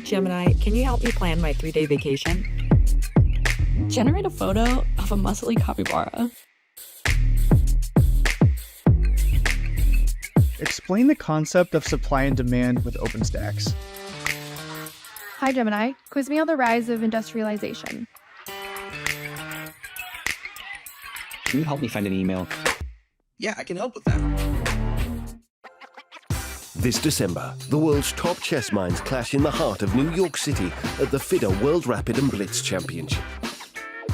Gemini, can you help me plan my 3-day vacation? Generate a photo of a muscly capybara. Explain the concept of supply and demand with OpenStax. Hi Gemini, quiz me on the rise of industrialization. Can you help me find an email? Yeah, I can help with that. This December, the world's top chess minds clash in the heart of New York City at the FIDE World Rapid and Blitz Championship.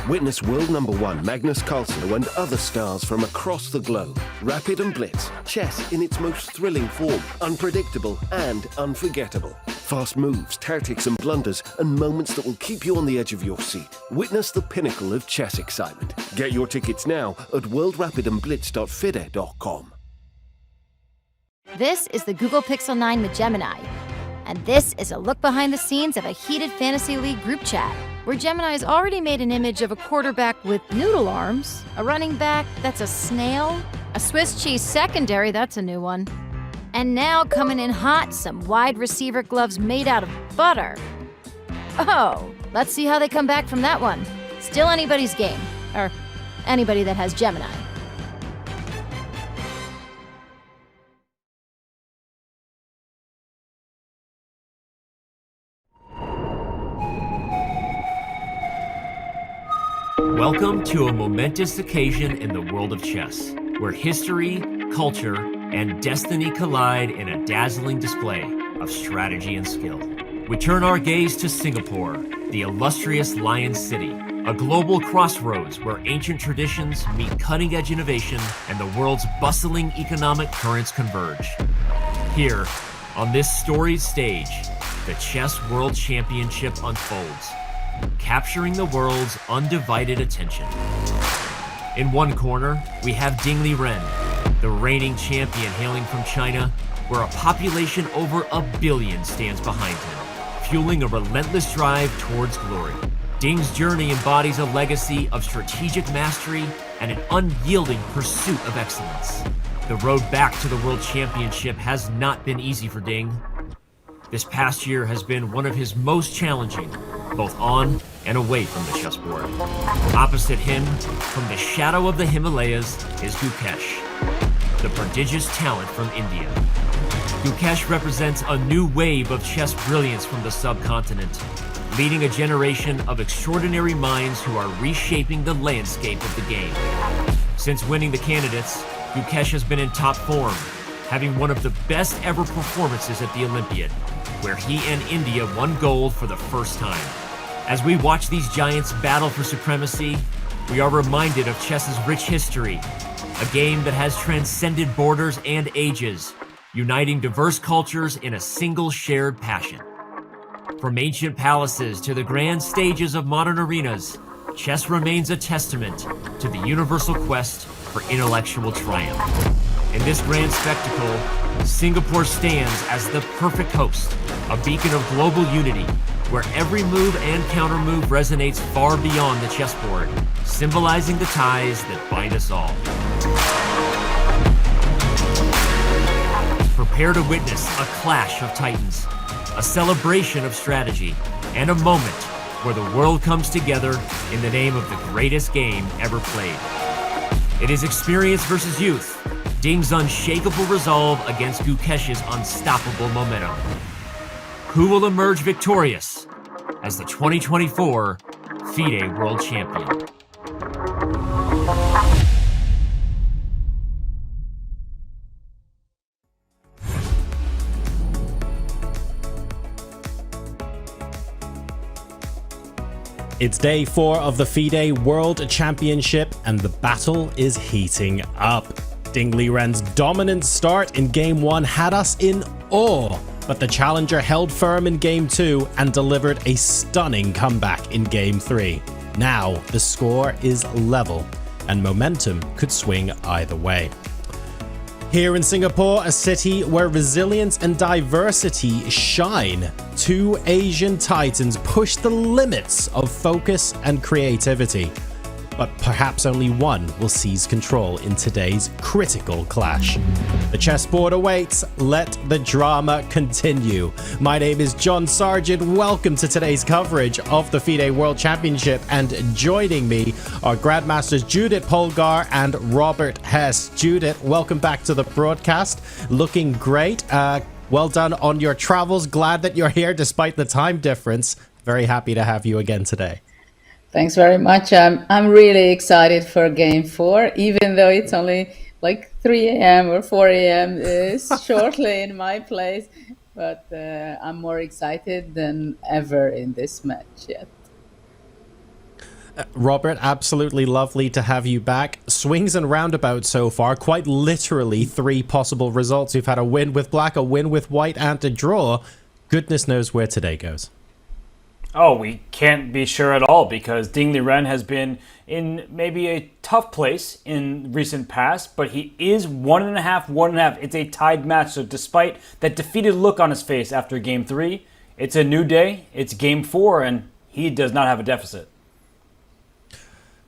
Witness world #1 Magnus Carlsen and other stars from across the globe. Rapid and Blitz, chess in its most thrilling form, unpredictable and unforgettable. Fast moves, tactics and blunders, and moments that will keep you on the edge of your seat. Witness the pinnacle of chess excitement. Get your tickets now at worldrapidandblitz.fide.com. This is the Google Pixel 9 with Gemini. And this is a look behind the scenes of a heated Fantasy League group chat, where Gemini's already made an image of a quarterback with noodle arms, a running back that's a snail, a Swiss cheese secondary, that's a new one, and now coming in hot, some wide receiver gloves made out of butter. Oh, let's see how they come back from that one. Still anybody's game, or anybody that has Gemini. Welcome to a momentous occasion in the world of chess, where history, culture, and destiny collide in a dazzling display of strategy and skill. We turn our gaze to Singapore, the illustrious Lion City, a global crossroads where ancient traditions meet cutting-edge innovation and the world's bustling economic currents converge. Here, on this storied stage, the Chess World Championship unfolds, capturing the world's undivided attention. In one corner, we have Ding Liren, the reigning champion hailing from China, where a population over 1 billion stands behind him, fueling a relentless drive towards glory. Ding's journey embodies a legacy of strategic mastery and an unyielding pursuit of excellence. The road back to the World Championship has not been easy for Ding. This past year has been one of his most challenging, both on and away from the chessboard. Opposite him, from the shadow of the Himalayas, is Gukesh, the prodigious talent from India. Gukesh represents a new wave of chess brilliance from the subcontinent, leading a generation of extraordinary minds who are reshaping the landscape of the game. Since winning the candidates, Gukesh has been in top form, having one of the best ever performances at the Olympiad, where he and India won gold for the first time. As we watch these giants battle for supremacy, we are reminded of chess's rich history, a game that has transcended borders and ages, uniting diverse cultures in a single shared passion. From ancient palaces to the grand stages of modern arenas, chess remains a testament to the universal quest for intellectual triumph. In this grand spectacle, Singapore stands as the perfect host, a beacon of global unity, where every move and countermove resonates far beyond the chessboard, symbolizing the ties that bind us all. Prepare to witness a clash of titans, a celebration of strategy, and a moment where the world comes together in the name of the greatest game ever played. It is experience versus youth, Ding's unshakable resolve against Gukesh's unstoppable momentum. Who will emerge victorious as the 2024 FIDE World Champion? It's day 4 of the FIDE World Championship, and the battle is heating up. Ding Liren's dominant start in Game 1 had us in awe, but the challenger held firm in Game 2 and delivered a stunning comeback in Game 3. Now, the score is level, and momentum could swing either way. Here in Singapore, a city where resilience and diversity shine, 2 Asian titans push the limits of focus and creativity. But perhaps only one will seize control in today's critical clash. The chessboard awaits. Let the drama continue. My name is John Sargent. Welcome to today's coverage of the FIDE World Championship. And joining me are Grandmasters Judith Polgar and Robert Hess. Judith, welcome back to the broadcast. Looking great. Well done on your travels. Glad that you're here despite the time difference. Very happy to have you again today. Thanks very much. I'm really excited for Game 4, even though it's only like 3 a.m. or 4 a.m. Shortly in my place. But I'm more excited than ever in this match yet. Robert, absolutely lovely to have you back. Swings and roundabouts so far, quite literally 3 possible results. We've had a win with black, a win with white, and a draw. Goodness knows where today goes. Oh, we can't be sure at all because Ding Liren has been in maybe a tough place in recent past, but he is 1.5. It's a tied match, so despite that defeated look on his face after Game 3, it's a new day, it's Game 4, and he does not have a deficit.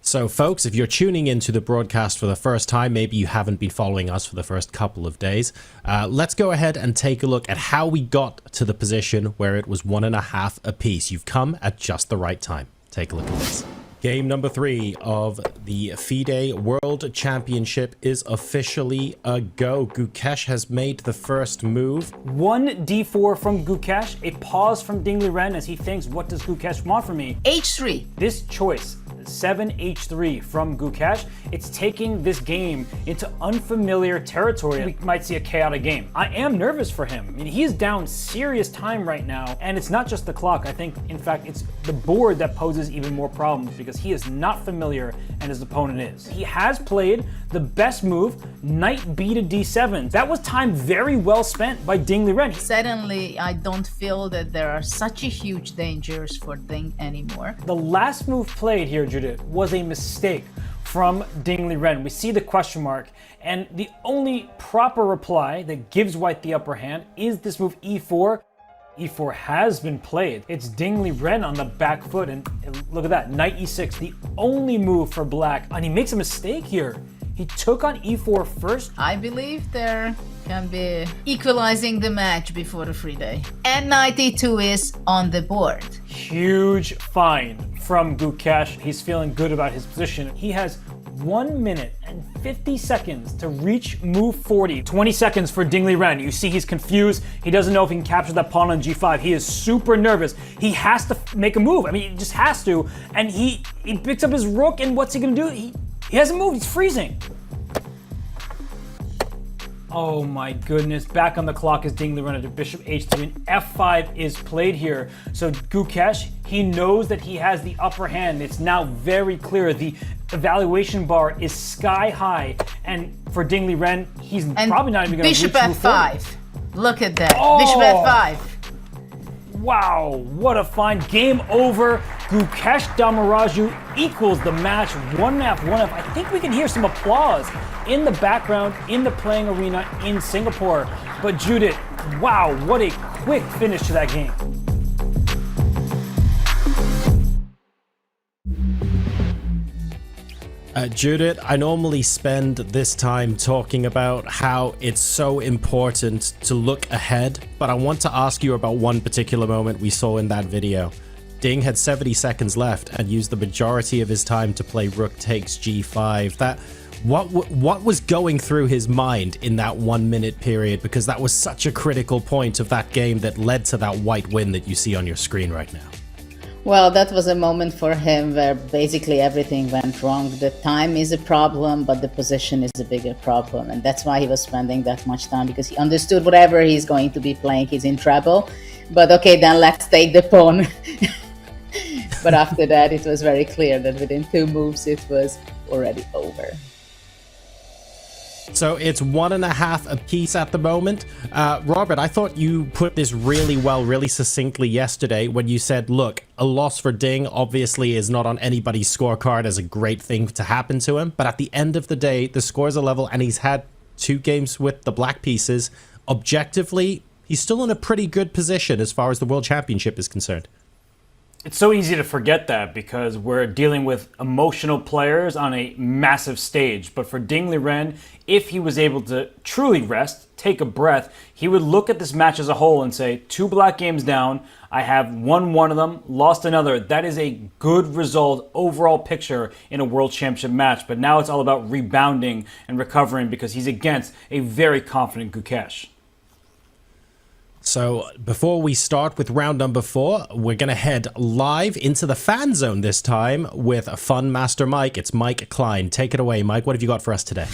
So, folks, if you're tuning into the broadcast for the first time, maybe you haven't been following us for the first couple of days, let's go ahead and take a look at how we got to the position where it was 1.5 apiece. You've come at just the right time. Take a look at this. Game number 3 of the FIDE World Championship is officially a go. Gukesh has made the first move. 1d4 from Gukesh, a pause from Ding Liren as he thinks, what does Gukesh want from me? H3. This choice, 7h3 from Gukesh, it's taking this game into unfamiliar territory. We might see a chaotic game. I am nervous for him. I mean, he's down serious time right now, and it's not just the clock. I think, in fact, it's the board that poses even more problems because he is not familiar and his opponent is. He has played the best move, knight b to d7. That was time very well spent by Ding Liren. Suddenly, I don't feel that there are such a huge dangers for Ding anymore. The last move played here, Judith, was a mistake from Ding Liren. We see the question mark, and the only proper reply that gives white the upper hand is this move e4. e4 has been played. It's Ding Liren on the back foot, and look at that, knight e6, the only move for black, and he makes a mistake here. He took on e4 first. I believe there can be equalizing the match before the free day. And knight e2 is on the board. Huge find from Gukesh. He's feeling good about his position. He has 1 minute and 50 seconds to reach move 40. 20 seconds for Ding Liren. You see he's confused. He doesn't know if he can capture that pawn on g5. He is super nervous. He has to make a move. I mean, he just has to. And he picks up his rook, and what's he gonna do? He hasn't moved. He's freezing. Oh my goodness. Back on the clock is Ding Liren to bishop h3, and f5 is played here. So Gukesh, he knows that he has the upper hand. It's now very clear. The evaluation bar is sky high, and for Ding Liren, he's probably not even going to reach move 40. Bishop f5. Look at that. Oh. Bishop f5. Wow, what a find. Game over. Gukesh Dommaraju equals the match. 1.5. I think we can hear some applause in the background, in the playing arena in Singapore. But Judith, wow, what a quick finish to that game. Judith, I normally spend this time talking about how it's so important to look ahead, but I want to ask you about one particular moment we saw in that video. Ding had 70 seconds left and used the majority of his time to play rook takes g5. What was going through his mind in that 1 minute period? Because that was such a critical point of that game that led to that white win that you see on your screen right now. Well, that was a moment for him where basically everything went wrong. The time is a problem, but the position is a bigger problem. And that's why he was spending that much time, because he understood whatever he's going to be playing, he's in trouble. But okay, then let's take the pawn. But after that, it was very clear that within 2 moves, it was already over. So it's 1.5 apiece at the moment. Robert, I thought you put this really well, really succinctly yesterday when you said, look, a loss for Ding obviously is not on anybody's scorecard as a great thing to happen to him. But at the end of the day, the scores are level and he's had 2 games with the black pieces. Objectively, he's still in a pretty good position as far as the World Championship is concerned. It's so easy to forget that because we're dealing with emotional players on a massive stage. But for Ding Liren, if he was able to truly rest, take a breath, he would look at this match as a whole and say, 2 black games down, I have won one of them, lost another. That is a good result, overall picture in a World Championship match. But now it's all about rebounding and recovering because he's against a very confident Gukesh. So before we start with round number 4, we're going to head live into the fan zone this time with a fun master Mike. It's Mike Klein. Take it away, Mike. What have you got for us today?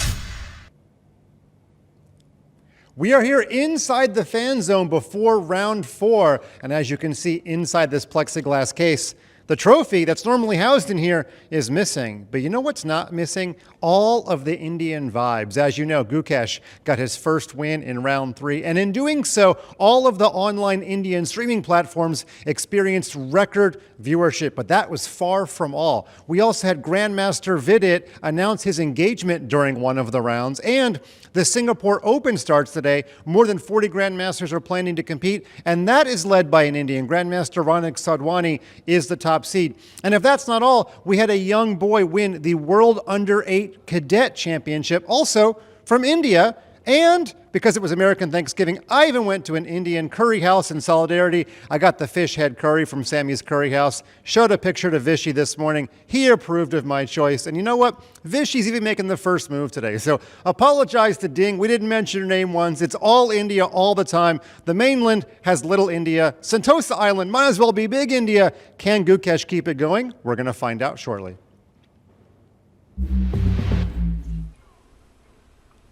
We are here inside the fan zone before round 4. And as you can see inside this plexiglass case, the trophy that's normally housed in here is missing. But you know what's not missing? All of the Indian vibes. As you know, Gukesh got his first win in round 3. And in doing so, all of the online Indian streaming platforms experienced record viewership. But that was far from all. We also had Grandmaster Vidit announce his engagement during one of the rounds. And the Singapore Open starts today. More than 40 Grandmasters are planning to compete, and that is led by an Indian. Grandmaster Ronak Sadhwani is the top seed. And if that's not all, we had a young boy win the World Under-8 Cadet Championship, also from India. And because it was American Thanksgiving, I even went to an Indian curry house in solidarity. I got the fish head curry from Sammy's Curry House, showed a picture to Vishy this morning. He approved of my choice. And you know what? Vishy's even making the first move today. So apologize to Ding. We didn't mention your name once. It's all India all the time. The mainland has little India. Sentosa Island might as well be big India. Can Gukesh keep it going? We're going to find out shortly.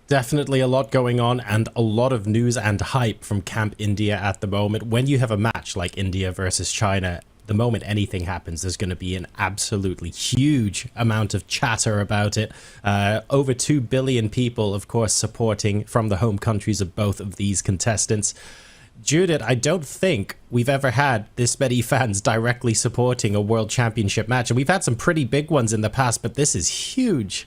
Definitely a lot going on and a lot of news and hype from Camp India at the moment. When you have a match like India versus China, the moment anything happens, there's going to be an absolutely huge amount of chatter about it. Over 2 billion people, of course, supporting from the home countries of both of these contestants. Judith, I don't think we've ever had this many fans directly supporting a World Championship match. And we've had some pretty big ones in the past, but this is huge.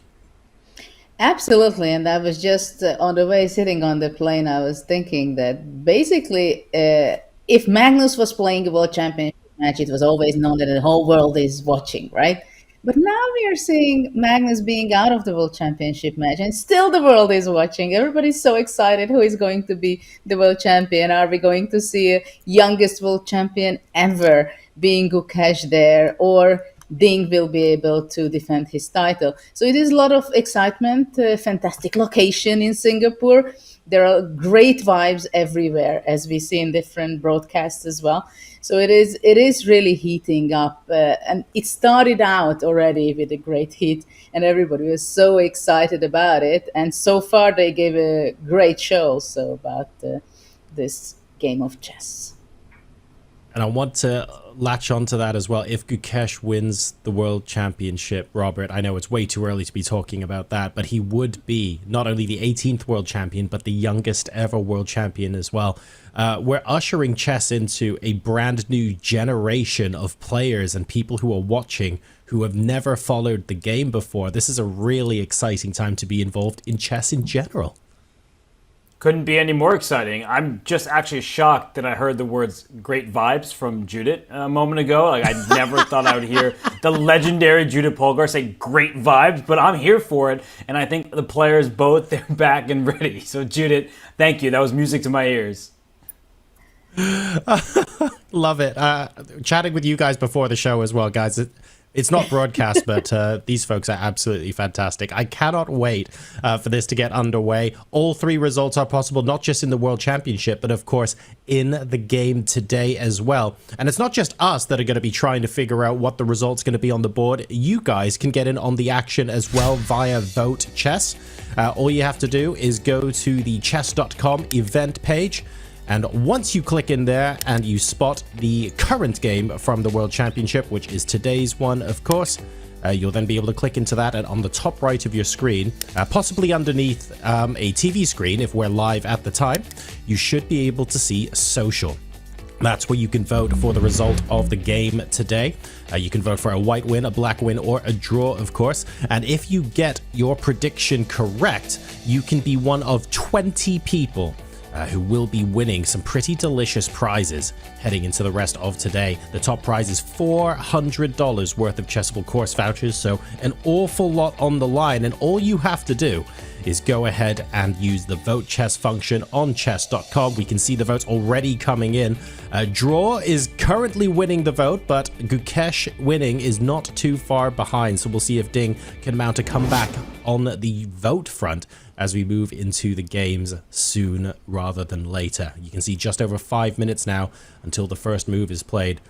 Absolutely, and I was just on the way sitting on the plane, I was thinking that basically if Magnus was playing a World Championship match, it was always known that the whole world is watching, right? But now we are seeing Magnus being out of the World Championship match, and still the world is watching. Everybody's so excited. Who is going to be the world champion? Are we going to see a youngest world champion ever being Gukesh there, or Ding will be able to defend his title? So it is a lot of excitement, fantastic location in Singapore. There are great vibes everywhere, as we see in different broadcasts as well. So it is really heating up, and it started out already with a great heat, and everybody was so excited about it. And so far, they gave a great show also about this game of chess. And I want to latch onto that as well. If Gukesh wins the World Championship, Robert, I know it's way too early to be talking about that, but he would be not only the 18th World Champion, but the youngest ever World Champion as well. We're ushering chess into a brand new generation of players and people who are watching who have never followed the game before. This is a really exciting time to be involved in chess in general. Couldn't be any more exciting. I'm just actually shocked that I heard the words great vibes from Judith a moment ago. Like, I never thought I would hear the legendary Judith Polgar say great vibes, but I'm here for it. And I think the players both, they're back and ready. So Judith, thank you. That was music to my ears. Love it. Chatting with you guys before the show as well, guys. It's not broadcast, but these folks are absolutely fantastic. I cannot wait for this to get underway. All 3 results are possible, not just in the World Championship, but of course in the game today as well. And it's not just us that are going to be trying to figure out what the result's going to be on the board. You guys can get in on the action as well via Vote Chess. All you have to do is go to the chess.com event page. And once you click in there and you spot the current game from the World Championship, which is today's one, of course, you'll then be able to click into that, and on the top right of your screen, possibly underneath a TV screen, if we're live at the time, you should be able to see social. That's where you can vote for the result of the game today. You can vote for a white win, a black win, or a draw, of course. And if you get your prediction correct, you can be one of 20 people who will be winning some pretty delicious prizes heading into the rest of today. The top prize is $400 worth of Chessable course vouchers, so an awful lot on the line, and all you have to do is go ahead and use the vote chess function on chess.com. We can see the votes already coming in. Draw is currently winning the vote, but Gukesh winning is not too far behind, so we'll see if Ding can mount a comeback on the vote front as we move into the games soon rather than later. You can see just over 5 minutes now until the first move is played.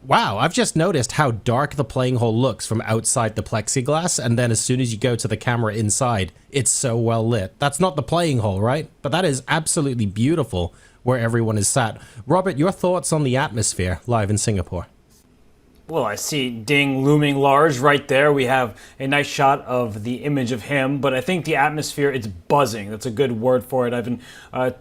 Wow, I've just noticed how dark the playing hall looks from outside the plexiglass, and then as soon as you go to the camera inside, it's so well lit. That's not the playing hall, right? But that is absolutely beautiful where everyone is sat. Robert, your thoughts on the atmosphere live in Singapore? Well, I see Ding looming large right there. We have a nice shot of the image of him, but I think the atmosphere, it's buzzing. That's a good word for it. I've been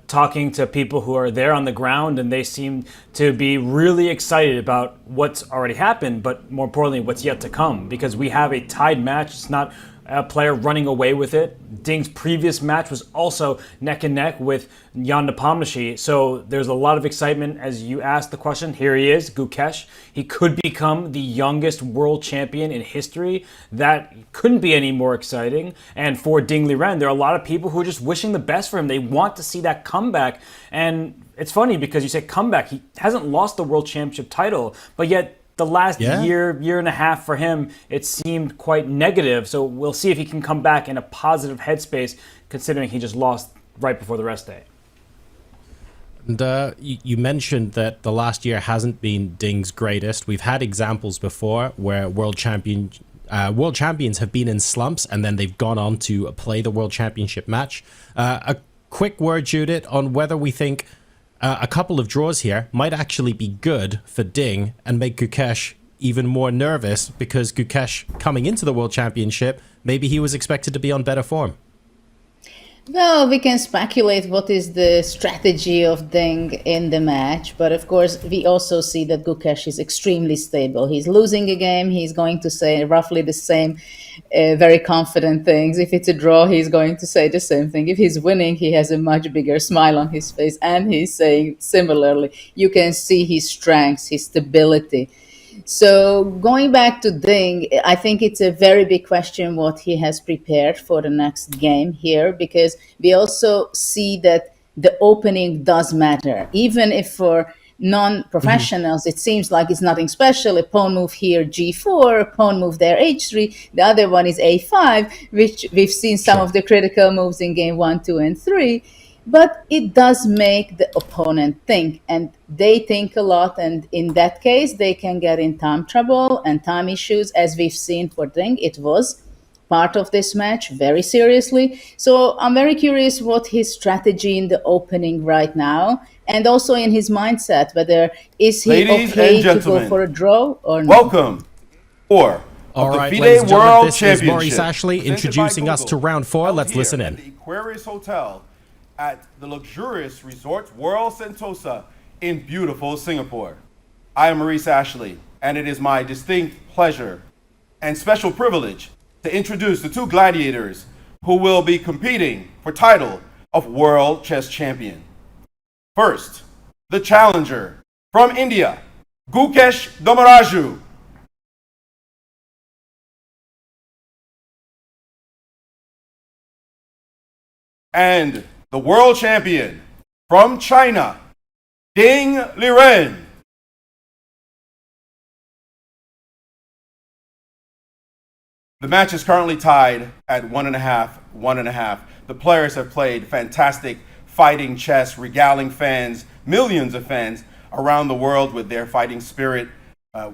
talking to people who are there on the ground, and they seem to be really excited about what's already happened, but more importantly, what's yet to come, because we have a tied match. It's not a player running away with it. Ding's previous match was also neck and neck with Jan Nepomniachtchi, so there's a lot of excitement. As you asked the question, here he is, Gukesh. He could become the youngest world champion in history. That couldn't be any more exciting. And for Ding Liren, there are a lot of people who are just wishing the best for him. They want to see that comeback. And it's funny because you say comeback. He hasn't lost the world championship title, but yet the last year and a half for him, it seemed quite negative. So we'll see if he can come back in a positive headspace, considering he just lost right before the rest day. And you mentioned that the last year hasn't been Ding's greatest. We've had examples before where world champions have been in slumps and then they've gone on to play the world championship match. A quick word, Judith, on whether we think a couple of draws here might actually be good for Ding and make Gukesh even more nervous, because Gukesh coming into the World Championship, maybe he was expected to be on better form. Well, we can speculate what is the strategy of Ding in the match, but of course we also see that Gukesh is extremely stable. He's losing a game, he's going to say roughly the same very confident things. If it's a draw, he's going to say the same thing. If he's winning, he has a much bigger smile on his face, and he's saying similarly. You can see his strengths, his stability. So going back to Ding, I think it's a very big question what he has prepared for the next game here, because we also see that the opening does matter. Even if for non-professionals, it seems like it's nothing special. A pawn move here, g4, a pawn move there, h3. The other one is a5, which we've seen some of the critical moves in game 1, 2, and 3. But it does make the opponent think, and they think a lot, and in that case, they can get in time trouble and time issues, as we've seen for Ding. It was part of this match very seriously. So I'm very curious what his strategy in the opening right now, and also in his mindset, whether is he okay to go for a draw or not. Welcome for All right, the ladies and FIDE gentlemen, World this Championship. is Maurice Ashley introducing us to round 4. Let's listen in. The Aquarius Hotel at the luxurious Resort World Sentosa in beautiful Singapore. I am Maurice Ashley, and it is my distinct pleasure and special privilege to introduce the two gladiators who will be competing for title of World Chess Champion. First, the challenger from India, Gukesh Dommaraju. And the world champion from China, Ding Liren. The match is currently tied at 1.5, 1.5. The players have played fantastic fighting chess, regaling fans, millions of fans around the world with their fighting spirit,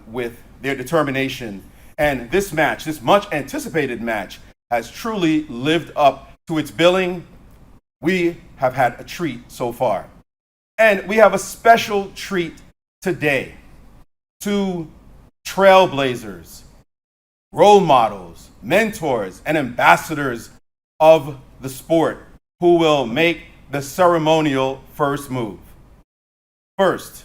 with their determination. And this match, this much anticipated match, has truly lived up to its billing. We have had a treat so far. And we have a special treat today. Two trailblazers, role models, mentors, and ambassadors of the sport who will make the ceremonial first move. First,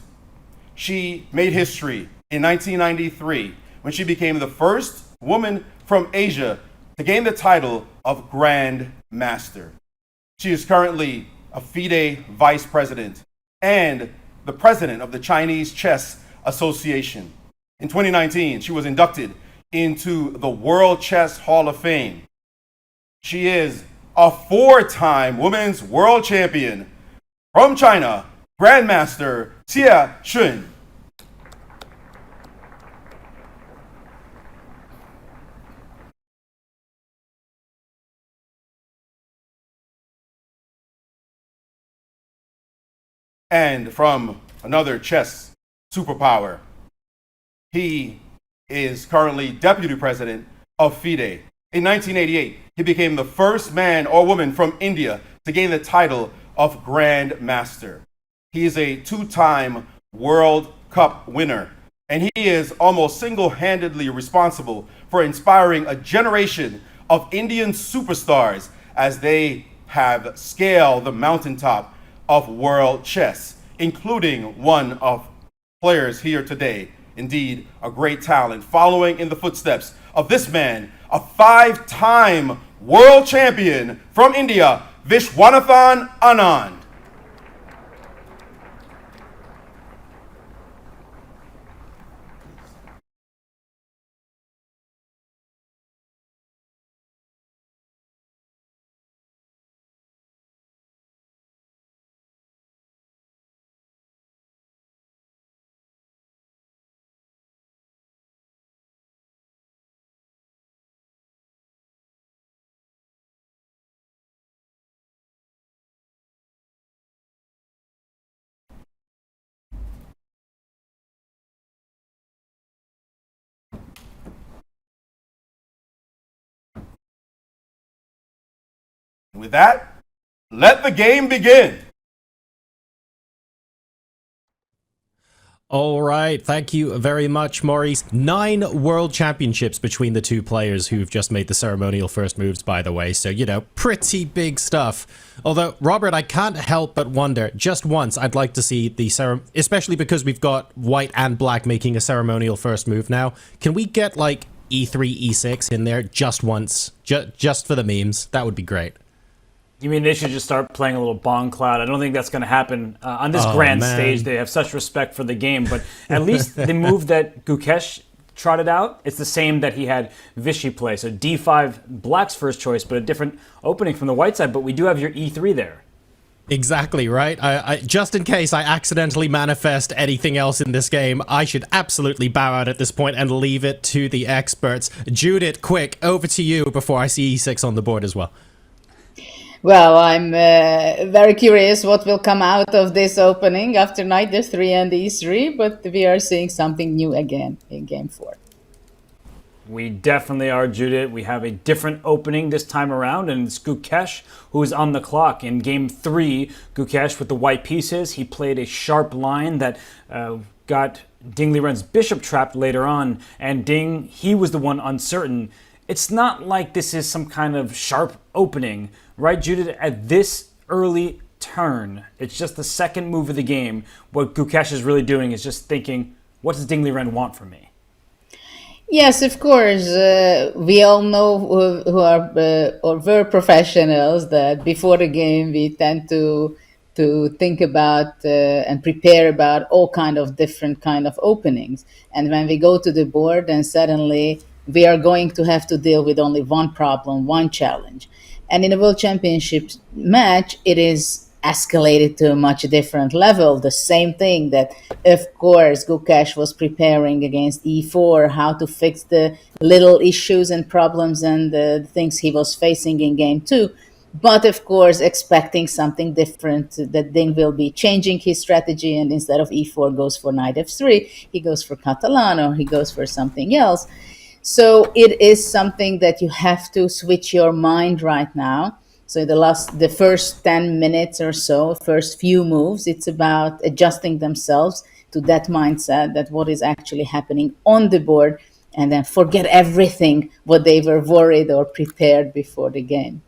she made history in 1993 when she became the first woman from Asia to gain the title of Grand Master. She is currently a FIDE vice president, and the president of the Chinese Chess Association. In 2019, she was inducted into the World Chess Hall of Fame. She is a 4-time women's world champion from China, Grandmaster Xie Xun. And from another chess superpower, he is currently deputy president of FIDE. In 1988, he became the first man or woman from India to gain the title of Grand Master. He is a 2-time World Cup winner, and he is almost single-handedly responsible for inspiring a generation of Indian superstars as they have scaled the mountaintop of world chess, including one of players here today. Indeed, a great talent, following in the footsteps of this man, a 5-time world champion from India, Vishwanathan Anand. With that, let the game begin. All right, thank you very much, Maurice. 9 world championships between the two players who've just made the ceremonial first moves, by the way. So, you know, pretty big stuff. Although, Robert, I can't help but wonder, just once, I'd like to see the especially because we've got white and black making a ceremonial first move now. Can we get, like, E3, E6 in there just once? Just for the memes? That would be great. You mean they should just start playing a little Bong Cloud? I don't think that's going to happen on this grand stage. They have such respect for the game, but at least the move that Gukesh trotted out, it's the same that he had Vishy play. So D5, black's first choice, but a different opening from the white side, but we do have your E3 there. Exactly, right? I just in case I accidentally manifest anything else in this game, I should absolutely bow out at this point and leave it to the experts. Judith, quick, over to you before I see E6 on the board as well. Well, I'm very curious what will come out of this opening after knight f3 and e3, but we are seeing something new again in game 4. We definitely are, Judith. We have a different opening this time around, and it's Gukesh who is on the clock. In game 3, Gukesh with the white pieces, he played a sharp line that got Ding Liren's bishop trapped later on, and Ding, he was the one uncertain. It's not like this is some kind of sharp opening, right, Judith? At this early turn, it's just the second move of the game. What Gukesh is really doing is just thinking, what does Ding Liren want from me? Yes, of course. We all know who are or were professionals that before the game we tend to think about and prepare about all kind of different kind of openings. And when we go to the board, then suddenly we are going to have to deal with only one problem, one challenge. And in a World Championship match, it is escalated to a much different level. The same thing that, of course, Gukesh was preparing against e4, how to fix the little issues and problems and the things he was facing in game 2. But, of course, expecting something different, that Ding will be changing his strategy, and instead of e4 goes for knight f3, he goes for Catalan or he goes for something else. So it is something that you have to switch your mind right now. So the first 10 minutes or so, first few moves, it's about adjusting themselves to that mindset, that what is actually happening on the board, and then forget everything what they were worried or prepared before the game.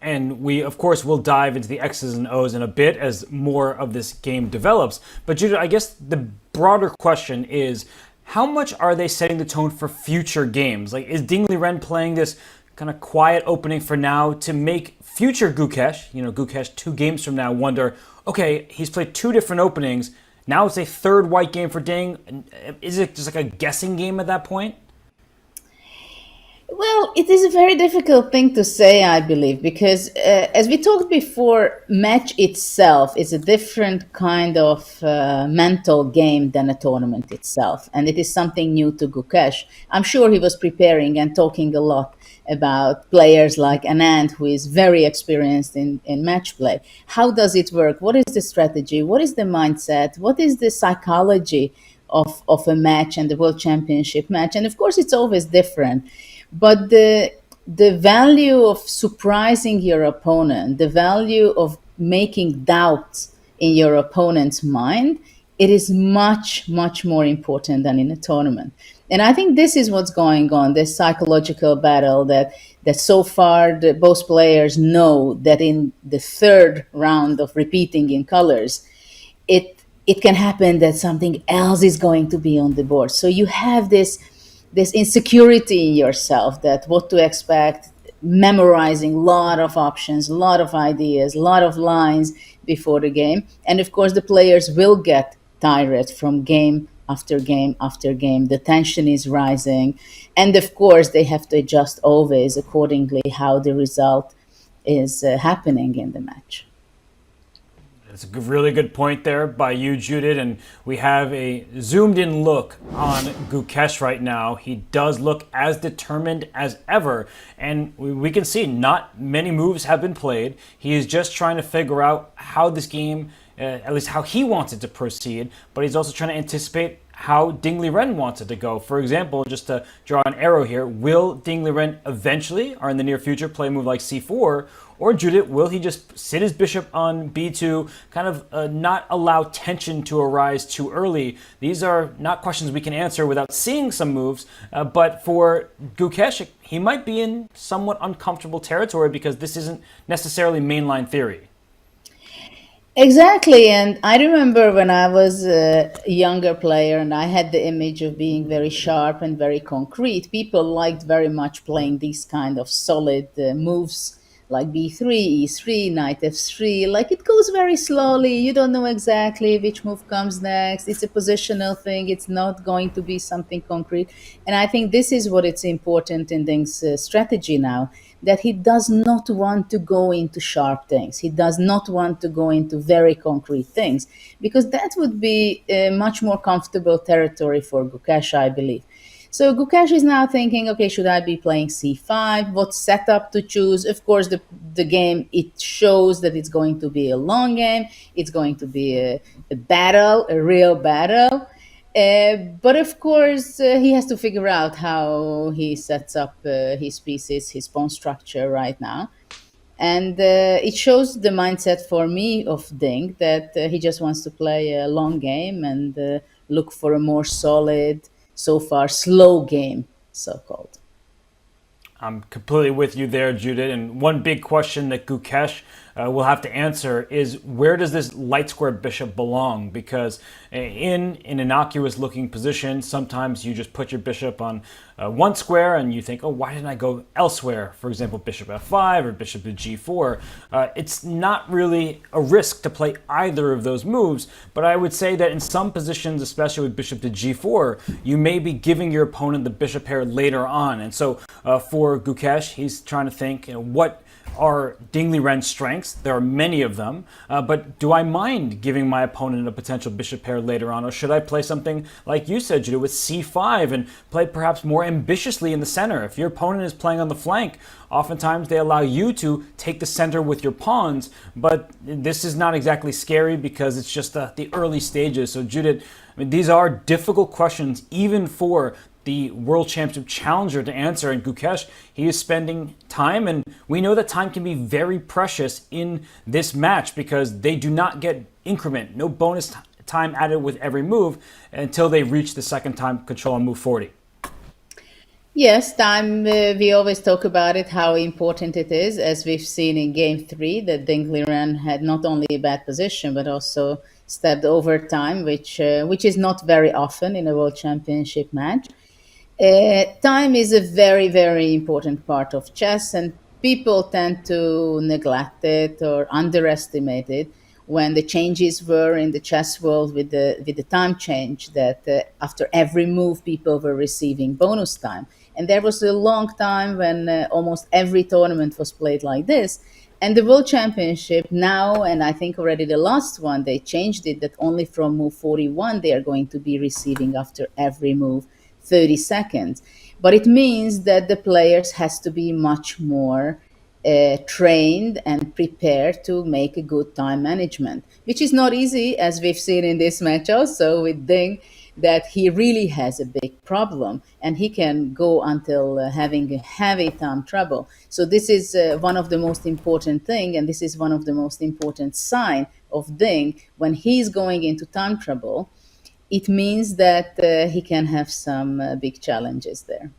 And we, of course, will dive into the X's and O's in a bit as more of this game develops. But Judith, I guess the broader question is, how much are they setting the tone for future games? Like, is Ding Liren playing this kind of quiet opening for now to make future Gukesh, Gukesh 2 games from now, wonder, okay, he's played 2 different openings. Now it's a third white game for Ding. Is it just like a guessing game at that point? Well, it is a very difficult thing to say, I believe, because as we talked before, match itself is a different kind of mental game than a tournament itself. And it is something new to Gukesh. I'm sure he was preparing and talking a lot about players like Anand, who is very experienced in match play. How does it work? What is the strategy? What is the mindset? What is the psychology of a match and the World Championship match? And of course, it's always different. But the value of surprising your opponent, the value of making doubts in your opponent's mind, it is much, much more important than in a tournament. And I think this is what's going on, this psychological battle that so far both players know that in the third round of repeating in colors, it can happen that something else is going to be on the board. So you have this insecurity in yourself, that what to expect, memorizing a lot of options, a lot of ideas, a lot of lines before the game. And of course, the players will get tired from game after game after game. The tension is rising. And of course, they have to adjust always accordingly how the result is happening in the match. It's a really good point there by you, Judith, and we have a zoomed-in look on Gukesh right now. He does look as determined as ever, and we can see not many moves have been played. He is just trying to figure out how this game, at least how he wants it to proceed, but he's also trying to anticipate how Ding Liren wants it to go. For example, just to draw an arrow here, will Ding Liren eventually, or in the near future, play a move like c4? Or Judith, will he just sit his bishop on b2, kind of not allow tension to arise too early? These are not questions we can answer without seeing some moves, but for Gukesh, he might be in somewhat uncomfortable territory because this isn't necessarily mainline theory. Exactly, and I remember when I was a younger player and I had the image of being very sharp and very concrete, people liked very much playing these kind of solid moves like b3, e3, knight f3, like it goes very slowly. You don't know exactly which move comes next. It's a positional thing. It's not going to be something concrete. And I think this is what it's important in Ding's strategy now, that he does not want to go into sharp things. He does not want to go into very concrete things, because that would be a much more comfortable territory for Gukesh, I believe. So Gukesh is now thinking, okay, should I be playing c5? What setup to choose? Of course, the game, it shows that it's going to be a long game. It's going to be a battle, a real battle. But of course, he has to figure out how he sets up his pieces, his pawn structure right now. And it shows the mindset for me of Ding, that he just wants to play a long game and look for a more solid, so far slow game, so-called. I'm completely with you there, Judith. And one big question that Gukesh will have to answer is, where does this light square bishop belong? Because in an innocuous looking position, sometimes you just put your bishop on one square and you think, oh, why didn't I go elsewhere? For example, bishop f5 or bishop to g4. It's not really a risk to play either of those moves, but I would say that in some positions, especially with bishop to g4, you may be giving your opponent the bishop pair later on. And so for Gukesh, he's trying to think, what are Ding Liren's strengths? There are many of them, but do I mind giving my opponent a potential bishop pair later on, or should I play something like you said, Judah, with c5 and play perhaps more ambitiously in the center? If your opponent is playing on the flank, oftentimes they allow you to take the center with your pawns, but this is not exactly scary because it's just the early stages. So Judith, I mean, these are difficult questions even for the World Championship challenger to answer. And Gukesh, he is spending time, and we know that time can be very precious in this match because they do not get increment, no bonus time added with every move until they reach the second time control on move 40. Yes, time, we always talk about it, how important it is, as we've seen in game 3, that Ding Liren had not only a bad position, but also stepped over time, which is not very often in a World Championship match. Time is a very, very important part of chess, and people tend to neglect it or underestimate it when the changes were in the chess world with the time change that after every move people were receiving bonus time. And there was a long time when almost every tournament was played like this. And the World Championship now, and I think already the last one, they changed it that only from move 41 they are going to be receiving after every move 30 seconds. But it means that the players has to be much more trained and prepared to make a good time management, which is not easy, as we've seen in this match also with Ding, that he really has a big problem and he can go until having a heavy time trouble. So this is one of the most important thing, and this is one of the most important sign of Ding when he's going into time trouble. It means that he can have some big challenges there.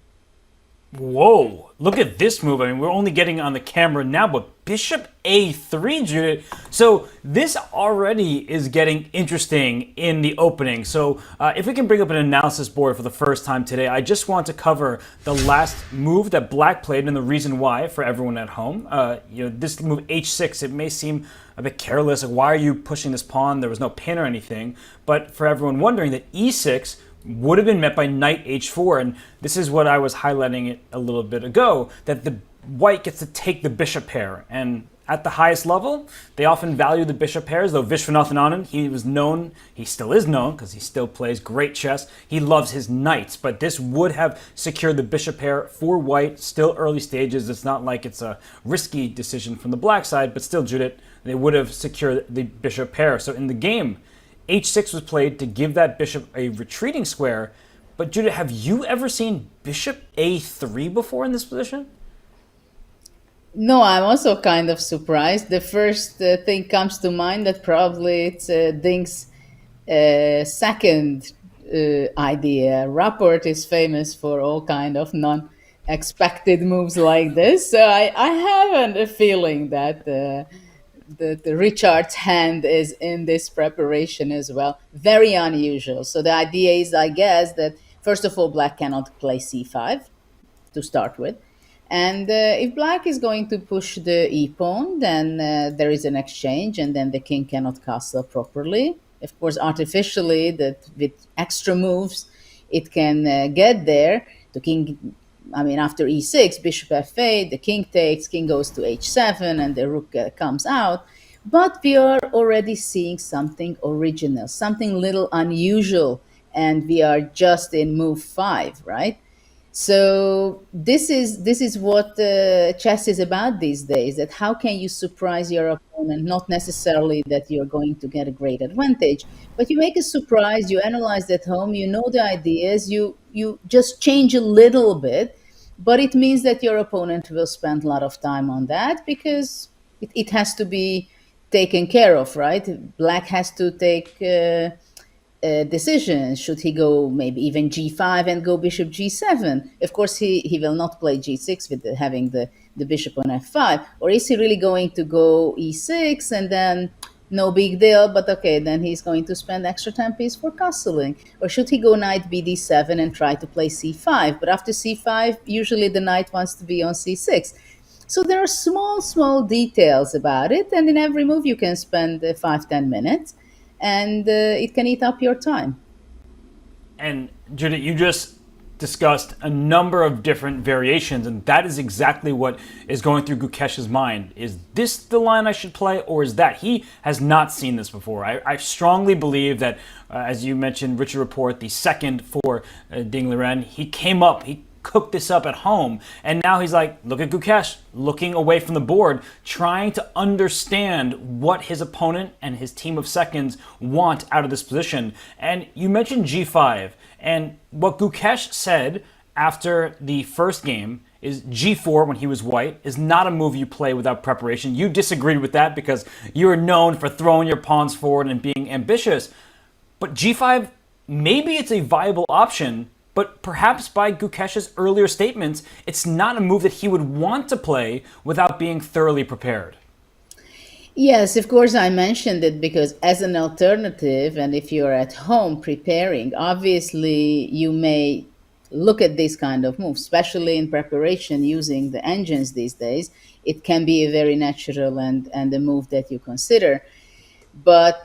Whoa, look at this move. I mean, we're only getting on the camera now, but bishop a3, Judith. So this already is getting interesting in the opening. So if we can bring up an analysis board for the first time today, I just want to cover the last move that Black played and the reason why for everyone at home. This move h6, it may seem a bit careless. Like, why are you pushing this pawn? There was no pin or anything. But for everyone wondering, that e6 would have been met by knight h4, and this is what I was highlighting it a little bit ago, that the white gets to take the bishop pair, and at the highest level, they often value the bishop pairs, though Vishwanathan Anand, he still is known, because he still plays great chess, he loves his knights, but this would have secured the bishop pair for white, still early stages. It's not like it's a risky decision from the black side, but still, Judith, they would have secured the bishop pair. So in the game, h6 was played to give that bishop a retreating square. But Judith, have you ever seen bishop a3 before in this position? No, I'm also kind of surprised. The first thing comes to mind that probably it's Ding's second idea. Rapport is famous for all kind of non-expected moves like this. So I have a feeling that the Richard's hand is in this preparation as well. Very unusual. So the idea is, I guess, that first of all, Black cannot play c5 to start with. And if Black is going to push the e-pawn, then there is an exchange, and then the king cannot castle properly. Of course, artificially, that with extra moves, it can get there. The king, after e6, bishop f8, the king takes, king goes to h7, and the rook comes out. But we are already seeing something original, something little unusual, and we are just in move 5, right? So this is what chess is about these days, that how can you surprise your opponent, not necessarily that you're going to get a great advantage, but you make a surprise, you analyze at home, you know the ideas, you just change a little bit, but it means that your opponent will spend a lot of time on that because it has to be taken care of, right? Black has to take decisions. Should he go maybe even g5 and go bishop g7? Of course, he will not play g6 with having the bishop on f5. Or is he really going to go e6 and then no big deal, but okay, then he's going to spend extra 10 pieces for castling? Or should he go knight bd7 and try to play c5? But after c5, usually the knight wants to be on c6. So there are small details about it, and in every move you can spend 5-10 minutes, and it can eat up your time. And Judith, you just discussed a number of different variations, and that is exactly what is going through Gukesh's mind. Is this the line I should play, or is that? He has not seen this before. I strongly believe that, as you mentioned, Richard Report, the second for Ding Liren, he came up, he cooked this up at home, and now he's like, look at Gukesh, looking away from the board, trying to understand what his opponent and his team of seconds want out of this position. And you mentioned g5, and what Gukesh said after the first game is g4 when he was white is not a move you play without preparation. You disagreed with that because you are known for throwing your pawns forward and being ambitious. But g5, maybe it's a viable option, but perhaps by Gukesh's earlier statements, it's not a move that he would want to play without being thoroughly prepared. Yes, of course, I mentioned it because as an alternative, and if you're at home preparing, obviously you may look at these kind of moves, especially in preparation using the engines these days. It can be a very natural and a move that you consider. But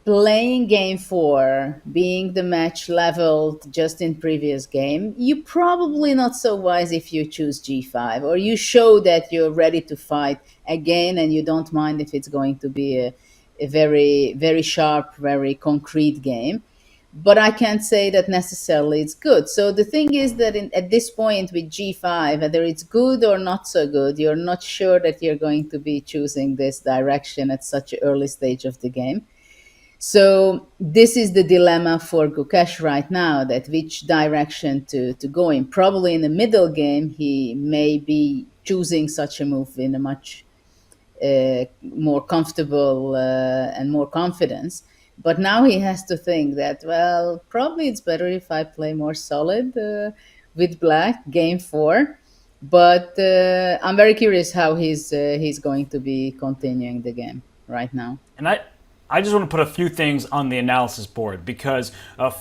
playing game 4, being the match leveled just in previous game, you probably not so wise if you choose g5, or you show that you're ready to fight again and you don't mind if it's going to be a very, very sharp, very concrete game. But I can't say that necessarily it's good. So the thing is that at this point with g5, whether it's good or not so good, you're not sure that you're going to be choosing this direction at such an early stage of the game. So this is the dilemma for Gukesh right now, that which direction to go in. Probably in the middle game, he may be choosing such a move in a much more comfortable and more confidence. But now he has to think that, well, probably it's better if I play more solid with black, game 4. But I'm very curious how he's going to be continuing the game right now. And I just want to put a few things on the analysis board, because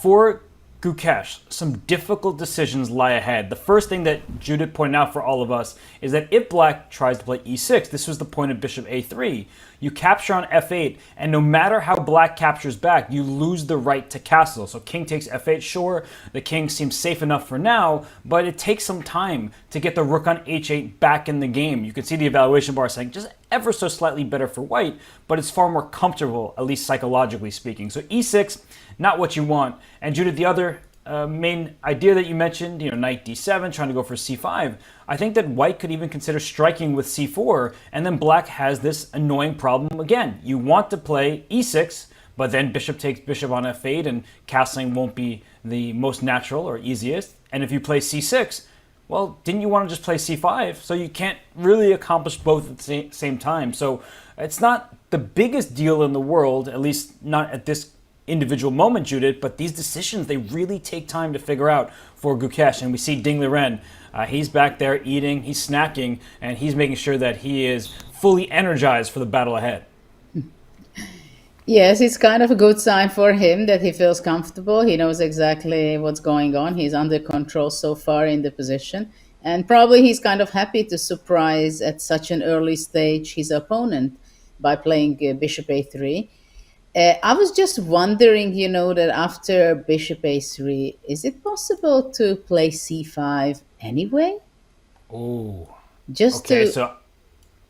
for Gukesh, some difficult decisions lie ahead. The first thing that Judith pointed out for all of us is that if black tries to play e6, this was the point of bishop a3, you capture on f8, and no matter how black captures back, you lose the right to castle. So king takes f8, sure, the king seems safe enough for now, but it takes some time to get the rook on h8 back in the game. You can see the evaluation bar saying just ever so slightly better for white, but it's far more comfortable, at least psychologically speaking. So e6, not what you want. And Judith, the other main idea that you mentioned, knight d7, trying to go for c5, I think that white could even consider striking with c4, and then black has this annoying problem again. You want to play e6, but then bishop takes bishop on f8, and castling won't be the most natural or easiest. And if you play c6, well, didn't you want to just play c5? So you can't really accomplish both at the same time. So it's not the biggest deal in the world, at least not at this individual moment, Judith, but these decisions, they really take time to figure out for Gukesh. And we see Ding Liren, he's back there eating, he's snacking, and he's making sure that he is fully energized for the battle ahead. Yes, it's kind of a good sign for him that he feels comfortable. He knows exactly what's going on. He's under control so far in the position. And probably he's kind of happy to surprise at such an early stage his opponent by playing bishop a3. I was just wondering, that after bishop a3, is it possible to play c5 anyway? Oh. Just okay, to so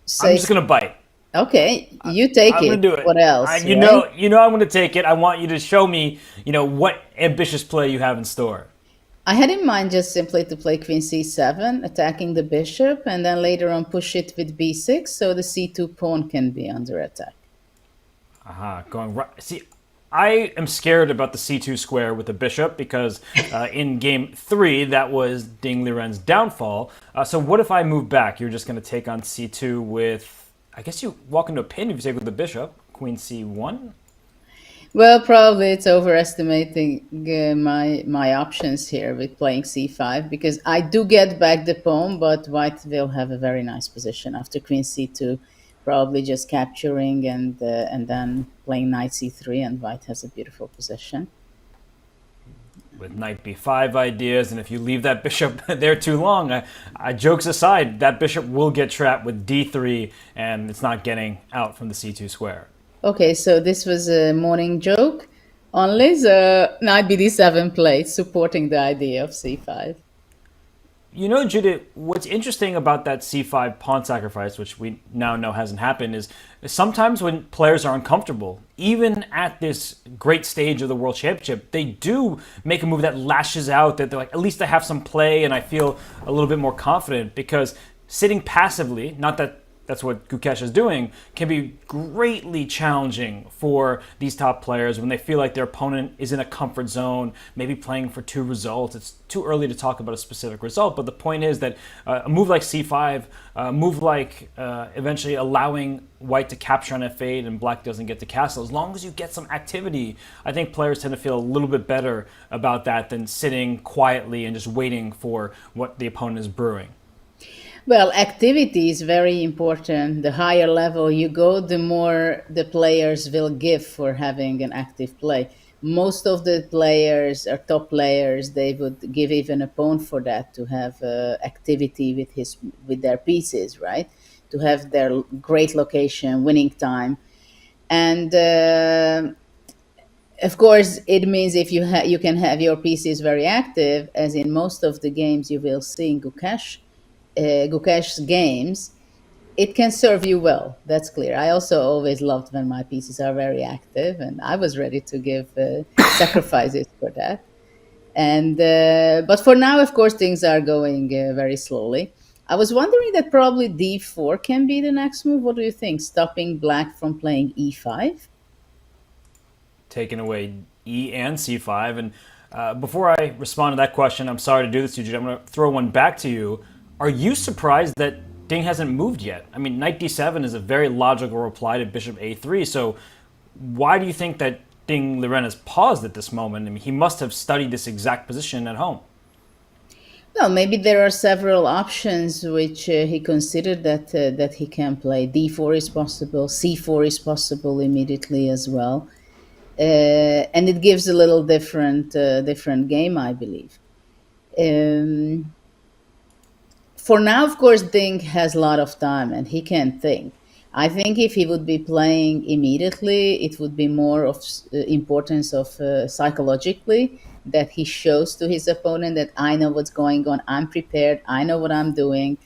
say, I'm just going to bite. Okay, you take I'm it. Gonna do it. What else? You know I'm going to take it. I want you to show me, what ambitious play you have in store. I had in mind just simply to play queen c7, attacking the bishop, and then later on push it with b6, so the c2 pawn can be under attack. Going right. See, I am scared about the c2 square with the bishop, because in game 3, that was Ding Liren's downfall. So what if I move back? You're just going to take on c2 with, I guess you walk into a pin if you take with the bishop, queen c1? Well, probably it's overestimating my options here with playing c5, because I do get back the pawn, but white will have a very nice position after queen c2. Probably just capturing and then playing knight c3, and white has a beautiful position. With knight b5 ideas, and if you leave that bishop there too long, jokes aside, that bishop will get trapped with d3, and it's not getting out from the c2 square. Okay, so this was a morning joke only, so knight bd7 played, supporting the idea of c5. Judith, what's interesting about that c5 pawn sacrifice, which we now know hasn't happened, is sometimes when players are uncomfortable, even at this great stage of the World Championship, they do make a move that lashes out, that they're like, at least I have some play and I feel a little bit more confident, because sitting passively, not that that's what Gukesh is doing, can be greatly challenging for these top players when they feel like their opponent is in a comfort zone, maybe playing for 2 results. It's too early to talk about a specific result, but the point is that a move like c5, a move like eventually allowing white to capture on f8 and black doesn't get to castle, as long as you get some activity, I think players tend to feel a little bit better about that than sitting quietly and just waiting for what the opponent is brewing. Well, activity is very important. The higher level you go, the more the players will give for having an active play. Most of the players or top players, they would give even a pawn for that, to have activity with their pieces, right? To have their great location, winning time, and of course, it means if you can have your pieces very active, as in most of the games you will see in Gukesh's games, it can serve you well. That's clear. I also always loved when my pieces are very active, and I was ready to give sacrifices for that. And but for now, of course, things are going very slowly. I was wondering that probably d4 can be the next move. What do you think? Stopping black from playing e5? Taking away E and C5. And before I respond to that question, I'm sorry to do this to you, I'm going to throw one back to you. Are you surprised that Ding hasn't moved yet? I mean, knight d7 is a very logical reply to bishop a3, so why do you think that Ding Liren has paused at this moment? I mean, he must have studied this exact position at home. Well, maybe there are several options which he considered that he can play. d4 is possible, c4 is possible immediately as well. And it gives a little different game, I believe. For now, of course, Ding has a lot of time and he can think. I think if he would be playing immediately, it would be more of importance of psychologically, that he shows to his opponent that I know what's going on, I'm prepared, I know what I'm doing.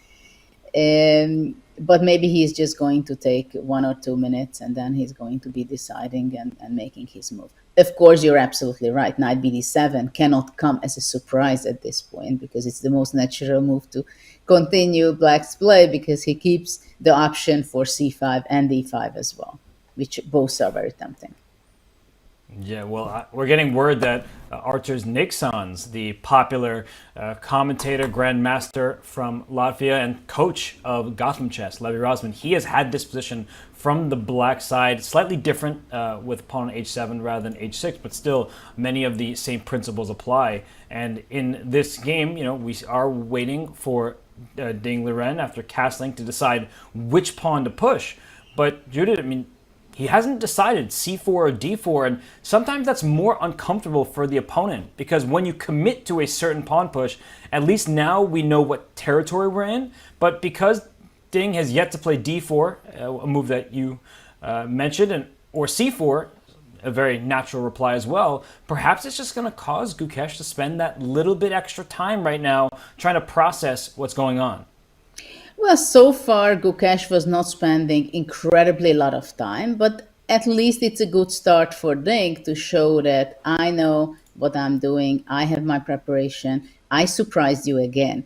But maybe he's just going to take 1 or 2 minutes and then he's going to be deciding and making his move. Of course, you're absolutely right. Knight bd7 cannot come as a surprise at this point, because it's the most natural move to continue black's play, because he keeps the option for c5 and d5 as well, which both are very tempting. Yeah, well, we're getting word that Arturs Nixons, the popular commentator, grandmaster from Latvia and coach of Gotham Chess, Levi Rosman, he has had this position from the black side, slightly different with pawn on h7 rather than h6, but still many of the same principles apply. And in this game, you know, we are waiting for Ding Liren after castling to decide which pawn to push. But Judith, I mean, he hasn't decided c4 or d4, and sometimes that's more uncomfortable for the opponent, because when you commit to a certain pawn push, at least now we know what territory we're in. But because Ding has yet to play d4, a move that you mentioned, or c4, a very natural reply as well, perhaps it's just going to cause Gukesh to spend that little bit extra time right now trying to process what's going on. Well, so far, Gukesh was not spending incredibly a lot of time, but at least it's a good start for Ding to show that I know what I'm doing, I have my preparation, I surprised you again.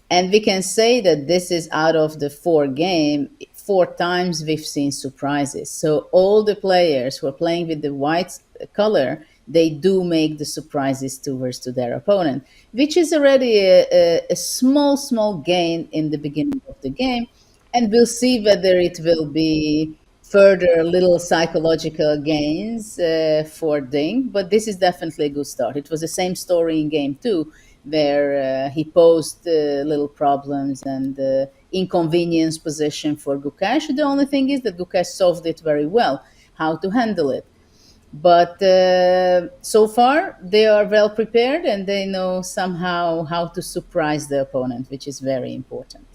And we can say that this is out of the 4 games, 4 times we've seen surprises. So all the players who are playing with the white color, they do make the surprises towards to their opponent, which is already a small gain in the beginning of the game. And we'll see whether it will be further little psychological gains for Ding. But this is definitely a good start. It was the same story in game 2, where he posed little problems and inconvenience position for Gukesh. The only thing is that Gukesh solved it very well, how to handle it. But so far, they are well prepared and they know somehow how to surprise the opponent, which is very important.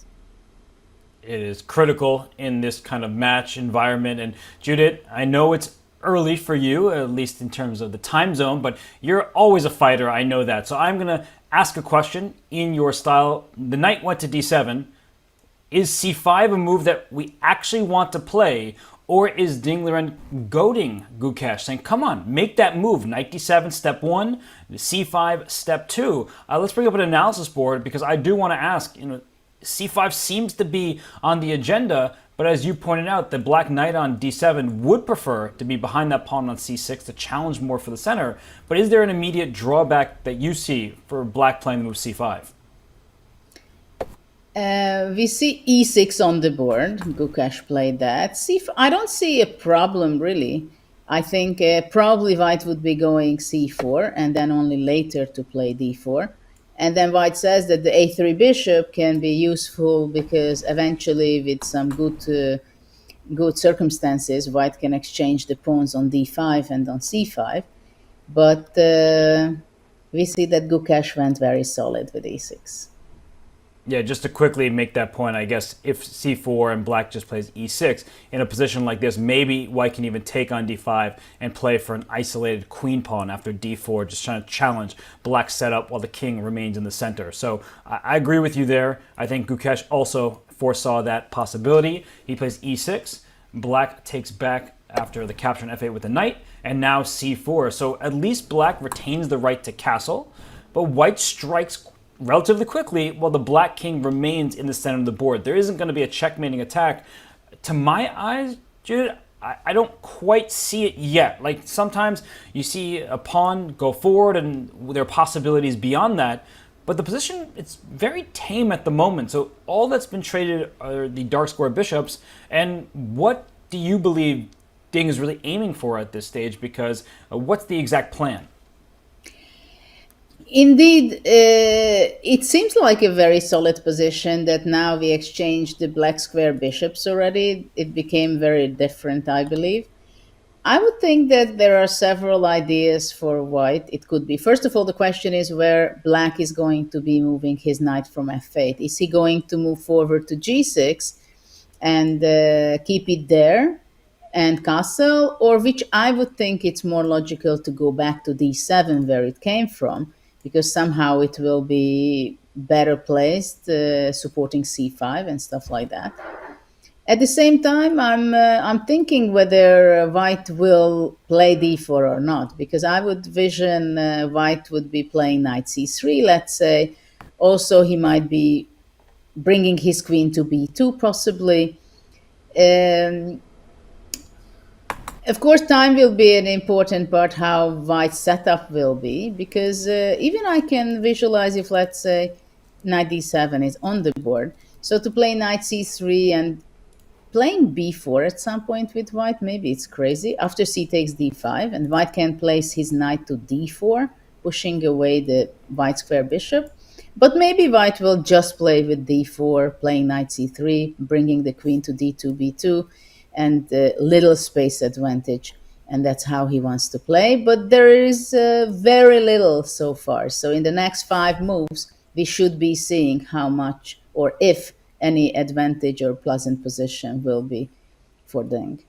It is critical in this kind of match environment. And Judith, I know it's early for you, at least in terms of the time zone, but you're always a fighter, I know that. So I'm going to ask a question in your style. The knight went to d7. Is c5 a move that we actually want to play, or is Ding Liren goading Gukesh, saying, come on, make that move, knight d7 step 1, c5 step 2? Let's bring up an analysis board, because I do want to ask, you know, c5 seems to be on the agenda, but as you pointed out, the black knight on d7 would prefer to be behind that pawn on c6 to challenge more for the center. But is there an immediate drawback that you see for black playing the move c5? We see e6 on the board. Gukesh played that. I don't see a problem, really. I think probably white would be going c4 and then only later to play d4. And then white says that the a3 bishop can be useful because eventually, with some good circumstances, white can exchange the pawns on d5 and on c5. But we see that Gukesh went very solid with e6. Yeah, just to quickly make that point, I guess if c4 and black just plays e6, in a position like this, maybe white can even take on d5 and play for an isolated queen pawn after d4, just trying to challenge black's setup while the king remains in the center. So I agree with you there. I think Gukesh also foresaw that possibility. He plays e6, black takes back after the capture on f8 with the knight, and now c4. So at least black retains the right to castle, but white strikes relatively quickly while the black king remains in the center of the board. There isn't going to be a checkmating attack. To my eyes, Judith, I don't quite see it yet. Like sometimes you see a pawn go forward and there are possibilities beyond that, but the position, it's very tame at the moment. So all that's been traded are the dark square bishops. And what do you believe Ding is really aiming for at this stage? Because what's the exact plan? Indeed, it seems like a very solid position that now we exchanged the black square bishops already. It became very different, I believe. I would think that there are several ideas for white. It could be, first of all, the question is where black is going to be moving his knight from f8. Is he going to move forward to g6 and keep it there and castle? Or which I would think it's more logical to go back to d7 where it came from, because somehow it will be better placed, supporting c5 and stuff like that. At the same time, I'm thinking whether white will play d4 or not, because I would vision white would be playing knight c3, let's say. Also, he might be bringing his queen to b2, possibly. Of course, time will be an important part, how white's setup will be, because even I can visualize if, let's say, knight d7 is on the board. So to play knight c3 and playing b4 at some point with white, maybe it's crazy. After c takes d5, and white can place his knight to d4, pushing away the white square bishop. But maybe white will just play with d4, playing knight c3, bringing the queen to d2, b2, and little space advantage, and that's how he wants to play. But there is very little so far. So in the next 5 moves, we should be seeing how much, or if any advantage or pleasant position will be for Ding.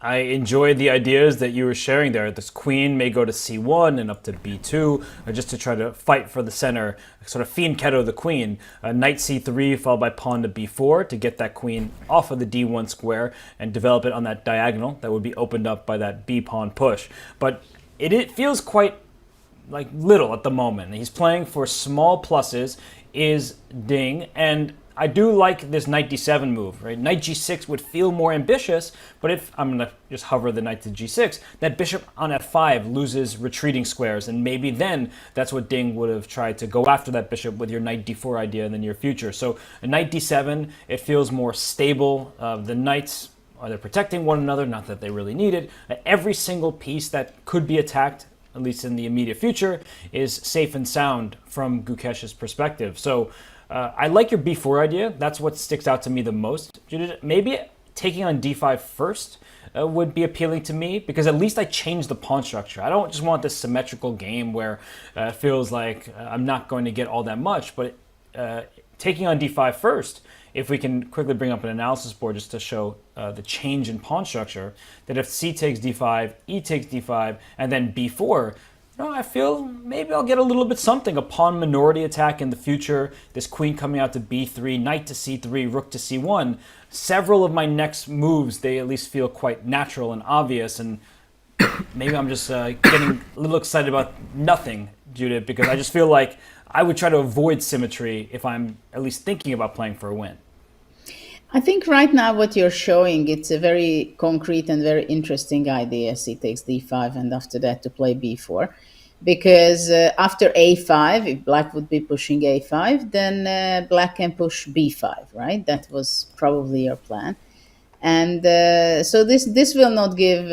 I enjoyed the ideas that you were sharing there. This queen may go to c1 and up to b2, or just to try to fight for the center, sort of fianchetto the queen. Knight c3 followed by pawn to b4 to get that queen off of the d1 square and develop it on that diagonal that would be opened up by that b pawn push. But it feels quite like little at the moment. He's playing for small pluses, is Ding, and I do like this knight d7 move, right? Knight g6 would feel more ambitious, but if I'm going to just hover the knight to g6, that bishop on f5 loses retreating squares, and maybe then that's what Ding would have tried to go after that bishop with your knight d4 idea in the near future. So a knight d7, it feels more stable. The knights are they protecting one another, not that they really need it. Every single piece that could be attacked, at least in the immediate future, is safe and sound from Gukesh's perspective. So I like your b4 idea. That's what sticks out to me the most. Maybe taking on d5 first would be appealing to me, because at least I change the pawn structure. I don't just want this symmetrical game where it feels like I'm not going to get all that much, but taking on d5 first, if we can quickly bring up an analysis board just to show the change in pawn structure, that if c takes d5, e takes d5, and then b4, I feel maybe I'll get a little bit something, a pawn minority attack in the future, this queen coming out to b3, knight to c3, rook to c1. Several of my next moves, they at least feel quite natural and obvious, and maybe I'm just getting a little excited about nothing, Judith, because I just feel like I would try to avoid symmetry if I'm at least thinking about playing for a win. I think right now what you're showing, it's a very concrete and very interesting idea. C takes d5 and after that to play b4. Because after a5, if black would be pushing a5, then black can push b5, right? That was probably your plan. And so this will not give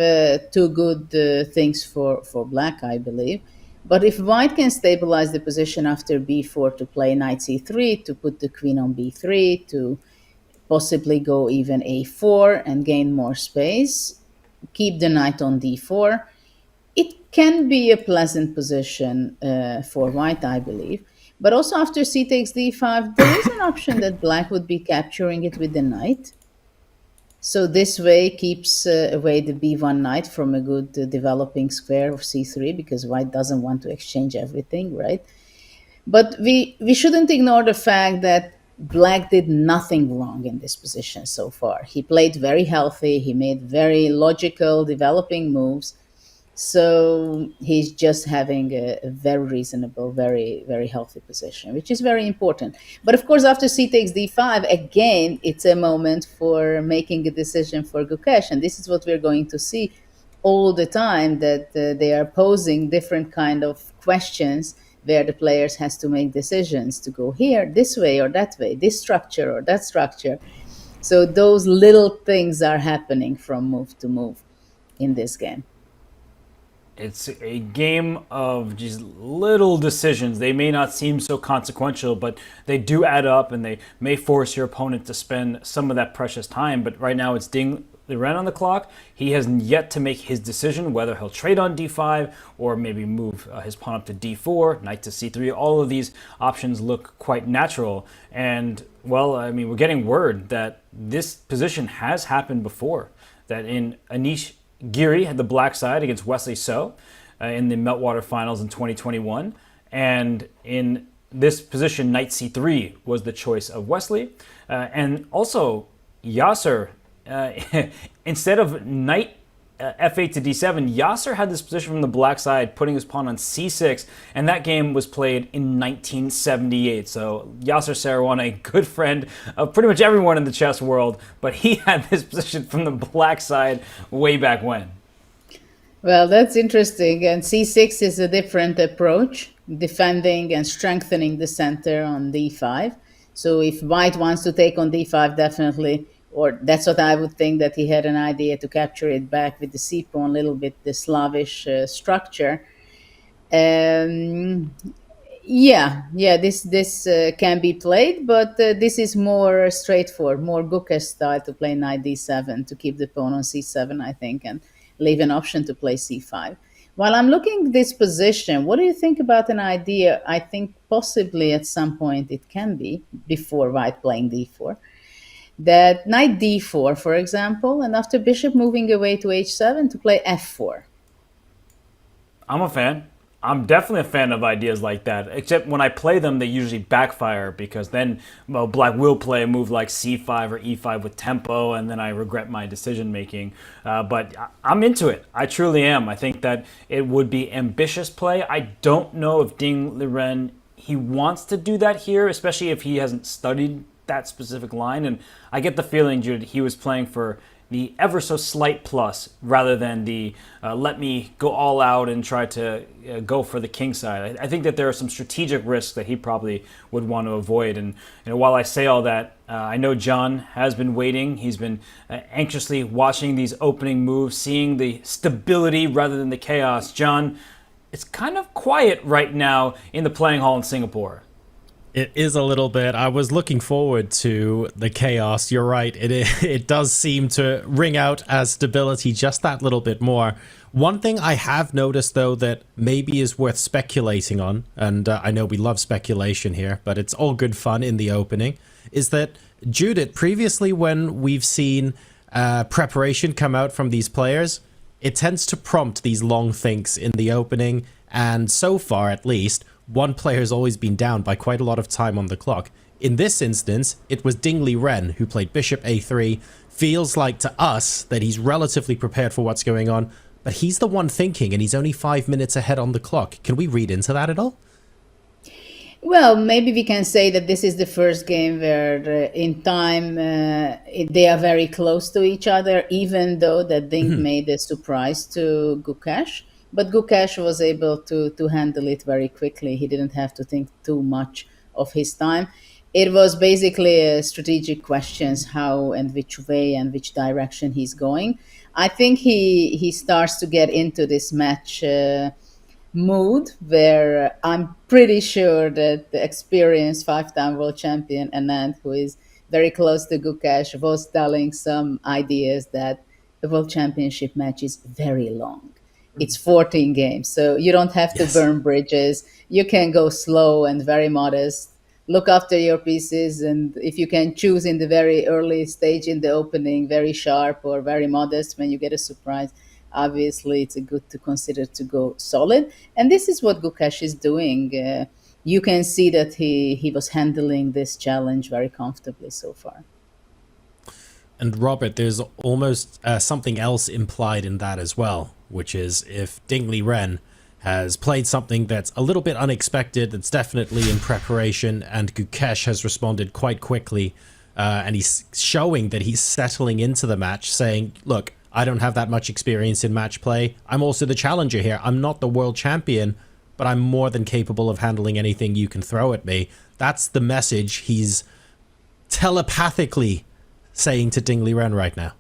too good things for black, I believe. But if white can stabilize the position after b4 to play knight c3, to put the queen on b3, to possibly go even a4 and gain more space, keep the knight on d4, it can be a pleasant position for white, I believe. But also after c takes d5, there is an option that black would be capturing it with the knight. So this way keeps away the b1 knight from a good developing square of c3, because white doesn't want to exchange everything, right? But we shouldn't ignore the fact that black did nothing wrong in this position so far. He played very healthy. He made very logical developing moves. So he's just having a very reasonable, very, very healthy position, which is very important. But of course, after c takes d5, again, it's a moment for making a decision for Gukesh. And this is what we're going to see all the time, that they are posing different kind of questions where the players has to make decisions to go here, this way or that way, this structure or that structure. So those little things are happening from move to move in this game. It's a game of just little decisions. They may not seem so consequential, but they do add up, and they may force your opponent to spend some of that precious time. But right now it's Ding Liren on the clock. He has yet to make his decision whether he'll trade on d5 or maybe move his pawn up to d4, knight to c3. All of these options look quite natural. And, well, I mean, we're getting word that this position has happened before, that in Anish Giri had the black side against Wesley So in the Meltwater Finals in 2021. And in this position, knight c3 was the choice of Wesley. And also, Yasser, instead of knight f8 to d7, Yasser had this position from the black side, putting his pawn on c6, and that game was played in 1978. So Yasser Seirawan, a good friend of pretty much everyone in the chess world, but he had this position from the black side way back when. Well, that's interesting. And c6 is a different approach, defending and strengthening the center on d5. So if white wants to take on d5, definitely, or that's what I would think, that he had an idea to capture it back with the c-pawn, a little bit the Slavish structure. This can be played, but this is more straightforward, more Gukesh style, to play knight d7 to keep the pawn on c7, I think, and leave an option to play c5. While I'm looking at this position, what do you think about an idea? I think possibly at some point it can be, before white playing d4, that knight d4, for example, and after bishop moving away to h7 to play f4. I'm a fan. I'm definitely a fan of ideas like that, except when I play them, they usually backfire, because then, well, black will play a move like c5 or e5 with tempo, and then I regret my decision making. But I'm into it. I truly am. I think that it would be ambitious play. I don't know if Ding Liren, he wants to do that here, especially if he hasn't studied that specific line. And I get the feeling, Jude, he was playing for the ever so slight plus rather than the let me go all out and try to go for the king side. I think that there are some strategic risks that he probably would want to avoid. And while I say all that, I know John has been waiting. He's been anxiously watching these opening moves, seeing the stability rather than the chaos. John, it's kind of quiet right now in the playing hall in Singapore. It is a little bit. I was looking forward to the chaos. You're right. It does seem to ring out as stability just that little bit more. One thing I have noticed, though, that maybe is worth speculating on, and I know we love speculation here, but it's all good fun in the opening, is that, Judith, previously when we've seen preparation come out from these players, it tends to prompt these long thinks in the opening, and so far, at least, one player has always been down by quite a lot of time on the clock. In this instance, it was Ding Liren who played bishop a3. Feels like to us that he's relatively prepared for what's going on, but he's the one thinking, and he's only 5 minutes ahead on the clock. Can we read into that at all? Well, maybe we can say that this is the first game where in time they are very close to each other, even though that Ding made a surprise to Gukesh. But Gukesh was able to handle it very quickly. He didn't have to think too much of his time. It was basically strategic questions, how and which way and which direction he's going. I think he starts to get into this match mood where I'm pretty sure that the experienced 5-time world champion Anand, who is very close to Gukesh, was telling some ideas that the world championship match is very long. It's 14 games, so you don't have to burn bridges. You can go slow and very modest. Look after your pieces, and if you can choose in the very early stage in the opening, very sharp or very modest when you get a surprise, obviously it's good to consider to go solid. And this is what Gukesh is doing. You can see that he was handling this challenge very comfortably so far. And Robert, there's almost something else implied in that as well, which is if Ding Liren has played something that's a little bit unexpected, that's definitely in preparation, and Gukesh has responded quite quickly, and he's showing that he's settling into the match, saying, look, I don't have that much experience in match play. I'm also the challenger here. I'm not the world champion, but I'm more than capable of handling anything you can throw at me. That's the message he's telepathically saying to Ding Liren right now.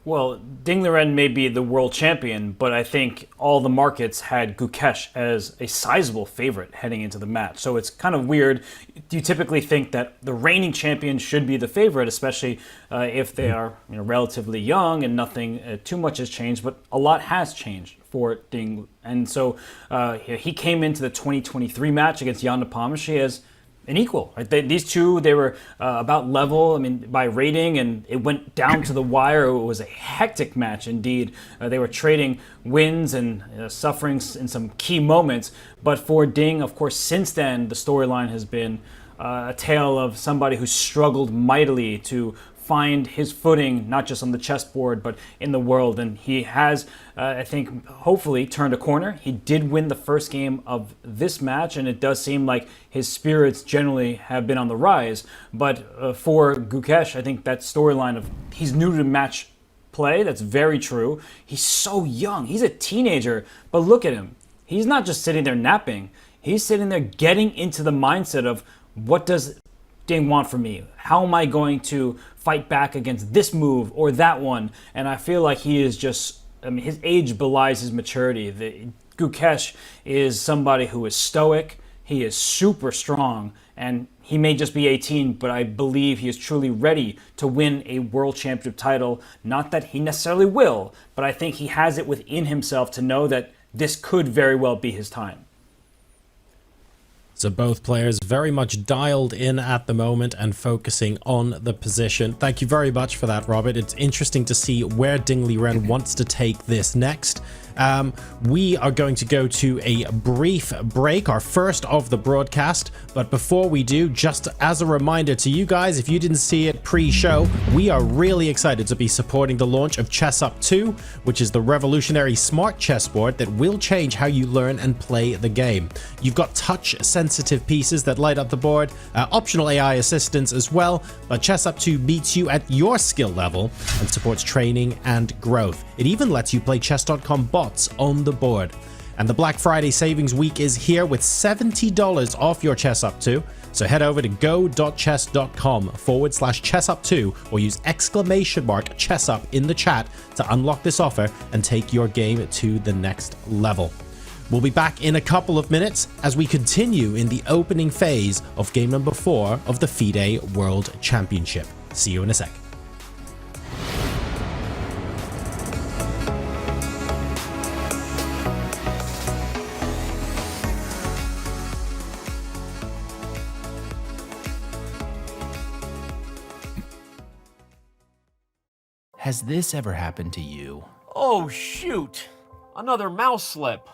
Well, Ding Liren may be the world champion, but I think all the markets had Gukesh as a sizable favorite heading into the match. So it's kind of weird. You typically think that the reigning champion should be the favorite, especially if they are relatively young and nothing too much has changed, but a lot has changed for Ding. And so he came into the 2023 match against Jan Nepomniachtchi as an equal. Right? These two, they were about level, by rating, and it went down to the wire. It was a hectic match indeed. They were trading wins and suffering in some key moments. But for Ding, of course, since then, the storyline has been a tale of somebody who struggled mightily to find his footing, not just on the chessboard, but in the world. And he has, I think, hopefully turned a corner. He did win the first game of this match, and it does seem like his spirits generally have been on the rise. But for Gukesh, I think that storyline of he's new to match play, that's very true. He's so young. He's a teenager, but look at him. He's not just sitting there napping. He's sitting there getting into the mindset of, what does Ding want from me? How am I going to fight back against this move or that one? And I feel like he is just, his age belies his maturity. Gukesh is somebody who is stoic. He is super strong, and he may just be 18, but I believe he is truly ready to win a world championship title. Not that he necessarily will, but I think he has it within himself to know that this could very well be his time. So both players very much dialed in at the moment and focusing on the position. Thank you very much for that, Robert. It's interesting to see where Ding Liren wants to take this next. We are going to go to a brief break, our first of the broadcast. But before we do, just as a reminder to you guys, if you didn't see it pre-show, we are really excited to be supporting the launch of Chess Up 2, which is the revolutionary smart chessboard that will change how you learn and play the game. You've got touch-sensitive pieces that light up the board, optional AI assistance as well, but Chess Up 2 meets you at your skill level and supports training and growth. It even lets you play chess.com bots on the board. And the Black Friday savings week is here with $70 off your Chess Up 2. So head over to go.chess.com/chessup2 or use !chessup in the chat to unlock this offer and take your game to the next level. We'll be back in a couple of minutes as we continue in the opening phase of game number 4 of the FIDE World Championship. See you in a sec. Has this ever happened to you? Oh, shoot. Another mouse slip.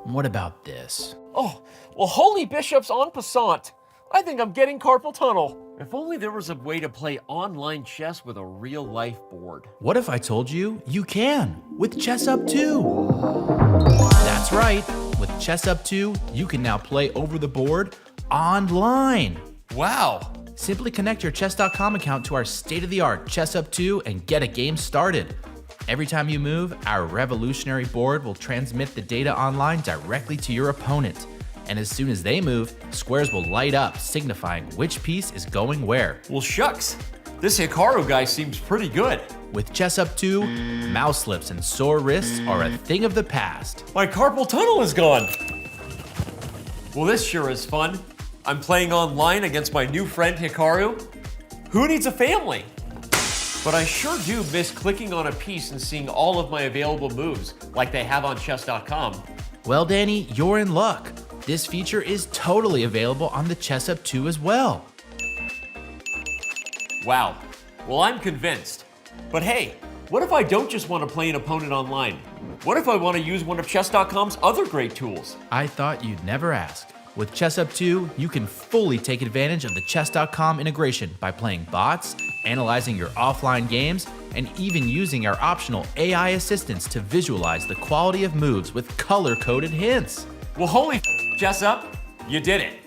What about this? Oh, well, holy bishops en passant. I think I'm getting carpal tunnel. If only there was a way to play online chess with a real-life board. What if I told you you can with Chess Up 2? That's right. With Chess Up 2, you can now play over the board online. Wow. Simply connect your chess.com account to our state-of-the-art Chess Up 2 and get a game started. Every time you move, our revolutionary board will transmit the data online directly to your opponent. And as soon as they move, squares will light up, signifying which piece is going where. Well, shucks. This Hikaru guy seems pretty good. With chess up 2, mouse slips and sore wrists are a thing of the past. My carpal tunnel is gone. Well, this sure is fun. I'm playing online against my new friend Hikaru. Who needs a family? But I sure do miss clicking on a piece and seeing all of my available moves, like they have on chess.com. Well, Danny, you're in luck. This feature is totally available on the Chess Up 2 as well. Wow. Well, I'm convinced. But hey, what if I don't just want to play an opponent online? What if I want to use one of chess.com's other great tools? I thought you'd never ask. With Chess Up 2, you can fully take advantage of the chess.com integration by playing bots, analyzing your offline games, and even using our optional AI assistants to visualize the quality of moves with color-coded hints. Well, holy Chess Up, you did it.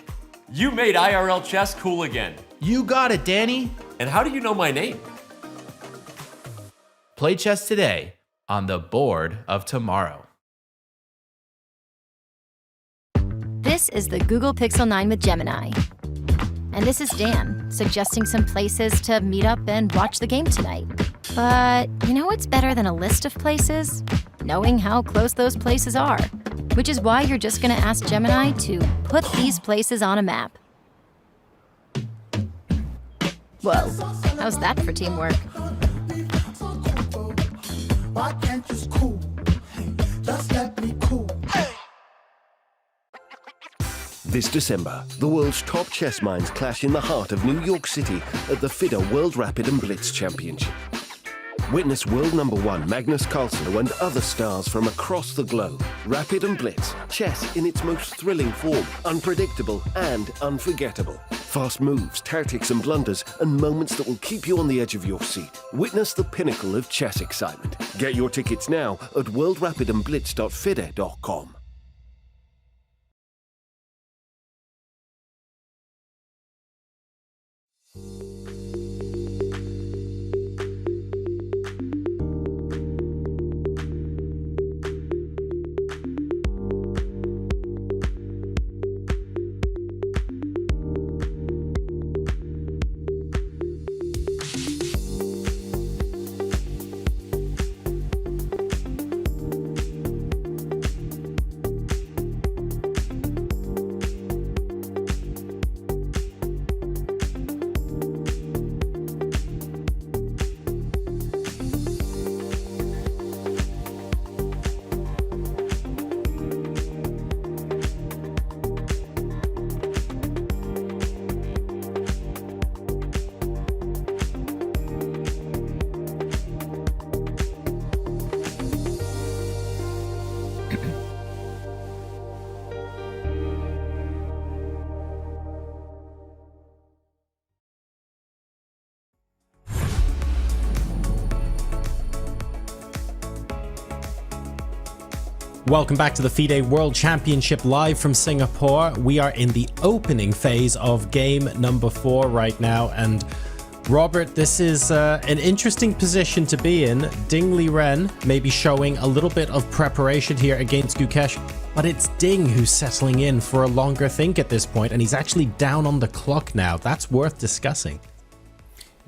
You made IRL chess cool again. You got it, Danny. And how do you know my name? Play chess today on the board of tomorrow. This is the Google Pixel 9 with Gemini. And this is Dan, suggesting some places to meet up and watch the game tonight. But you know what's better than a list of places? Knowing how close those places are. Which is why you're just gonna ask Gemini to put these places on a map. Whoa, how's that for teamwork? Why can't you cool? Just let me cool. This December, the world's top chess minds clash in the heart of New York City at the FIDE World Rapid and Blitz Championship. Witness world #1 Magnus Carlsen and other stars from across the globe. Rapid and Blitz, chess in its most thrilling form, unpredictable and unforgettable. Fast moves, tactics and blunders, and moments that will keep you on the edge of your seat. Witness the pinnacle of chess excitement. Get your tickets now at worldrapidandblitz.fide.com. Welcome back to the FIDE World Championship live from Singapore. We are in the opening phase of game number 4 right now. And Robert, this is an interesting position to be in. Ding Liren may be showing a little bit of preparation here against Gukesh, but it's Ding who's settling in for a longer think at this point, and he's actually down on the clock now. That's worth discussing.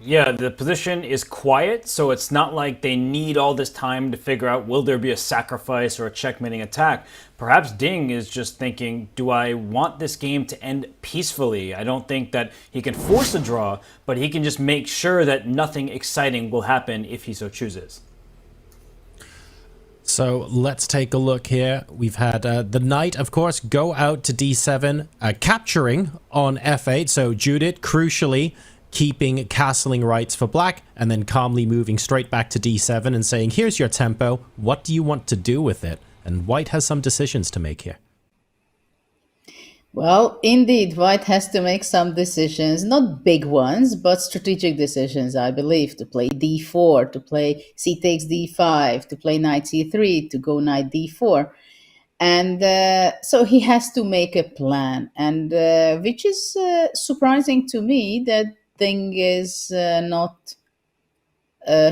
Yeah, the position is quiet, so it's not like they need all this time to figure out will there be a sacrifice or a checkmating attack. Perhaps Ding is just thinking, do I want this game to end peacefully? I don't think that he can force a draw, but he can just make sure that nothing exciting will happen if he so chooses. So let's take a look here. We've had the knight, of course, go out to d7, capturing on f8. So Judith, crucially, keeping castling rights for black, and then calmly moving straight back to d7 and saying, here's your tempo. What do you want to do with it? And white has some decisions to make here. Well, indeed, white has to make some decisions, not big ones, but strategic decisions, I believe, to play d4, to play c takes d5, to play knight c3, to go knight d4. And so he has to make a plan, and which is surprising to me that Ding is he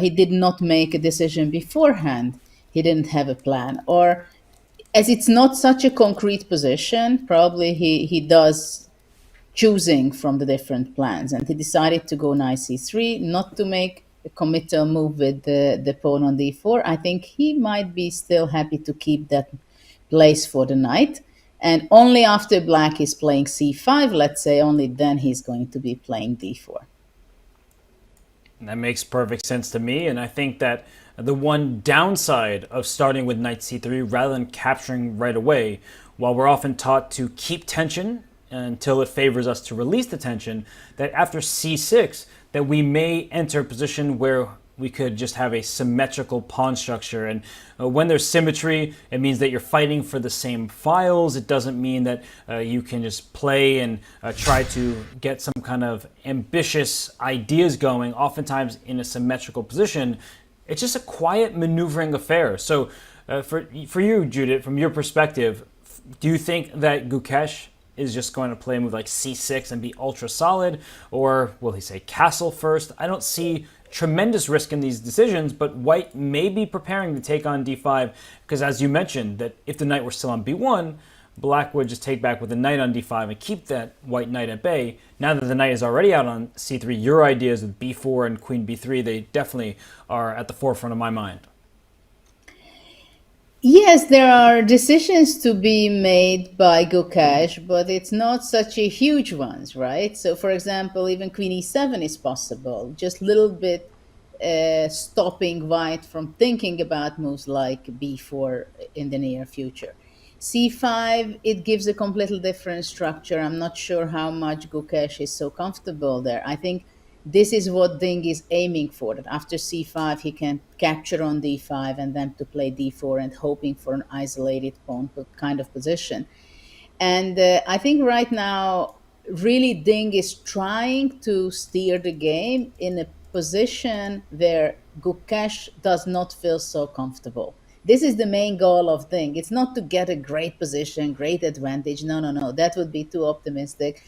did not make a decision beforehand. He didn't have a plan, or as it's not such a concrete position, probably he does choosing from the different plans, and he decided to go knight c3, not to make committal move with the pawn on d4, I think he might be still happy to keep that place for the knight. And only after black is playing c5, let's say, only then he's going to be playing d4. That makes perfect sense to me, and I think that the one downside of starting with knight c3 rather than capturing right away, while we're often taught to keep tension until it favors us to release the tension, that after c6, that we may enter a position where we could just have a symmetrical pawn structure. And when there's symmetry, it means that you're fighting for the same files. It doesn't mean that you can just play and try to get some kind of ambitious ideas going. Oftentimes in a symmetrical position, it's just a quiet maneuvering affair. So for you, Judith, from your perspective, do you think that Gukesh is just going to play a move like c6 and be ultra solid? Or will he say castle first? I don't see tremendous risk in these decisions, but white may be preparing to take on d5 because, as you mentioned, that if the knight were still on b1, black would just take back with the knight on d5 and keep that white knight at bay. Now that the knight is already out on c3, your ideas with b4 and queen b3, they definitely are at the forefront of my mind. Yes, there are decisions to be made by Gukesh, but it's not such a huge ones, right? So, for example, even queen e7 is possible. Just a little bit stopping white from thinking about moves like b4 in the near future. c5, it gives a completely different structure. I'm not sure how much Gukesh is so comfortable there. I think this is what Ding is aiming for, that after c5 he can capture on d5 and then to play d4 and hoping for an isolated pawn kind of position. And I think right now, really Ding is trying to steer the game in a position where Gukesh does not feel so comfortable. This is the main goal of Ding. It's not to get a great position, great advantage. No. That would be too optimistic.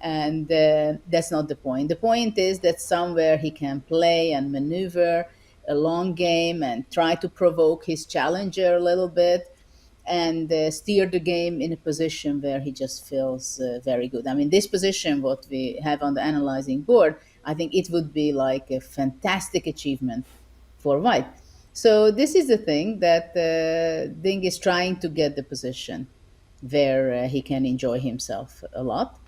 And that's not the point. The point is that somewhere he can play and maneuver a long game and try to provoke his challenger a little bit and steer the game in a position where he just feels very good. I mean, this position, what we have on the analyzing board, I think it would be like a fantastic achievement for white. So this is the thing that Ding is trying to get the position where he can enjoy himself a lot.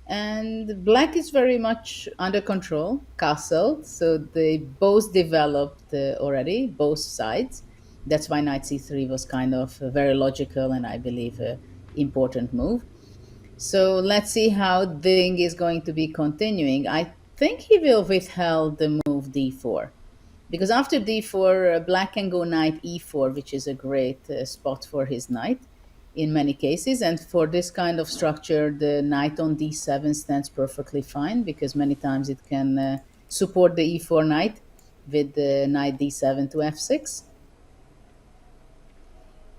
And black is very much under control, castle. So they both developed already, both sides. That's why knight c3 was kind of very logical and I believe an important move. So let's see how Ding is going to be continuing. I think he will withhold the move d4. Because after d4, black can go knight e4, which is a great spot for his knight in many cases. And for this kind of structure, the knight on d7 stands perfectly fine because many times it can support the e4 knight with the knight d7 to f6.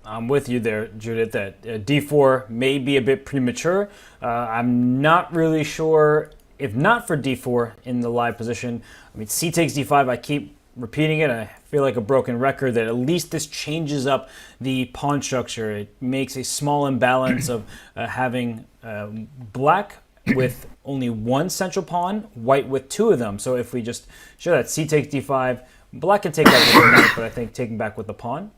I'm with you there, Judith, that d4 may be a bit premature. I'm not really sure, if not for d4 in the live position. I mean, c takes d5, I keep repeating it. I feel like a broken record that at least this changes up the pawn structure. It makes a small imbalance of having black with only one central pawn, white with two of them. So if we just show that c takes d5, black can take back with the knight, but I think taking back with the pawn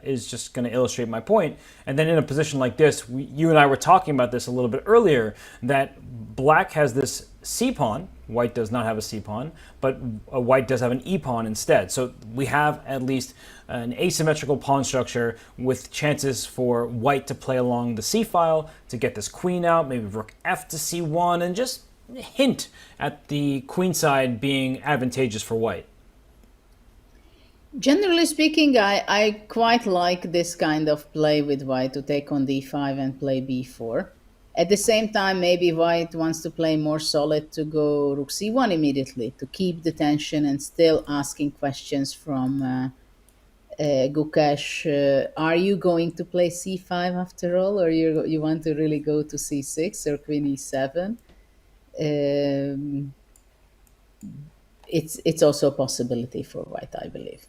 is just going to illustrate my point. And then in a position like this, you and I were talking about this a little bit earlier, that black has this c-pawn, white does not have a c-pawn, but white does have an e-pawn instead. So we have at least an asymmetrical pawn structure with chances for white to play along the c-file to get this queen out, maybe rook f to c1, and just hint at the queen side being advantageous for white. Generally speaking, I quite like this kind of play with white to take on d5 and play b4. At the same time, maybe white wants to play more solid to go rook c1 immediately to keep the tension and still asking questions from Gukesh. Are you going to play c5 after all, or you want to really go to c6 or queen e7? It's also a possibility for white, I believe.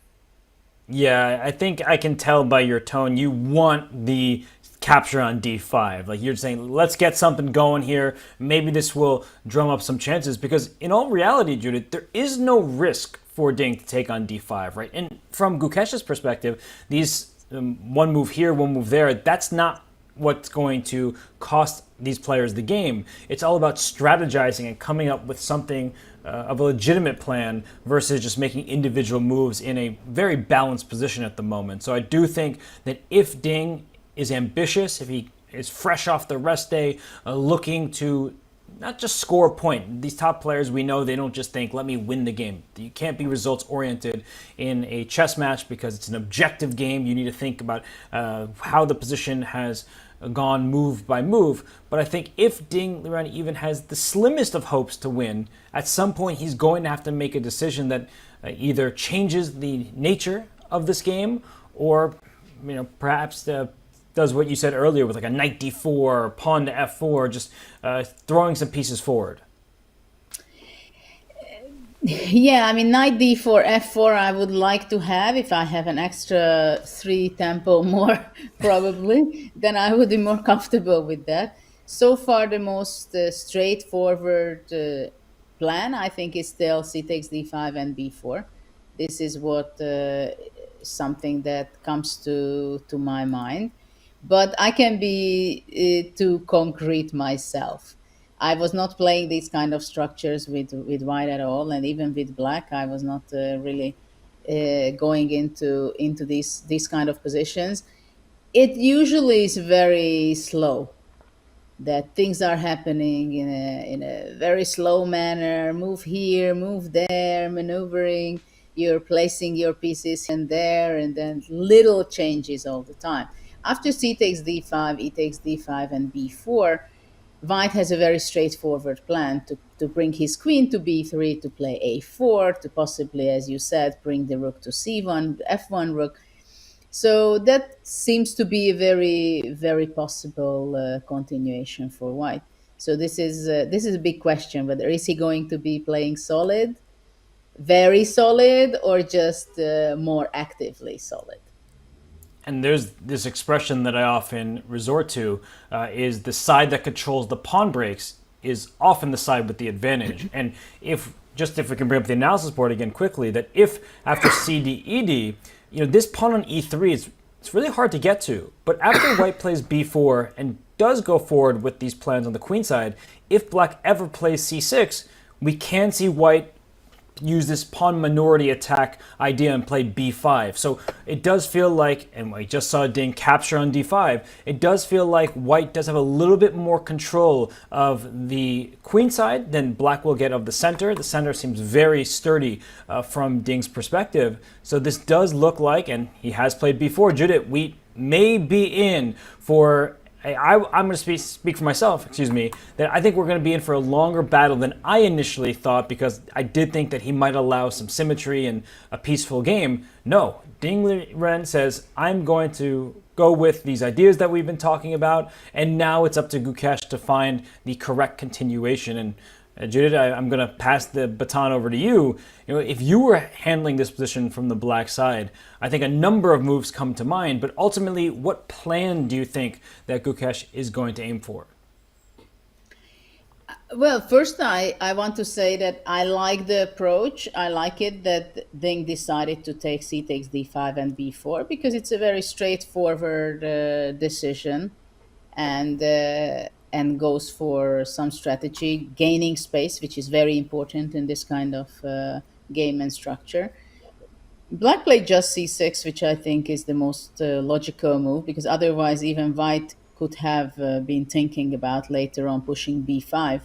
Yeah, I think I can tell by your tone you want the capture on d5. Like you're saying, let's get something going here. Maybe this will drum up some chances because in all reality, Judith, there is no risk for Ding to take on d5, right? And from Gukesh's perspective, these one move here, one move there, that's not what's going to cost these players the game. It's all about strategizing and coming up with something of a legitimate plan versus just making individual moves in a very balanced position at the moment. So I do think that if Ding is ambitious, if he is fresh off the rest day, looking to not just score a point. These top players, we know they don't just think, let me win the game. You can't be results oriented in a chess match because it's an objective game. You need to think about how the position has gone move by move. But I think if Ding Liren even has the slimmest of hopes to win, at some point he's going to have to make a decision that either changes the nature of this game or perhaps does what you said earlier with like a knight d4, pawn to f4, just throwing some pieces forward. Yeah, I mean, knight d4, f4, I would like to have. If I have an extra 3 tempo more, probably, then I would be more comfortable with that. So far, the most straightforward plan, I think, is still c takes d5 and b4. This is what something that comes to my mind. But I can be too concrete myself. I was not playing these kind of structures with white at all, and even with black, I was not really going into these kind of positions. It usually is very slow. That things are happening in a very slow manner. Move here, move there, maneuvering. You're placing your pieces in there, and then little changes all the time. After c takes d5, e takes d5, and b4, white has a very straightforward plan to bring his queen to b3, to play a4, to possibly, as you said, bring the rook to c1, f1 rook. So that seems to be a very, very possible continuation for white. So this is a big question, whether is he going to be playing solid, very solid, or just more actively solid. And there's this expression that I often resort to is the side that controls the pawn breaks is often the side with the advantage. And if we can bring up the analysis board again quickly, that if after CD, ED, this pawn on E3 it's really hard to get to. But after white plays B4 and does go forward with these plans on the queen side, if black ever plays C6, we can see white use this pawn minority attack idea and play b5. So it does feel like, and we just saw Ding capture on d5, it does feel like white does have a little bit more control of the queen side than black will get of the center. The center seems very sturdy from Ding's perspective. So this does look like, and he has played b4, Judith, we may be in for I'm going to speak for myself, that I think we're going to be in for a longer battle than I initially thought, because I did think that he might allow some symmetry and a peaceful game. No, Ding Liren says, I'm going to go with these ideas that we've been talking about, and now it's up to Gukesh to find the correct continuation. And Judith, I'm going to pass the baton over to you. If you were handling this position from the black side, I think a number of moves come to mind, but ultimately, what plan do you think that Gukesh is going to aim for? Well, first, I want to say that I like the approach. I like it that Ding decided to take c takes d5 and b4, because it's a very straightforward decision, and goes for some strategy, gaining space, which is very important in this kind of game and structure. Black played just c6, which I think is the most logical move, because otherwise even white could have been thinking about later on pushing b5.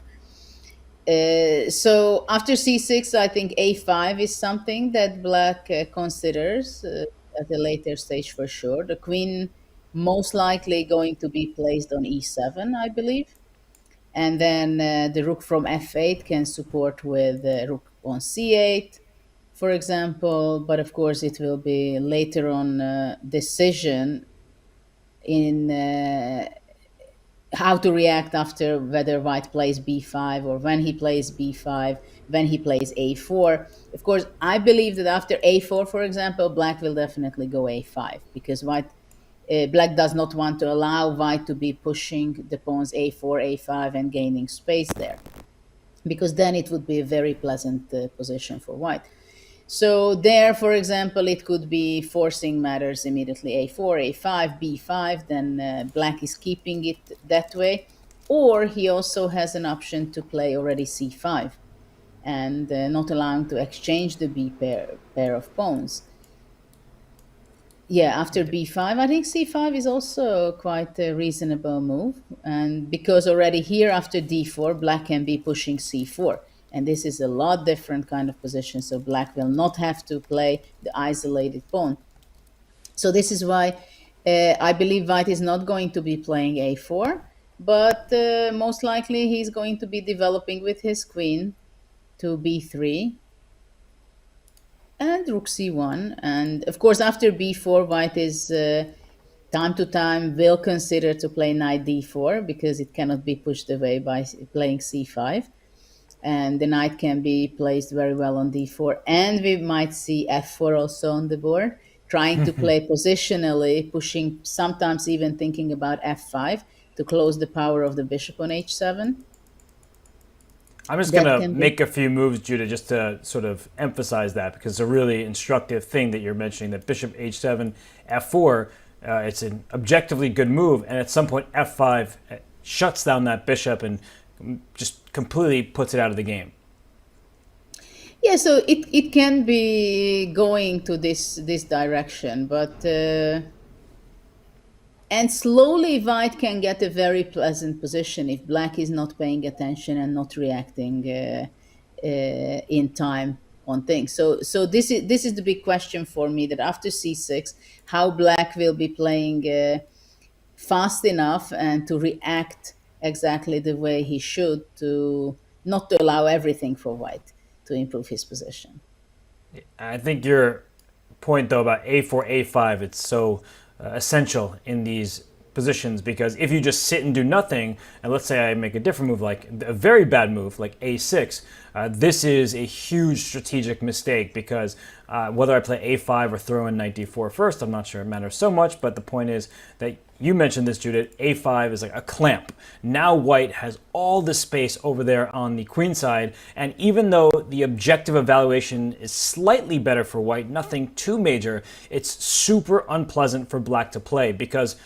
So after c6, I think a5 is something that black considers at a later stage for sure. The queen most likely going to be placed on e7, I believe. And then the rook from f8 can support with rook on c8, for example. But of course, it will be later on decision in how to react after, whether white plays b5 or when he plays b5, when he plays a4. Of course, I believe that after a4, for example, black will definitely go a5, because black does not want to allow white to be pushing the pawns a4, a5 and gaining space there, because then it would be a very pleasant position for white. So there, for example, it could be forcing matters immediately a4, a5, b5, then black is keeping it that way. Or he also has an option to play already c5 and not allowing to exchange the b pair of pawns. Yeah, after b5, I think c5 is also quite a reasonable move. And because already here after d4, black can be pushing c4. And this is a lot different kind of position, so black will not have to play the isolated pawn. So this is why I believe white is not going to be playing a4, but most likely he's going to be developing with his queen to b3 and rook c1. And of course, after b4, white is time to time will consider to play knight d4 because it cannot be pushed away by playing c5. And the knight can be placed very well on d4. And we might see f4 also on the board, trying to play positionally, pushing, sometimes even thinking about f5 to close the power of the bishop on h7. I'm just going to make a few moves, Judah, just to sort of emphasize that, because it's a really instructive thing that you're mentioning, that bishop h7, f4, it's an objectively good move, and at some point f5 shuts down that bishop and just completely puts it out of the game. Yeah, so it can be going to this direction, but and slowly white can get a very pleasant position if black is not paying attention and not reacting in time on things. So this is the big question for me, that after c6, how black will be playing fast enough and to react exactly the way he should, to not to allow everything for white to improve his position. I think your point, though, about a4, a5, it's so essential in these positions, because if you just sit and do nothing, and let's say I make a different move, like a very bad move, like a6, this is a huge strategic mistake, because whether I play a5 or throw in knight d4 first, I'm not sure it matters so much, but the point is that you mentioned this, Judith, a5 is like a clamp. Now white has all the space over there on the queen side, and even though the objective evaluation is slightly better for white, nothing too major, it's super unpleasant for black to play, because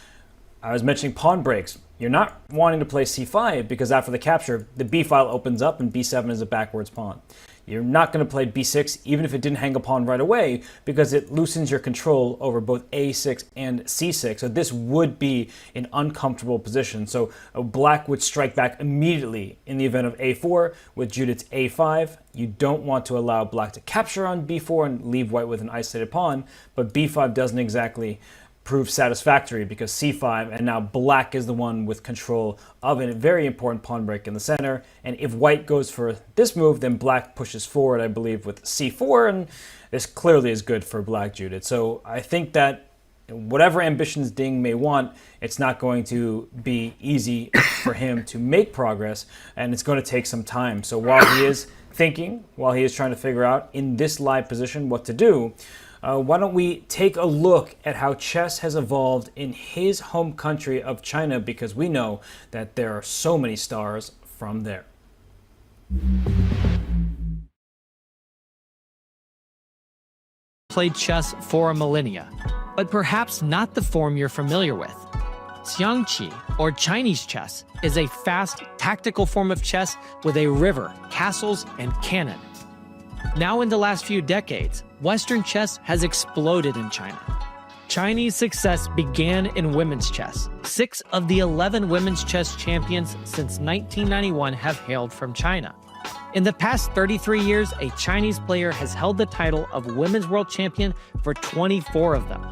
I was mentioning pawn breaks. You're not wanting to play c5 because after the capture, the b file opens up and b7 is a backwards pawn. You're not going to play b6 even if it didn't hang a pawn right away, because it loosens your control over both a6 and c6. So this would be an uncomfortable position. So black would strike back immediately in the event of a4 with Judith's a5. You don't want to allow black to capture on b4 and leave white with an isolated pawn, but b5 doesn't exactly prove satisfactory because c5, and now black is the one with control of a very important pawn break in the center. And if white goes for this move, then black pushes forward, I believe, with c4, and this clearly is good for black, Judith. So I think that whatever ambitions Ding may want, it's not going to be easy for him to make progress, and it's going to take some time. So while he is thinking, while he is trying to figure out in this live position what to do, why don't we take a look at how chess has evolved in his home country of China, because we know that there are so many stars from there. Played chess for a millennia, but perhaps not the form you're familiar with. Xiangqi, or Chinese chess, is a fast, tactical form of chess with a river, castles, and cannon. Now in the last few decades, Western chess has exploded in China. Chinese success began in women's chess. 6 of the 11 women's chess champions since 1991 have hailed from China. In the past 33 years, a Chinese player has held the title of Women's World Champion for 24 of them.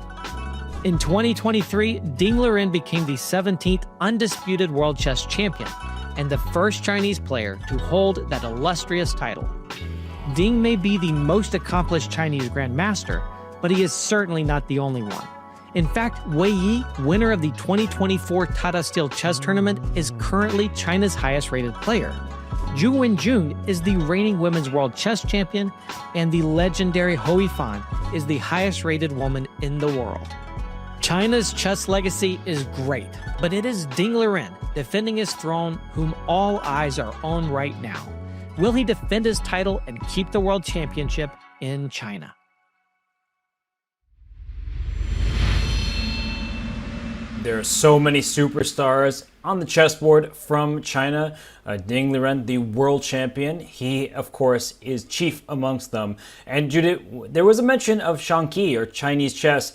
In 2023, Ding Liren became the 17th undisputed World Chess Champion and the first Chinese player to hold that illustrious title. Ding may be the most accomplished Chinese grandmaster, but he is certainly not the only one. In fact, Wei Yi, winner of the 2024 Tata Steel Chess Tournament, is currently China's highest-rated player. Zhu Wenjun is the reigning women's world chess champion, and the legendary Hou Yifan is the highest-rated woman in the world. China's chess legacy is great, but it is Ding Liren, defending his throne, whom all eyes are on right now. Will he defend his title and keep the world championship, in China. There are so many superstars on the chessboard from China. Ding Liren, the world champion, he, of course, is chief amongst them. And Judith, there was a mention of Shangqi, or Chinese chess.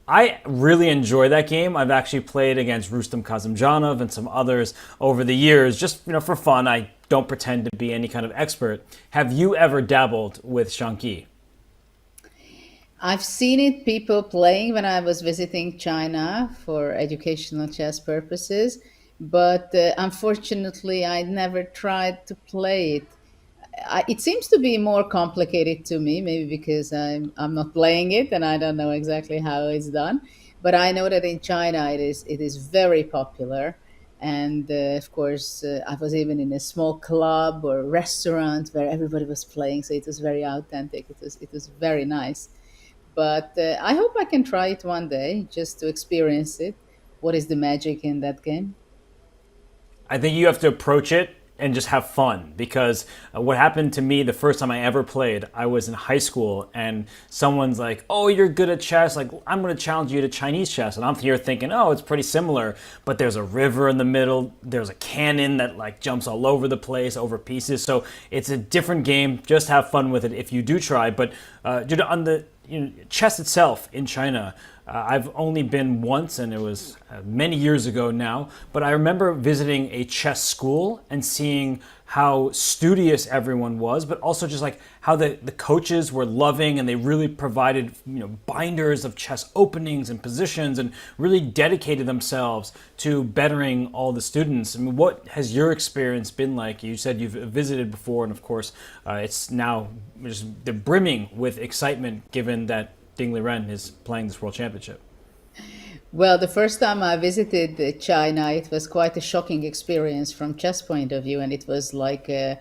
I really enjoy that game. I've actually played against Rustam Kazimjanov and some others over the years, just for fun. I don't pretend to be any kind of expert. Have you ever dabbled with Shangqi? I've seen it people playing when I was visiting China for educational chess purposes, but unfortunately I never tried to play it. It seems to be more complicated to me, maybe because I'm not playing it and I don't know exactly how it's done. But I know that in China it is very popular, and of course I was even in a small club or restaurant where everybody was playing, so it was very authentic. It was very nice. But I hope I can try it one day just to experience it. What is the magic in that game? I think you have to approach it and just have fun, because what happened to me the first time I ever played, I was in high school and someone's like, oh, you're good at chess, like I'm going to challenge you to Chinese chess, and I'm here thinking, oh, it's pretty similar, but there's a river in the middle, there's a cannon that like jumps all over the place, over pieces, so it's a different game. Just have fun with it if you do try. But on the chess itself in China, I've only been once, and it was many years ago now, but I remember visiting a chess school and seeing how studious everyone was, but also just like how the coaches were loving, and they really provided binders of chess openings and positions and really dedicated themselves to bettering all the students. I mean, what has your experience been like? You said you've visited before, and of course it's now they're brimming with excitement given that Ding Liren is playing this World Championship. Well, the first time I visited China, it was quite a shocking experience from chess point of view, and it was like 20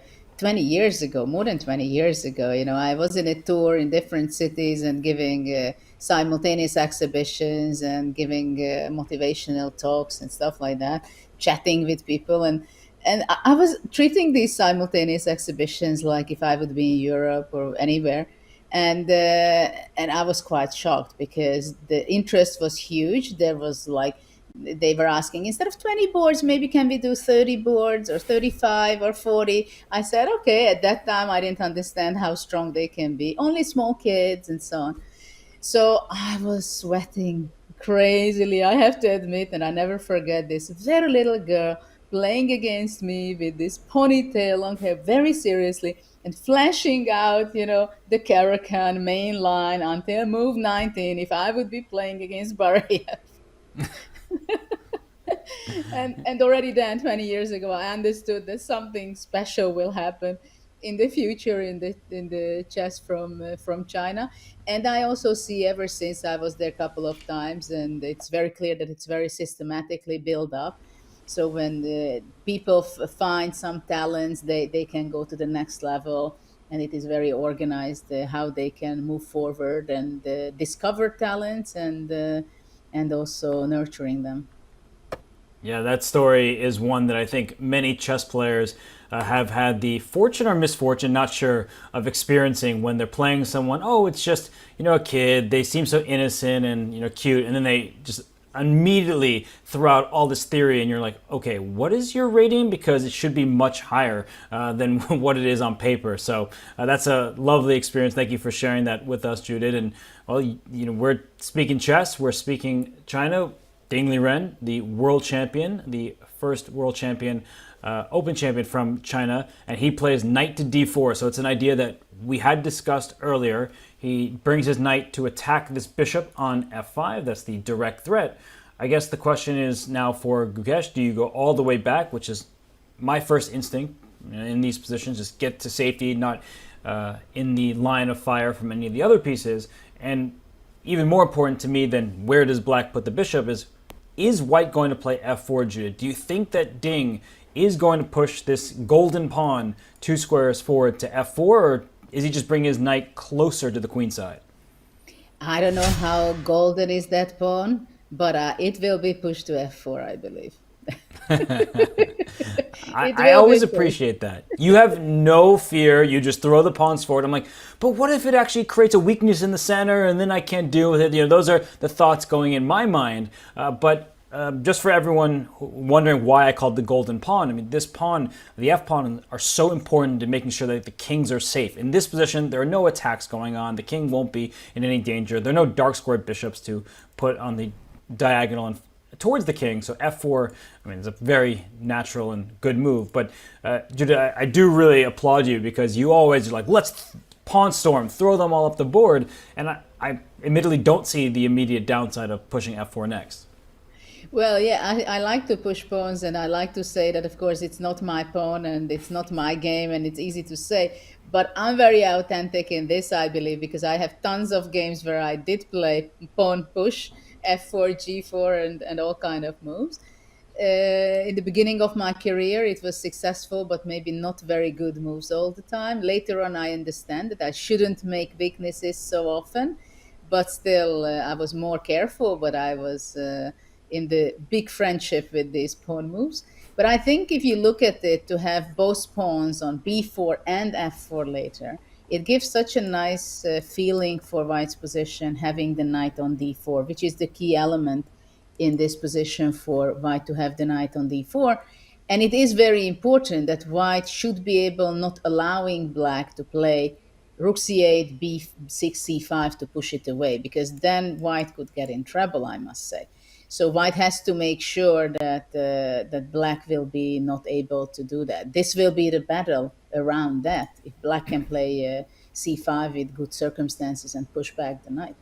years ago, more than 20 years ago. I was in a tour in different cities and giving simultaneous exhibitions and giving motivational talks and stuff like that, chatting with people, and I was treating these simultaneous exhibitions like if I would be in Europe or anywhere. And I was quite shocked because the interest was huge. There was like, they were asking, instead of 20 boards, maybe can we do 30 boards or 35 or 40? I said, okay. At that time, I didn't understand how strong they can be. Only small kids and so on. So I was sweating crazily, I have to admit, and I never forget this very little girl playing against me with this ponytail, long hair, very seriously, and flashing out, the Karakan main line until move 19 if I would be playing against Barayev. and already then, 20 years ago, I understood that something special will happen in the future in the chess from China. And I also see, ever since I was there a couple of times, and it's very clear that it's very systematically built up. So when the people find some talents, they can go to the next level, and it is very organized how they can move forward and discover talents and also nurturing them. Yeah, that story is one that I think many chess players have had the fortune or misfortune, not sure, of experiencing when they're playing someone. Oh, it's just a kid. They seem so innocent and cute, and then they just immediately throw out all this theory, and you're like, okay, what is your rating? Because it should be much higher than what it is on paper. So that's a lovely experience. Thank you for sharing that with us, Judith. And well, we're speaking chess, we're speaking China. Ding Liren, the world champion, the first world champion, open champion from China, and he plays knight to d4. So it's an idea that we had discussed earlier. He brings his knight to attack this bishop on f5. That's the direct threat. I guess the question is now for Gukesh, do you go all the way back, which is my first instinct in these positions, just get to safety, not in the line of fire from any of the other pieces. And even more important to me than where does black put the bishop is white going to play f4, Judith? Do you think that Ding is going to push this golden pawn 2 squares forward to f4, or is he just bringing his knight closer to the queen side? I don't know how golden is that pawn, but it will be pushed to f4, I believe. I always appreciate that. You have no fear. You just throw the pawns forward. I'm like, but what if it actually creates a weakness in the center and then I can't deal with it? You know, those are the thoughts going in my mind. But just for everyone wondering why I called the golden pawn, I mean, this pawn, the F pawn, are so important to making sure that the kings are safe. In this position, there are no attacks going on. The king won't be in any danger. There are no dark squared bishops to put on the diagonal and towards the king. So f4, I mean, it's a very natural and good move. But Judah, I do really applaud you because you always are like, let's pawn storm, throw them all up the board. And I admittedly don't see the immediate downside of pushing f4 next. Well, yeah, I like to push pawns, and I like to say that, of course, it's not my pawn and it's not my game, and it's easy to say. But I'm very authentic in this, I believe, because I have tons of games where I did play pawn push, f4, g4, and all kind of moves. In the beginning of my career, it was successful, but maybe not very good moves all the time. Later on, I understand that I shouldn't make weaknesses so often, but still, I was more careful, but I was in the big friendship with these pawn moves. But I think if you look at it, to have both pawns on b4 and f4 later, it gives such a nice feeling for white's position, having the knight on d4, which is the key element in this position for white to have the knight on d4. And it is very important that white should be able, not allowing black to play rook c8, b6, c5 to push it away, because then white could get in trouble, I must say. So white has to make sure that that black will be not able to do that. This will be the battle around that, if black can play c5 with good circumstances and push back the knight.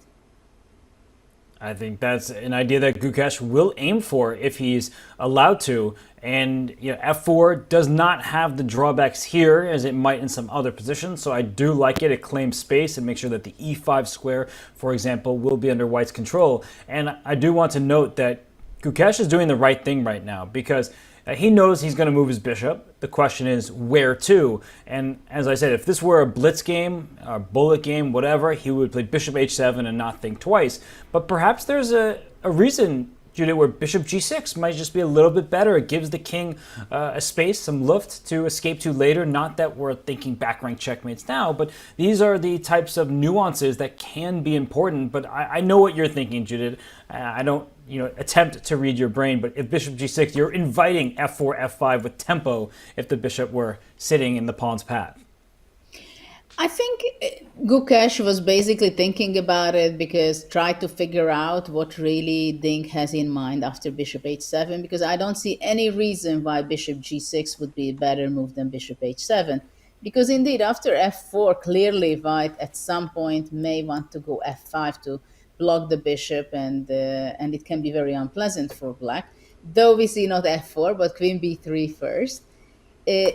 I think that's an idea that Gukesh will aim for if he's allowed to. And you know, f4 does not have the drawbacks here as it might in some other positions. So I do like it. It claims space and makes sure that the e5 square, for example, will be under white's control. And I do want to note that Gukesh is doing the right thing right now because he knows he's going to move his bishop. The question is where to. And as I said, if this were a blitz game, a bullet game, whatever, he would play bishop h7 and not think twice. But perhaps there's a reason, Judith, where bishop g6 might just be a little bit better. It gives the king a space, some luft to escape to later. Not that we're thinking back rank checkmates now, but these are the types of nuances that can be important. But I know what you're thinking, Judith. I don't attempt to read your brain, but if bishop g6, you're inviting f4, f5 with tempo if the bishop were sitting in the pawn's path. I think Gukesh was basically thinking about it because tried to figure out what really Ding has in mind after bishop h7, because I don't see any reason why bishop g6 would be a better move than bishop h7. Because indeed, after f4, clearly white at some point may want to go f5 to block the bishop, and it can be very unpleasant for black. Though we see not f4, but queen b3 first.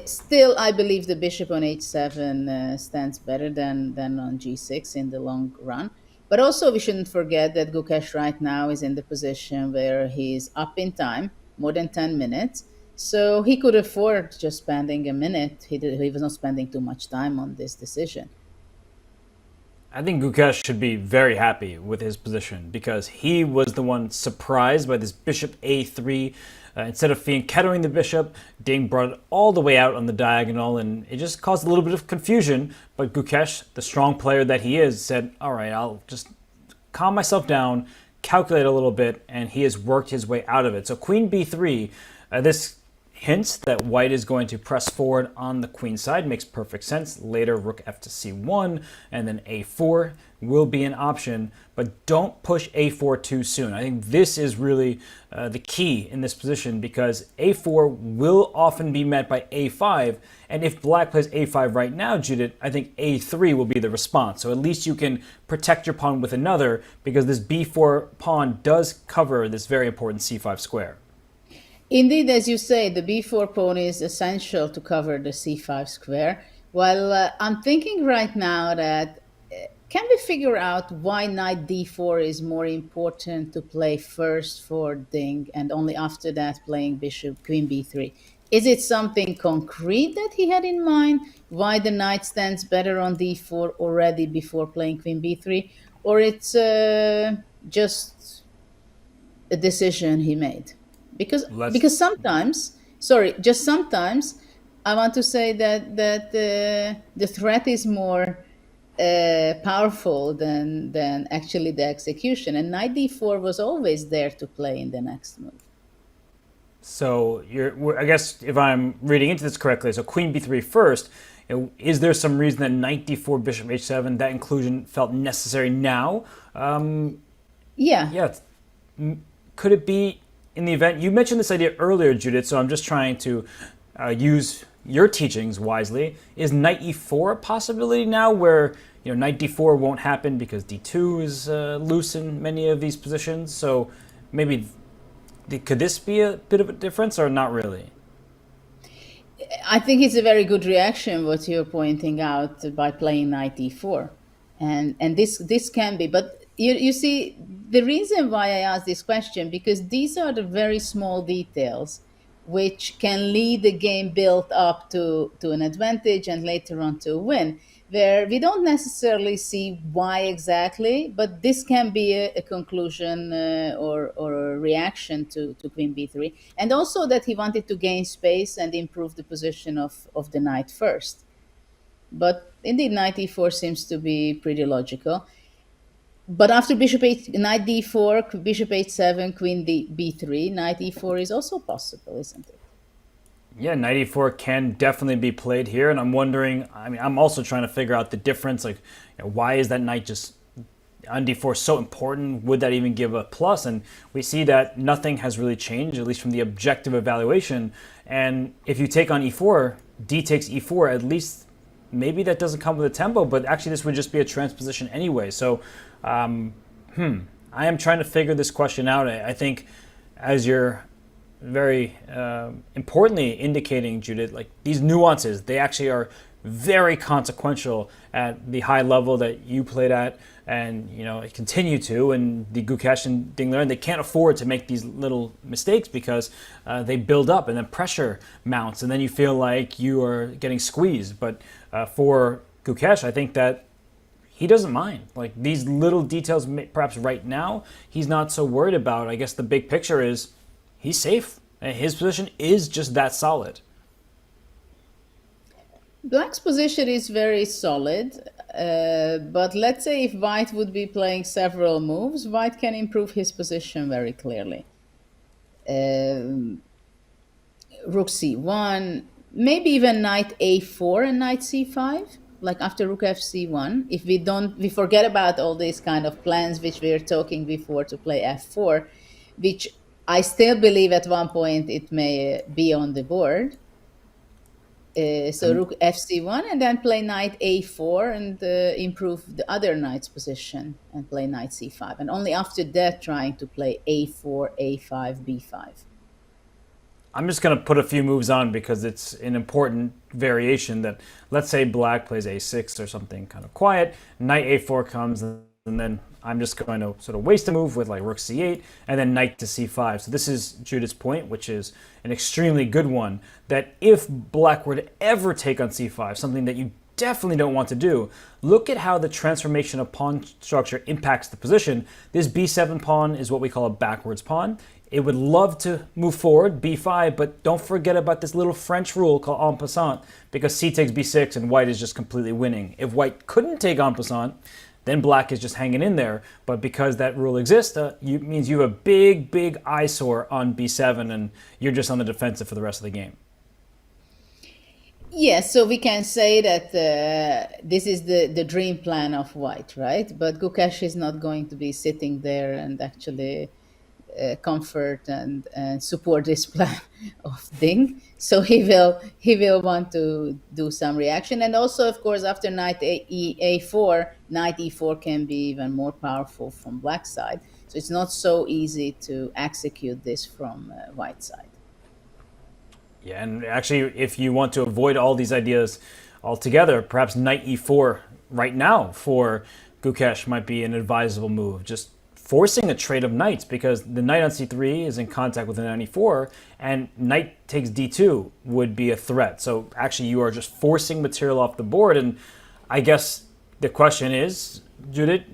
Still, I believe the bishop on h7 stands better than on g6 in the long run. But also, we shouldn't forget that Gukesh right now is in the position where he's up in time, more than 10 minutes. So he could afford just spending a minute. He was not spending too much time on this decision. I think Gukesh should be very happy with his position because he was the one surprised by this bishop a3. Instead of fianchettoing the bishop, Ding brought it all the way out on the diagonal, and it just caused a little bit of confusion. But Gukesh, the strong player that he is, said, all right, I'll just calm myself down, calculate a little bit, and he has worked his way out of it. So queen b3, this hints that white is going to press forward on the queen side. Makes perfect sense. Later, rook f to c1, and then a4 will be an option, but don't push a4 too soon. I think this is really the key in this position because a4 will often be met by a5, and if black plays a5 right now, Judith, I think a3 will be the response. So at least you can protect your pawn with another because this b4 pawn does cover this very important c5 square. Indeed, as you say, the b4 pawn is essential to cover the c5 square. Well, I'm thinking right now that can we figure out why knight d4 is more important to play first for Ding and only after that playing bishop queen b3? Is it something concrete that he had in mind? Why the knight stands better on d4 already before playing queen b3? Or it's just a decision he made? because sometimes, sorry, just sometimes, I want to say that the threat is more powerful than actually the execution, and knight d4 was always there to play in the next move. So I guess if I'm reading into this correctly, so queen b3 first. Is there some reason that knight d4, bishop h7, that inclusion felt necessary now? Yeah. Could it be in the event? You mentioned this idea earlier, Judith, so I'm just trying to use your teachings wisely. Is knight e4 a possibility now where knight d4 won't happen because d2 is loose in many of these positions? So maybe could this be a bit of a difference or not really? I think it's a very good reaction what you're pointing out by playing knight e4, and this can be. But you see, the reason why I asked this question, because these are the very small details which can lead the game built up to an advantage and later on to a win, where we don't necessarily see why exactly, but this can be a conclusion or a reaction to queen b3. And also that he wanted to gain space and improve the position of the knight first. But indeed, knight e4 seems to be pretty logical. But after knight d4, bishop h7, queen b3, knight e4 is also possible, isn't it? Yeah, knight e4 can definitely be played here, and I'm wondering, I'm also trying to figure out the difference, like, why is that knight just on d4 so important? Would that even give a plus? And we see that nothing has really changed, at least from the objective evaluation. And if you take on e4, d takes e4, at least maybe that doesn't come with a tempo, but actually this would just be a transposition anyway. So, I am trying to figure this question out. I think, as you're very importantly indicating, Judith, like these nuances, they actually are very consequential at the high level that you played at, and continue to. And the Gukesh and Ding Liren, they can't afford to make these little mistakes because they build up, and then pressure mounts, and then you feel like you are getting squeezed. But for Gukesh, I think that he doesn't mind. Like these little details, perhaps right now, he's not so worried about. I guess the big picture is he's safe. His position is just that solid. Black's position is very solid, but let's say if White would be playing several moves, White can improve his position very clearly. Rook c1, maybe even knight a4 and knight c5. Like after rook fc1, if we forget about all these kind of plans which we were talking before to play f4, which I still believe at one point it may be on the board. So rook fc1 and then play knight a4 and improve the other knight's position and play knight c5. And only after that trying to play a4, a5, b5. I'm just going to put a few moves on because it's an important variation that, let's say black plays a6 or something kind of quiet, knight a4 comes, and then I'm just going to sort of waste a move with like rook c8 and then knight to c5. So this is Judith's point, which is an extremely good one, that if black were to ever take on c5, something that you definitely don't want to do, look at how the transformation of pawn structure impacts the position. This b7 pawn is what we call a backwards pawn. It would love to move forward, b5, but don't forget about this little French rule called en passant, because c takes b6 and white is just completely winning. If white couldn't take en passant, then black is just hanging in there. But because that rule exists, means you have a big, big eyesore on b7, and you're just on the defensive for the rest of the game. Yes, so we can say that this is the dream plan of white, right? But Gukesh is not going to be sitting there and actually comfort and support this plan of Ding. So he will want to do some reaction. And also, of course, after knight a4, knight e4 can be even more powerful from black side. So it's not so easy to execute this from white side. Yeah, and actually, if you want to avoid all these ideas altogether, perhaps knight e4 right now for Gukesh might be an advisable move. Just forcing a trade of knights, because the knight on c3 is in contact with the knight on e4, and knight takes d2 would be a threat. So actually, you are just forcing material off the board. And I guess the question is, Judith,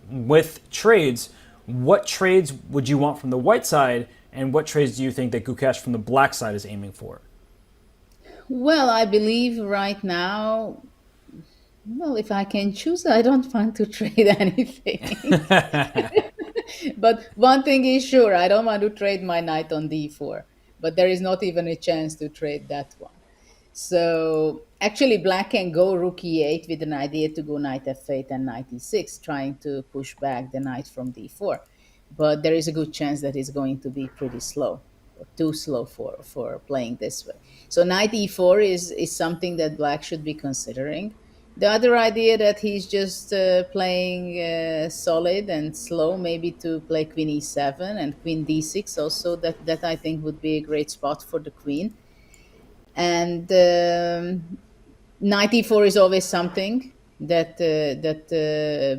with trades, what trades would you want from the white side, And what trades do you think that Gukesh from the black side is aiming for? Well, I believe right now, well, if I can choose, I don't want to trade anything. But one thing is sure, I don't want to trade my knight on d4. But there is not even a chance to trade that one. So actually, black can go rook e8 with an idea to go knight f8 and knight e6, trying to push back the knight from d4. But there is a good chance that it's going to be pretty slow, or too slow for playing this way. So knight e4 is something that black should be considering. The other idea that he's just playing solid and slow, maybe to play queen e7 and queen d6 also, that I think would be a great spot for the queen. And knight e4 is always something that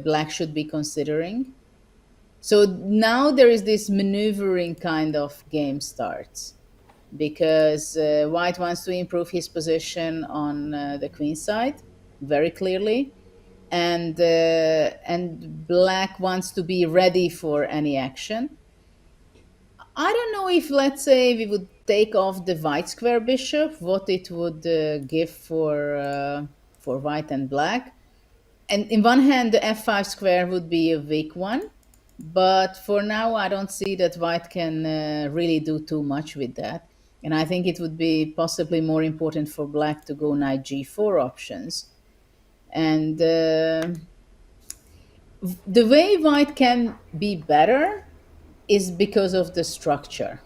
black should be considering. So now there is this maneuvering kind of game starts, because white wants to improve his position on the queen side very clearly, and black wants to be ready for any action. I don't know if, let's say, we would take off the white square bishop, what it would give for white and black. And in one hand, the f5 square would be a weak one. But for now, I don't see that white can really do too much with that. And I think it would be possibly more important for black to go knight g4 options. And the way white can be better is because of the structure.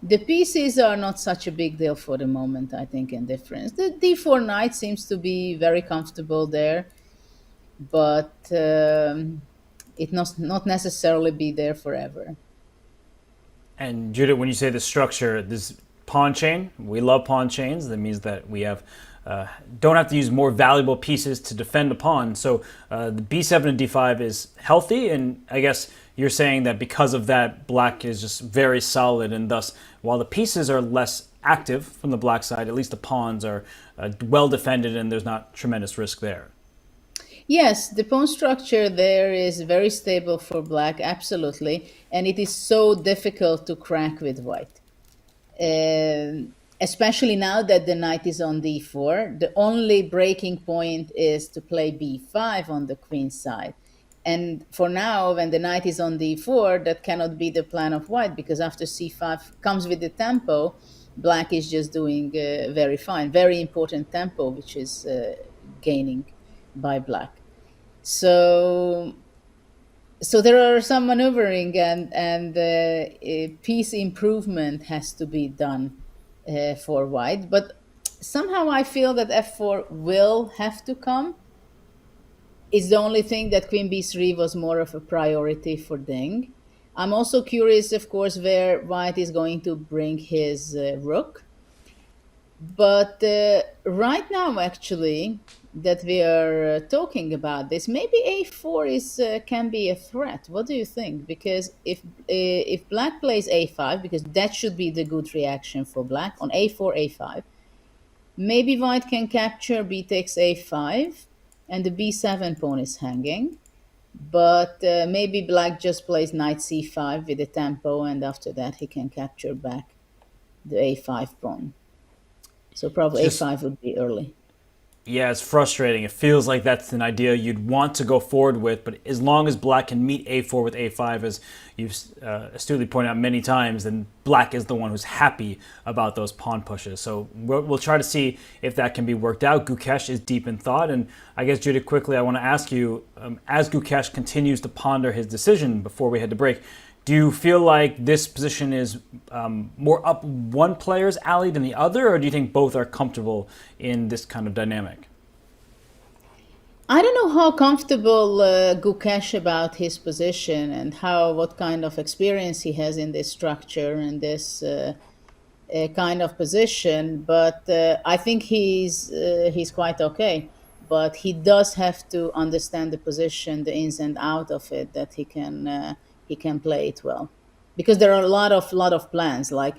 The pieces are not such a big deal for the moment, I think, in difference. The d4 knight seems to be very comfortable there, but it must not necessarily be there forever. And Judith, when you say the structure, this pawn chain, we love pawn chains. That means that we have don't have to use more valuable pieces to defend a pawn. So the b7 and d5 is healthy, and I guess you're saying that because of that, black is just very solid, and thus, while the pieces are less active from the black side, at least the pawns are well defended, and there's not tremendous risk there. Yes, the pawn structure there is very stable for black, absolutely, and it is so difficult to crack with white. Especially now that the knight is on d4, the only breaking point is to play b5 on the queen side. And for now, when the knight is on d4, that cannot be the plan of white, because after c5 comes with the tempo, black is just doing very fine, very important tempo, which is gaining by black. So there are some maneuvering, and piece improvement has to be done for white. But somehow I feel that f4 will have to come. It's the only thing that queen b3 was more of a priority for Ding. I'm also curious, of course, where white is going to bring his rook. But right now, actually, that we are talking about this, maybe a4 can be a threat. What do you think? Because if black plays a5, because that should be the good reaction for black on a4, a5, maybe white can capture b takes a5, and the b7 pawn is hanging. But maybe black just plays knight c5 with a tempo, and after that he can capture back the a5 pawn. So probably a5 would be early. Yeah, it's frustrating. It feels like that's an idea you'd want to go forward with, but as long as black can meet a4 with a5, as you've astutely pointed out many times, then black is the one who's happy about those pawn pushes. So we'll try to see if that can be worked out. Gukesh is deep in thought, and I guess, Judith, quickly, I want to ask you, as Gukesh continues to ponder his decision before we head to break, do you feel like this position is more up one player's alley than the other, or do you think both are comfortable in this kind of dynamic? I don't know how comfortable Gukesh about his position and what kind of experience he has in this structure and this kind of position, but I think he's quite okay. But he does have to understand the position, the ins and outs of it, that he can play it well, because there are a lot of plans. Like,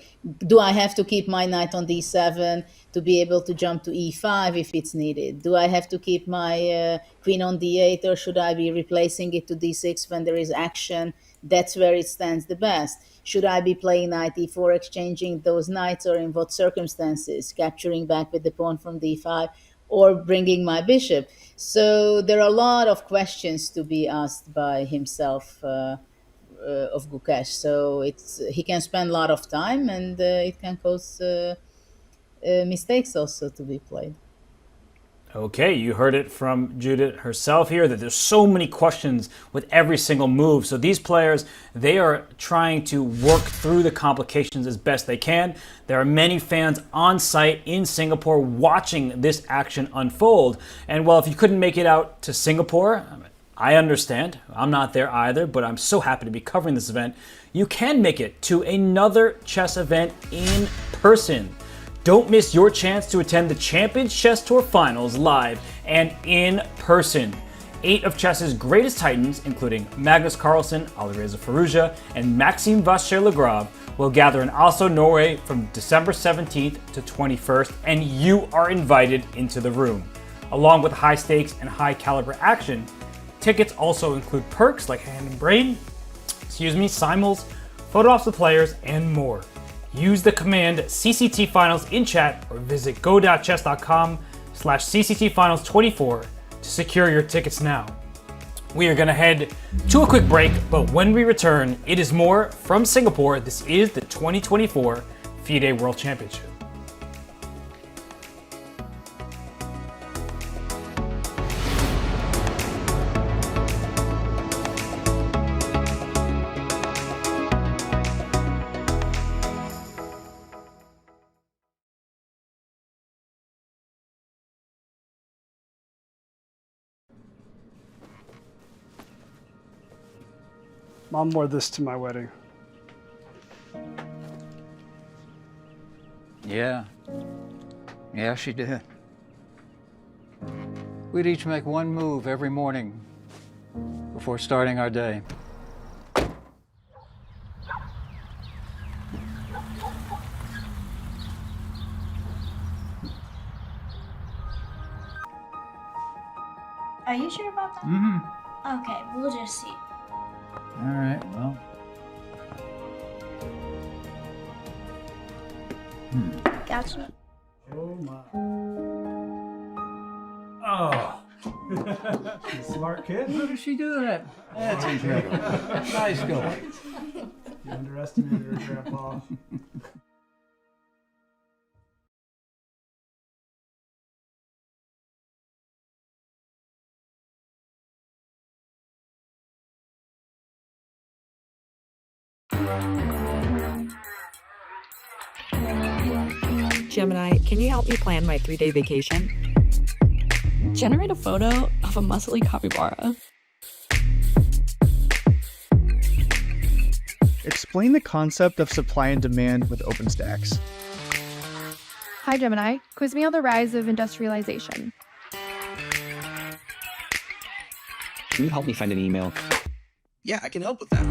do I have to keep my knight on d7 to be able to jump to e5 if it's needed? Do I have to keep my queen on d8, or should I be replacing it to d6 when there is action? that's where it stands the best. Should I be playing knight e4, exchanging those knights, or in what circumstances, capturing back with the pawn from d5, or bringing my bishop? So there are a lot of questions to be asked by himself of Gukesh. So he can spend a lot of time, and it can cause mistakes also to be played. Okay, you heard it from Judith herself here, that there's so many questions with every single move. So these players, they are trying to work through the complications as best they can. There are many fans on site in Singapore watching this action unfold. And well, if you couldn't make it out to Singapore, I understand. I'm not there either, but I'm so happy to be covering this event. You can make it to another chess event in person. Don't miss your chance to attend the Champions Chess Tour Finals live and in person. 8 of chess's greatest titans, including Magnus Carlsen, Alireza Firouzja, and Maxime Vachier-Lagrave, will gather in Oslo, Norway from December 17th to 21st, and you are invited into the room. Along with high stakes and high caliber action, tickets also include perks like hand and brain, simuls, photo ops with players, and more. Use the command CCT Finals in chat or visit go.chess.com/CCTfinals24 to secure your tickets now. We are going to head to a quick break, but when we return, it is more from Singapore. This is the 2024 FIDE World Championship. Mom wore this to my wedding. Yeah, she did. We'd each make one move every morning before starting our day. Are you sure about that? Mm-hmm. Okay, we'll just see. All right, well. Gotcha. Oh my. Oh. Smart kid. How does she do that? That's incredible. Nice going. You underestimated her, Grandpa. Gemini, can you help me plan my 3-day vacation? Generate a photo of a muscly capybara. Explain the concept of supply and demand with OpenStax. Hi, Gemini. Quiz me on the rise of industrialization. Can you help me find an email? Yeah, I can help with that.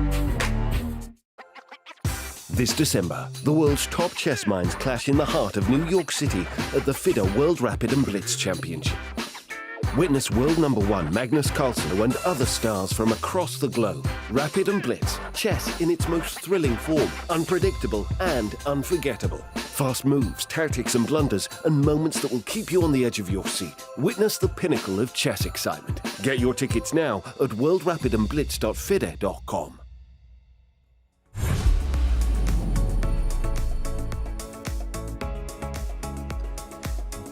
This December, the world's top chess minds clash in the heart of New York City at the FIDE World Rapid and Blitz Championship. Witness world #1 Magnus Carlsen and other stars from across the globe. Rapid and Blitz, chess in its most thrilling form, unpredictable and unforgettable. Fast moves, tactics and blunders, and moments that will keep you on the edge of your seat. Witness the pinnacle of chess excitement. Get your tickets now at worldrapidandblitz.fide.com.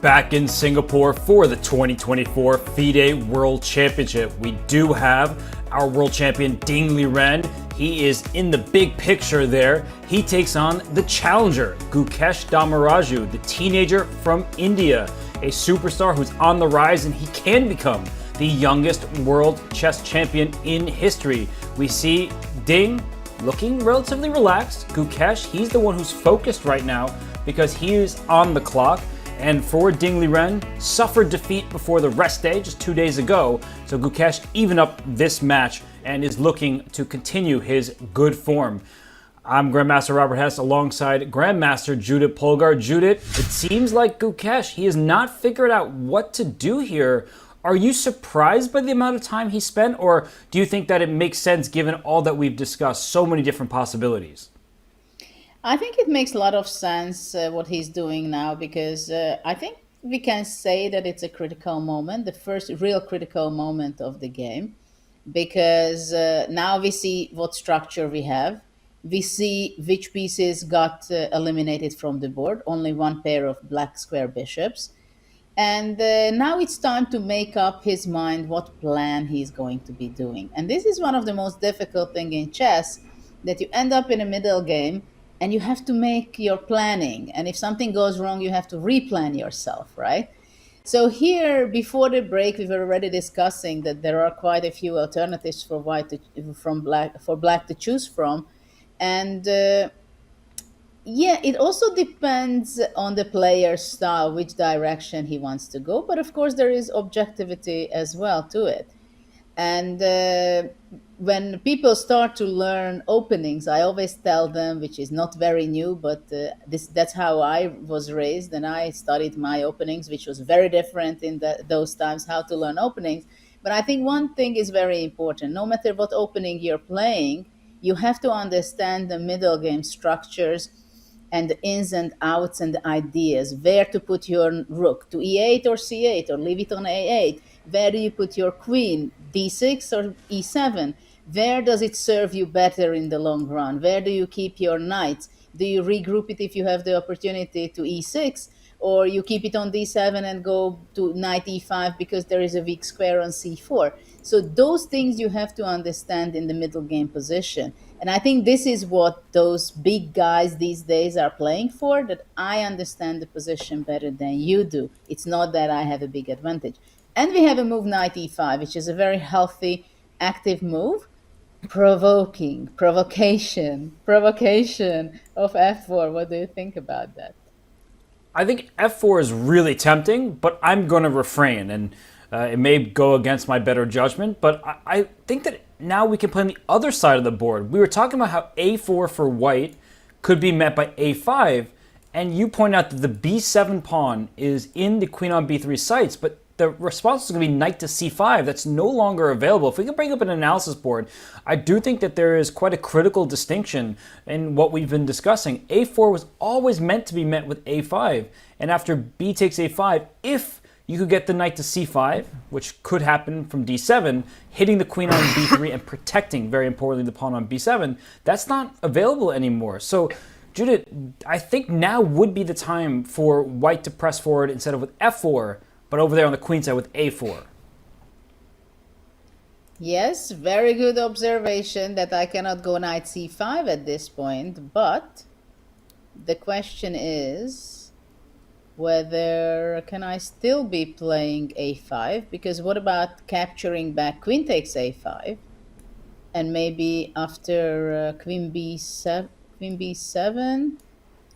Back in Singapore for the 2024 FIDE World Championship. We do have our world champion Ding Liren. He is in the big picture there. He takes on the challenger, Gukesh Dommaraju, the teenager from India, a superstar who's on the rise, and he can become the youngest world chess champion in history. We see Ding looking relatively relaxed. Gukesh, he's the one who's focused right now because he is on the clock. And for Ding Liren, suffered defeat before the rest day just 2 days ago. So Gukesh even up this match and is looking to continue his good form. I'm Grandmaster Robert Hess alongside Grandmaster Judith Polgar. Judith, it seems like Gukesh, he has not figured out what to do here Are you surprised by the amount of time he spent, or do you think that it makes sense given all that we've discussed, so many different possibilities? I think it makes a lot of sense what he's doing now, because I think we can say that it's a critical moment, the first real critical moment of the game, because now we see what structure we have. We see which pieces got eliminated from the board, only one pair of black square bishops. And now it's time to make up his mind what plan he's going to be doing. And this is one of the most difficult things in chess, that you end up in a middle game and you have to make your planning. And if something goes wrong, you have to replan yourself, right? So here, before the break, we were already discussing that there are quite a few alternatives for black to choose from. And yeah, it also depends on the player's style, which direction he wants to go. But of course, there is objectivity as well to it. And when people start to learn openings, I always tell them, which is not very new, but that's how I was raised. And I studied my openings, which was very different in those times, how to learn openings. But I think one thing is very important. No matter what opening you're playing, you have to understand the middle game structures and the ins and outs and the ideas, where to put your rook, to e8 or c8, or leave it on a8. Where do you put your queen, d6 or e7? Where does it serve you better in the long run? Where do you keep your knights? Do you regroup it if you have the opportunity to e6, or you keep it on d7 and go to knight e5 because there is a weak square on c4? So those things you have to understand in the middle game position. And I think this is what those big guys these days are playing for, that I understand the position better than you do. It's not that I have a big advantage. And we have a move knight e5, which is a very healthy, active move. Provocation of f4. What do you think about that? I think f4 is really tempting, but I'm going to refrain, and it may go against my better judgment, but I think that now we can play on the other side of the board. We were talking about how a4 for white could be met by a5, and you point out that the b7 pawn is in the queen on b3 sites, but the response is going to be knight to c5. That's no longer available. If we can bring up an analysis board, I do think that there is quite a critical distinction in what we've been discussing. a4 was always meant to be met with a5, and after b takes a5, if you could get the knight to c5, which could happen from d7, hitting the queen on b3 and protecting, very importantly, the pawn on b7, that's not available anymore. So, Judith, I think now would be the time for white to press forward instead of with f4, but over there on the queen side with a4. Yes, very good observation that I cannot go knight c5 at this point, but the question is whether can I still be playing a5, because what about capturing back queen takes a5, and maybe after queen b7,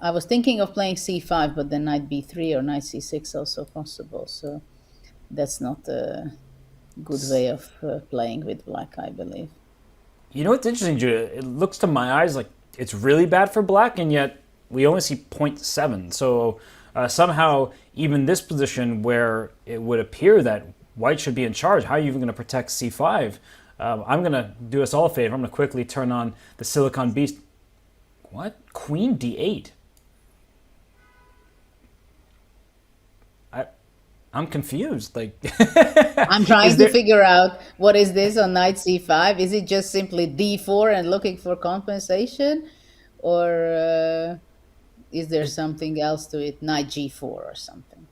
I was thinking of playing c5, but then knight b3 or knight c6 also possible. So that's not a good way of playing with black, I believe. You know what's interesting, Judah? It looks to my eyes like it's really bad for black, and yet we only see 0.7. So somehow, even this position where it would appear that white should be in charge, how are you even going to protect c5? I'm going to do us all a favor. I'm going to quickly turn on the Silicon Beast. What? Queen d8? I'm confused. Like, I'm trying to figure out what is this on knight c5. Is it just simply d4 and looking for compensation, or is there something else to it? Knight g4 or something.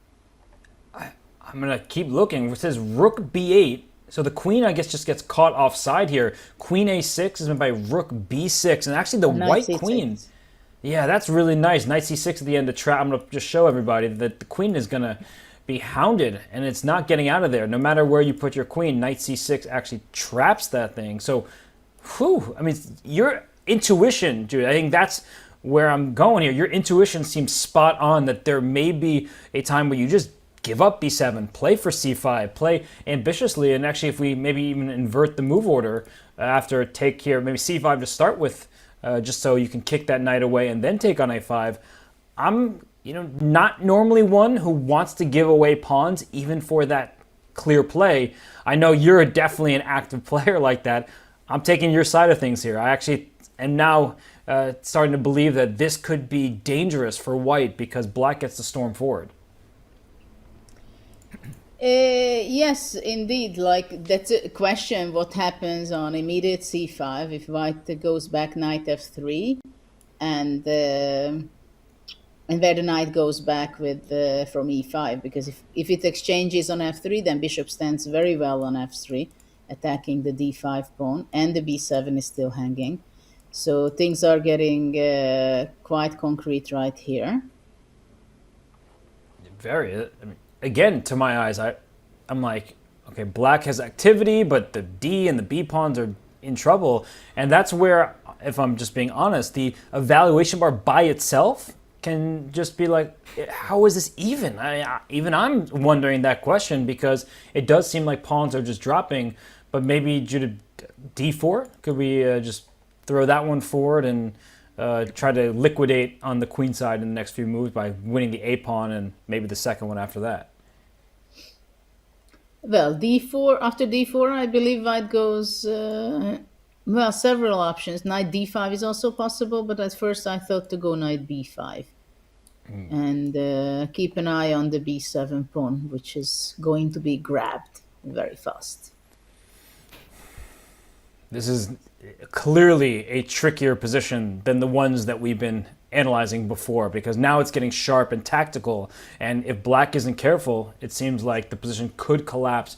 I'm gonna keep looking. It says rook b8. So the queen, I guess, just gets caught offside here. Queen a6 is met by rook b6, and actually the white queen. Yeah, that's really nice. Knight c6 at the end of trap. I'm gonna just show everybody that the queen is gonna be hounded, and it's not getting out of there. No matter where you put your queen, knight c6 actually traps that thing. So, whew, I mean, your intuition, dude, I think that's where I'm going here. Your intuition seems spot on, that there may be a time where you just give up b7, play for c5, play ambitiously, and actually if we maybe even invert the move order after take here, maybe c5 to start with, just so you can kick that knight away and then take on a5. I'm not normally one who wants to give away pawns even for that clear play. I know you're definitely an active player like that. I'm taking your side of things here. I actually am now starting to believe that this could be dangerous for white because black gets to storm forward. Yes, indeed. Like, that's a question. What happens on immediate c5 if white goes back knight f3, and where the knight goes back with from e5? Because if it exchanges on f3, then bishop stands very well on f3, attacking the d5 pawn, and the b7 is still hanging. So things are getting quite concrete right here. Very. I mean, again, to my eyes, I'm like, okay, black has activity, but the D and the B pawns are in trouble. And that's where, if I'm just being honest, the evaluation bar by itself can just be like, how is this even? Even I'm wondering that question, because it does seem like pawns are just dropping, but maybe due to D4, could we just throw that one forward and try to liquidate on the queen side in the next few moves by winning the A pawn and maybe the second one after that? Well, d4, after d4, I believe white goes, well, several options. Knight d5 is also possible, but at first I thought to go knight b5. And keep an eye on the b7 pawn, which is going to be grabbed very fast. This is clearly a trickier position than the ones that we've been analyzing before, because now it's getting sharp and tactical, and if black isn't careful, it seems like the position could collapse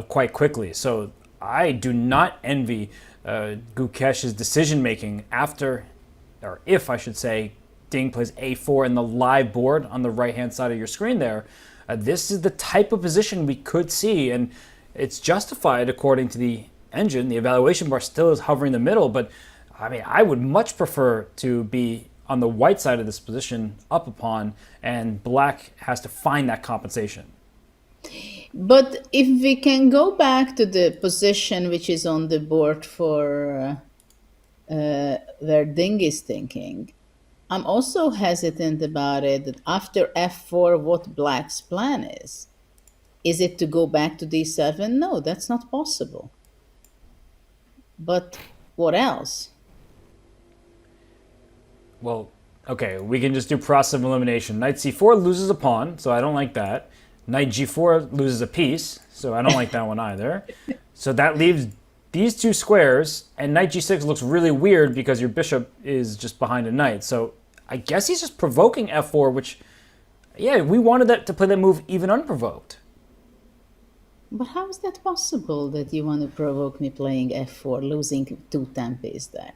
quite quickly. So I do not envy Gukesh's decision making after, or if I should say, Ding plays a4 in the live board on the right hand side of your screen there. This is the type of position we could see, and it's justified according to the engine. The evaluation bar still is hovering in the middle, but I mean, I would much prefer to be on the white side of this position up a pawn, and black has to find that compensation. But if we can go back to the position which is on the board for where Ding is thinking, I'm also hesitant about it, that after f4, what black's plan is. Is it to go back to d7? No, that's not possible. But what else? Well, okay, we can just do process of elimination. Knight c4 loses a pawn, so I don't like that. Knight g4 loses a piece, so I don't like that one either. So that leaves these two squares, and knight g6 looks really weird because your bishop is just behind a knight. So I guess he's just provoking f4, which, yeah, we wanted that to play that move even unprovoked. But how is that possible that you want to provoke me playing f4, losing two tempes there?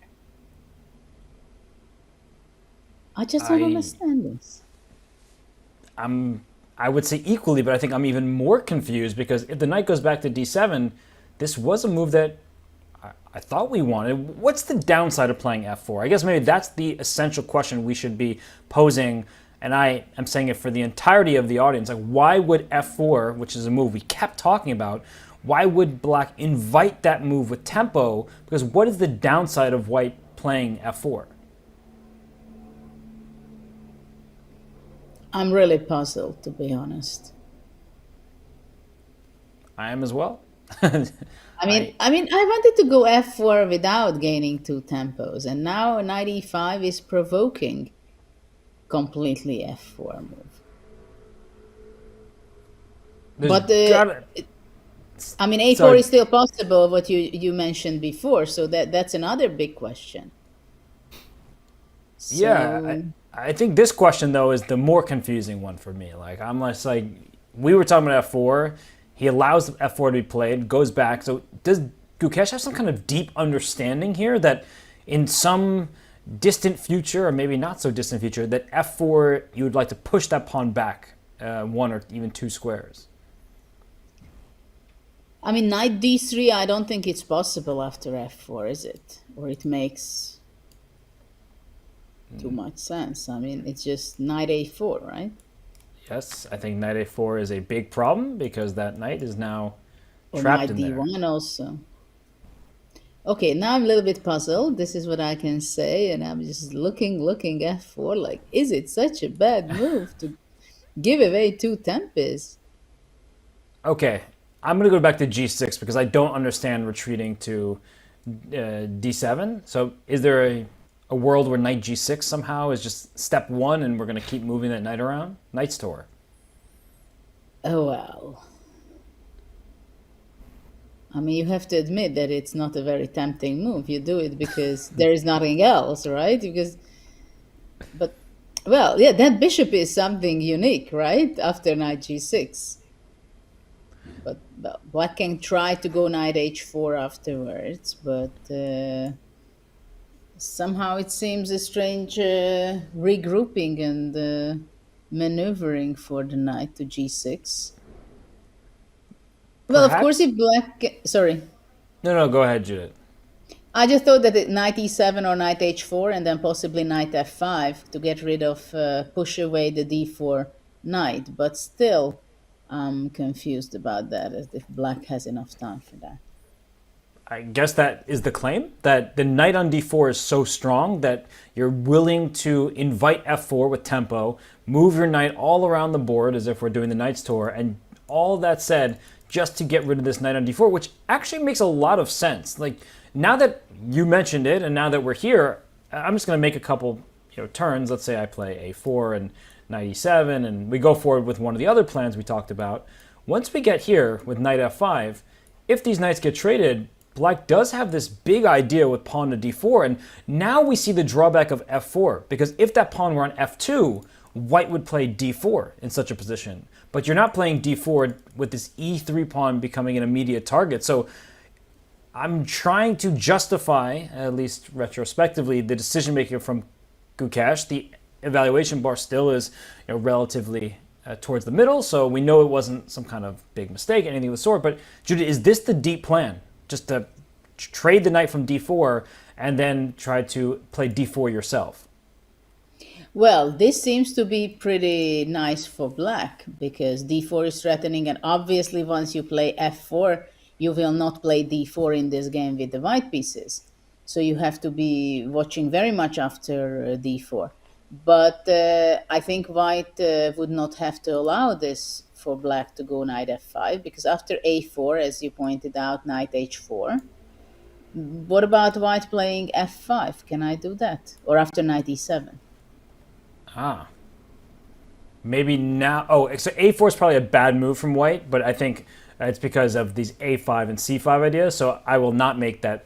I just don't understand this. I would say equally, but I think I'm even more confused, because if the knight goes back to d7, this was a move that I thought we wanted. What's the downside of playing f4? I guess maybe that's the essential question we should be posing, and I am saying it for the entirety of the audience. Like, why would f4, which is a move we kept talking about, why would black invite that move with tempo? Because what is the downside of white playing f4? I'm really puzzled, to be honest. I am as well. I mean, I wanted to go f4 without gaining two tempos, and now knight e5 is provoking completely f4 move. But I mean, a4 is still possible, what you mentioned before, so that's another big question. So, yeah, I think this question, though, is the more confusing one for me. Like, I'm just like, we were talking about f4. He allows f4 to be played, goes back. So does Gukesh have some kind of deep understanding here that in some distant future, or maybe not so distant future, that f4, you would like to push that pawn back one or even two squares? I mean, knight d3, I don't think it's possible after f4, is it? Or it makes too much sense. I mean, it's just knight a4, right? Yes, I think knight a4 is a big problem, because that knight is now trapped in there. Knight d1 also. Okay, now I'm a little bit puzzled. This is what I can say, and I'm just looking f4, like, is it such a bad move to give away two tempes? Okay, I'm going to go back to g6 because I don't understand retreating to d7. So is there a world where knight g6 somehow is just step one and we're going to keep moving that knight around? Knight's tour. Oh, well. I mean, you have to admit that it's not a very tempting move. You do it because there is nothing else, right? But, well, yeah, that bishop is something unique, right? After knight g6. But black can try to go knight h4 afterwards, but somehow it seems a strange regrouping and maneuvering for the knight to g6. Well, of course, if black... Sorry. No, go ahead, Judith. I just thought that knight e7 or knight h4 and then possibly knight f5 to get rid of, push away the d4 knight. But still, I'm confused about that, as if black has enough time for that. I guess that is the claim, that the knight on d4 is so strong that you're willing to invite f4 with tempo, move your knight all around the board as if we're doing the knight's tour, and all that said, just to get rid of this knight on d4, which actually makes a lot of sense. Like, now that you mentioned it, and now that we're here, I'm just going to make a couple turns. Let's say I play a4 and knight e7, and we go forward with one of the other plans we talked about. Once we get here with knight f5, if these knights get traded, black does have this big idea with pawn to d4, and now we see the drawback of f4, because if that pawn were on f2, white would play d4 in such a position. But you're not playing d4 with this e3 pawn becoming an immediate target. So I'm trying to justify, at least retrospectively, the decision making from Gukesh. The evaluation bar still is relatively towards the middle, so we know it wasn't some kind of big mistake, anything of the sort. But Judith, is this the deep plan? Just to trade the knight from d4 and then try to play d4 yourself? Well, this seems to be pretty nice for black because d4 is threatening, and obviously once you play f4, you will not play d4 in this game with the white pieces. So you have to be watching very much after d4. But I think white would not have to allow this for black to go knight f5, because after a4, as you pointed out, knight h4. What about white playing f5? Can I do that? Or after knight e7? Maybe now. Oh, so a4 is probably a bad move from white, but I think it's because of these a5 and c5 ideas. So I will not make that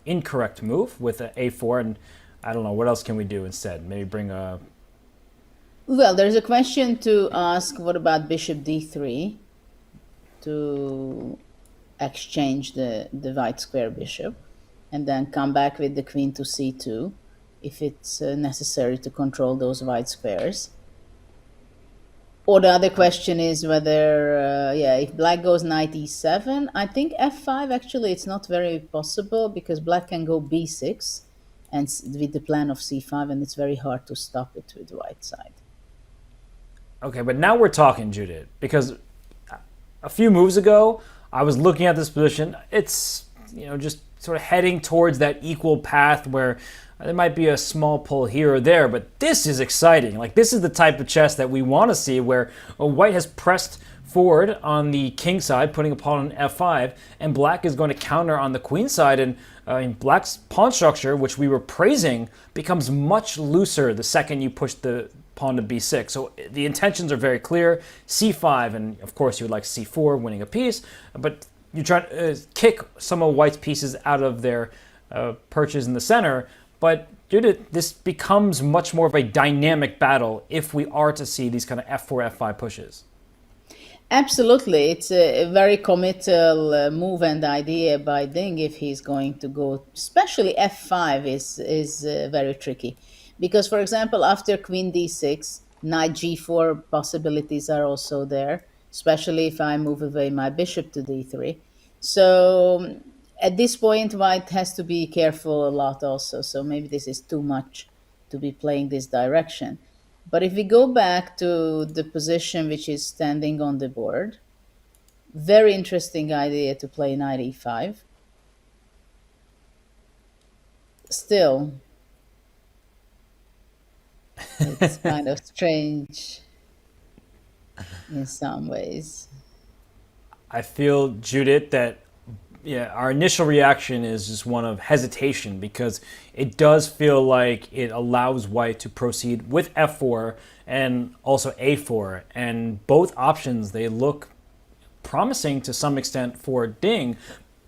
incorrect move with a4, and I don't know, what else can we do instead? Maybe bring a... Well, there's a question to ask, what about bishop d3 to exchange the white square bishop, and then come back with the queen to c2 if it's necessary to control those white squares. Or the other question is whether, if black goes knight e7, I think f5 actually it's not very possible because black can go b6 and with the plan of c5, and it's very hard to stop it with the white side. Okay, but now we're talking, Judith, because a few moves ago, I was looking at this position. It's, just sort of heading towards that equal path where there might be a small pull here or there, but this is exciting. Like, this is the type of chess that we want to see, where white has pressed forward on the king side, putting a pawn on f5, and black is going to counter on the queen side, and black's pawn structure, which we were praising, becomes much looser the second you push the pawn to b6. So the intentions are very clear. c5, and of course you would like c4, winning a piece, but you try to kick some of white's pieces out of their perches in the center. But Judith, this becomes much more of a dynamic battle if we are to see these kind of f4, f5 pushes. Absolutely. It's a very committal move and idea by Ding if he's going to go, especially f5 is very tricky. Because, for example, after queen d6, knight g4 possibilities are also there, especially if I move away my bishop to d3. So at this point, white has to be careful a lot also. So maybe this is too much to be playing this direction. But if we go back to the position which is standing on the board, very interesting idea to play knight e5. Still, it's kind of strange in some ways. I feel, Judith, that our initial reaction is just one of hesitation because it does feel like it allows white to proceed with f4 and also a4. And both options, they look promising to some extent for Ding.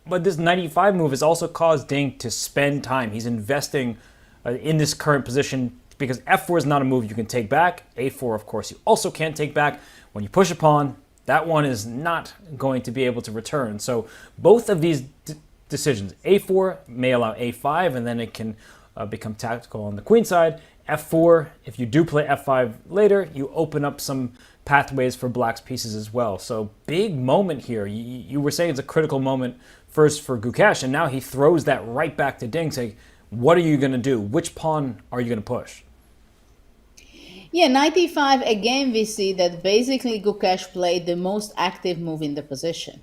But this knight e5 move has also caused Ding to spend time. He's investing in this current position because f4 is not a move you can take back. a4, of course, you also can't take back. When you push a pawn, that one is not going to be able to return. So both of these decisions, a4 may allow a5, and then it can become tactical on the queen side. f4, if you do play f5 later, you open up some pathways for black's pieces as well. So big moment here. You were saying it's a critical moment first for Gukesh, and now he throws that right back to Ding, saying, what are you going to do? Which pawn are you going to push? Yeah, knight e5, again, we see that basically Gukesh played the most active move in the position.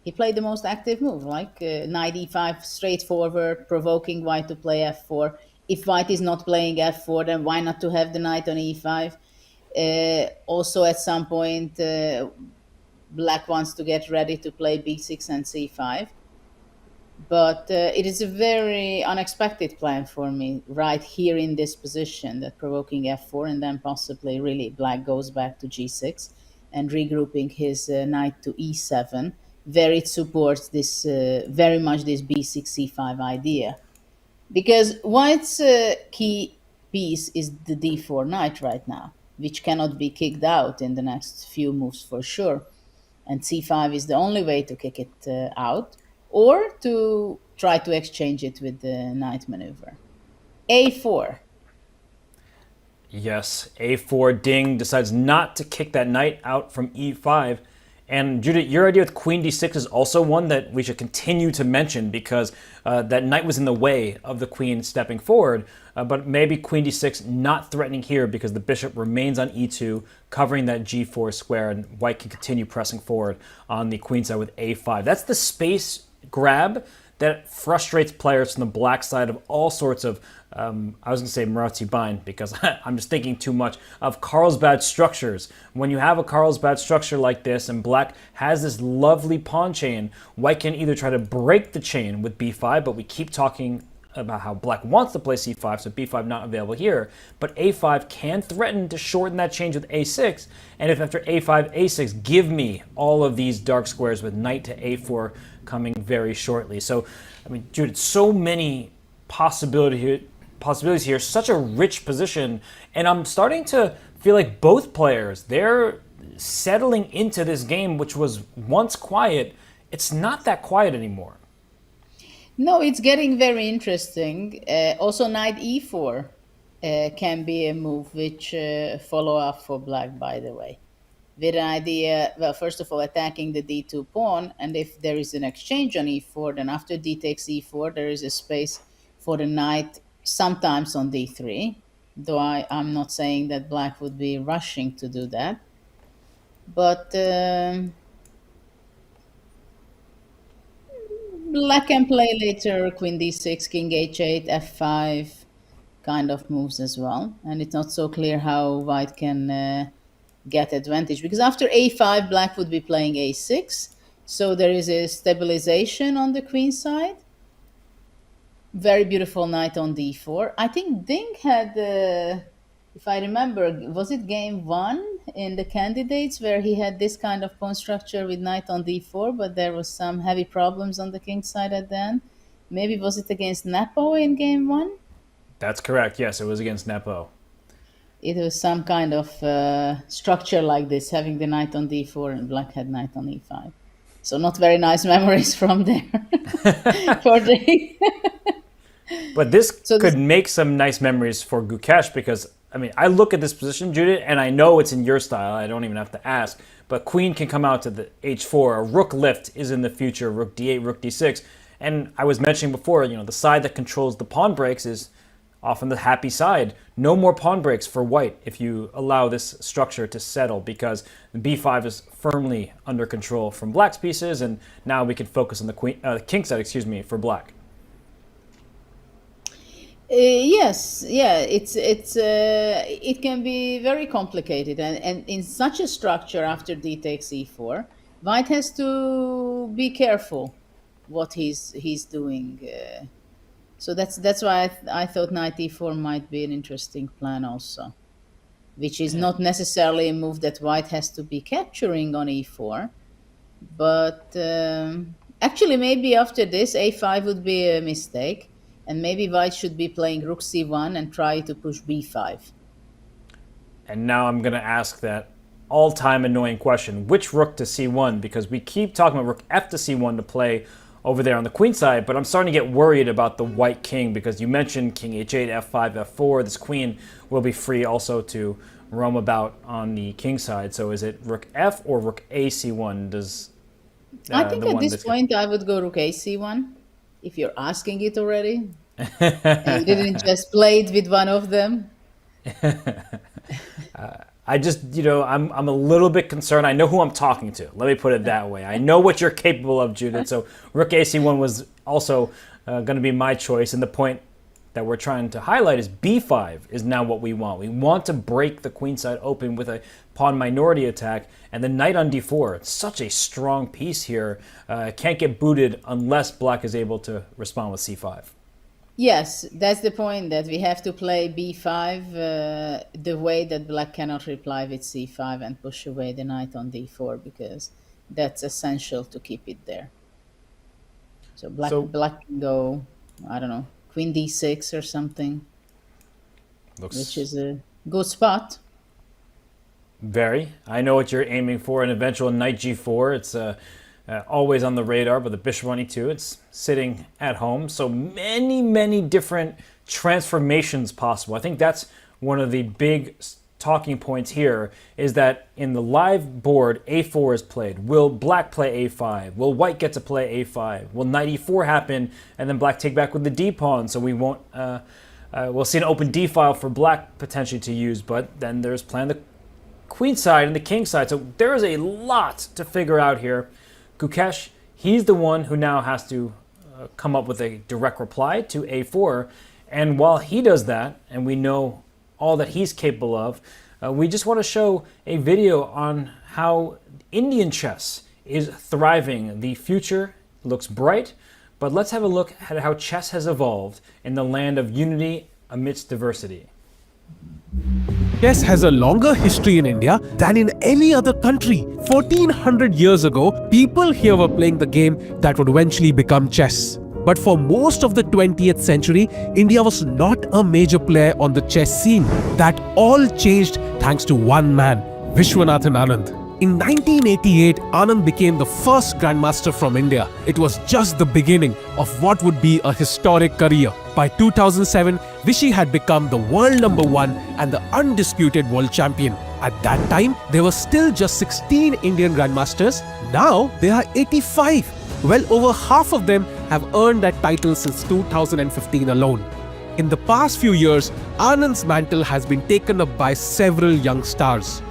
He played the most active move, like knight e5, straightforward, provoking white to play f4. If white is not playing f4, then why not to have the knight on e5? Also, at some point, black wants to get ready to play b6 and c5. But it is a very unexpected plan for me right here in this position, that provoking f4 and then possibly really black goes back to g6 and regrouping his knight to e7, where it supports this very much this b6 c5 idea. Because white's key piece is the d4 knight right now, which cannot be kicked out in the next few moves for sure. And c5 is the only way to kick it out, or to try to exchange it with the knight maneuver. a4. Yes, a4. Ding decides not to kick that knight out from e5. And Judith, your idea with queen d6 is also one that we should continue to mention because that knight was in the way of the queen stepping forward. But maybe queen d6 not threatening here because the bishop remains on e2, covering that g4 square, and white can continue pressing forward on the queen side with a5. That's the space grab that frustrates players from the black side of all sorts of, I was going to say Marazzi bind because I'm just thinking too much of Carlsbad structures. When you have a Carlsbad structure like this and black has this lovely pawn chain, white can either try to break the chain with b5, but we keep talking about how black wants to play c5, so b5 not available here, but a5 can threaten to shorten that change with a6, and if after a5, a6, give me all of these dark squares with knight to a4 coming very shortly. So, I mean, Judith, so many possibilities here, such a rich position, and I'm starting to feel like both players, they're settling into this game, which was once quiet. It's not that quiet anymore. No, it's getting very interesting. Also, knight e4 can be a move which follow up for black, by the way. With an idea, well, first of all, attacking the d2 pawn, and if there is an exchange on e4, then after d takes e4, there is a space for the knight sometimes on d3, though I'm not saying that black would be rushing to do that. But black can play later queen d6, king h8, f5 kind of moves as well. And it's not so clear how white can get advantage, because after a5, black would be playing a6. So there is a stabilization on the queen side. Very beautiful knight on d4. I think Ding had, if I remember, was it game 1 in the candidates where he had this kind of pawn structure with knight on d4, but there was some heavy problems on the king side at the end. Maybe was it against Nepo in game 1? That's correct. Yes, it was against Nepo. It was some kind of structure like this, having the knight on d4 and black had knight on e5. So not very nice memories from there for Ding. But this could make some nice memories for Gukesh because, I mean, I look at this position, Judith, and I know it's in your style. I don't even have to ask. But queen can come out to the h4. A rook lift is in the future, rook d8, rook d6. And I was mentioning before, you know, the side that controls the pawn breaks is often the happy side. No more pawn breaks for white if you allow this structure to settle, because b5 is firmly under control from black's pieces, and now we can focus on the king side, for black. Yes, yeah, it can be very complicated, and in such a structure after d takes e4, White has to be careful what he's doing. So that's why I thought knight e4 might be an interesting plan also, which is not necessarily a move that White has to be capturing on e4, but actually maybe after this a5 would be a mistake, and maybe White should be playing rook c1 and try to push b5. And now I'm going to ask that all-time annoying question, which rook to c1? Because we keep talking about rook f to c1 to play over there on the queen side, but I'm starting to get worried about the white king, because you mentioned king h8, f5, f4. This queen will be free also to roam about on the king side. So is it rook f or rook a c1? Does I think at this point I would go rook a c1, if you're asking it already. And you didn't just play it with one of them. I just, I'm a little bit concerned. I know who I'm talking to. Let me put it that way. I know what you're capable of, Judith. So rook ac1 was also going to be my choice. And the point that we're trying to highlight is b5 is now what we want. We want to break the queen side open with a pawn minority attack. And the knight on d4, it's such a strong piece here. Can't get booted unless black is able to respond with c5. Yes, that's the point, that we have to play b5 the way that black cannot reply with c5 and push away the knight on d4, because that's essential to keep it there. So black can go, I don't know, queen d6 or something, which is a good spot. Very. I know what you're aiming for, an eventual knight g4. It's always on the radar, but the bishop on e2, it's sitting at home. So many different transformations possible. I think that's one of the big talking points here, is that in the live board, a4 is played. Will black play a5? Will white get to play a5? Will knight e4 happen and then black take back with the d pawn? So we won't. We'll see an open d file for black potentially to use, but then there's playing the queen side and the king side. So there is a lot to figure out here. Gukesh, he's the one who now has to come up with a direct reply to a4. And while he does that, and we know all that he's capable of, we just want to show a video on how Indian chess is thriving. The future looks bright, but let's have a look at how chess has evolved in the land of unity amidst diversity. Chess has a longer history in India than in any other country. 1400 years ago, people here were playing the game that would eventually become chess. But for most of the 20th century, India was not a major player on the chess scene. That all changed thanks to one man, Vishwanathan Anand. In 1988, Anand became the first grandmaster from India. It was just the beginning of what would be a historic career. By 2007, Vishy had become the world #1 and the undisputed world champion. At that time, there were still just 16 Indian grandmasters. Now, there are 85. Well over half of them have earned that title since 2015 alone. In the past few years, Anand's mantle has been taken up by several young stars.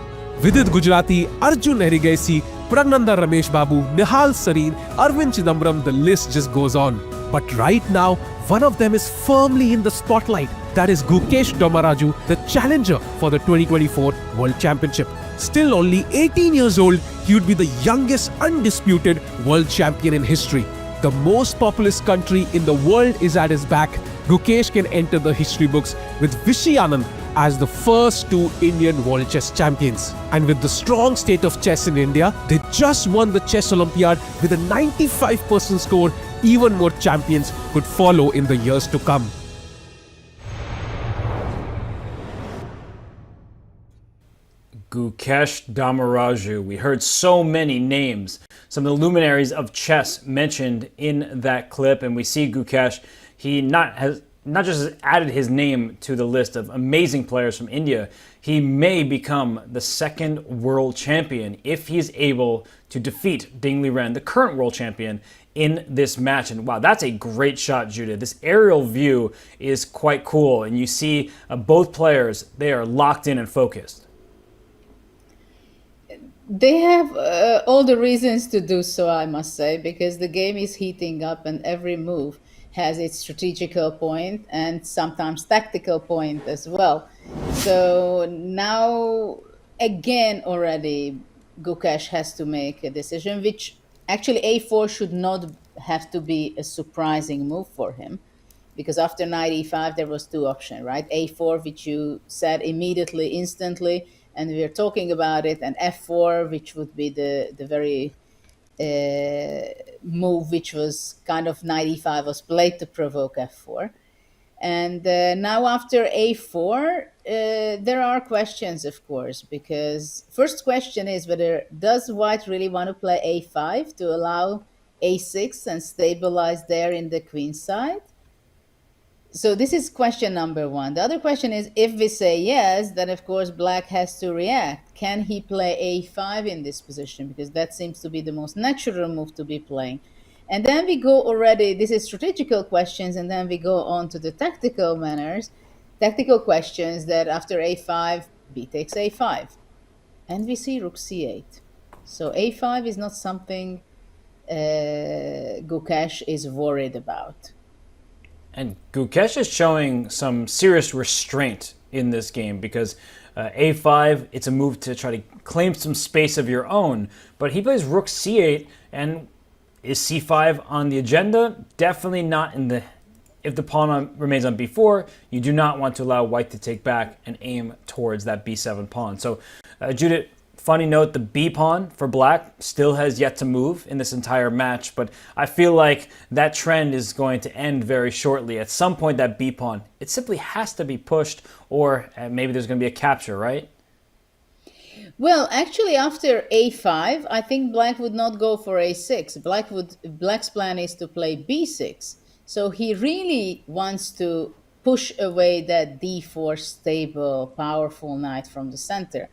Vidit Gujarati, Arjun Erigaisi, Pragnanda Ramesh Babu, Nihal Sareen, Arvind Chidambaram, the list just goes on. But right now, one of them is firmly in the spotlight. That is Gukesh Dommaraju, the challenger for the 2024 World Championship. Still only 18 years old, he would be the youngest undisputed world champion in history. The most populous country in the world is at his back. Gukesh can enter the history books with Vishy Anand as the first two Indian world chess champions. And with the strong state of chess in India, they just won the Chess Olympiad with a 95% score. Even more champions could follow in the years to come. Gukesh Dommaraju. We heard so many names, some of the luminaries of chess mentioned in that clip, and we see Gukesh, he not just has added his name to the list of amazing players from India, he may become the second world champion if he's able to defeat Ding Liren, the current world champion, in this match. And wow, that's a great shot, Judith. This aerial view is quite cool, and you see both players, they are locked in and focused. They have all the reasons to do so, I must say, because the game is heating up and every move has its strategical point and sometimes tactical point as well. So now, again already, Gukesh has to make a decision, which actually a4 should not have to be a surprising move for him, because after knight e5 there was two options, right? a4, which you said immediately, instantly, and we are talking about it, and f4, which would be the very move which was kind of knight e5 was played to provoke f4. And now after a4, there are questions, of course, because first question is whether does white really want to play a5 to allow a6 and stabilize there in the queen side? So this is question number one. The other question is, if we say yes, then of course black has to react. Can he play a5 in this position? Because that seems to be the most natural move to be playing. And then we go already, this is strategical questions, and then we go on to the tactical manners, tactical questions that after a5, b takes a5. And we see rook c8. So a5 is not something Gukesh is worried about. And Gukesh is showing some serious restraint in this game because a5, it's a move to try to claim some space of your own. But he plays rook c8, and is c5 on the agenda? Definitely not in the... If the pawn remains on b4, you do not want to allow white to take back and aim towards that b7 pawn. So, Judith, funny note, the b pawn for black still has yet to move in this entire match, but I feel like that trend is going to end very shortly. At some point, that b pawn, it simply has to be pushed, or maybe there's going to be a capture, right? Well, actually, after a5, I think black would not go for a6. Black's plan is to play b6. So he really wants to push away that d4 stable, powerful knight from the center.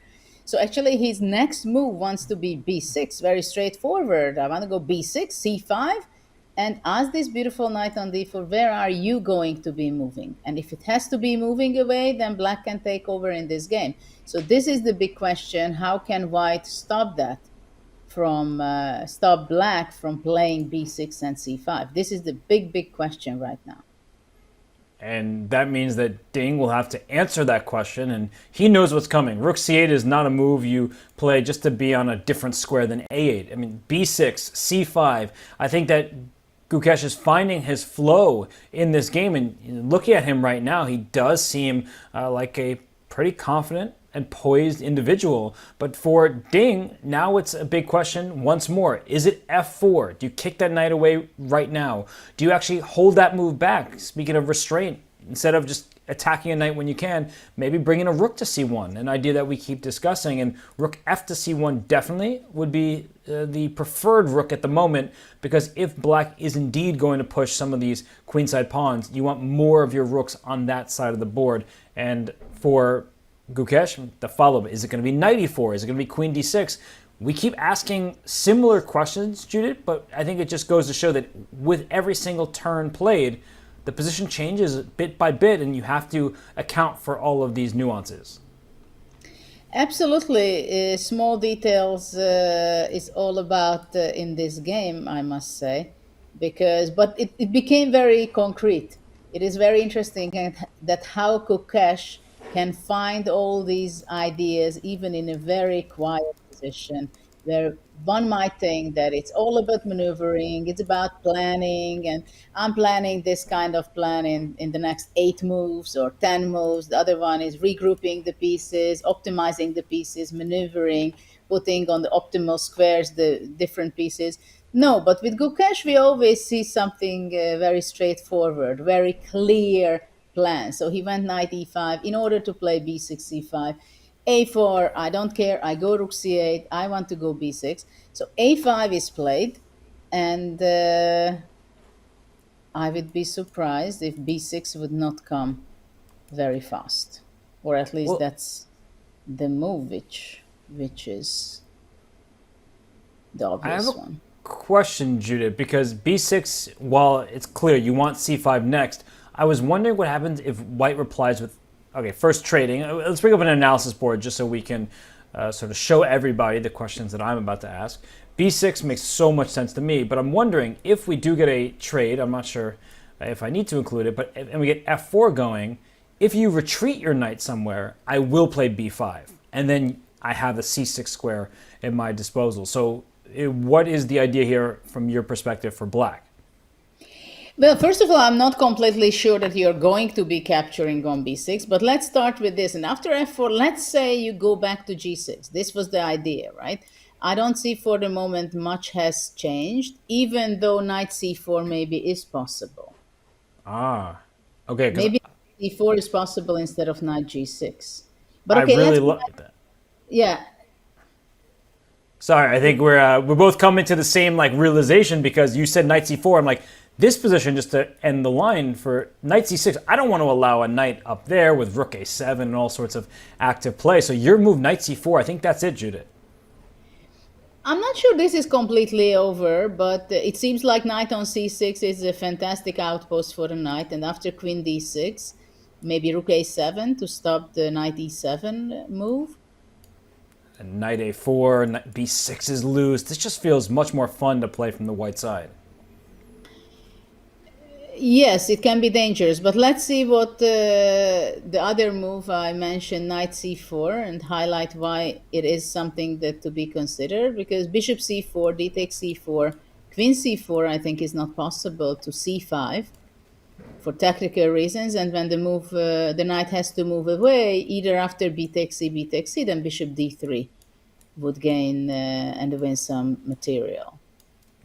So actually, his next move wants to be b6, very straightforward. I want to go b6, c5, and ask this beautiful knight on d4, where are you going to be moving? And if it has to be moving away, then black can take over in this game. So this is the big question. How can white stop that from, stop black from playing b6 and c5? This is the big question right now. And that means that Ding will have to answer that question, and he knows what's coming. Rook c8 is not a move you play just to be on a different square than a8. I mean, b6, c5, I think that Gukesh is finding his flow in this game, and looking at him right now, he does seem like a pretty confident and poised individual. But for Ding, now it's a big question once more. Is it f4? Do you kick that knight away right now? Do you actually hold that move back? Speaking of restraint, instead of just attacking a knight when you can, maybe bring in a rook to c1, an idea that we keep discussing. And rook f to c1 definitely would be the preferred rook at the moment, because if black is indeed going to push some of these queenside pawns, you want more of your rooks on that side of the board. And for Gukesh, the follow-up, is it going to be knight e4? Is it going to be queen d6? We keep asking similar questions, Judith, but I think it just goes to show that with every single turn played, the position changes bit by bit, and you have to account for all of these nuances. Absolutely. Small details is all about in this game, I must say, but it became very concrete. It is very interesting that how Gukesh can find all these ideas even in a very quiet position, where one might think that it's all about maneuvering, it's about planning, and I'm planning this kind of plan in the next 8 moves or 10 moves. The other one is regrouping the pieces, optimizing the pieces, maneuvering, putting on the optimal squares the different pieces. No, but with Gukesh, we always see something very straightforward, very clear plan. So he went knight e5 in order to play b6, c5. a4, I don't care, I go rook c8, I want to go b6. So a5 is played, and I would be surprised if b6 would not come very fast. Or at least that's the move which is the obvious one. Question, Judith, because b6, while it's clear you want c5 next, I was wondering what happens if white replies with, okay, first trading. Let's bring up an analysis board just so we can sort of show everybody the questions that I'm about to ask. b6 makes so much sense to me, but I'm wondering if we do get a trade, I'm not sure if I need to include it, but and we get f4 going, if you retreat your knight somewhere, I will play b5. And then I have the c6 square at my disposal. So what is the idea here from your perspective for black? Well, first of all, I'm not completely sure that you're going to be capturing on b6, but let's start with this. And after f4, let's say you go back to g6. This was the idea, right? I don't see for the moment much has changed, even though knight c4 maybe is possible. Ah, okay. Maybe c4 is possible instead of knight g6. But okay, I really like that. Yeah. Sorry, I think we're both coming to the same like realization, because you said knight c4. I'm like, this position, just to end the line, for knight c6, I don't want to allow a knight up there with rook a7 and all sorts of active play. So your move, knight c4, I think that's it, Judith. I'm not sure this is completely over, but it seems like knight on c6 is a fantastic outpost for the knight. And after queen d6, maybe rook a7 to stop the knight e7 move. And knight a4, knight b6 is loose. This just feels much more fun to play from the white side. Yes, it can be dangerous, but let's see what the other move I mentioned, knight c4, and highlight why it is something that to be considered, because bishop c4, d takes c4, queen c4, I think is not possible to c5 for tactical reasons, and when the move, the knight has to move away, either after b takes c, then bishop d3 would gain and win some material.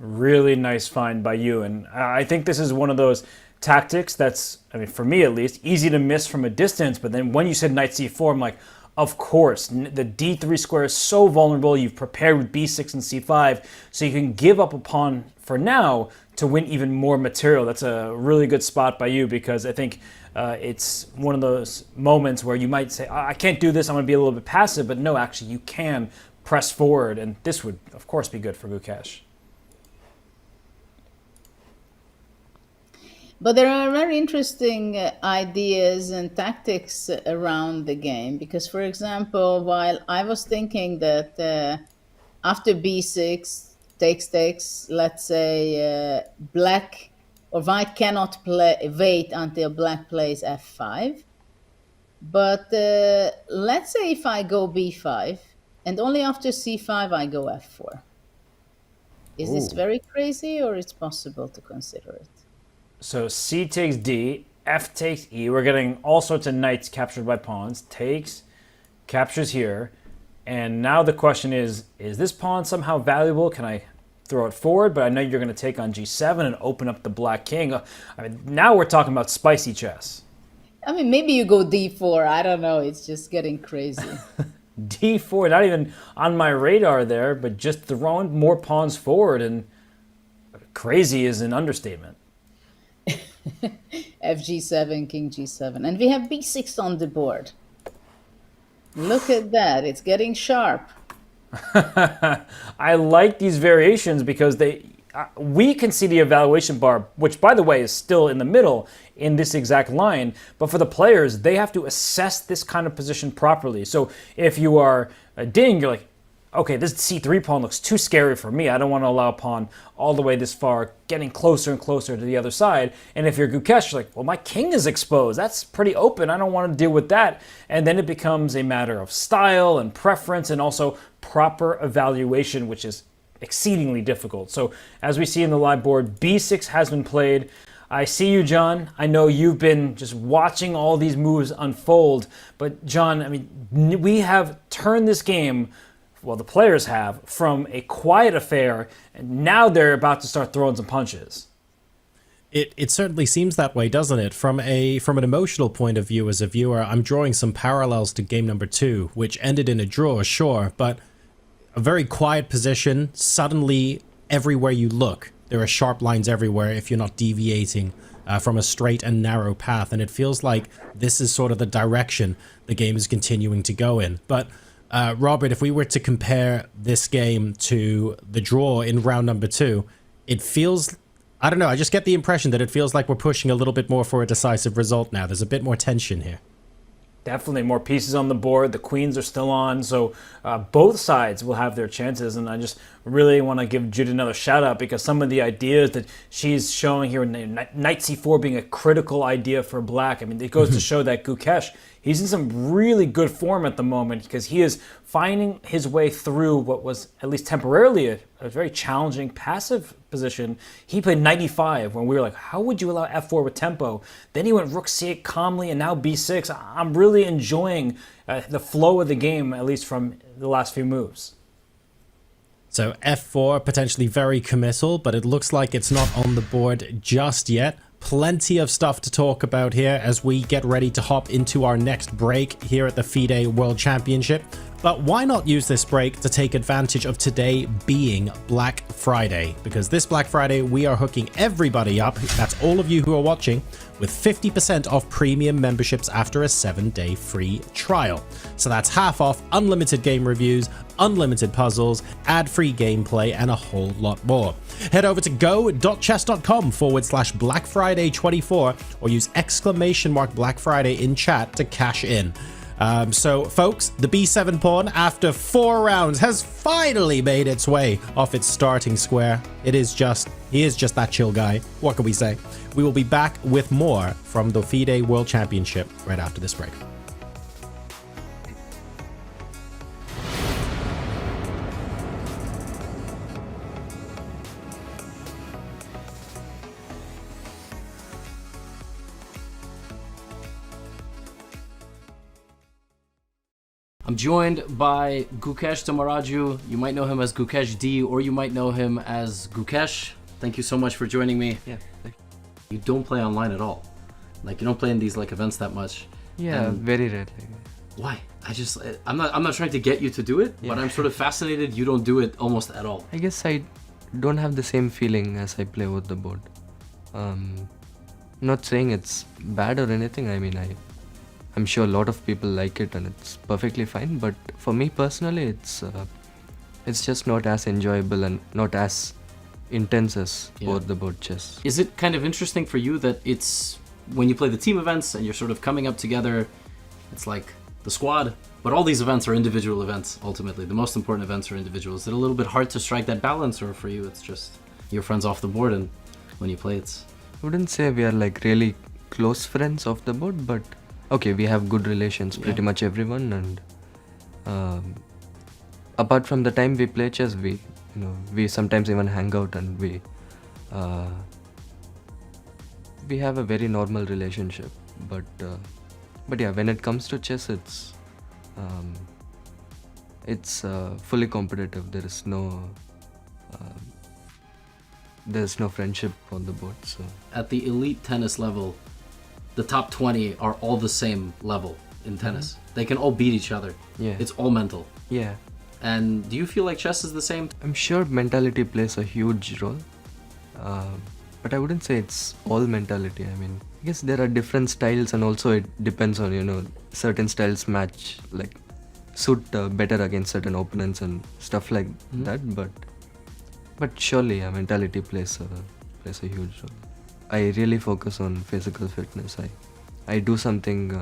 Really nice find by you, and I think this is one of those tactics that's, I mean, for me at least, easy to miss from a distance, but then when you said knight c4, I'm like, of course, the d3 square is so vulnerable. You've prepared with b6 and c5, so you can give up a pawn for now to win even more material. That's a really good spot by you, because I think it's one of those moments where you might say, I can't do this, I'm going to be a little bit passive, but no, actually you can press forward, and this would, of course, be good for Gukesh. But there are very interesting ideas and tactics around the game, because, for example, while I was thinking that after b6 takes, let's say black or white cannot wait until black plays f5. But let's say if I go b5 and only after c5 I go f4. Is this very crazy, or it's possible to consider it? So c takes d, f takes e. We're getting all sorts of knights captured by pawns. Takes, captures here. And now the question is this pawn somehow valuable? Can I throw it forward? But I know you're going to take on g7 and open up the black king. I mean, now we're talking about spicy chess. I mean, maybe you go d4. I don't know. It's just getting crazy. d4, not even on my radar there, but just throwing more pawns forward. And crazy is an understatement. fg7, king g7. And we have b6 on the board. Look at that. It's getting sharp. I like these variations because we can see the evaluation bar, which, by the way, is still in the middle in this exact line. But for the players, they have to assess this kind of position properly. So if you are a Ding, you're like, okay, this c3 pawn looks too scary for me. I don't want to allow a pawn all the way this far, getting closer and closer to the other side. And if you're Gukesh, you're like, well, my king is exposed. That's pretty open. I don't want to deal with that. And then it becomes a matter of style and preference, and also proper evaluation, which is exceedingly difficult. So as we see in the live board, b6 has been played. I see you, John. I know you've been just watching all these moves unfold. But John, I mean, we have turned this game, well, the players have, from a quiet affair, and now they're about to start throwing some punches. It certainly seems that way, doesn't it? From an emotional point of view, as a viewer, I'm drawing some parallels to game number 2, which ended in a draw, sure, but a very quiet position. Suddenly, everywhere you look, there are sharp lines everywhere if you're not deviating from a straight and narrow path, and it feels like this is sort of the direction the game is continuing to go in. But Robert, if we were to compare this game to the draw in round number 2, it feels, I don't know, I just get the impression that it feels like we're pushing a little bit more for a decisive result now. There's a bit more tension here. Definitely more pieces on the board. The queens are still on, so both sides will have their chances. And I just really want to give Judy another shout out, because some of the ideas that she's showing here, knight c4 being a critical idea for black. I mean, it goes to show that Gukesh, He's in some really good form at the moment because he is finding his way through what was, at least temporarily, a very challenging passive position. He played knight e5 when we were like, how would you allow f4 with tempo? Then he went rook c8 calmly, and now b6. I'm really enjoying the flow of the game, at least from the last few moves. So f4, potentially very committal, but it looks like it's not on the board just yet. Plenty of stuff to talk about here as we get ready to hop into our next break here at the FIDE World Championship. But why not use this break to take advantage of today being Black Friday? Because this Black Friday, we are hooking everybody up, that's all of you who are watching, with 50% off premium memberships after a 7-day free trial. So that's half off unlimited game reviews, unlimited puzzles, ad-free gameplay, and a whole lot more. Head over to go.chess.com/Black Friday 24 or use !Black Friday in chat to cash in. So folks, the b7 pawn after 4 rounds has finally made its way off its starting square. He is just that chill guy. What can we say? We will be back with more from the FIDE World Championship right after this break. I'm joined by Gukesh Dommaraju. You might know him as Gukesh D, or you might know him as Gukesh. Thank you so much for joining me. Yeah. You don't play online at all. Like, you don't play in these like events that much. Yeah, very rarely. Why? I'm not trying to get you to do it, but I'm sort of fascinated you don't do it almost at all. I guess I don't have the same feeling as I play with the board. Not saying it's bad or anything. I mean, I'm sure a lot of people like it and it's perfectly fine, but for me personally, it's just not as enjoyable and not as intense as board the board chess. Is it kind of interesting for you that it's when you play the team events and you're sort of coming up together, it's like the squad, but all these events are individual events ultimately. The most important events are individual. Is it a little bit hard to strike that balance, or for you it's just your friends off the board and when you play it's... I wouldn't say we are like really close friends off the board, but okay, we have good relations, pretty much everyone, and apart from the time we play chess, we sometimes even hang out, and we have a very normal relationship. But yeah, when it comes to chess, it's fully competitive. There is no friendship on the board. So at the elite tennis level, the top 20 are all the same level in tennis. They can all beat each other. Yeah. It's all mental. Yeah. And do you feel like chess is the same? I'm sure mentality plays a huge role. But I wouldn't say it's all mentality. I mean, I guess there are different styles, and also it depends on, certain styles suit better against certain opponents and stuff like that. But surely mentality plays a huge role. I really focus on physical fitness. I do something,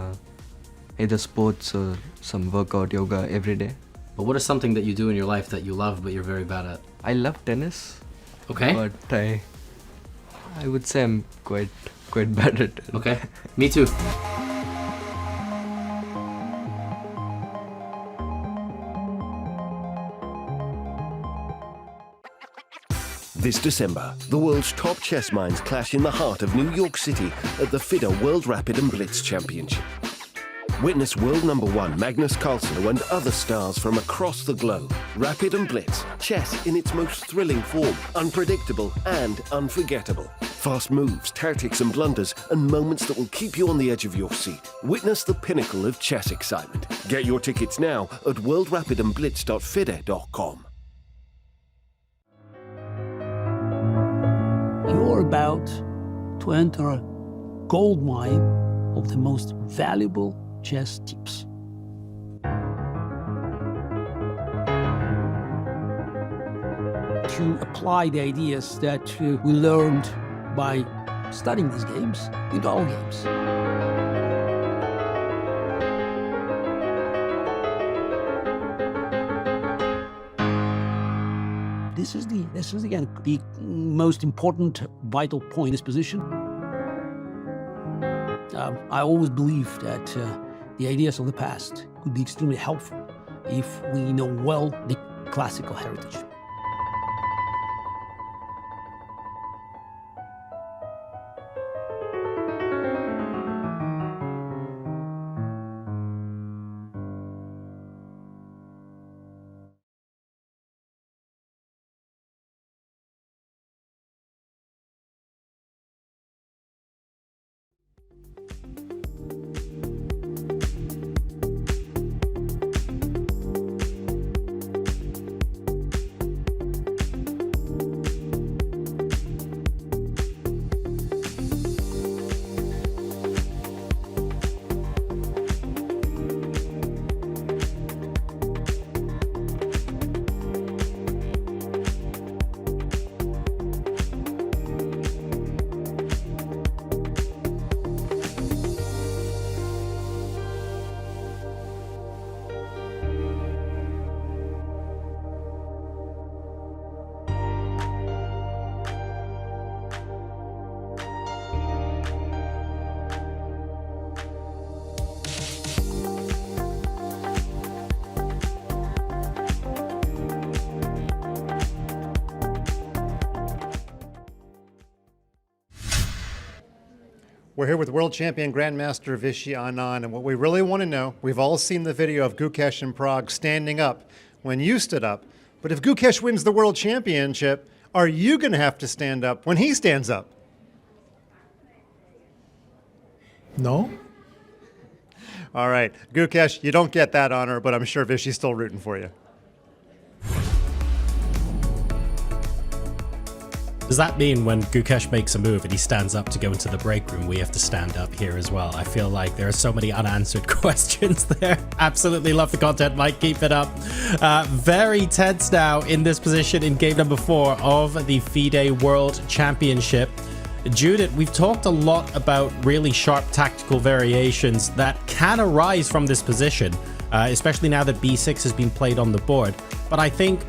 either sports or some workout, yoga every day. But what is something that you do in your life that you love but you're very bad at? I love tennis. Okay. But I would say I'm quite bad at it. Okay. Me too. This December, the world's top chess minds clash in the heart of New York City at the FIDE World Rapid and Blitz Championship. Witness world #1 Magnus Carlsen and other stars from across the globe. Rapid and Blitz, chess in its most thrilling form, unpredictable and unforgettable. Fast moves, tactics and blunders, and moments that will keep you on the edge of your seat. Witness the pinnacle of chess excitement. Get your tickets now at worldrapidandblitz.fide.com. You're about to enter a gold mine of the most valuable chess tips. To apply the ideas that we learned by studying these games into our games. This is again the most important vital point in this position. I always believe that the ideas of the past could be extremely helpful if we know well the classical heritage. We're here with world champion Grandmaster Vishy Anand, and what we really want to know, we've all seen the video of Gukesh in Prague standing up when you stood up, but if Gukesh wins the world championship, are you going to have to stand up when he stands up? No. All right, Gukesh, you don't get that honor, but I'm sure Vishy's still rooting for you. Does that mean when Gukesh makes a move and he stands up to go into the break room, we have to stand up here as well? I feel like there are so many unanswered questions there. Absolutely love the content, Mike. Keep it up. Very tense now in this position in game number 4 of the FIDE World Championship. Judith, we've talked a lot about really sharp tactical variations that can arise from this position, especially now that b6 has been played on the board. But I think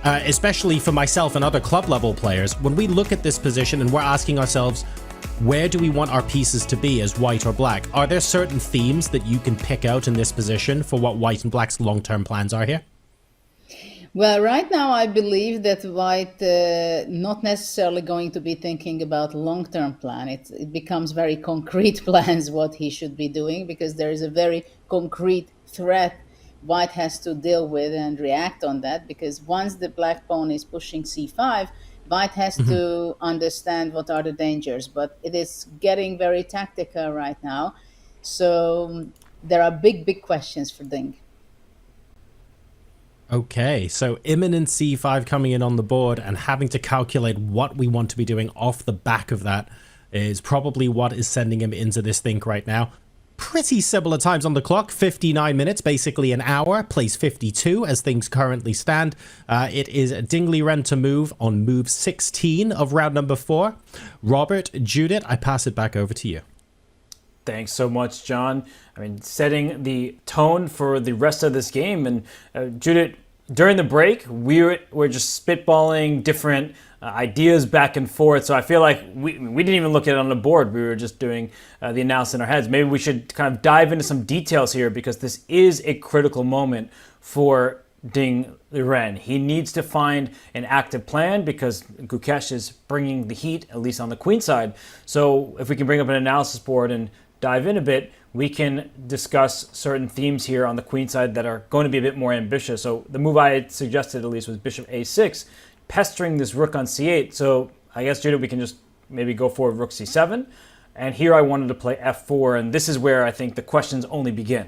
especially for myself and other club level players, when we look at this position and we're asking ourselves, where do we want our pieces to be as white or black? Are there certain themes that you can pick out in this position for what white and black's long-term plans are here? Well, right now I believe that white not necessarily going to be thinking about long-term plan. It becomes very concrete plans what he should be doing, because there is a very concrete threat white has to deal with and react on that, because once the black pawn is pushing c5, white has to understand what are the dangers, but it is getting very tactical right now. So there are big questions for Ding. Okay, so imminent c5 coming in on the board, and having to calculate what we want to be doing off the back of that is probably what is sending him into this think right now. Pretty similar times on the clock, 59 minutes, basically an hour, place 52 as things currently stand. It is Ding Liren to move on move 16 of round number 4. Robert, Judith, I pass it back over to you. Thanks so much, John. I mean, setting the tone for the rest of this game. And Judith, during the break, we were just spitballing different ideas back and forth. So I feel like we didn't even look at it on the board. We were just doing the analysis in our heads. Maybe we should kind of dive into some details here, because this is a critical moment for Ding Liren. He needs to find an active plan, because Gukesh is bringing the heat, at least on the queen side. So if we can bring up an analysis board and dive in a bit, we can discuss certain themes here on the queen side that are going to be a bit more ambitious. So the move I had suggested at least was bishop a6, pestering this rook on c8. So I guess, Judith, we can just maybe go for rook c7. And here I wanted to play f4, and this is where I think the questions only begin.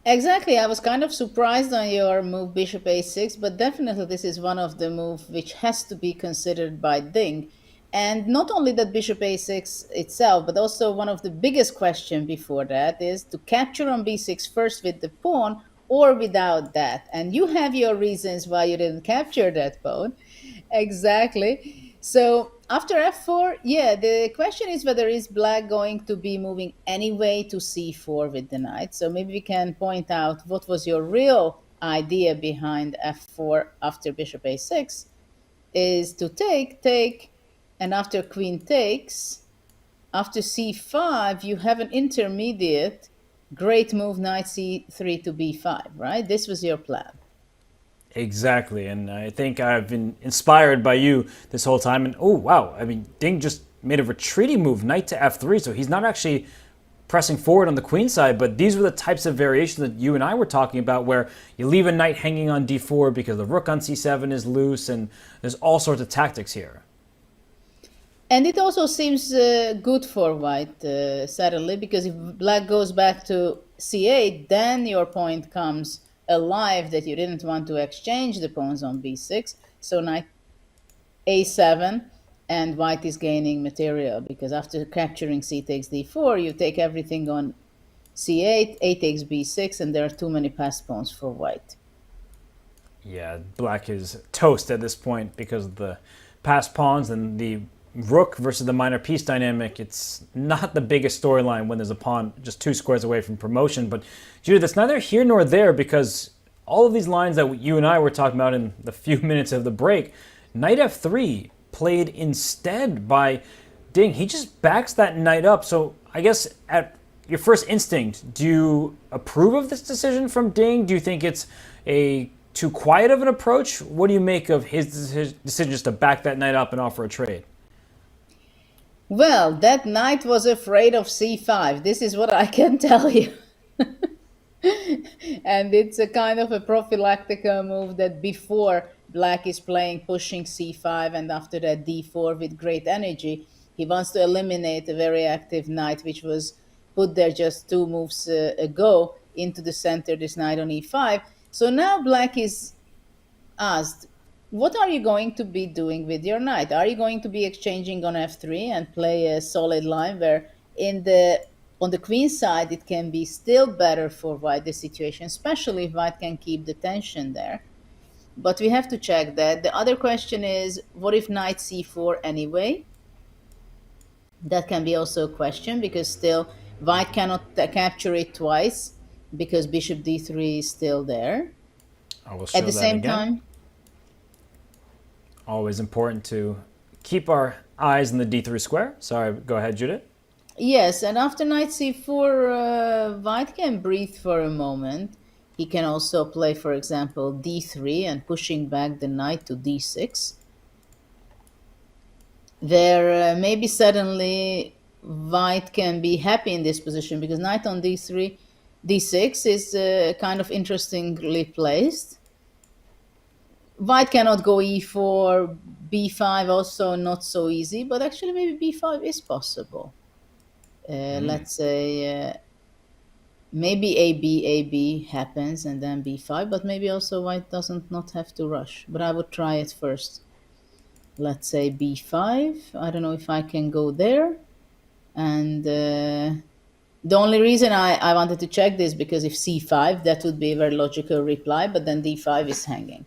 Exactly. I was kind of surprised on your move bishop a6, but definitely this is one of the moves which has to be considered by Ding. And not only that bishop a6 itself, but also one of the biggest questions before that is to capture on b6 first with the pawn or without that. And you have your reasons why you didn't capture that pawn. Exactly. So after f4, yeah, the question is whether is black going to be moving anyway to c4 with the knight. So maybe we can point out what was your real idea behind f4 after bishop a6 is to take, and after queen takes, after c5, you have an intermediate great move, knight c3 to b5, right? This was your plan. Exactly, and I think I've been inspired by you this whole time. And oh wow, I mean, Ding just made a retreating move, knight to f3, so he's not actually pressing forward on the queen side, but these were the types of variations that you and I were talking about, where you leave a knight hanging on d4 because the rook on c7 is loose, and there's all sorts of tactics here. And it also seems good for white, suddenly, because if black goes back to c8, then your point comes alive that you didn't want to exchange the pawns on b6. So knight a7, and white is gaining material, because after capturing c takes d4, you take everything on c8, a takes b6, and there are too many passed pawns for white. Yeah, black is toast at this point because of the passed pawns and the rook versus the minor piece dynamic. It's not the biggest storyline when there's a pawn just 2 squares away from promotion. But Judith, that's neither here nor there, because all of these lines that you and I were talking about in the few minutes of the break, knight f3 played instead by Ding. He just backs that knight up. So I guess at your first instinct, do you approve of this decision from Ding? Do you think it's too quiet of an approach? What do you make of his decision just to back that knight up and offer a trade? Well, that knight was afraid of c5. This is what I can tell you. And it's a kind of a prophylactic move that before black is playing pushing c5 and after that d4 with great energy. He wants to eliminate a very active knight which was put there just 2 moves ago into the center, this knight on e5. So now black is asked, what are you going to be doing with your knight? Are you going to be exchanging on f3 and play a solid line where on the queen side it can be still better for white, the situation, especially if white can keep the tension there. But we have to check that. The other question is, what if knight c4 anyway? That can be also a question, because still white cannot capture it twice because bishop d3 is still there. I will show at the that same again. time. Always important to keep our eyes in the d3 square. Sorry, go ahead, Judith. Yes, and after knight c4, white can breathe for a moment. He can also play, for example, d3 and pushing back the knight to d6. There maybe suddenly white can be happy in this position, because knight on d3, d6 is kind of interestingly placed. White cannot go e4, b5 also not so easy, but actually maybe b5 is possible. Let's say maybe AB happens and then b5, but maybe also white doesn't not have to rush. But I would try it first. Let's say b5. I don't know if I can go there. And the only reason I wanted to check this, because if c5, that would be a very logical reply, but then d5 is hanging.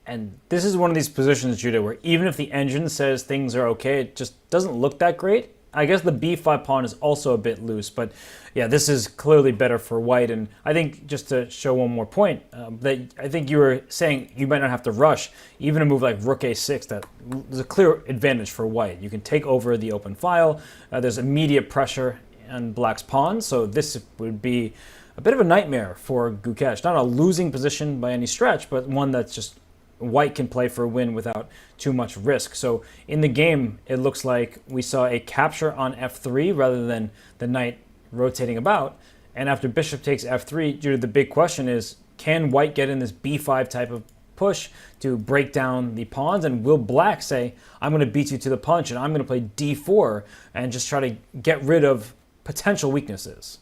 And this is one of these positions, Judah, where even if the engine says things are okay, it just doesn't look that great. I guess the b5 pawn is also a bit loose, but yeah, this is clearly better for white. And I think, just to show one more point, that I think you were saying you might not have to rush. Even a move like rook a6, that there's a clear advantage for white. You can take over the open file. There's immediate pressure on black's pawn, so this would be a bit of a nightmare for Gukesh. Not a losing position by any stretch, but one that's just white can play for a win without too much risk. So in the game, it looks like we saw a capture on f3 rather than the knight rotating about. And after bishop takes f3, Judah, the big question is, can white get in this b5 type of push to break down the pawns? And will black say, I'm going to beat you to the punch and I'm going to play d4 and just try to get rid of potential weaknesses?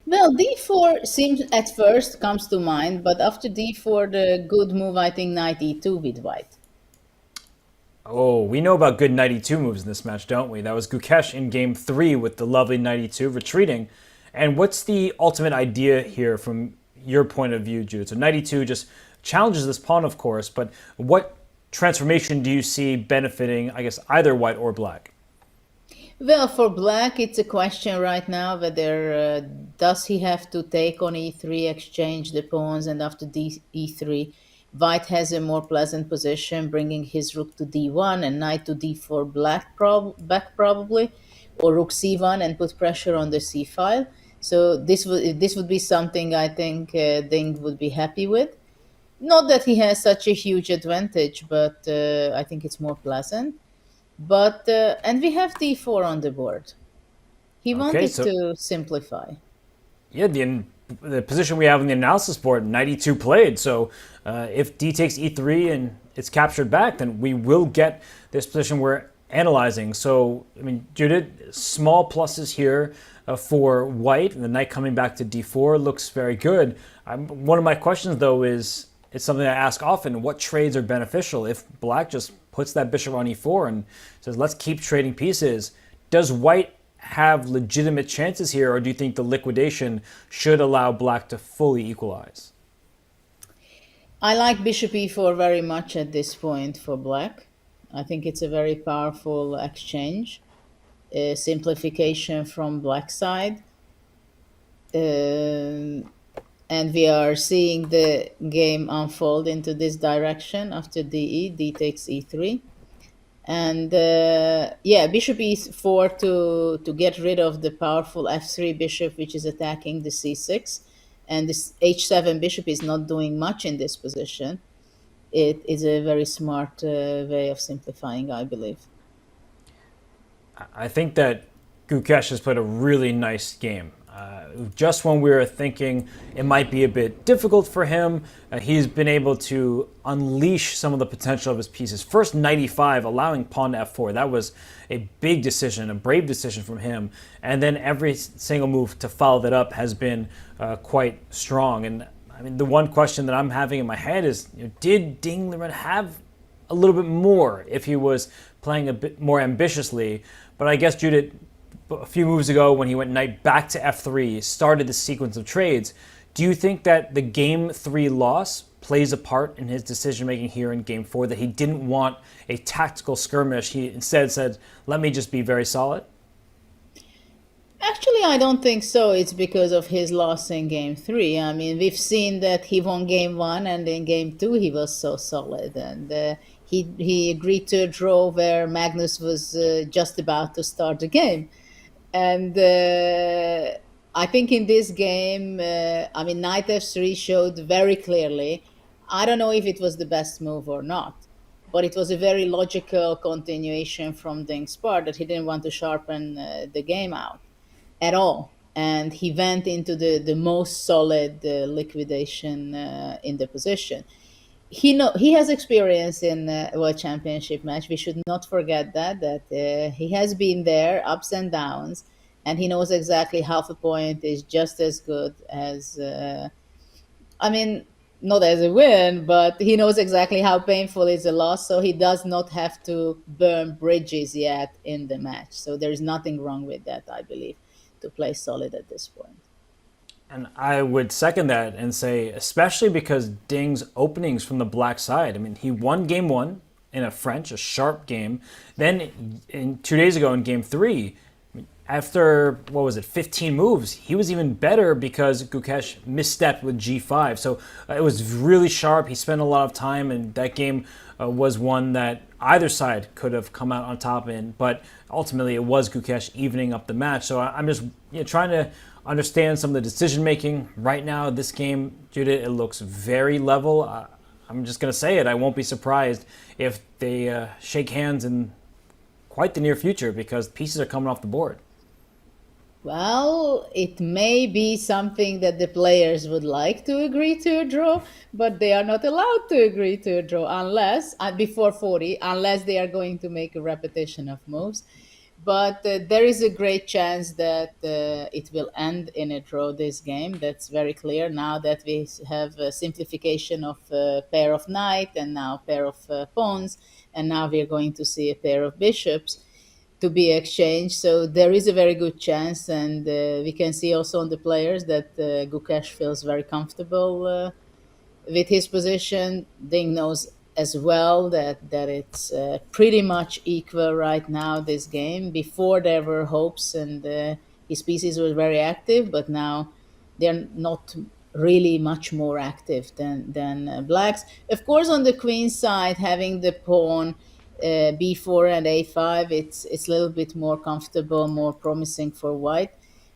Well, d4 seems at first comes to mind, but after d4, the good move, I think, knight e2 with white. Oh, we know about good knight e2 moves in this match, don't we? That was Gukesh in game 3 with the lovely knight e2 retreating. And what's the ultimate idea here from your point of view, Jude? So knight e2 just challenges this pawn, of course, but what transformation do you see benefiting, I guess, either white or black? Well, for black, it's a question right now whether does he have to take on e3, exchange the pawns, and after e3, white has a more pleasant position, bringing his rook to d1 and knight to d4 back probably. or rook c1 and put pressure on the c file. So this would be something I think Ding would be happy with. Not that he has such a huge advantage, but I think it's more pleasant. But and we have d4 on the board. He wanted to simplify. Yeah, the position we have in the analysis board, knight e2 played. So if d takes e3 and it's captured back, then we will get this position we're analyzing. So, I mean, Judith, small pluses here for white. And the knight coming back to d4 looks very good. One of my questions, though, is it's something I ask often. What trades are beneficial? If black just puts that bishop on e4 and says, let's keep trading pieces, does white have legitimate chances here, or do you think the liquidation should allow black to fully equalize? I like bishop e4 very much at this point for black. I think it's a very powerful exchange, simplification from black side. And we are seeing the game unfold into this direction after d takes e3. And yeah, bishop e4 to get rid of the powerful f3 bishop, which is attacking the c6. And this h7 bishop is not doing much in this position. It is a very smart way of simplifying, I believe. I think that Gukesh has played a really nice game. Just when we were thinking it might be a bit difficult for him, he's been able to unleash some of the potential of his pieces. First, knight e5, allowing pawn to f4. That was a big decision, a brave decision from him. And then every single move to follow that up has been quite strong. And I mean, the one question that I'm having in my head is, did Ding Liren have a little bit more if he was playing a bit more ambitiously? But I guess Judith, a few moves ago when he went knight back to f3, started the sequence of trades. Do you think that the game 3 loss plays a part in his decision-making here in game 4, that he didn't want a tactical skirmish? He instead said, let me just be very solid? Actually, I don't think so. It's because of his loss in game 3. I mean, we've seen that he won game 1, and in game 2 he was so solid. And he agreed to a draw where Magnus was just about to start the game. And I think in this game, I mean, knight f3 showed very clearly, I don't know if it was the best move or not, but it was a very logical continuation from Ding's part, that he didn't want to sharpen the game out at all. And he went into the most solid liquidation in the position. He has experience in World Championship match. We should not forget that he has been there, ups and downs, and he knows exactly half a point is just as good as, I mean, not as a win, but he knows exactly how painful is a loss, so he does not have to burn bridges yet in the match. So there is nothing wrong with that, I believe, to play solid at this point. And I would second that and say, especially because Ding's openings from the black side, I mean, he won game 1 in a sharp game. Then 2 days ago in game 3, after, 15 moves, he was even better because Gukesh misstepped with g5. So it was really sharp. He spent a lot of time, and that game was one that either side could have come out on top in. But ultimately, it was Gukesh evening up the match. So I'm just trying to understand some of the decision-making. Right now, this game, Judith, it looks very level. I'm just going to say it. I won't be surprised if they shake hands in quite the near future, because pieces are coming off the board. Well, it may be something that the players would like to agree to a draw, but they are not allowed to agree to a draw unless, before 40, unless they are going to make a repetition of moves. But there is a great chance that it will end in a draw, this game. That's very clear now that we have a simplification of a pair of knight and now a pair of pawns, and now we're going to see a pair of bishops to be exchanged. So there is a very good chance, and we can see also on the players that Gukesh feels very comfortable with his position. Ding knows as well that it's pretty much equal right now, this game. Before there were hopes, and his pieces were very active, but now they're not really much more active than blacks. Of course, on the queen side, having the pawn b4 and a5, it's a little bit more comfortable, more promising for white.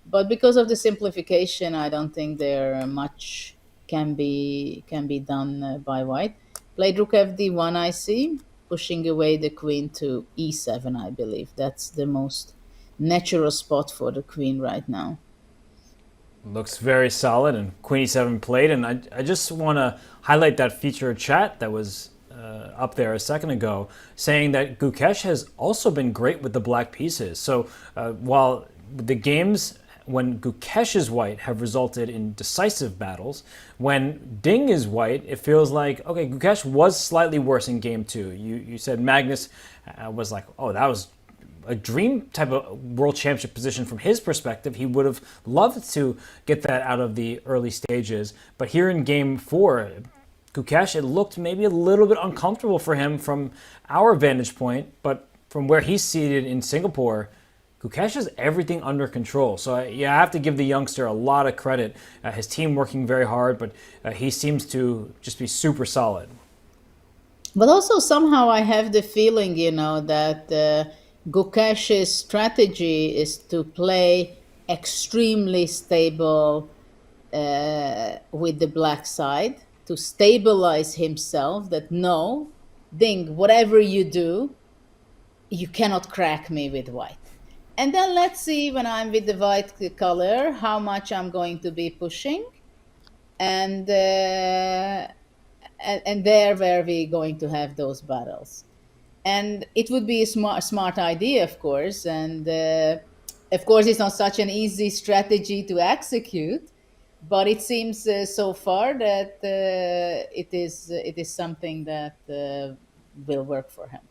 But because of the simplification, I don't think there much can be done by white. Played rook fd1, I see, pushing away the queen to e7, I believe. That's the most natural spot for the queen right now. Looks very solid, and queen e7 played, and I just want to highlight that feature chat that was up there a second ago, saying that Gukesh has also been great with the black pieces. So while the games when Gukesh is white have resulted in decisive battles, when Ding is white, it feels like, okay, Gukesh was slightly worse in game 2. You said Magnus was like, oh, that was a dream type of world championship position from his perspective. He would have loved to get that out of the early stages. But here in game 4, Gukesh, it looked maybe a little bit uncomfortable for him from our vantage point, but from where he's seated in Singapore, Gukesh has everything under control. So yeah, I have to give the youngster a lot of credit. His team working very hard, but he seems to just be super solid. But also somehow I have the feeling, that Gukesh's strategy is to play extremely stable with the black side, to stabilize himself, that no, Ding, whatever you do, you cannot crack me with white. And then let's see when I'm with the white color, how much I'm going to be pushing. And there where we're going to have those battles. And it would be a smart idea, of course. And of course, it's not such an easy strategy to execute. But it seems so far that it is something that will work for him.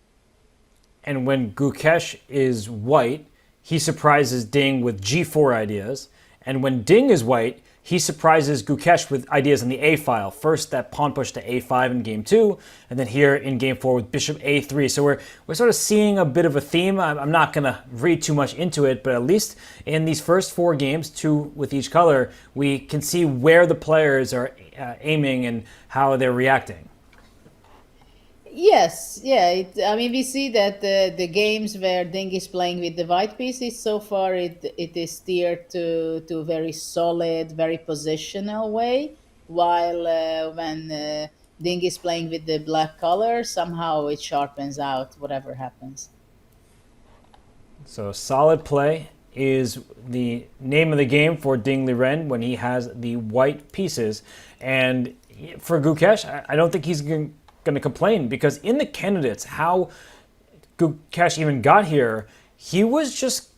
And when Gukesh is white, he surprises Ding with g4 ideas. And when Ding is white, he surprises Gukesh with ideas in the a file. First, that pawn push to a5 in game 2, and then here in game 4 with bishop a3. So we're sort of seeing a bit of a theme. I'm not going to read too much into it, but at least in these first 4 games, 2 with each color, we can see where the players are aiming and how they're reacting. Yes, yeah. We see that the games where Ding is playing with the white pieces, so far it is steered to a very solid, very positional way, while when Ding is playing with the black color, somehow it sharpens out whatever happens. So solid play is the name of the game for Ding Liren when he has the white pieces. And for Gukesh, I don't think he's going to complain, because in the candidates, how Gukesh even got here, he was just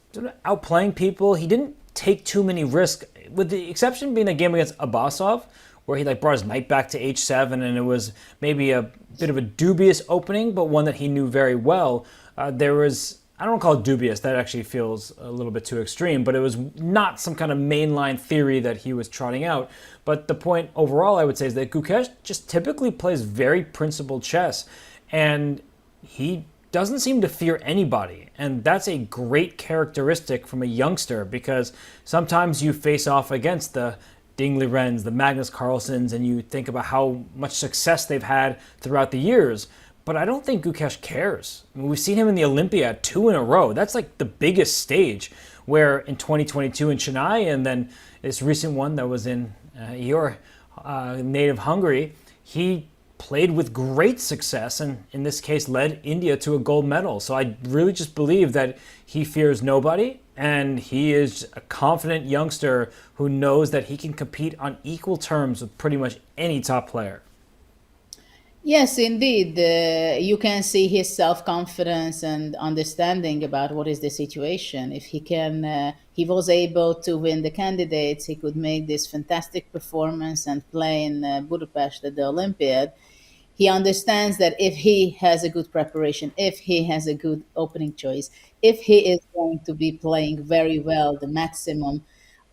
outplaying people. He didn't take too many risks, with the exception being a game against Abbasov, where he brought his knight back to h7, and it was maybe a bit of a dubious opening, but one that he knew very well. There was, I don't call it dubious, that actually feels a little bit too extreme, but it was not some kind of mainline theory that he was trotting out. But the point overall, I would say, is that Gukesh just typically plays very principled chess, and he doesn't seem to fear anybody. And that's a great characteristic from a youngster, because sometimes you face off against the Ding Lirens, the Magnus Carlsens, and you think about how much success they've had throughout the years. But I don't think Gukesh cares. We've seen him in the Olympiad 2 in a row. That's like the biggest stage, where in 2022 in Chennai, and then this recent one that was in your native Hungary, he played with great success, and in this case led India to a gold medal. So I really just believe that he fears nobody, and he is a confident youngster who knows that he can compete on equal terms with pretty much any top player. Yes, indeed. You can see his self-confidence and understanding about what is the situation. If he was able to win the candidates, he could make this fantastic performance and play in Budapest at the Olympiad. He understands that if he has a good preparation, if he has a good opening choice, if he is going to be playing very well, the maximum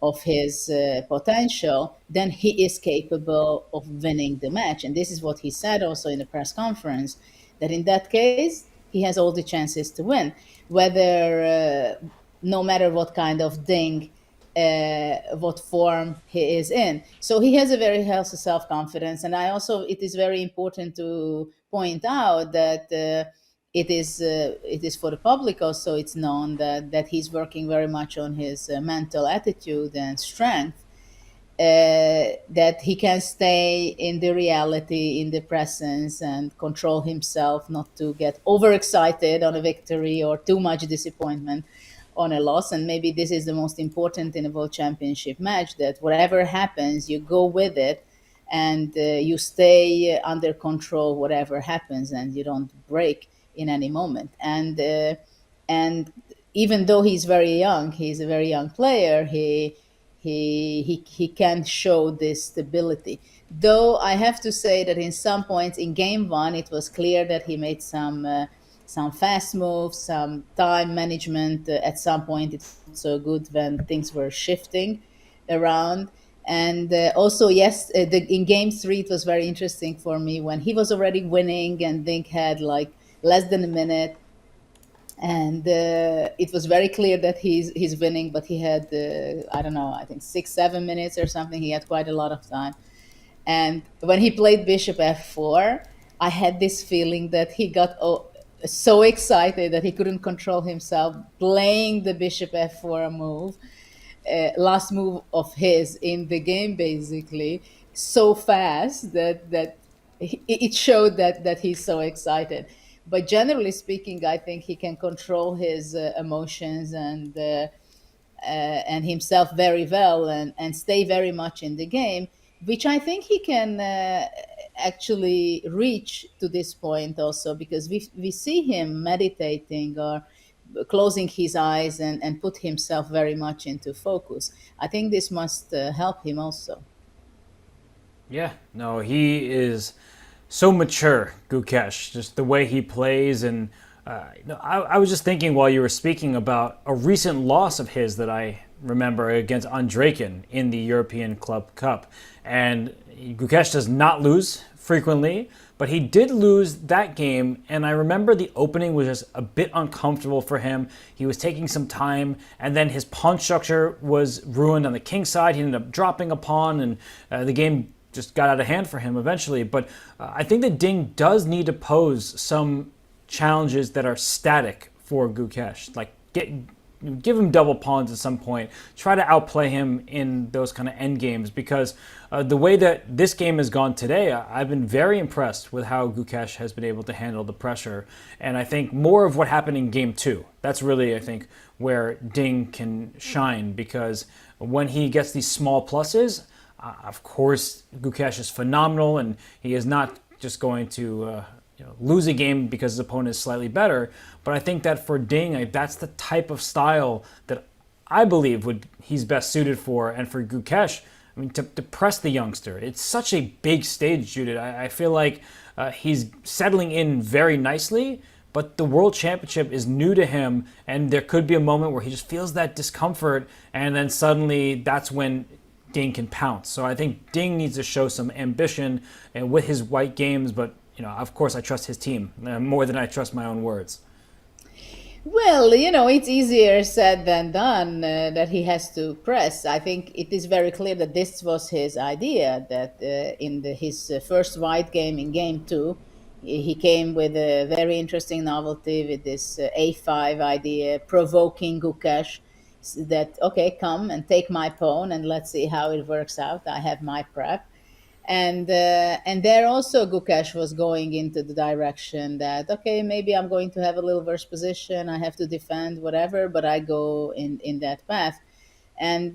of his potential, then he is capable of winning the match. And this is what he said also in the press conference, that in that case, he has all the chances to win, whether no matter what kind of Ding, what form he is in. So he has a very healthy self-confidence. And it is very important to point out that it is for the public also. It's known that he's working very much on his mental attitude and strength, that he can stay in the reality, in the presence, and control himself not to get overexcited on a victory or too much disappointment on a loss. And maybe this is the most important in a World Championship match, that whatever happens, you go with it and you stay under control whatever happens, and you don't break in any moment. And even though he's very young, he's a very young player, he can show this stability. Though I have to say that in some points in game one, it was clear that he made some fast moves, some time management. At some point, it's not so good when things were shifting around. And also, yes, in game three, it was very interesting for me when he was already winning and Ding had like less than a minute. And it was very clear that he's winning, but he had, I don't know, I think 6-7 minutes or something. He had quite a lot of time. And when he played bishop f4, I had this feeling that he got so excited that he couldn't control himself, playing the bishop f4 move, last move of his in the game, basically, so fast that it showed that he's so excited. But generally speaking, I think he can control his emotions and himself very well, and stay very much in the game, which I think he can actually reach to this point also, because we see him meditating or closing his eyes and put himself very much into focus. I think this must help him also. Yeah, no, he is so mature, Gukesh, just the way he plays. And I was just thinking while you were speaking about a recent loss of his that I remember against Andrekin in the European Club Cup. And Gukesh does not lose frequently, but he did lose that game. And I remember the opening was just a bit uncomfortable for him. He was taking some time, and then his pawn structure was ruined on the king side. He ended up dropping a pawn, and the game just got out of hand for him eventually. But I think that Ding does need to pose some challenges that are static for Gukesh. Like give him double pawns at some point. Try to outplay him in those kind of end games, because the way that this game has gone today, I've been very impressed with how Gukesh has been able to handle the pressure. And I think more of what happened in game two, that's really, I think, where Ding can shine, because when he gets these small pluses, of course, Gukesh is phenomenal, and he is not just going to lose a game because his opponent is slightly better. But I think that for Ding, that's the type of style that I believe he's best suited for. And for Gukesh, I mean, to press the youngster, it's such a big stage, Judith. I feel like he's settling in very nicely, but the World Championship is new to him, and there could be a moment where he just feels that discomfort, and then suddenly that's when Ding can pounce. So I think Ding needs to show some ambition with his white games, but of course I trust his team more than I trust my own words. Well, it's easier said than done that he has to press. I think it is very clear that this was his idea, that in his first white game in game two, he came with a very interesting novelty with this a5 idea, provoking Gukesh, that, okay, come and take my pawn and let's see how it works out. I have my prep. And there also Gukesh was going into the direction that, okay, maybe I'm going to have a little worse position, I have to defend, whatever, but I go in that path. And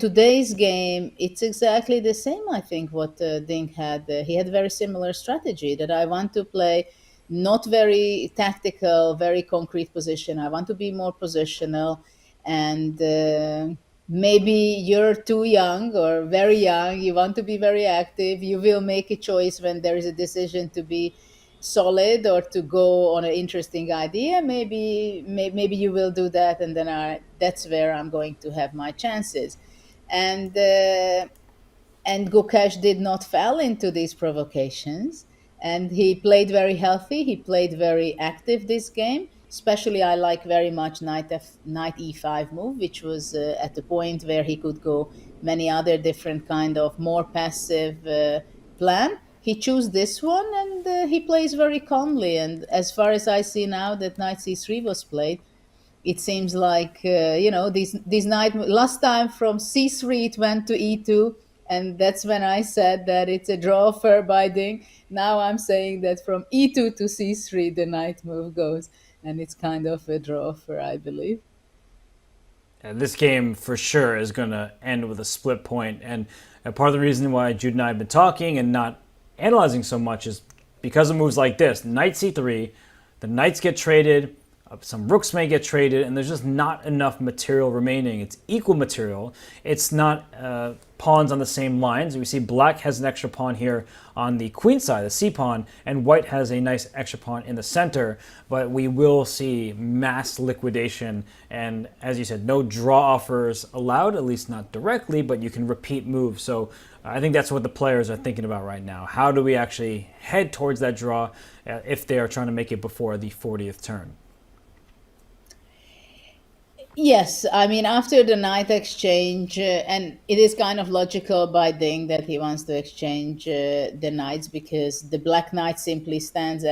today's game, it's exactly the same, I think, what Ding had. He had a very similar strategy, that I want to play not very tactical, very concrete position. I want to be more positional, and maybe you're too young or very young, you want to be very active, you will make a choice when there is a decision to be solid or to go on an interesting idea. Maybe you will do that, and then that's where I'm going to have my chances. And Gukesh did not fall into these provocations, and he played very healthy, he played very active this game. Especially, I like very much knight e5 move, which was at the point where he could go many other different kind of more passive plan. he chose this one, and he plays very calmly. And as far as I see now that knight c3 was played, it seems like these knight last time from c3 it went to e2, and that's when I said that it's a draw for by Ding. Now I'm saying that from e2 to c3 the knight move goes, and it's kind of a draw for, I believe. And this game for sure is going to end with a split point, and part of the reason why Jude and I have been talking and not analyzing so much is because of moves like this. Knight c3, the knights get traded, some rooks may get traded, and there's just not enough material remaining. It's equal material. It's not pawns on the same lines. We see black has an extra pawn here on the queen side, the c pawn, and white has a nice extra pawn in the center, but we will see mass liquidation, and as you said, no draw offers allowed, at least not directly, but you can repeat moves. So I think that's what the players are thinking about right now. How do we actually head towards that draw if they are trying to make it before the 40th turn? Yes, I mean, after the knight exchange, and it is kind of logical by Ding that he wants to exchange the knights, because the black knight simply stands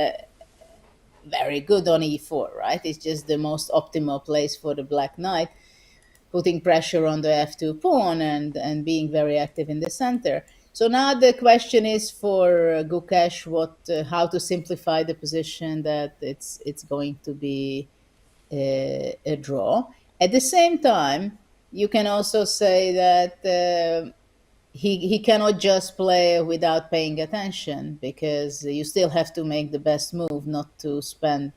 very good on e4, right? It's just the most optimal place for the black knight, putting pressure on the f2 pawn and being very active in the center. So now the question is for Gukesh how to simplify the position that it's going to be a draw. At the same time, you can also say that he cannot just play without paying attention, because you still have to make the best move, not to spend,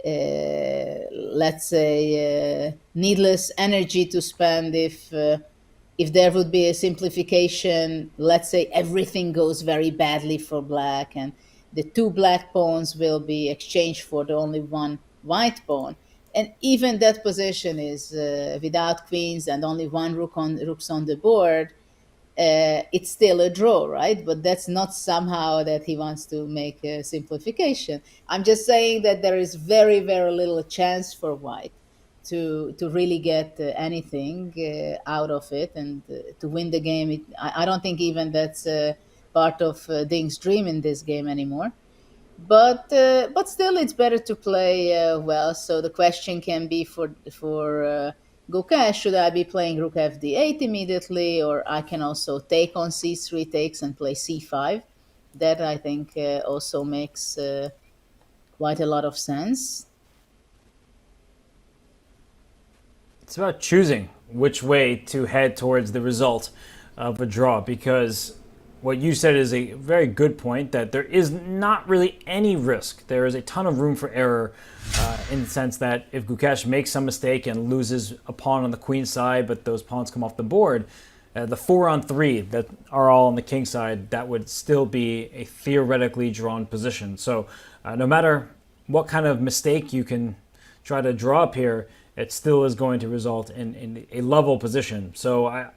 let's say, needless energy to spend if there would be a simplification. Let's say everything goes very badly for black, and the two black pawns will be exchanged for the only one white pawn. And even that position is without queens and only one rooks on the board. It's still a draw, right? But that's not somehow that he wants to make a simplification. I'm just saying that there is very, very little chance for white to really get anything out of it and to win the game. I don't think even that's part of Ding's dream in this game anymore. But still, it's better to play well. So the question can be for Gukesh, should I be playing rook fd8 immediately, or I can also take on c3 takes and play c5? That I think also makes quite a lot of sense. It's about choosing which way to head towards the result of a draw, because what you said is a very good point, that there is not really any risk. There is a ton of room for error in the sense that if Gukesh makes some mistake and loses a pawn on the queen side, but those pawns come off the board, the 4-on-3 that are all on the king side, that would still be a theoretically drawn position. So no matter what kind of mistake you can try to draw up here, it still is going to result in a level position. So I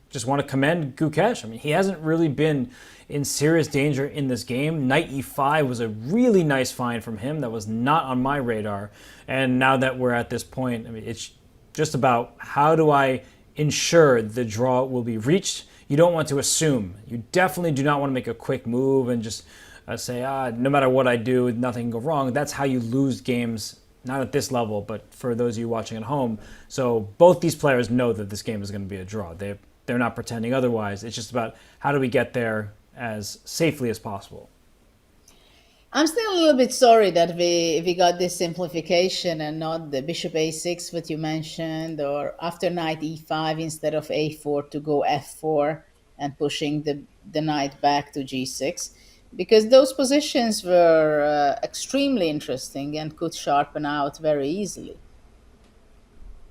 just want to commend Gukesh. I mean, he hasn't really been in serious danger in this game. Knight e5 was a really nice find from him that was not on my radar. And now that we're at this point, I mean, it's just about how do I ensure the draw will be reached. You don't want to assume. You definitely do not want to make a quick move and just say, no matter what I do, nothing can go wrong. That's how you lose games, not at this level, but for those of you watching at home. So both these players know that this game is going to be a draw. They're not pretending otherwise. It's just about how do we get there as safely as possible. I'm still a little bit sorry that we got this simplification and not the bishop a6, what you mentioned, or after knight e5 instead of a4 to go f4 and pushing the knight back to g6, because those positions were extremely interesting and could sharpen out very easily.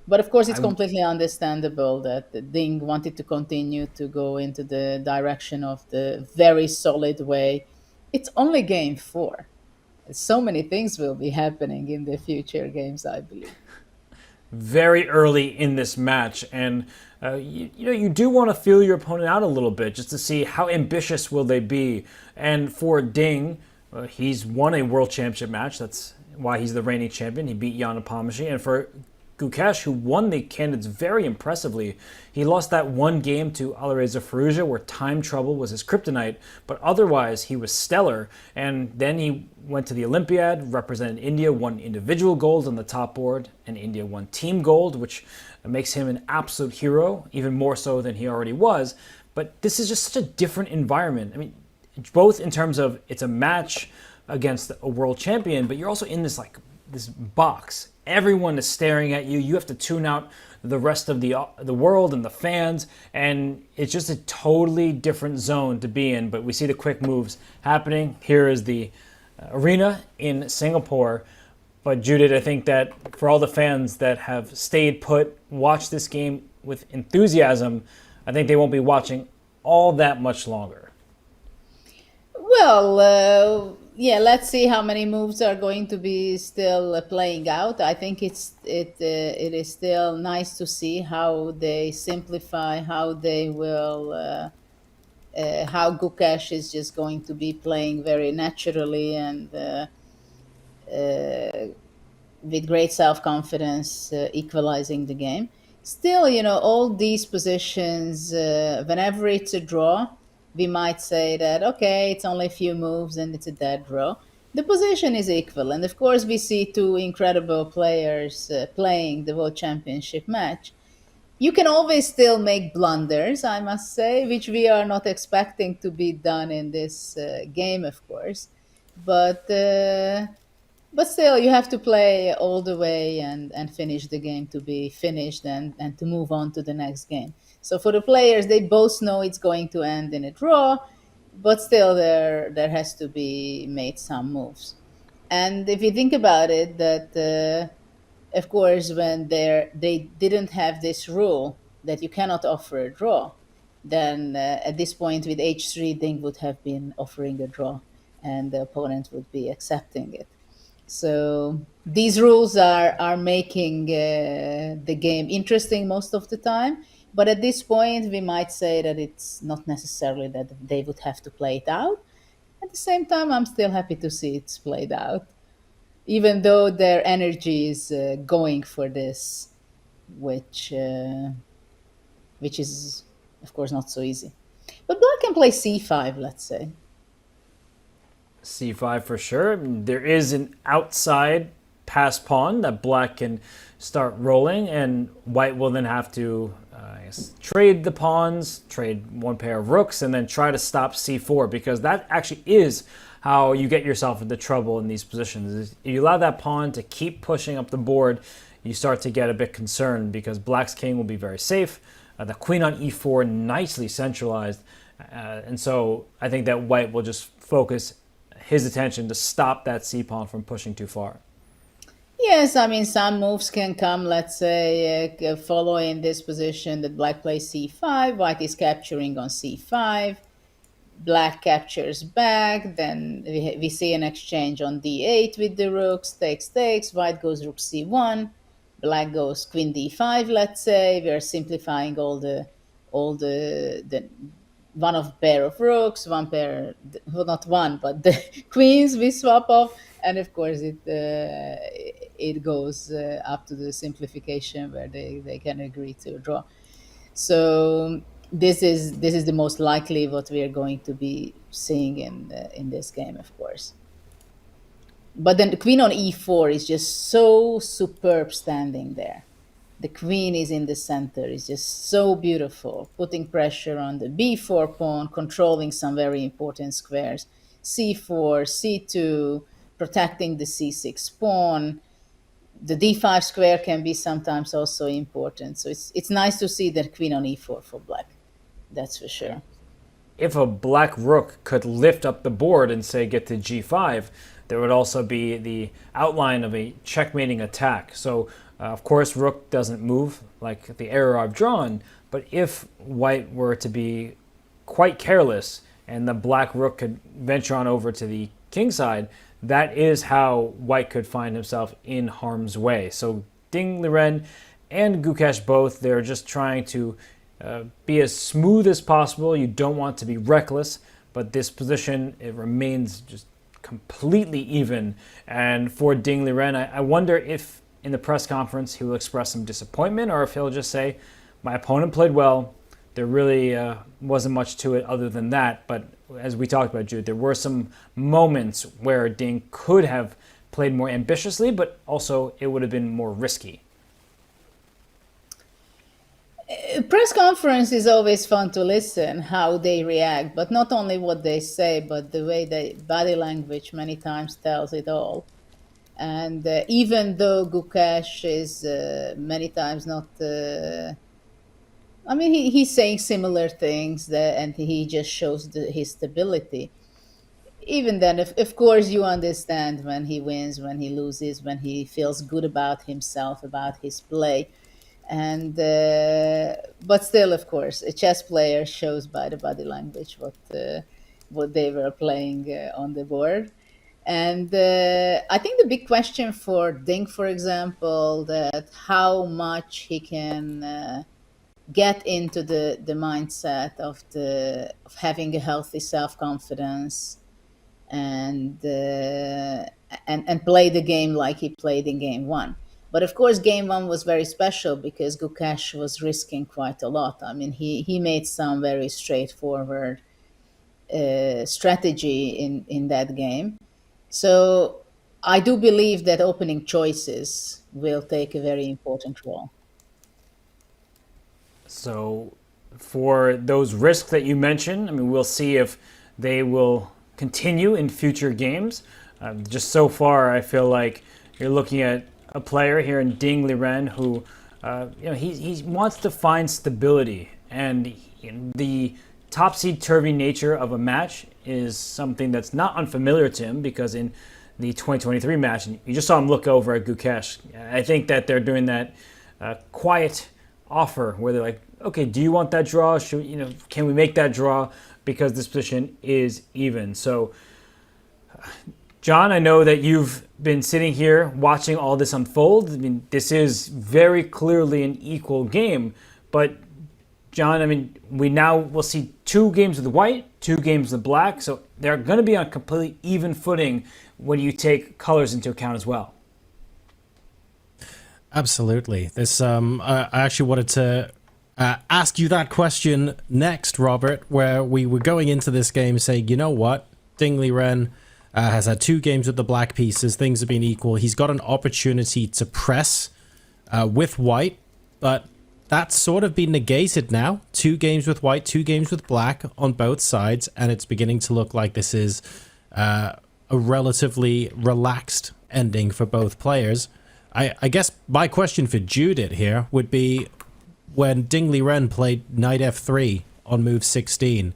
But of course, it's completely understandable that Ding wanted to continue to go into the direction of the very solid way. It's only game 4. So many things will be happening in the future games, I believe. Very early in this match, and you do want to feel your opponent out a little bit just to see how ambitious will they be. And for Ding, he's won a world championship match. That's why he's the reigning champion. He beat Jan Nepomniachtchi. And for Gukesh, who won the candidates very impressively. He lost that one game to Alireza Firouzja, where time trouble was his kryptonite, but otherwise he was stellar. And then he went to the Olympiad, represented India, won individual gold on the top board, and India won team gold, which makes him an absolute hero, even more so than he already was. But this is just such a different environment. I mean, both in terms of it's a match against a world champion, but you're also in this this box. Everyone is staring at you. You have to tune out the rest of the world and the fans, and it's just a totally different zone to be in. But we see the quick moves happening. Here is the arena in Singapore. But Judith, I think that for all the fans that have stayed put, watched this game with enthusiasm, I think they won't be watching all that much longer. Well, yeah, let's see how many moves are going to be still playing out. I think it is still nice to see how they simplify, how they will, how Gukesh is just going to be playing very naturally and with great self-confidence, equalizing the game. Still, all these positions, whenever it's a draw, we might say that, okay, it's only a few moves and it's a dead draw. The position is equal. And of course, we see two incredible players playing the World Championship match. You can always still make blunders, I must say, which we are not expecting to be done in this game, of course. But still, you have to play all the way and finish the game to be finished and to move on to the next game. So for the players, they both know it's going to end in a draw, but still there has to be made some moves. And if you think about it, that of course, when they didn't have this rule that you cannot offer a draw, then at this point with H3, Ding would have been offering a draw and the opponent would be accepting it. So these rules are making the game interesting most of the time. But at this point, we might say that it's not necessarily that they would have to play it out. At the same time, I'm still happy to see it's played out, even though their energy is going for this, which is, of course, not so easy. But Black can play c5, let's say. C5 for sure. There is an outside pass pawn that Black can start rolling, and White will then have to trade the pawns, trade one pair of rooks, and then try to stop c4, because that actually is how you get yourself into trouble in these positions. If you allow that pawn to keep pushing up the board, you start to get a bit concerned, because Black's king will be very safe. The queen on e4 nicely centralized, and so I think that White will just focus his attention to stop that c-pawn from pushing too far. Yes, I mean, some moves can come, let's say, following this position that Black plays c5, White is capturing on c5, Black captures back, then we see an exchange on d8 with the rooks, takes, White goes rook c1, Black goes queen d5, let's say. We are simplifying all the one of pair of rooks, one pair, well, not one, but the queens we swap off, and of course it goes up to the simplification where they can agree to a draw. So this is the most likely what we are going to be seeing in this game, of course. But then the queen on e4 is just so superb standing there. The queen is in the center, is just so beautiful, putting pressure on the b4 pawn, controlling some very important squares, c4, c2, protecting the c6 pawn. The d5 square can be sometimes also important. So it's nice to see that queen on e4 for Black. That's for sure. If a Black rook could lift up the board and say get to g5, there would also be the outline of a checkmating attack. So of course, rook doesn't move like the arrow I've drawn, but if White were to be quite careless and the Black rook could venture on over to the king side, that is how White could find himself in harm's way. So Ding Liren and Gukesh both, they're just trying to be as smooth as possible. You don't want to be reckless, but this position, it remains just completely even. And for Ding Liren, I wonder if in the press conference he will express some disappointment, or if he'll just say, my opponent played well. There really wasn't much to it other than that. But as we talked about, Jude, there were some moments where Ding could have played more ambitiously, but also it would have been more risky. Press conference is always fun to listen, how they react, but not only what they say, but the way they body language many times tells it all. And even though Gukesh is many times not, I mean, he's saying similar things and he just shows his stability. Even then, of course, you understand when he wins, when he loses, when he feels good about himself, about his play. And but still, of course, a chess player shows by the body language what they were playing on the board. And I think the big question for Ding, for example, that how much he can get into the mindset of having a healthy self-confidence and play the game like he played in game one. But of course, game one was very special because Gukesh was risking quite a lot. I mean, he made some very straightforward strategy in that game. So I do believe that opening choices will take a very important role. So for those risks that you mentioned, I mean, we'll see if they will continue in future games. Just so far, I feel like you're looking at a player here in Ding Liren who, he wants to find stability, and the topsy-turvy nature of a match is something that's not unfamiliar to him, because in the 2023 match, and you just saw him look over at Gukesh. I think that they're doing that quiet offer where they're like, okay, do you want that draw? Can we make that draw because this position is even? So, John, I know that you've been sitting here watching all this unfold. I mean, this is very clearly an equal game. But, John, I mean, we'll see 2 games with white, 2 games with black. So they're going to be on completely even footing when you take colors into account as well. Absolutely. This I actually wanted to ask you that question next, Robert, where we were going into this game saying, you know what, Ding Liren has had 2 games with the black pieces. Things have been equal. He's got an opportunity to press with white, but that's sort of been negated now. 2 games with white, 2 games with black on both sides, and it's beginning to look like this is a relatively relaxed ending for both players. I guess my question for Judith here would be, when Ding Liren played knight f3 on move 16,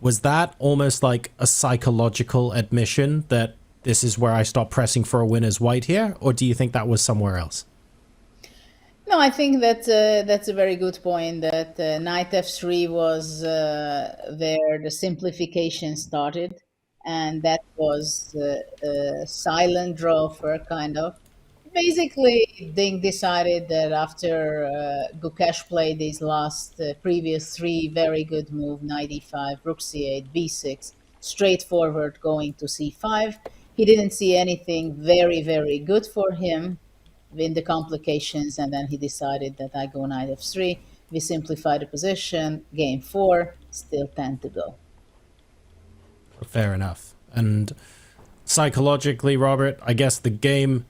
was that almost like a psychological admission that this is where I stop pressing for a win as white here, or do you think that was somewhere else? No, I think that that's a very good point, that knight f3 was where the simplification started, and that was a silent draw for kind of. Basically, Ding decided that after Gukesh played his previous 3 very good moves, knight e5, rook c8, b6, straightforward going to c5, he didn't see anything very, very good for him in the complications, and then he decided that I go knight f3, we simplify the position, game 4, still 10 to go. Fair enough. And psychologically, Robert, I guess the game...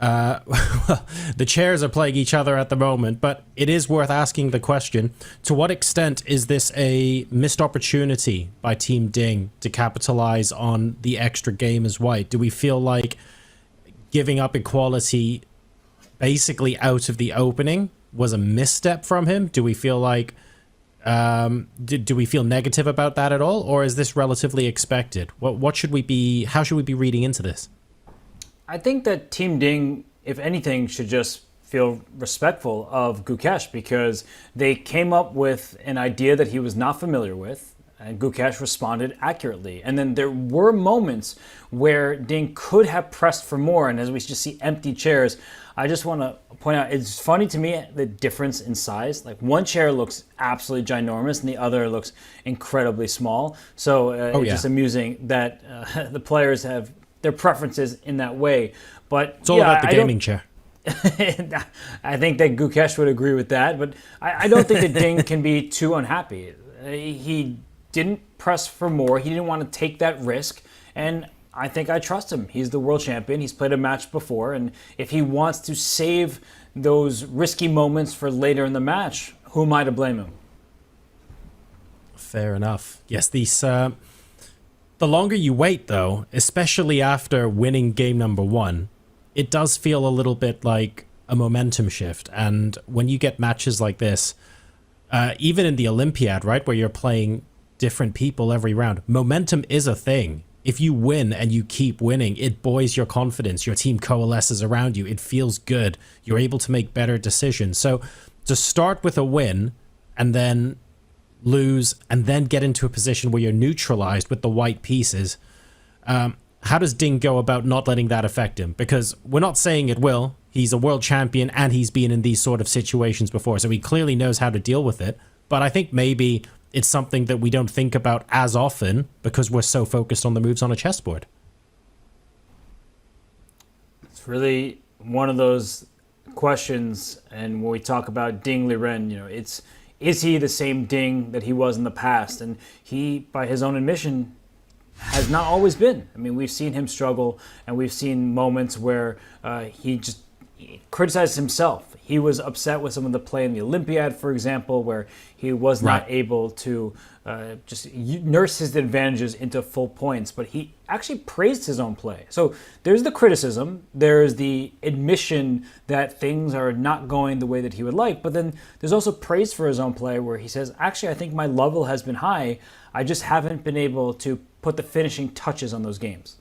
the chairs are playing each other at the moment, but it is worth asking the question, to what extent is this a missed opportunity by Team Ding to capitalize on the extra game as white? Do we feel like giving up equality basically out of the opening was a misstep from him? Do we feel like do we feel negative about that at all, or is this relatively expected? How should we be reading into this? I think that Team Ding, if anything, should just feel respectful of Gukesh, because they came up with an idea that he was not familiar with, and Gukesh responded accurately. And then there were moments where Ding could have pressed for more, and as we just see empty chairs, I just want to point out, it's funny to me, the difference in size. Like, one chair looks absolutely ginormous and the other looks incredibly small. So it's just amusing that the players have their preferences in that way. But it's all about the gaming chair. I think that Gukesh would agree with that, but I don't think that Ding can be too unhappy. He didn't press for more. He didn't want to take that risk, and I think I trust him. He's the world champion. He's played a match before, and if he wants to save those risky moments for later in the match, who am I to blame him? Fair enough. Yes, the longer you wait, though, especially after winning game number 1, it does feel a little bit like a momentum shift. And when you get matches like this, even in the Olympiad, right, where you're playing different people every round, momentum is a thing. If you win and you keep winning, it buoys your confidence. Your team coalesces around you. It feels good. You're able to make better decisions. So to start with a win and then lose and then get into a position where you're neutralized with the white pieces, how does Ding go about not letting that affect him? Because we're not saying it will. He's a world champion and he's been in these sort of situations before, so he clearly knows how to deal with it. But I think maybe it's something that we don't think about as often because we're so focused on the moves on a chessboard. It's really one of those questions, and when we talk about Ding Liren, is he the same Ding that he was in the past? And he, by his own admission, has not always been. I mean, we've seen him struggle, and we've seen moments where he just criticized himself. He was upset with some of the play in the Olympiad, for example, where he was not able to just nurse his advantages into full points, but he actually praised his own play. So there's the criticism, there's the admission that things are not going the way that he would like, but then there's also praise for his own play where he says, actually, I think my level has been high. I just haven't been able to put the finishing touches on those games.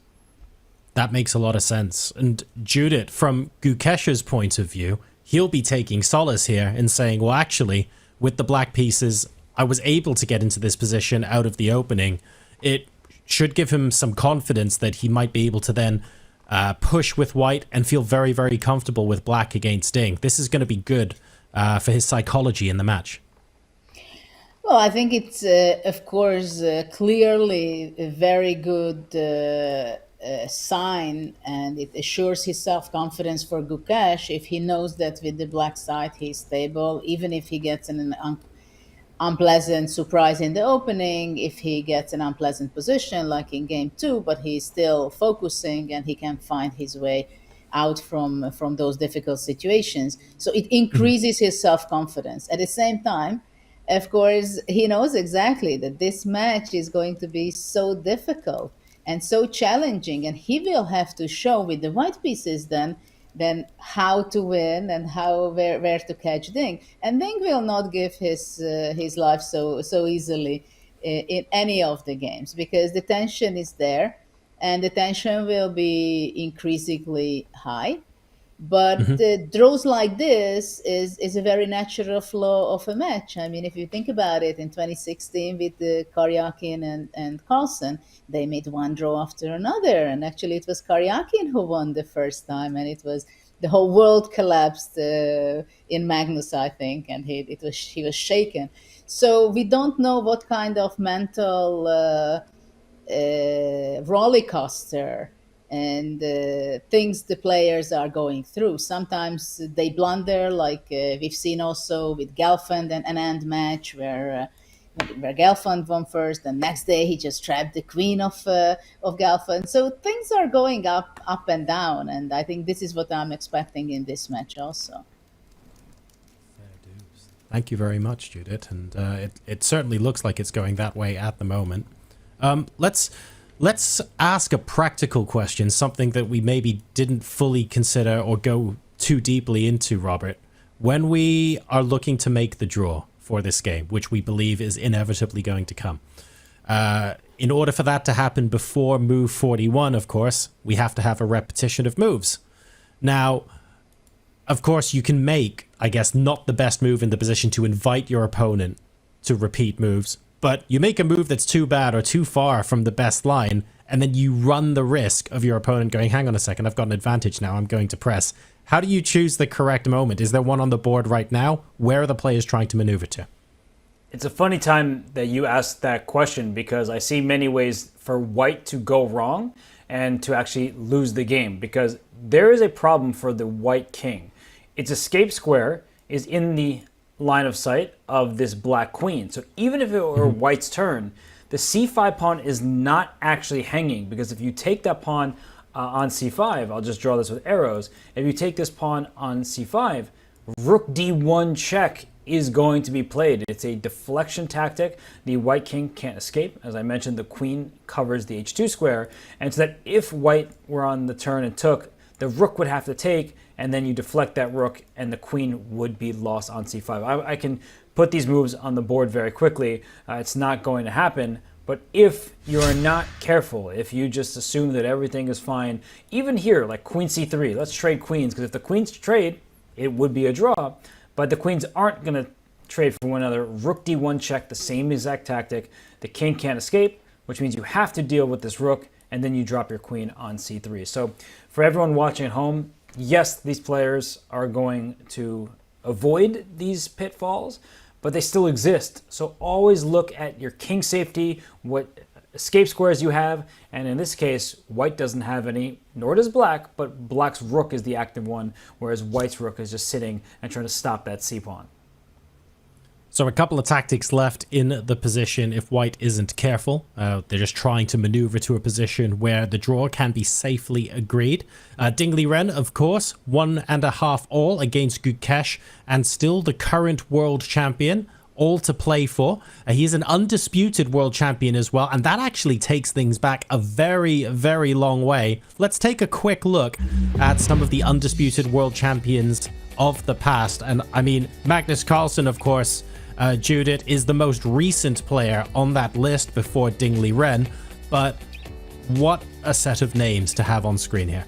That makes a lot of sense. And Judith, from Gukesh's point of view, he'll be taking solace here in saying, well, actually, with the black pieces, I was able to get into this position out of the opening. It should give him some confidence that he might be able to then push with white and feel very, very comfortable with black against Ding. This is going to be good for his psychology in the match. Well, I think it's, of course, clearly a very good sign, and it assures his self-confidence for Gukesh if he knows that with the black side he's stable, even if he gets an unpleasant surprise in the opening, if he gets an unpleasant position like in game 2, but he's still focusing and he can find his way out from those difficult situations. So it increases his self-confidence. At the same time, of course, he knows exactly that this match is going to be so difficult and so challenging, and he will have to show with the white pieces then how to win and where to catch Ding. And Ding will not give his life so easily in any of the games because the tension is there, and the tension will be increasingly high. But draws like this is a very natural flow of a match. I mean, if you think about it, in 2016 with Karyakin and Carlsen, they made one draw after another. And actually, it was Karyakin who won the first time. And it was the whole world collapsed in Magnus, I think. And he was shaken. So we don't know what kind of mental roller coaster and things the players are going through. Sometimes they blunder, like we've seen also with Gelfand and an end match where Gelfand won first, and next day he just trapped the queen of Gelfand. So things are going up and down, and I think this is what I'm expecting in this match also. Thank you very much, Judith, and it certainly looks like it's going that way at the moment. Let's ask a practical question, something that we maybe didn't fully consider or go too deeply into, Robert. When we are looking to make the draw for this game, which we believe is inevitably going to come, in order for that to happen before move 41, of course, we have to have a repetition of moves. Now, of course, you can make, I guess, not the best move in the position to invite your opponent to repeat moves, but you make a move that's too bad or too far from the best line, and then you run the risk of your opponent going, hang on a second, I've got an advantage now, I'm going to press. How do you choose the correct moment? Is there one on the board right now? Where are the players trying to maneuver to? It's a funny time that you asked that question because I see many ways for white to go wrong and to actually lose the game, because there is a problem for the white king. its escape square is in the line of sight of this black queen. So even if it were white's turn, the c5 pawn is not actually hanging, because if you take that pawn on c5, I'll just draw this with arrows. If you take this pawn on c5, rook d1 check is going to be played. It's a deflection tactic. The white king can't escape. As I mentioned, the queen covers the h2 square, and so that if white were on the turn and took, the rook would have to take, and then you deflect that rook, and the queen would be lost on c5. I can put these moves on the board very quickly. It's not going to happen, but if you're not careful, if you just assume that everything is fine, even here, like queen c3, let's trade queens, because if the queens trade, it would be a draw, but the queens aren't going to trade for one another. Rook d1 check, the same exact tactic. The king can't escape, which means you have to deal with this rook, and then you drop your queen on c3. So for everyone watching at home, yes, these players are going to avoid these pitfalls, but they still exist. So always look at your king safety, what escape squares you have, and in this case, white doesn't have any, nor does black, but black's rook is the active one, whereas white's rook is just sitting and trying to stop that c-pawn. So a couple of tactics left in the position if white isn't careful. They're just trying to maneuver to a position where the draw can be safely agreed. Ding Liren, of course, 1.5 all against Gukesh, and still the current world champion, all to play for. He's an undisputed world champion as well, and that actually takes things back a very, very long way. Let's take a quick look at some of the undisputed world champions of the past. And I mean, Magnus Carlsen, of course, Judith, is the most recent player on that list before Ding Liren, but what a set of names to have on screen here.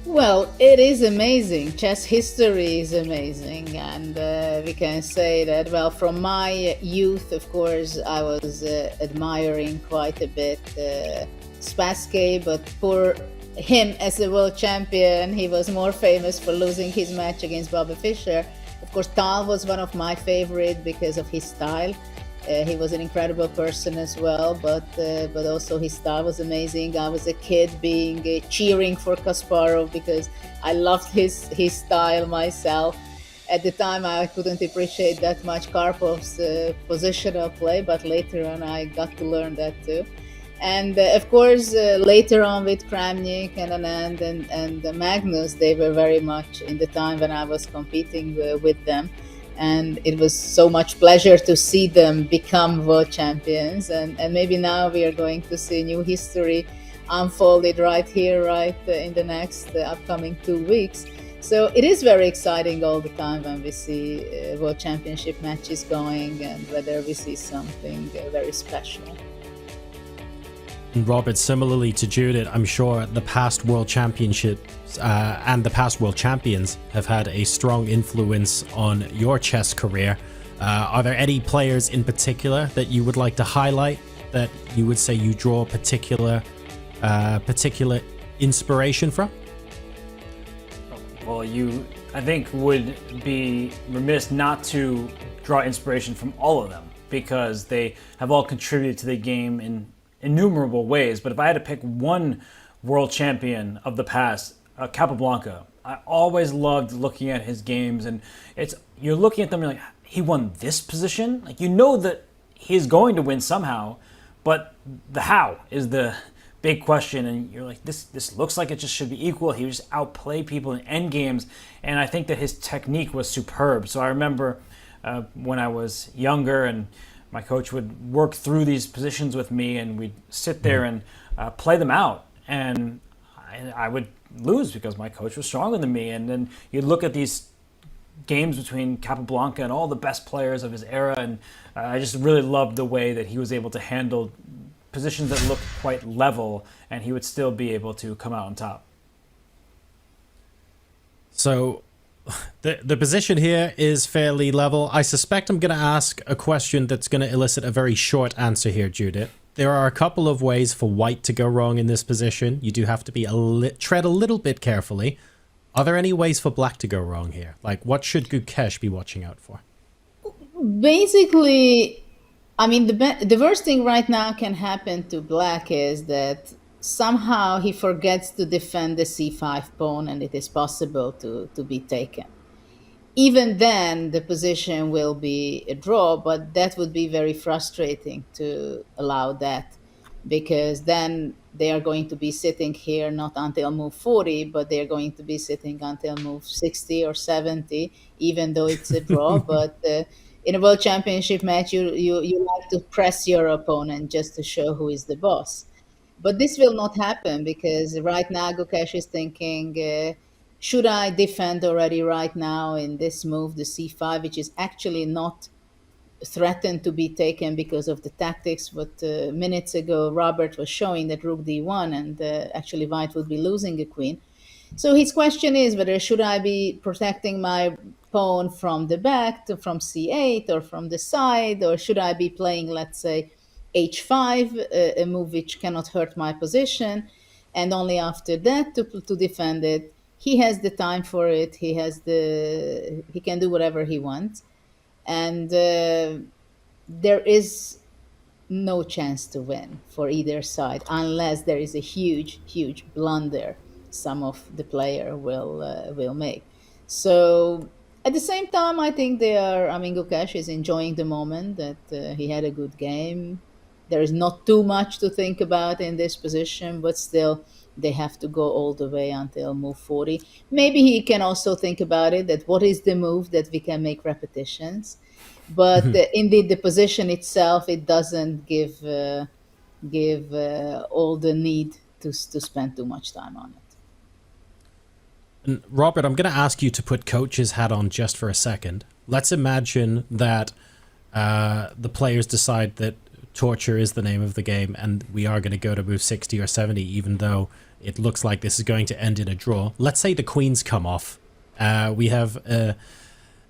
Well, it is amazing. Chess history is amazing, and we can say that, well, from my youth, of course, I was admiring quite a bit Spassky, but for him as a world champion, he was more famous for losing his match against Bobby Fischer. Of course, Tal was one of my favorite because of his style. He was an incredible person as well, but also his style was amazing. I was a kid cheering for Kasparov because I loved his style myself. At the time, I couldn't appreciate that much Karpov's positional play, but later on, I got to learn that too. And of course, later on with Kramnik and Anand and Magnus, they were very much in the time when I was competing with them. And it was so much pleasure to see them become world champions. And maybe now we are going to see new history unfolded right here, right in the next upcoming 2 weeks. So it is very exciting all the time when we see world championship matches going, and whether we see something very special. Robert, similarly to Judith, I'm sure the past world championships and the past world champions have had a strong influence on your chess career. Are there any players in particular that you would like to highlight, that you would say you draw particular inspiration from? Well, you, I think, would be remiss not to draw inspiration from all of them, because they have all contributed to the game in innumerable ways. But if I had to pick one world champion of the past, Capablanca, I always loved looking at his games, and you're looking at them, you're like, he won this position? Like, you know that he's going to win somehow, but the how is the big question, and you're like, this looks like it just should be equal. He would just outplay people in end games, and I think that his technique was superb. So I remember when I was younger, and my coach would work through these positions with me, and we'd sit there and play them out. And I would lose because my coach was stronger than me. And then you'd look at these games between Capablanca and all the best players of his era, and I just really loved the way that he was able to handle positions that looked quite level, and he would still be able to come out on top. So the position here is fairly level. I suspect I'm going to ask a question that's going to elicit a very short answer here, Judith. There are a couple of ways for white to go wrong in this position. You do have to be tread a little bit carefully. Are there any ways for black to go wrong here? Like, what should Gukesh be watching out for? Basically, I mean, the worst thing right now can happen to black is that somehow he forgets to defend the c5 pawn, and it is possible to be taken. Even then, the position will be a draw, but that would be very frustrating to allow that, because then they are going to be sitting here not until move 40, but they're going to be sitting until move 60 or 70, even though it's a draw. But in a World Championship match, you like to press your opponent just to show who is the boss. But this will not happen, because right now Gukesh is thinking, should I defend already right now in this move, the c5, which is actually not threatened to be taken because of the tactics. But minutes ago, Robert was showing that rook d1, and actually white would be losing a queen. So his question is whether should I be protecting my pawn from the back, from c8, or from the side, or should I be playing, let's say, h5, a move which cannot hurt my position, and only after that to defend it. He has the time for it. He can do whatever he wants, and there is no chance to win for either side unless there is a huge blunder some of the player will make. So at the same time, I think Gukesh is enjoying the moment that he had a good game. There is not too much to think about in this position, but still they have to go all the way until move 40. Maybe he can also think about it, that what is the move that we can make repetitions. But indeed, the position itself, it doesn't give all the need to spend too much time on it. And Robert, I'm going to ask you to put coach's hat on just for a second. Let's imagine that the players decide that torture is the name of the game, and we are going to go to move 60 or 70, even though it looks like this is going to end in a draw. Let's say the queens come off. We have an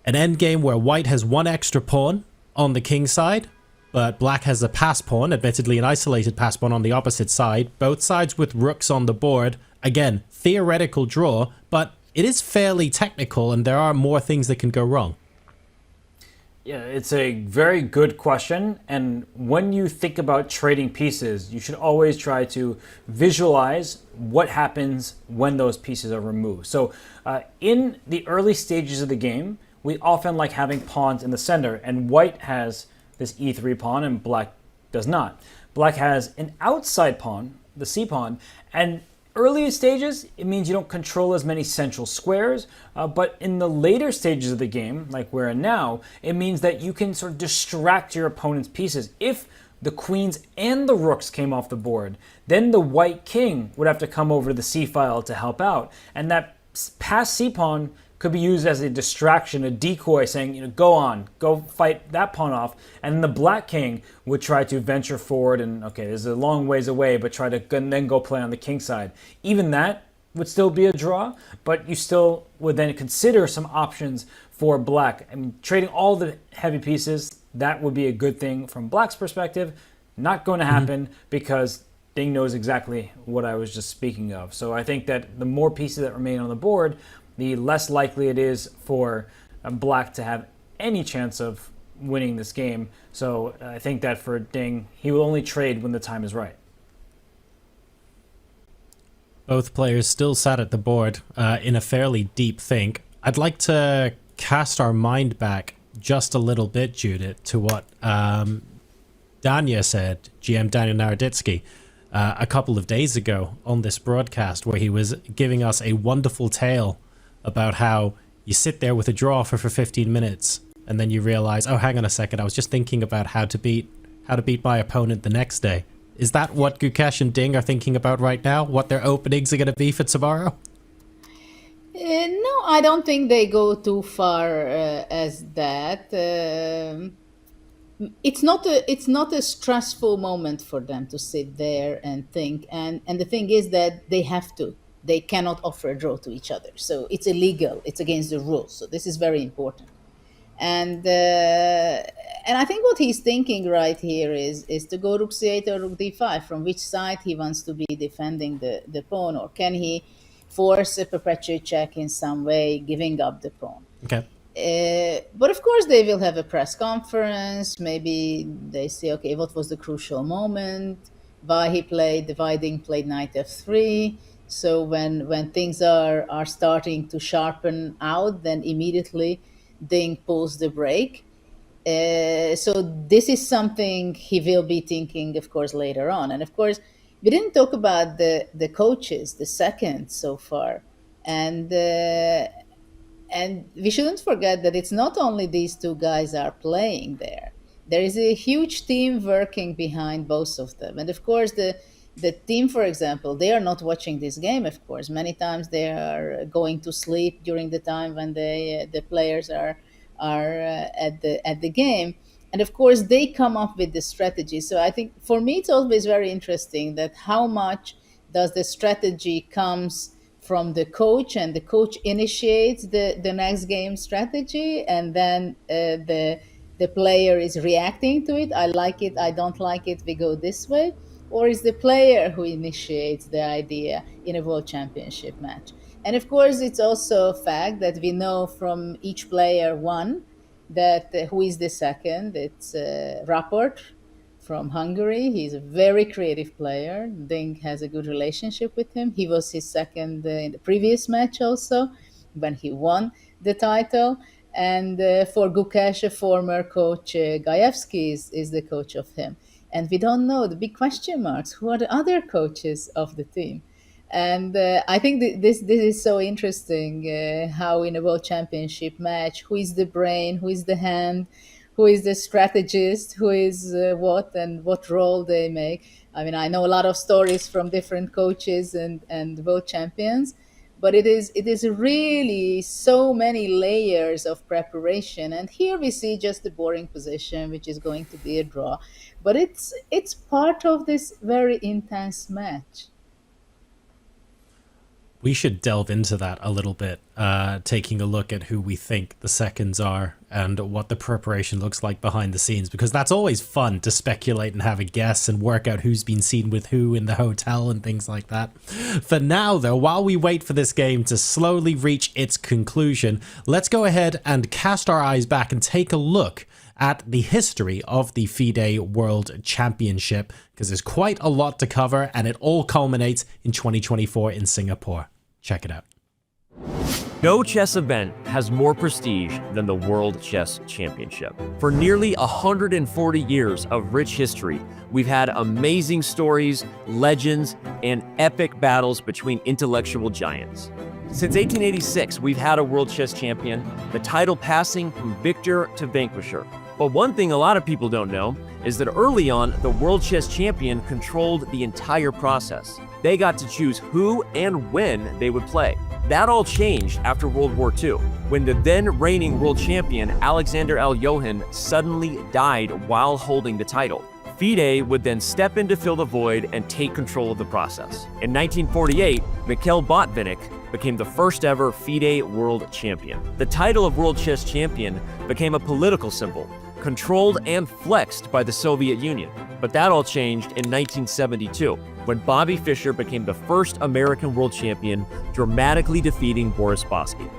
endgame where white has one extra pawn on the king side, but black has a pass pawn, admittedly an isolated pass pawn on the opposite side. Both sides with rooks on the board. Again, theoretical draw, but it is fairly technical, and there are more things that can go wrong. Yeah, it's a very good question. And when you think about trading pieces, you should always try to visualize what happens when those pieces are removed. So in the early stages of the game, we often like having pawns in the center, and white has this e3 pawn and black does not. Black has an outside pawn, the c pawn, and early stages, it means you don't control as many central squares, but in the later stages of the game, like we're in now, it means that you can sort of distract your opponent's pieces. If the queens and the rooks came off the board, then the white king would have to come over to the c file to help out, and that passed c pawn could be used as a distraction, a decoy, saying, go on, go fight that pawn off. And then the black king would try to venture forward and, okay, this is a long ways away, but try to then go play on the king side. Even that would still be a draw, but you still would then consider some options for black. And trading all the heavy pieces, that would be a good thing from black's perspective. Not going to happen because Ding knows exactly what I was just speaking of. So I think that the more pieces that remain on the board, the less likely it is for black to have any chance of winning this game. So I think that for Ding, he will only trade when the time is right. Both players still sat at the board in a fairly deep think. I'd like to cast our mind back just a little bit, Judith, to what Dania said, GM Daniel Naroditsky, a couple of days ago on this broadcast, where he was giving us a wonderful tale about how you sit there with a draw for 15 minutes and then you realize, oh, hang on a second, I was just thinking about how to beat my opponent the next day. Is that what Gukesh and Ding are thinking about right now? What their openings are going to be for tomorrow? No, I don't think they go too far as that. It's not a stressful moment for them to sit there and think. And the thing is that they have to. They cannot offer a draw to each other. So it's illegal. It's against the rules. So this is very important. And I think what he's thinking right here is to go rook c8 or rook d5, from which side he wants to be defending the pawn, or can he force a perpetuate check in some way, giving up the pawn. Okay. But of course they will have a press conference. Maybe they say, okay, what was the crucial moment? why Ding played knight f3. So when things are starting to sharpen out, then immediately Ding pulls the brake. So this is something he will be thinking, of course, later on. And of course, we didn't talk about the coaches, the seconds so far. And we shouldn't forget that it's not only these two guys are playing there. There is a huge team working behind both of them. And of course, the team, for example, they are not watching this game, of course. Many times they are going to sleep during the time when the players are at the game. And of course, they come up with the strategy. So I think for me, it's always very interesting that how much does the strategy comes from the coach, and the coach initiates the next game strategy, and then the player is reacting to it. I like it, I don't like it, we go this way. Or is the player who initiates the idea in a World Championship match? And of course, it's also a fact that we know from each player one that who is the second. It's Rapport from Hungary. He's a very creative player. Ding has a good relationship with him. He was his second in the previous match also, when he won the title. And for Gukesh, a former coach, Gajewski is the coach of him. And we don't know, the big question marks, who are the other coaches of the team? And I think this is so interesting, how in a World Championship match, who is the brain, who is the hand, who is the strategist, who is what, and what role they make. I mean, I know a lot of stories from different coaches and world champions, but it is really so many layers of preparation. And here we see just the boring position, which is going to be a draw. But it's part of this very intense match. We should delve into that a little bit, taking a look at who we think the seconds are and what the preparation looks like behind the scenes, because that's always fun to speculate and have a guess and work out who's been seen with who in the hotel and things like that. For now, though, while we wait for this game to slowly reach its conclusion, let's go ahead and cast our eyes back and take a look at the history of the FIDE World Championship, because there's quite a lot to cover, and it all culminates in 2024 in Singapore. Check it out. No chess event has more prestige than the World Chess Championship. For nearly 140 years of rich history, we've had amazing stories, legends, and epic battles between intellectual giants. Since 1886, we've had a World Chess Champion, the title passing from victor to vanquisher. But one thing a lot of people don't know is that early on, the World Chess Champion controlled the entire process. They got to choose who and when they would play. That all changed after World War II, when the then reigning world champion Alexander Aljohin suddenly died while holding the title. FIDE would then step in to fill the void and take control of the process. In 1948, Mikhail Botvinnik became the first ever FIDE World Champion. The title of World Chess Champion became a political symbol, controlled and flexed by the Soviet Union. But that all changed in 1972, when Bobby Fischer became the first American world champion, dramatically defeating Boris Spassky.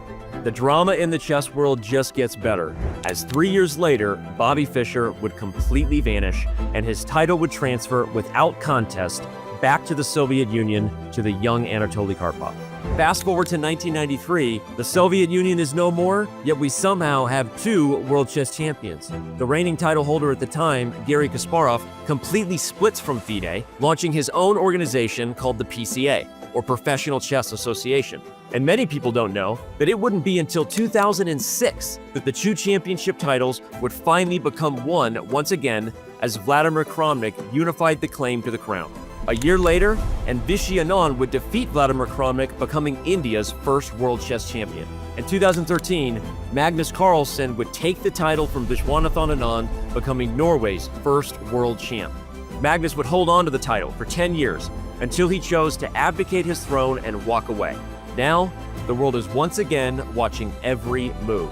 The drama in the chess world just gets better, as 3 years later, Bobby Fischer would completely vanish and his title would transfer without contest back to the Soviet Union to the young Anatoly Karpov. Fast forward to 1993, the Soviet Union is no more, yet we somehow have two world chess champions. The reigning title holder at the time, Garry Kasparov, completely splits from FIDE, launching his own organization called the PCA, or Professional Chess Association. And many people don't know that it wouldn't be until 2006 that the two championship titles would finally become one once again, as Vladimir Kramnik unified the claim to the crown. A year later, and Vishy Anand would defeat Vladimir Kramnik, becoming India's first world chess champion. In 2013, Magnus Carlsen would take the title from Viswanathan Anand, becoming Norway's first world champ. Magnus would hold on to the title for 10 years, until he chose to abdicate his throne and walk away. Now, the world is once again watching every move.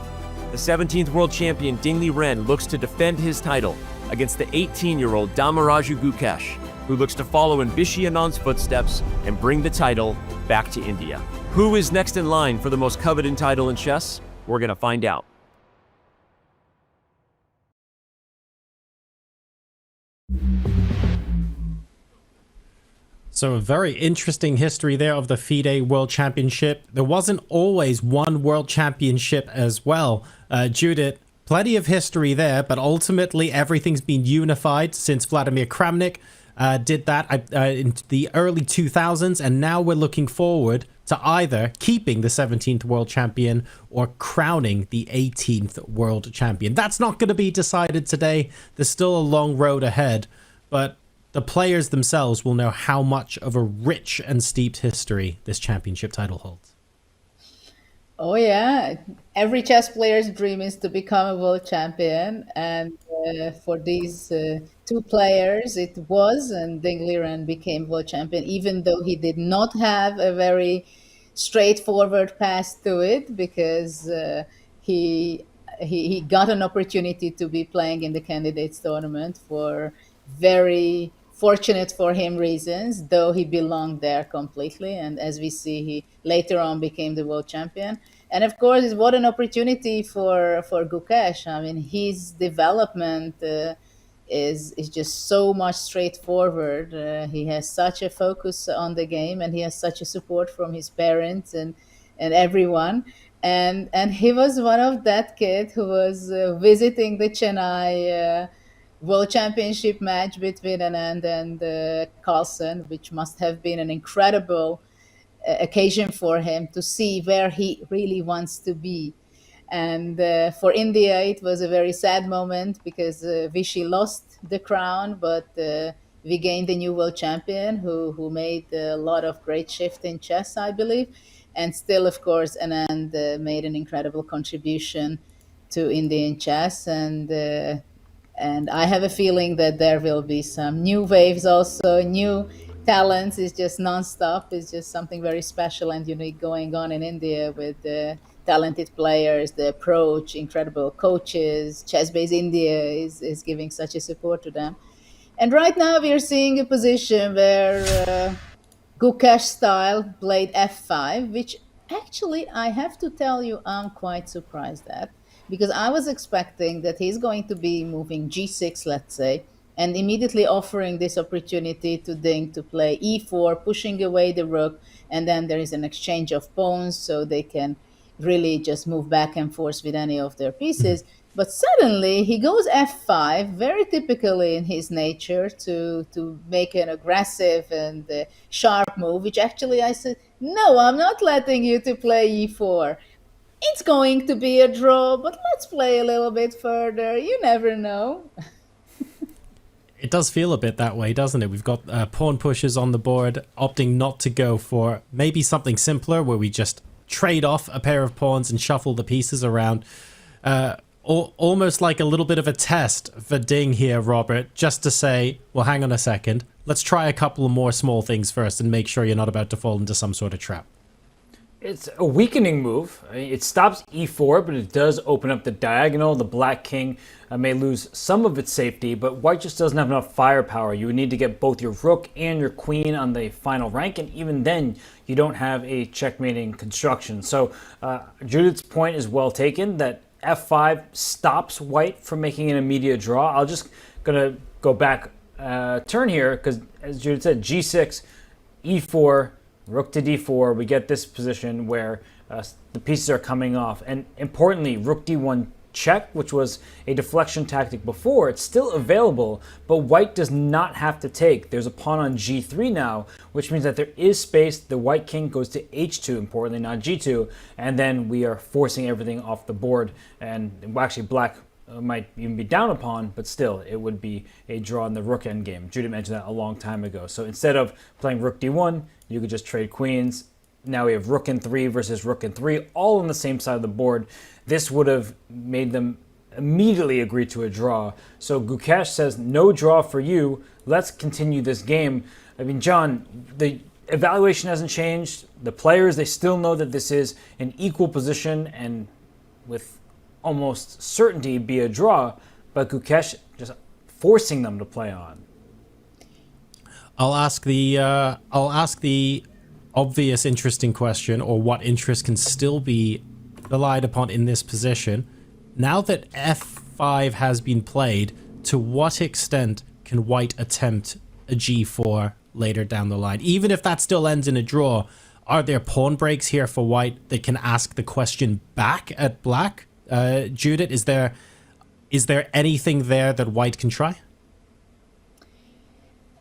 The 17th world champion Ding Liren looks to defend his title against the 18-year-old Dommaraju Gukesh, who looks to follow in Vishy Anand's footsteps and bring the title back to India. Who is next in line for the most coveted title in chess? We're gonna find out. So a very interesting history there of the FIDE World Championship. There wasn't always one World Championship as well. Judith, plenty of history there, but ultimately everything's been unified since Vladimir Kramnik did that in the early 2000s, and now we're looking forward to either keeping the 17th world champion or crowning the 18th world champion. That's not going to be decided today. There's still a long road ahead, but the players themselves will know how much of a rich and steeped history this championship title holds. Oh yeah, every chess player's dream is to become a world champion, and for these two players it was, and Ding Liren became world champion, even though he did not have a very straightforward path to it, because he got an opportunity to be playing in the candidates tournament for very fortunate for him reasons, though he belonged there completely. And as we see, he later on became the world champion. And of course, what an opportunity for Gukesh. I mean, his development is just so much straightforward. He has such a focus on the game, and he has such a support from his parents and everyone. And he was one of that kid who was visiting the Chennai World Championship match between Anand and Carlsen, which must have been an incredible occasion for him to see where he really wants to be. And for India, it was a very sad moment because Vichy lost the crown, but we gained a new world champion who made a lot of great shift in chess, I believe. And still, of course, Anand made an incredible contribution to Indian chess. And I have a feeling that there will be some new waves also, new talents. Is just nonstop. It's just something very special and unique going on in India with the talented players, the approach, incredible coaches. Chess-Base India is giving such a support to them. And right now we are seeing a position where Gukesh style played f5, which actually I have to tell you I'm quite surprised at, because I was expecting that he's going to be moving g6, let's say, and immediately offering this opportunity to Ding to play e4, pushing away the rook, and then there is an exchange of pawns so they can really just move back and forth with any of their pieces. But suddenly he goes f5, very typically in his nature, to make an aggressive and sharp move, which actually I said, no, I'm not letting you to play e4. It's going to be a draw, but let's play a little bit further. You never know. It does feel a bit that way, doesn't it? We've got pawn pushes on the board, opting not to go for maybe something simpler where we just trade off a pair of pawns and shuffle the pieces around. Almost like a little bit of a test for Ding here, Robert, just to say, well, hang on a second. Let's try a couple of more small things first and make sure you're not about to fall into some sort of trap. It's a weakening move. It stops e4, but it does open up the diagonal. The black king may lose some of its safety, but white just doesn't have enough firepower. You would need to get both your rook and your queen on the final rank, and even then, you don't have a checkmating construction. So Judith's point is well taken, that f5 stops white from making an immediate draw. I'll just gonna go back turn here, because as Judith said, g6, e4, rook to d4, we get this position where the pieces are coming off. And importantly, rook d1 check, which was a deflection tactic before, it's still available, but white does not have to take. There's a pawn on g3 now, which means that there is space. The white king goes to h2, importantly, not g2, and then we are forcing everything off the board. And actually, black might even be down a pawn, but still, it would be a draw in the rook endgame. Judy mentioned that a long time ago. So instead of playing rook d1, you could just trade queens. Now we have rook and 3 versus rook and 3, all on the same side of the board. This would have made them immediately agree to a draw. So Gukesh says, no draw for you. Let's continue this game. I mean, John, the evaluation hasn't changed. The players, they still know that this is an equal position and with almost certainty be a draw, but Gukesh just forcing them to play on. I'll ask the obvious interesting question, or what interest can still be relied upon in this position. Now that f5 has been played, to what extent can white attempt a g4 later down the line. Even if that still ends in a draw, are there pawn breaks here for white that can ask the question back at black? Judith, is there anything there that white can try?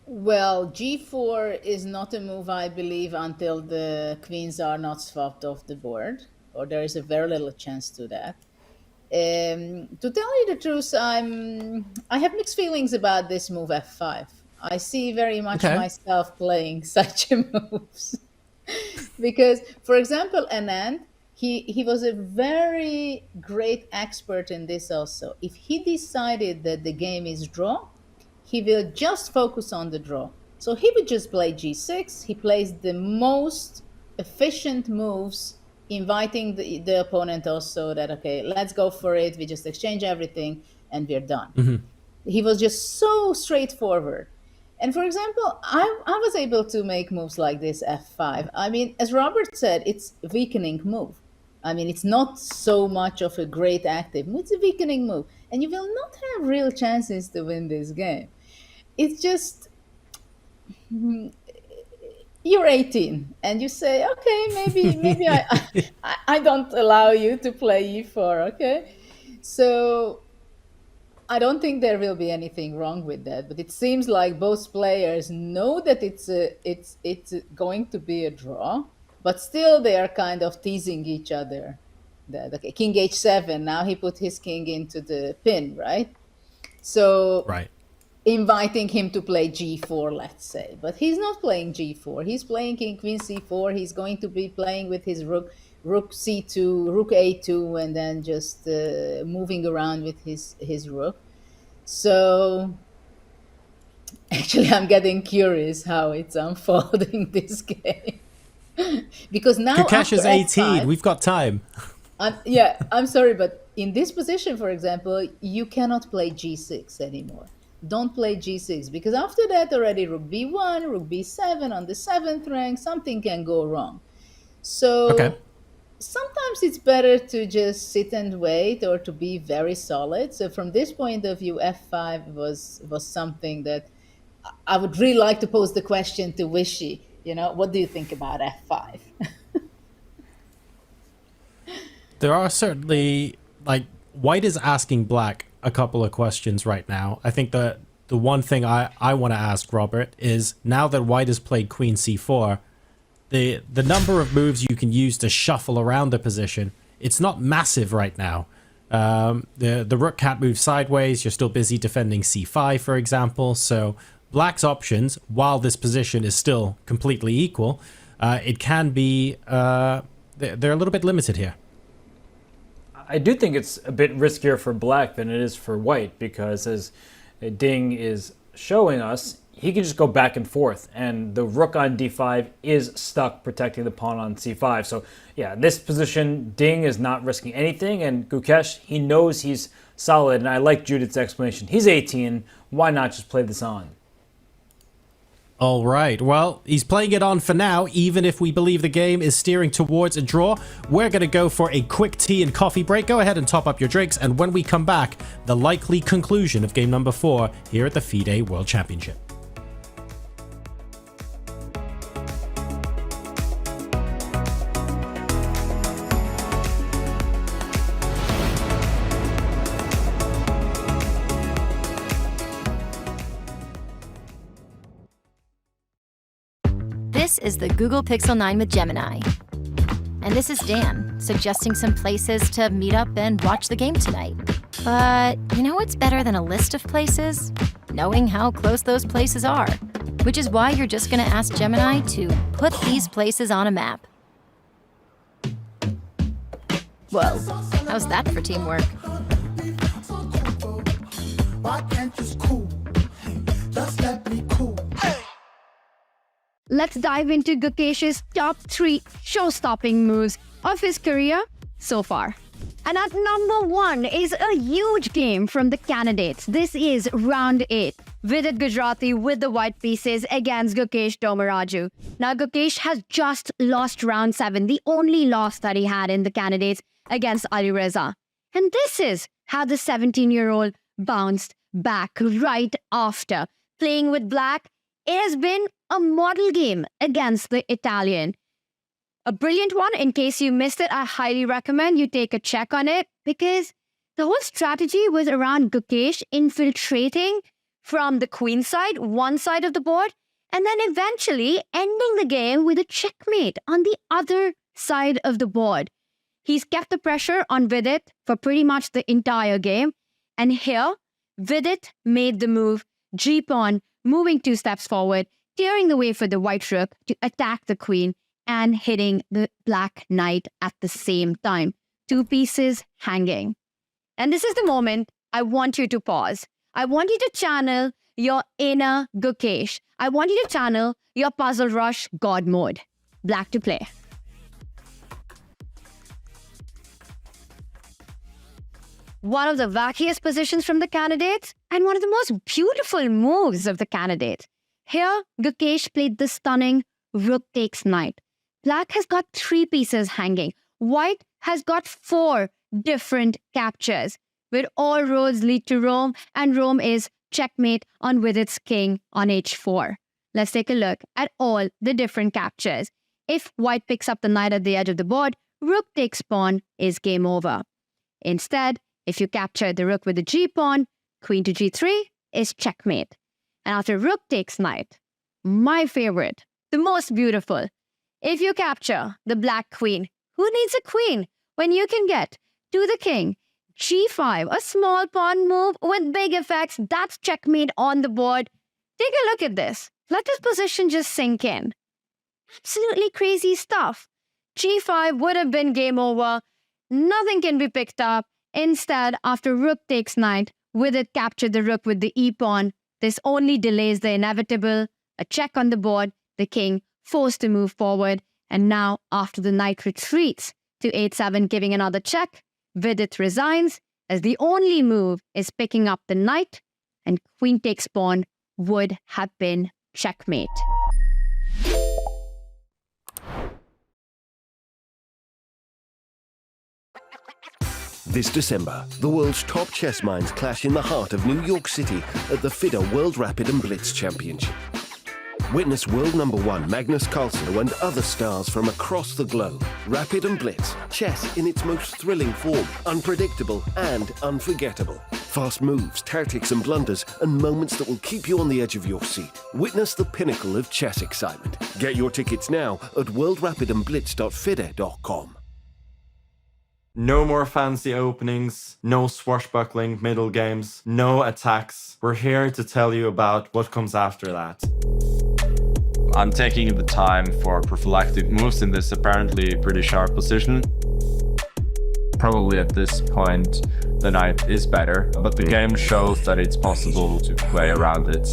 Well, g4 is not a move, I believe, until the queens are not swapped off the board, or there is a very little chance to that. To tell you the truth, I have mixed feelings about this move f5. I see very much myself playing such moves. Because, for example, Anand, he was a very great expert in this also. If he decided that the game is draw, he will just focus on the draw. So he would just play g6. He plays the most efficient moves, inviting the opponent also that, okay, let's go for it. We just exchange everything and we're done. Mm-hmm. He was just so straightforward. And for example, I was able to make moves like this f5. I mean, as Robert said, it's a weakening move. I mean, it's not so much of a great active move. It's a weakening move. And you will not have real chances to win this game. It's just, you're 18 and you say, okay, maybe I don't allow you to play e4, okay? So I don't think there will be anything wrong with that, but it seems like both players know that it's going to be a draw, but still they are kind of teasing each other. Okay, king h7, now he put his king into the pin, right? So inviting him to play g4, let's say, but he's not playing g4. He's playing king queen c4. He's going to be playing with his rook c2, rook a2, and then just moving around with his rook. So actually, I'm getting curious how it's unfolding this game. Because now Gukesh is 18. f5, We've got time. I'm sorry, but in this position, for example, you cannot play g6 anymore. Don't play g6, because after that already rook b1, rook b7 on the 7th rank, something can go wrong. So sometimes it's better to just sit and wait or to be very solid. So from this point of view, f5 was something that I would really like to pose the question to Wishy. You know, what do you think about f5? There are certainly, like, white is asking black a couple of questions right now. I think the one thing I want to ask Robert is, now that white has played queen c4, the number of moves you can use to shuffle around the position, it's not massive right now. The rook can't move sideways. You're still busy defending c5, for example. So black's options, while this position is still completely equal, it can be, they're a little bit limited here. I do think it's a bit riskier for black than it is for white, because as Ding is showing us, he can just go back and forth, and the rook on d5 is stuck protecting the pawn on c5. So yeah, this position, Ding is not risking anything, and Gukesh, he knows he's solid, and I like Judith's explanation. He's 18, why not just play this on? All right, well, he's playing it on for now, even if we believe the game is steering towards a draw. We're going to go for a quick tea and coffee break. Go ahead and top up your drinks, and when we come back, the likely conclusion of game number 4 here at the FIDE World Championship. This is the Google Pixel 9 with Gemini. And this is Dan, suggesting some places to meet up and watch the game tonight. But you know what's better than a list of places? Knowing how close those places are. Which is why you're just gonna ask Gemini to put these places on a map. Whoa, how's that for teamwork? Why can't you cool? Just let me cool. Let's dive into Gukesh's top 3 show-stopping moves of his career so far. And at number 1 is a huge game from the candidates. This is round 8. Vidit Gujarati with the white pieces against Gukesh Dommaraju. Now Gukesh has just lost round 7, the only loss that he had in the candidates against Ali Reza. And this is how the 17-year-old bounced back right after. Playing with black, It has been a model game against the Italian. A brilliant one. In case you missed it, I highly recommend you take a check on it, because the whole strategy was around Gukesh infiltrating from the queen side, one side of the board, and then eventually ending the game with a checkmate on the other side of the board. He's kept the pressure on Vidit for pretty much the entire game. And here, Vidit made the move, G-pawn, moving 2 steps forward, clearing the way for the white rook to attack the queen and hitting the black knight at the same time. 2 pieces hanging. And this is the moment I want you to pause. I want you to channel your inner Gukesh. I want you to channel your Puzzle Rush God mode. Black to play. One of the wackiest positions from the candidates and one of the most beautiful moves of the candidates. Here, Gukesh played the stunning rook takes knight. Black has got 3 pieces hanging. White has got 4 different captures, where all roads lead to Rome, and Rome is checkmate on with its king on h4. Let's take a look at all the different captures. If white picks up the knight at the edge of the board, rook takes pawn is game over. Instead, if you capture the rook with the g-pawn, queen to g3 is checkmate. And after rook takes knight, my favorite, the most beautiful, if you capture the black queen, who needs a queen when you can get to the king, g5, a small pawn move with big effects, that's checkmate on the board. Take a look at this. Let this position just sink in. Absolutely crazy stuff. g5 would have been game over. Nothing can be picked up. Instead, after rook takes knight, with it captured the rook with the e-pawn. This only delays the inevitable. A check on the board, the king forced to move forward. And now, after the knight retreats to h7, giving another check, Vidit resigns, as the only move is picking up the knight, and queen takes pawn would have been checkmate. This December, the world's top chess minds clash in the heart of New York City at the FIDE World Rapid and Blitz Championship. Witness world #1 Magnus Carlsen and other stars from across the globe. Rapid and Blitz, chess in its most thrilling form, unpredictable and unforgettable. Fast moves, tactics and blunders, and moments that will keep you on the edge of your seat. Witness the pinnacle of chess excitement. Get your tickets now at worldrapidandblitz.fide.com. No more fancy openings, no swashbuckling middle games, no attacks. We're here to tell you about what comes after that. I'm taking the time for prophylactic moves in this apparently pretty sharp position. Probably at this point the knight is better, but the game shows that it's possible to play around it.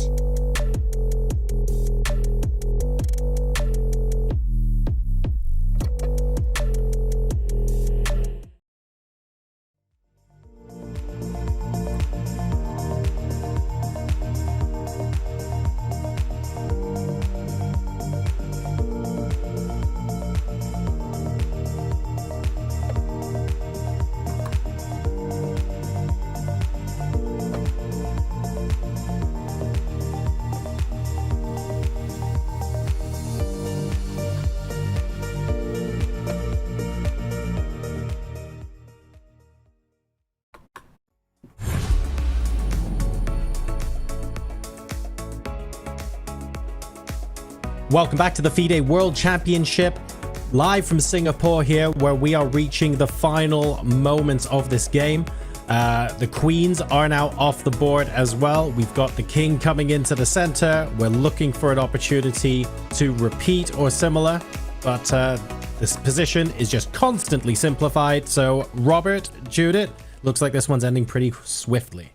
Welcome back to the FIDE World Championship, live from Singapore here, where we are reaching the final moments of this game. The queens are now off the board as well. We've got the king coming into the center. We're looking for an opportunity to repeat or similar, but this position is just constantly simplified. So Robert, Judith, looks like this one's ending pretty swiftly.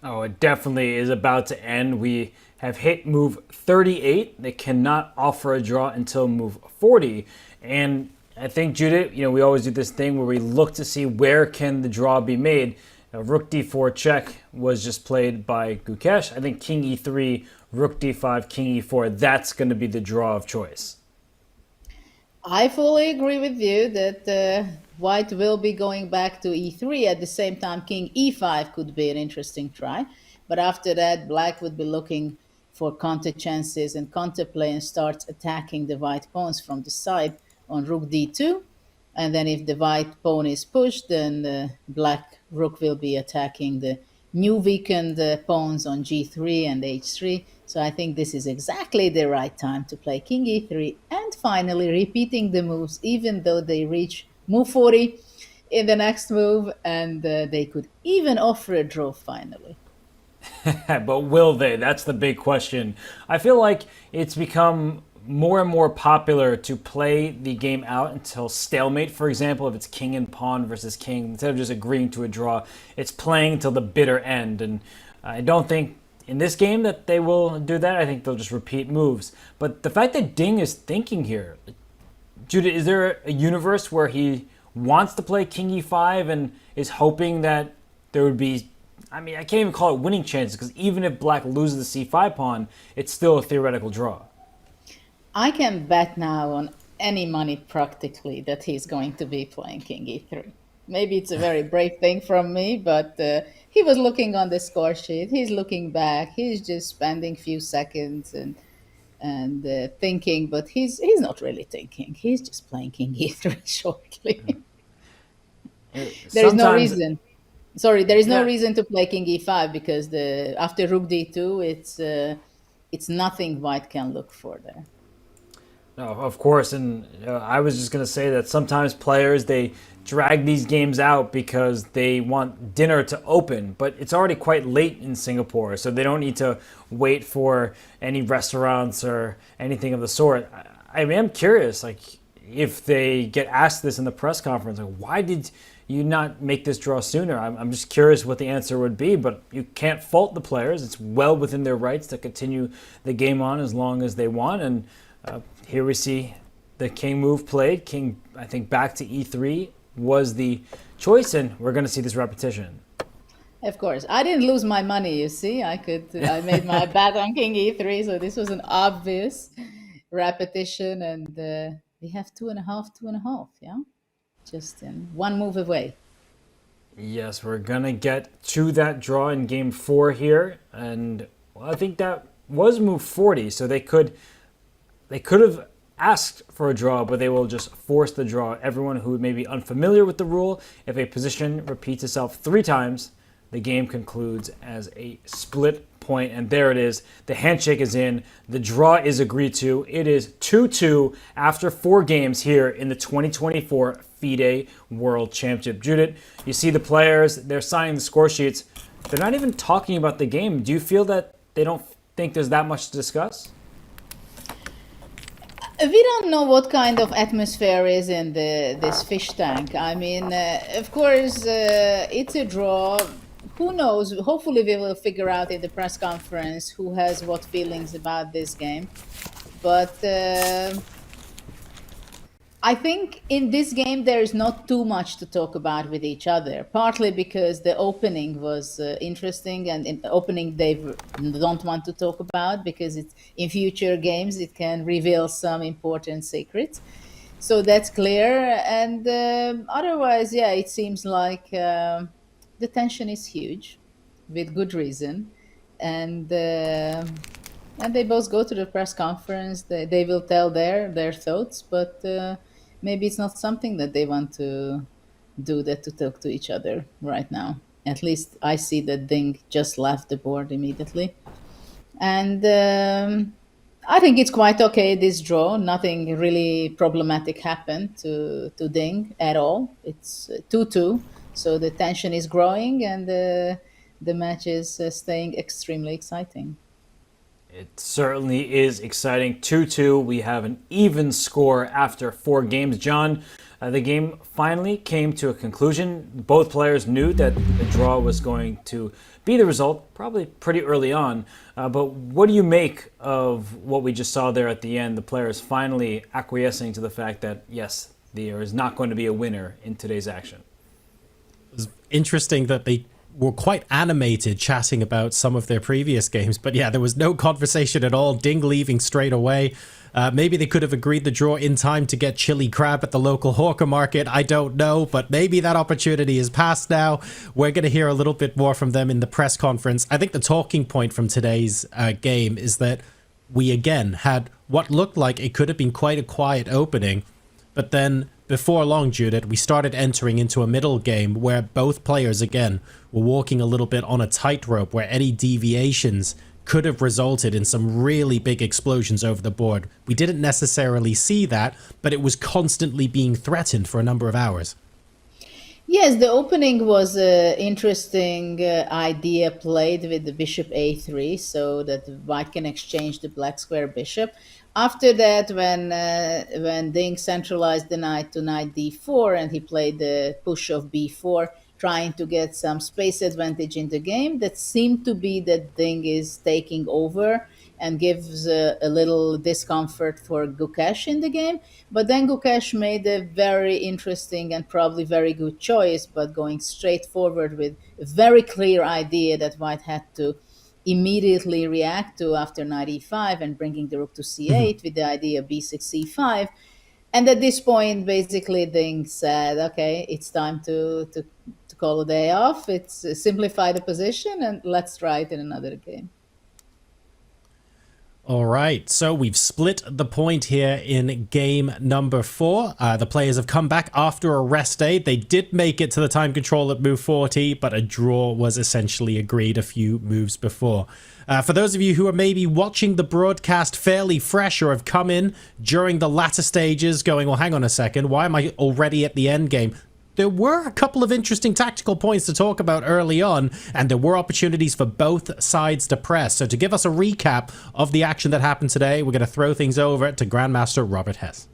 Oh, it definitely is about to end. We have hit move 38. They cannot offer a draw until move 40. And I think, Judith, we always do this thing where we look to see where can the draw be made. Now, rook d4 check was just played by Gukesh. I think king e3, rook d5, king e4, that's going to be the draw of choice. I fully agree with you that white will be going back to e3. At the same time, king e5 could be an interesting try. But after that, black would be looking for counter chances and counterplay and starts attacking the white pawns from the side on rook d2. And then if the white pawn is pushed, then the black rook will be attacking the new weakened pawns on g3 and h3. So I think this is exactly the right time to play king e3 and finally repeating the moves, even though they reach move 40 in the next move, and they could even offer a draw finally. But will they? That's the big question. I feel like it's become more and more popular to play the game out until stalemate. For example, if it's king and pawn versus king, instead of just agreeing to a draw, it's playing until the bitter end. And I don't think in this game that they will do that. I think they'll just repeat moves. But the fact that Ding is thinking here, Judith, is there a universe where he wants to play king e5 and is hoping that there would be, I mean, I can't even call it winning chances, because even if black loses the c5 pawn, it's still a theoretical draw. I can bet now on any money practically that he's going to be playing king e3. Maybe it's a very brave thing from me, but he was looking on the score sheet. He's looking back. He's just spending a few seconds and thinking, but he's not really thinking. He's just playing king e3 shortly. There is no reason. Sorry, there is no reason to play king e5 because after rook d2, it's nothing white can look for there. No, of course, and I was just going to say that sometimes players, they drag these games out because they want dinner to open, but it's already quite late in Singapore, so they don't need to wait for any restaurants or anything of the sort. I am curious, like, if they get asked this in the press conference, like, why did you not make this draw sooner? I'm just curious what the answer would be, but you can't fault the players. It's well within their rights to continue the game on as long as they want, and here we see the king move played. King, I think, back to e3 was the choice, and we're going to see this repetition. Of course. I didn't lose my money, you see. I made my bet on king e3, so this was an obvious repetition, and we have 2.5, yeah? Just in one move away. Yes, we're going to get to that draw in game 4 here, and I think that was move 40, so they could have asked for a draw, but they will just force the draw. Everyone who may be unfamiliar with the rule, if a position repeats itself 3 times, the game concludes as a split point. And there it is. The handshake is in. The draw is agreed to. It is 2-2 after 4 games here in the 2024 FIDE World Championship. Judith, you see the players, they're signing the score sheets. They're not even talking about the game. Do you feel that they don't think there's that much to discuss? We don't know what kind of atmosphere is in this fish tank. I mean, of course, it's a draw. Who knows? Hopefully we will figure out in the press conference who has what feelings about this game. But I think in this game there is not too much to talk about with each other, partly because the opening was interesting, and in the opening they don't want to talk about because it's, in future games it can reveal some important secrets. So that's clear, and otherwise, yeah, it seems like the tension is huge, with good reason, and they both go to the press conference. They will tell their thoughts, but maybe it's not something that they want to do, that to talk to each other right now. At least I see that Ding just left the board immediately, and I think it's quite okay, this draw. Nothing really problematic happened to Ding at all. It's 2-2. So the tension is growing, and the match is staying extremely exciting. It certainly is exciting. 2-2. We have an even score after 4 games. John, the game finally came to a conclusion. Both players knew that the draw was going to be the result, probably pretty early on. But what do you make of what we just saw there at the end? The players finally acquiescing to the fact that, yes, there is not going to be a winner in today's action. Interesting that they were quite animated chatting about some of their previous games. But yeah, there was no conversation at all. Ding leaving straight away. Maybe they could have agreed the draw in time to get chili crab at the local hawker market. I don't know, but maybe that opportunity is past now. We're going to hear a little bit more from them in the press conference. I think the talking point from today's game is that we again had what looked like it could have been quite a quiet opening, but then before long, Judith, we started entering into a middle game where both players again were walking a little bit on a tightrope, where any deviations could have resulted in some really big explosions over the board. We didn't necessarily see that, but it was constantly being threatened for a number of hours. Yes, the opening was an interesting idea played with the bishop a3, so that the white can exchange the black square bishop. After that, when Ding centralized the knight to knight d4 and he played the push of b4, trying to get some space advantage in the game, that seemed to be that Ding is taking over and gives a little discomfort for Gukesh in the game. But then Gukesh made a very interesting and probably very good choice, but going straight forward with a very clear idea that white had to immediately react to after knight e5 and bringing the rook to c8 with the idea of b6, c5. And at this point, basically, Ding said, okay, it's time to call a day off. It's simplify the position and let's try it in another game. All right, so we've split the point here in game number 4. The players have come back after a rest day. They did make it to the time control at move 40, but a draw was essentially agreed a few moves before. For those of you who are maybe watching the broadcast fairly fresh or have come in during the latter stages going, well, hang on a second, why am I already at the end game? There were a couple of interesting tactical points to talk about early on, and there were opportunities for both sides to press. So to give us a recap of the action that happened today, we're going to throw things over to Grandmaster Robert Hess.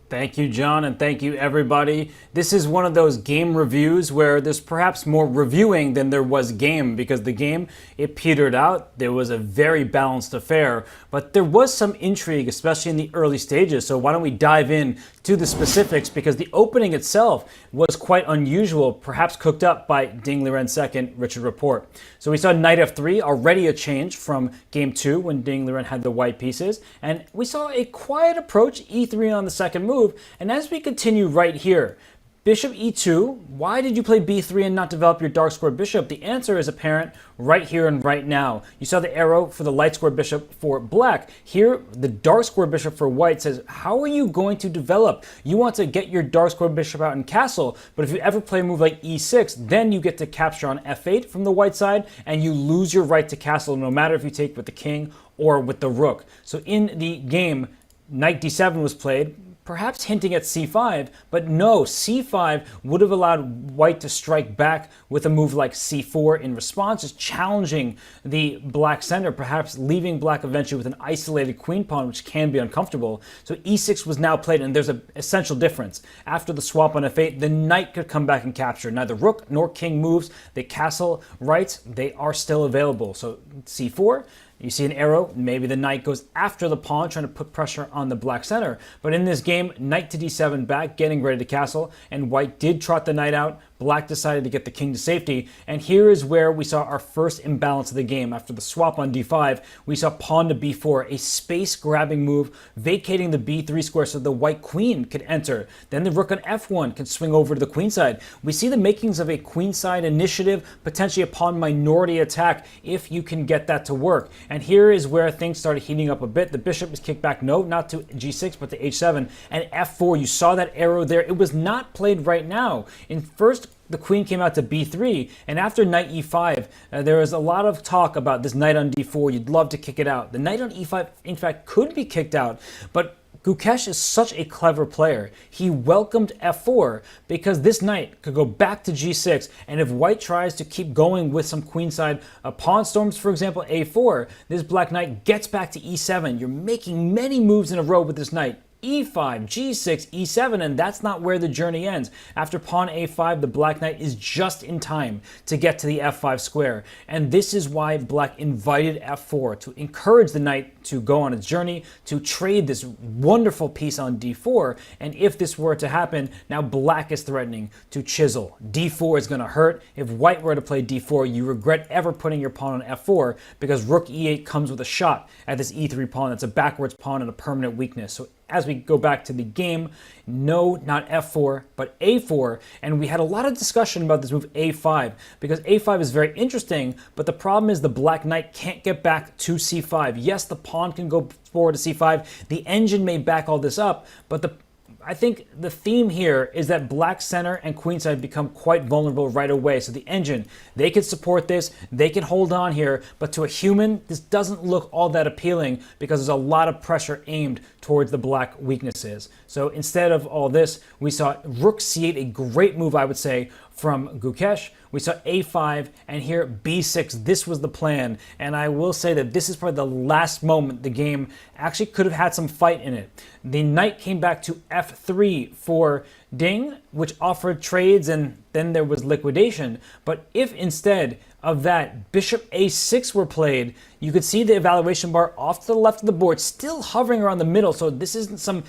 Thank you, John, and thank you, everybody. This is one of those game reviews where there's perhaps more reviewing than there was game, because the game, it petered out. There was a very balanced affair, but there was some intrigue, especially in the early stages. So why don't we dive in to the specifics, because the opening itself was quite unusual, perhaps cooked up by Ding Liren's second, Richard Rapport. So we saw knight f3, already a change from game 2 when Ding Liren had the white pieces, and we saw a quiet approach, e3 on the second move. And as we continue right here, bishop e2, why did you play b3 and not develop your dark square bishop? The answer is apparent right here and right now. You saw the arrow for the light square bishop for black. Here, the dark square bishop for white says, how are you going to develop? You want to get your dark square bishop out in castle, but if you ever play a move like e6, then you get to capture on f8 from the white side, and you lose your right to castle no matter if you take with the king or with the rook. So in the game, knight d7 was played, perhaps hinting at c5, but no, c5 would have allowed white to strike back with a move like c4 in response, just challenging the black center, perhaps leaving black eventually with an isolated queen pawn, which can be uncomfortable. So e6 was now played, and there's an essential difference. After the swap on f8, the knight could come back and capture. Neither rook nor king moves. The castle rights, they are still available. So c4, you see an arrow, maybe the knight goes after the pawn, trying to put pressure on the black center. But in this game, knight to d7 back, getting ready to castle, and white did trot the knight out. Black decided to get the king to safety, and here is where we saw our first imbalance of the game. After the swap on d5, we saw pawn to b4, a space-grabbing move, vacating the b3 square so the white queen could enter. Then the rook on f1 can swing over to the queen side. We see the makings of a queenside initiative, potentially a pawn minority attack, if you can get that to work. And here is where things started heating up a bit. The bishop is kicked back, no, not to g6, but to h7, and f4. You saw that arrow there. It was not played right now. In first, the queen came out to b3, and after knight e5, there was a lot of talk about this knight on d4. You'd love to kick it out. The knight on e5, in fact, could be kicked out, but Gukesh is such a clever player. He welcomed f4 because this knight could go back to g6, and if white tries to keep going with some queenside pawn storms, for example, a4, this black knight gets back to e7. You're making many moves in a row with this knight. e5, g6, e7, and that's not where the journey ends. After pawn a5, the black knight is just in time to get to the f5 square. And this is why black invited f4, to encourage the knight to go on its journey, to trade this wonderful piece on d4. And if this were to happen, now black is threatening to chisel. d4 is going to hurt. If white were to play d4, you regret ever putting your pawn on f4, because rook e8 comes with a shot at this e3 pawn. That's a backwards pawn and a permanent weakness. So as we go back to the game, no, not f4, but a4. And we had a lot of discussion about this move a5, because a5 is very interesting, but the problem is the black knight can't get back to c5. Yes, the pawn can go forward to c5. The engine may back all this up, but I think the theme here is that black center and queenside become quite vulnerable right away. So the engine, they can support this, they can hold on here, but to a human, this doesn't look all that appealing because there's a lot of pressure aimed towards the black weaknesses. So instead of all this, we saw rook c8, a great move, I would say, from Gukesh. We saw a5, and here b6. This was the plan, and I will say that this is probably the last moment the game actually could have had some fight in it. The knight came back to f3 for Ding, which offered trades, and then there was liquidation. But if instead of that bishop a6 were played, you could see the evaluation bar off to the left of the board, still hovering around the middle. So this isn't some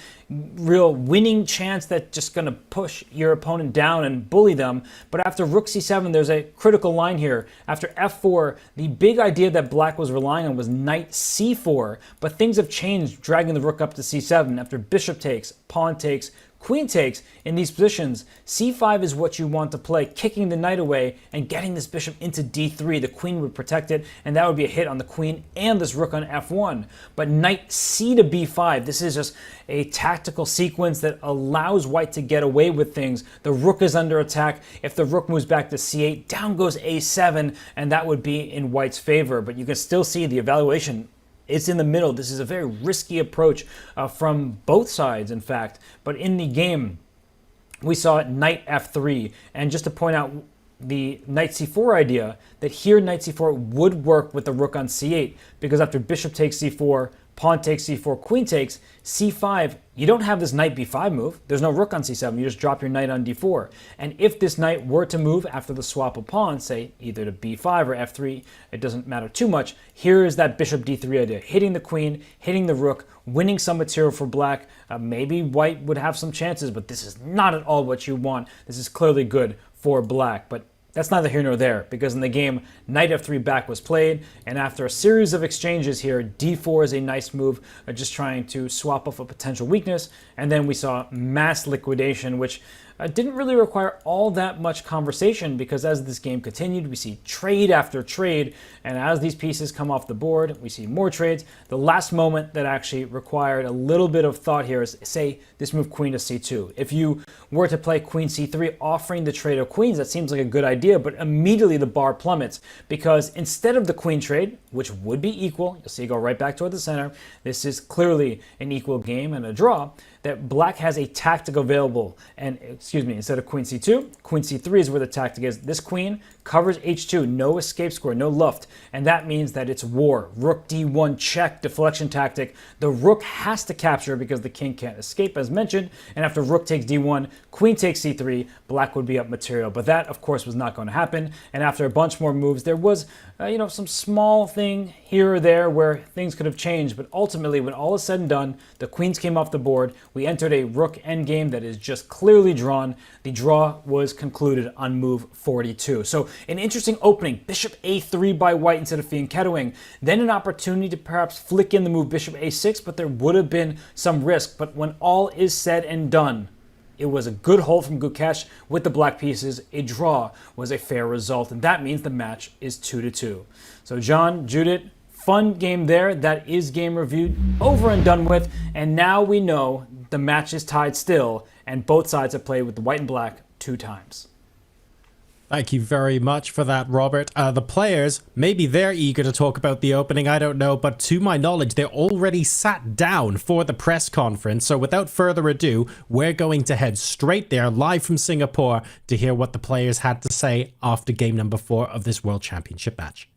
real winning chance that's just going to push your opponent down and bully them. But after rook c7, there's a critical line here. After f4, the big idea that black was relying on was knight c4, but things have changed, dragging the rook up to c7. After bishop takes, pawn takes, queen takes, in these positions, c5 is what you want to play, kicking the knight away and getting this bishop into d3. The queen would protect it, and that would be a hit on the queen and this rook on f1. But knight c to b5, this is just a tactical sequence that allows white to get away with things. The rook is under attack. If the rook moves back to c8, down goes a7, and that would be in white's favor. But you can still see the evaluation. It's in the middle. This is a very risky approach from both sides, in fact. But in the game, we saw knight f3. And just to point out the knight c4 idea, that here knight c4 would work with the rook on c8, because after bishop takes c4, pawn takes c4, queen takes, c5, you don't have this knight b5 move. There's no rook on c7. You just drop your knight on d4. And if this knight were to move after the swap of pawns, say either to b5 or f3, it doesn't matter too much. Here is that bishop d3 idea, hitting the queen, hitting the rook, winning some material for black. Maybe white would have some chances, but this is not at all what you want. This is clearly good for black, but that's neither here nor there, because in the game, knight f3 back was played, and after a series of exchanges here, d4 is a nice move, just trying to swap off a potential weakness, and then we saw mass liquidation, which didn't really require all that much conversation, because as this game continued, we see trade after trade, and as these pieces come off the board, we see more trades. The last moment that actually required a little bit of thought here is, say, this move queen to c2. If you were to play queen c3, offering the trade of queens, that seems like a good idea, but immediately the bar plummets, because instead of the queen trade, which would be equal, you'll see go right back toward the center, this is clearly an equal game and a draw, that black has a tactic available, and instead of queen c3 is where the tactic is. This queen covers h2, no escape square, no luft, and that means that it's war. Rook d1 check, deflection tactic. The rook has to capture because the king can't escape, as mentioned, and after rook takes d1, queen takes c3, black would be up material. But that, of course, was not going to happen, and after a bunch more moves, there was some small thing here or there where things could have changed, but ultimately, when all is said and done, the queens came off the board. We entered a rook endgame that is just clearly drawn. The draw was concluded on move 42. So an interesting opening, bishop a3 by white instead of fianchettoing. Then an opportunity to perhaps flick in the move bishop a6, but there would have been some risk. But when all is said and done, it was a good hold from Gukesh with the black pieces. A draw was a fair result, and that means the match is 2-2. So John, Judith, fun game there. That is game reviewed, over and done with, and now we know the match is tied still, and both sides have played with the white and black 2 times. Thank you very much for that, Robert. The players, maybe they're eager to talk about the opening, I don't know, but to my knowledge, they're already sat down for the press conference. So without further ado, we're going to head straight there, live from Singapore, to hear what the players had to say after game number 4 of this World Championship match.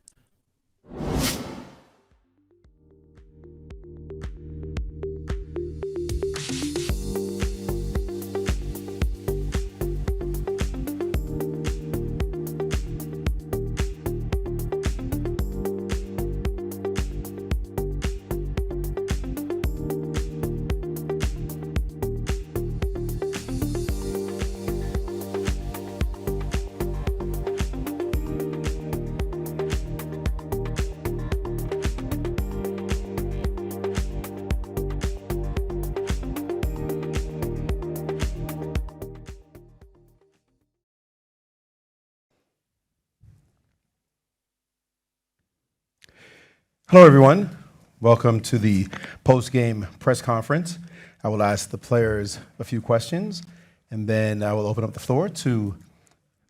Hello, everyone. Welcome to the post-game press conference. I will ask the players a few questions, and then I will open up the floor to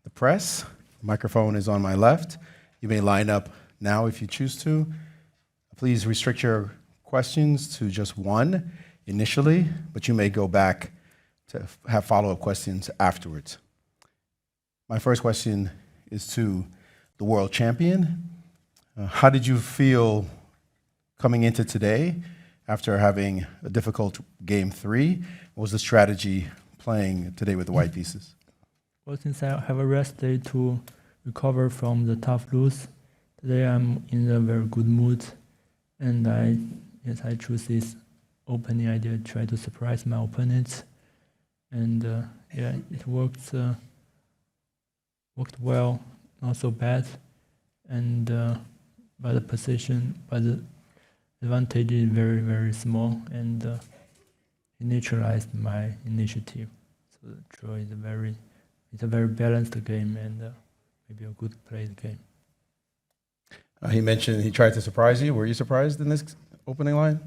the press. The microphone is on my left. You may line up now if you choose to. Please restrict your questions to just one initially, but you may go back to have follow-up questions afterwards. My first question is to the world champion. How did you feel coming into today after having a difficult game 3? What was the strategy playing today with the white pieces? Well, since I have a rest day to recover from the tough lose, today I'm in a very good mood, and I choose this opening idea to try to surprise my opponents, and it worked well, not so bad, and by the advantage is very, very small, and it neutralized my initiative. So the draw is it's a very balanced game, and maybe a good played game. He mentioned he tried to surprise you. Were you surprised in this opening line?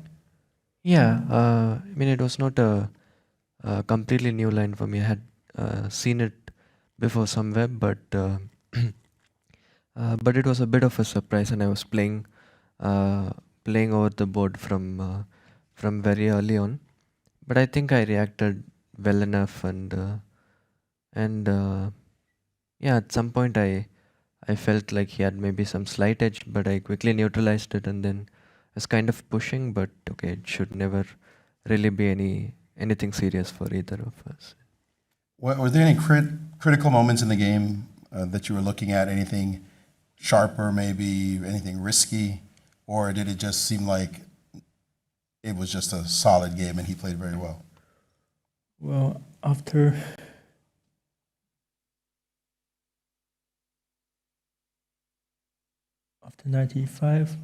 Yeah, I mean, it was not a completely new line for me. I had seen it before somewhere, but it was a bit of a surprise, and I was playing over the board from very early on. But I think I reacted well enough, and at some point I felt like he had maybe some slight edge, but I quickly neutralized it, and then was kind of pushing. But okay, it should never really be anything serious for either of us. Were there any critical moments in the game that you were looking at? Anything sharper, maybe anything risky, or did it just seem like it was just a solid game and he played very well? Well, after 95,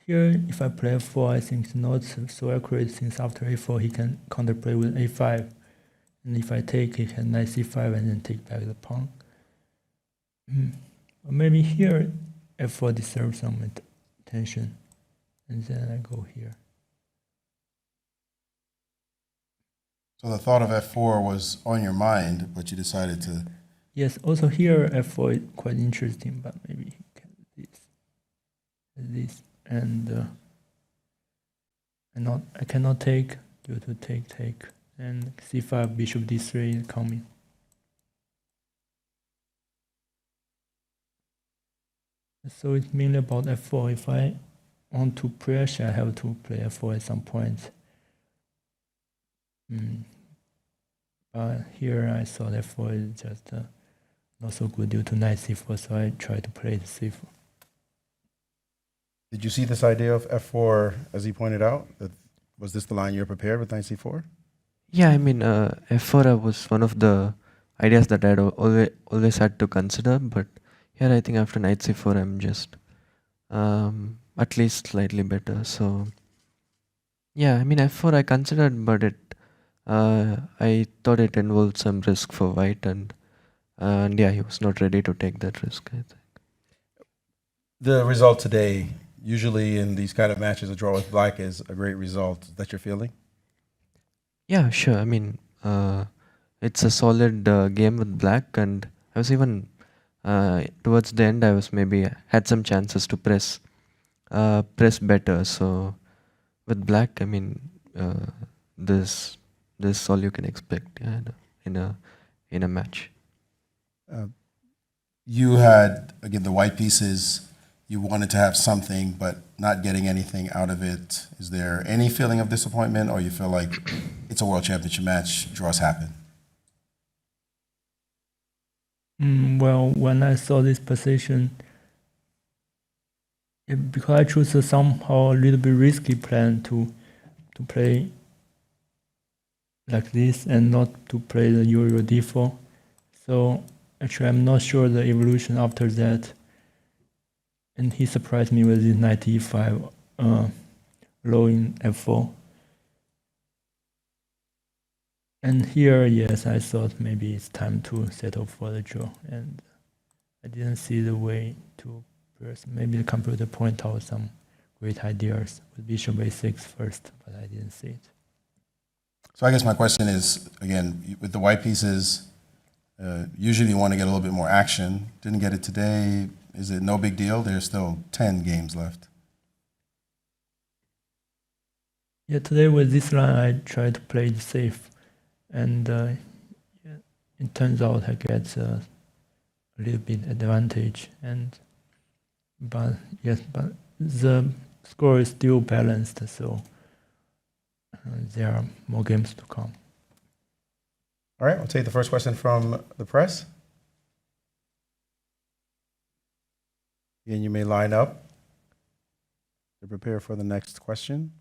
here if I play f4, I think it's not so accurate, since after a4 he can counterplay with a5, and if I take, he can knight c5 and then take back the pawn. Maybe here f4 deserves some attention, and then I go here. So the thought of f4 was on your mind, but you decided to... Yes, also here f4 is quite interesting, but maybe he can do this, and I cannot take due to take, and c5, bishop d3 coming. So it's mainly about f4. If I want to pressure, I have to play f4 at some point. But here I thought f4 is just not so good due to knight c4, so I try to play the c4. Did you see this idea of f4 as he pointed out? Was this the line you were prepared with knight c4? Yeah, I mean, f4 was one of the ideas that I'd always had to consider, but here I think after knight c4 I'm just at least slightly better. So yeah, I mean f4 I considered, but I thought it involved some risk for white, and yeah, he was not ready to take that risk, I think. The result today, usually in these kind of matches, a draw with black is a great result. Is that your feeling? Yeah, sure. I mean, it's a solid game with black, and I was even towards the end, I was maybe had some chances to press better. So with black, I mean, this all you can expect, yeah, in a match. You had, again, the white pieces. You wanted to have something, but not getting anything out of it. Is there any feeling of disappointment, or you feel like it's a world championship match, draws happen? Well, when I saw this position, because I chose a somehow a little bit risky plan to play like this and not to play the usual d4. So actually, I'm not sure the evolution after that. And he surprised me with this knight e5, low in f4. And here, yes, I thought maybe it's time to settle for the draw, and I didn't see the way to prepares. Maybe the computer point out some great ideas with bishop a6 first, but I didn't see it. So I guess my question is, again, with the white pieces, usually you want to get a little bit more action. Didn't get it today. Is it no big deal? There's still 10 games left. Yeah, today with this line, I tried to play it safe. And yeah, it turns out I get a little bit advantage. But the score is still balanced, so there are more games to come. All right, we'll take the first question from the press. And you may line up to prepare for the next question.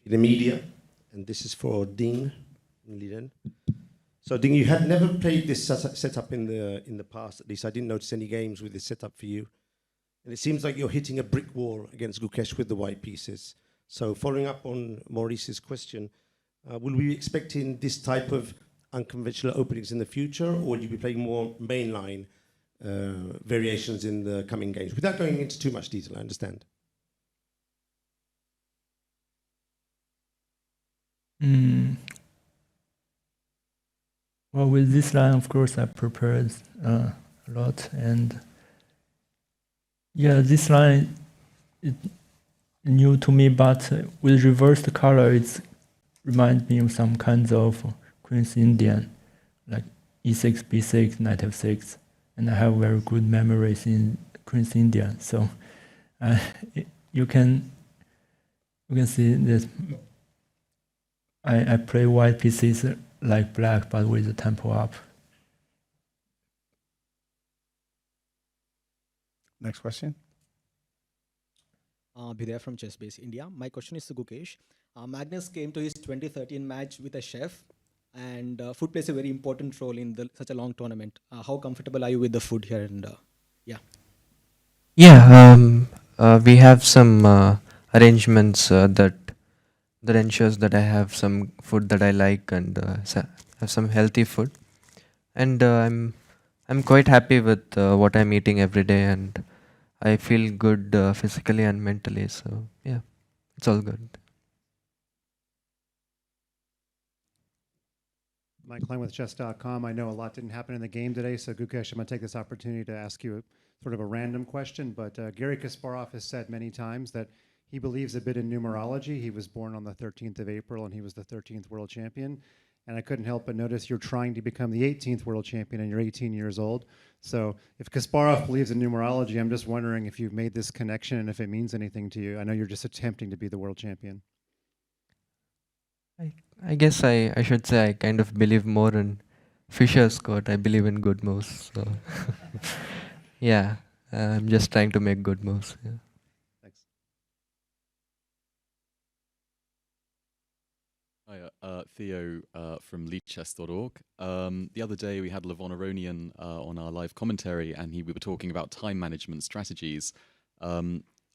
The media, and this is for Ding Liren. So Ding, you had never played this setup in the past. At least I didn't notice any games with this setup for you. And it seems like you're hitting a brick wall against Gukesh with the white pieces. So following up on Maurice's question, will we be expecting this type of unconventional openings in the future, or will you be playing more mainline variations in the coming games? Without going into too much detail, I understand. Well, with this line, of course, I prepared a lot, and yeah, this line is new to me, but with reversed color, it reminds me of some kinds of Queen's Indian, like e6, b6, knight f6, and I have very good memories in Queen's Indian, so you can see that I play white pieces like black, but with the tempo up. Next question. Bhidaya from ChessBase India. My question is to Gukesh. Magnus came to his 2013 match with a chef, and food plays a very important role in such a long tournament. How comfortable are you with the food here? And we have some arrangements that ensures that I have some food that I like and have some healthy food. And I'm quite happy with what I'm eating every day, and I feel good physically and mentally. So yeah, it's all good. Mike Klein with chess.com. I know a lot didn't happen in the game today, so Gukesh, I'm going to take this opportunity to ask you sort of a random question, but Garry Kasparov has said many times that he believes a bit in numerology. He was born on the 13th of April, and he was the 13th world champion. And I couldn't help but notice you're trying to become the 18th world champion, and you're 18 years old. So if Kasparov believes in numerology, I'm just wondering if you've made this connection and if it means anything to you. I know you're just attempting to be the world champion. I guess I should say I kind of believe more in Fischer's quote. I believe in good moves. So yeah, I'm just trying to make good moves. Yeah. Hi, Theo from leadchess.org. The other day we had Levon Aronian on our live commentary, and we were talking about time management strategies.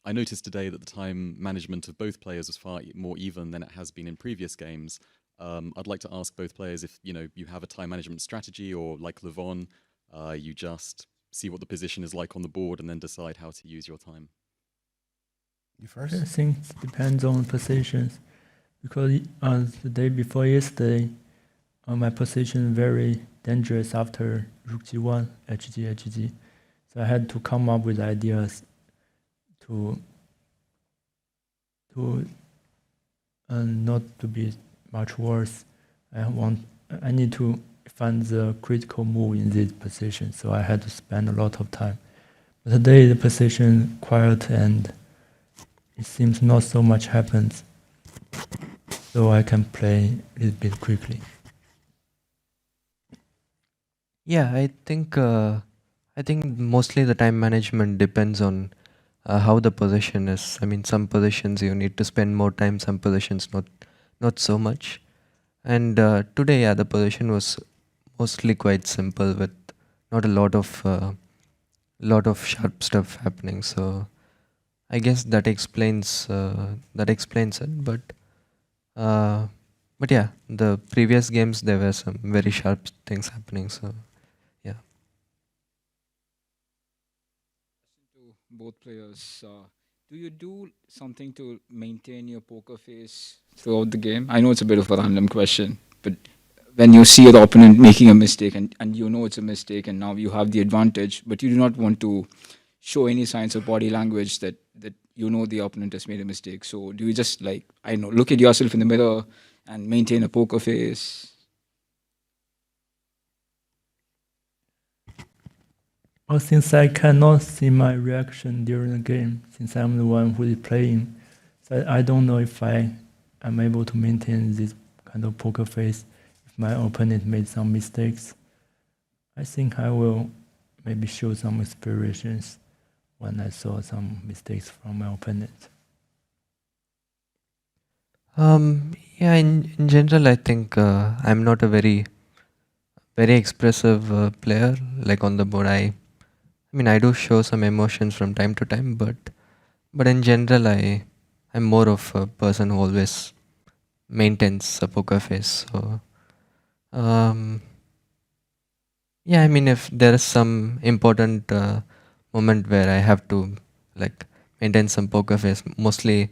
I noticed today that the time management of both players was far more even than it has been in previous games. I'd like to ask both players if you have a time management strategy, or like Levon, you just see what the position is like on the board and then decide how to use your time. You first? I think it depends on positions. Because the day before yesterday, my position very dangerous after rook g1, hg. So I had to come up with ideas to not to be much worse. I need to find the critical move in this position. So I had to spend a lot of time. But today the position quiet, and it seems not so much happens. So I can play a little bit quickly. Yeah, I think mostly the time management depends on how the position is. I mean, some positions you need to spend more time, some positions not so much. And today, yeah, the position was mostly quite simple with not a lot of sharp stuff happening. So I guess that explains it. But yeah, the previous games there were some very sharp things happening. So yeah. both players. Do you do something to maintain your poker face throughout the game? I know it's a bit of a random question, but when you see the opponent making a mistake and you know it's a mistake and now you have the advantage, but you do not want to show any signs of body language that you know the opponent has made a mistake. So do you just like, I don't know, look at yourself in the mirror and maintain a poker face? Well, since I cannot see my reaction during the game, since I'm the one who is playing, so I don't know if I am able to maintain this kind of poker face if my opponent made some mistakes. I think I will maybe show some inspirations when I saw some mistakes from my opponent. Yeah, in general, I think I'm not a very expressive player. Like on the board, I mean, I do show some emotions from time to time, but in general, I'm more of a person who always maintains a poker face. So, yeah, I mean, if there is some important moment where I have to like maintain some poker face, mostly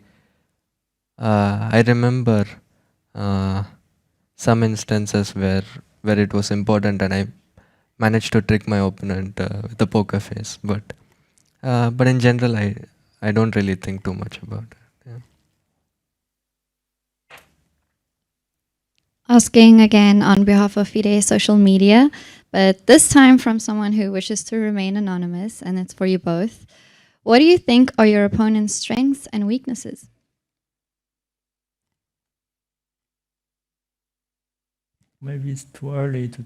I remember some instances where it was important and I managed to trick my opponent with a poker face, but in general, I don't really think too much about it. Yeah. Asking again on behalf of FIDE social media, but this time from someone who wishes to remain anonymous, and it's for you both. What do you think are your opponent's strengths and weaknesses? Maybe it's too early to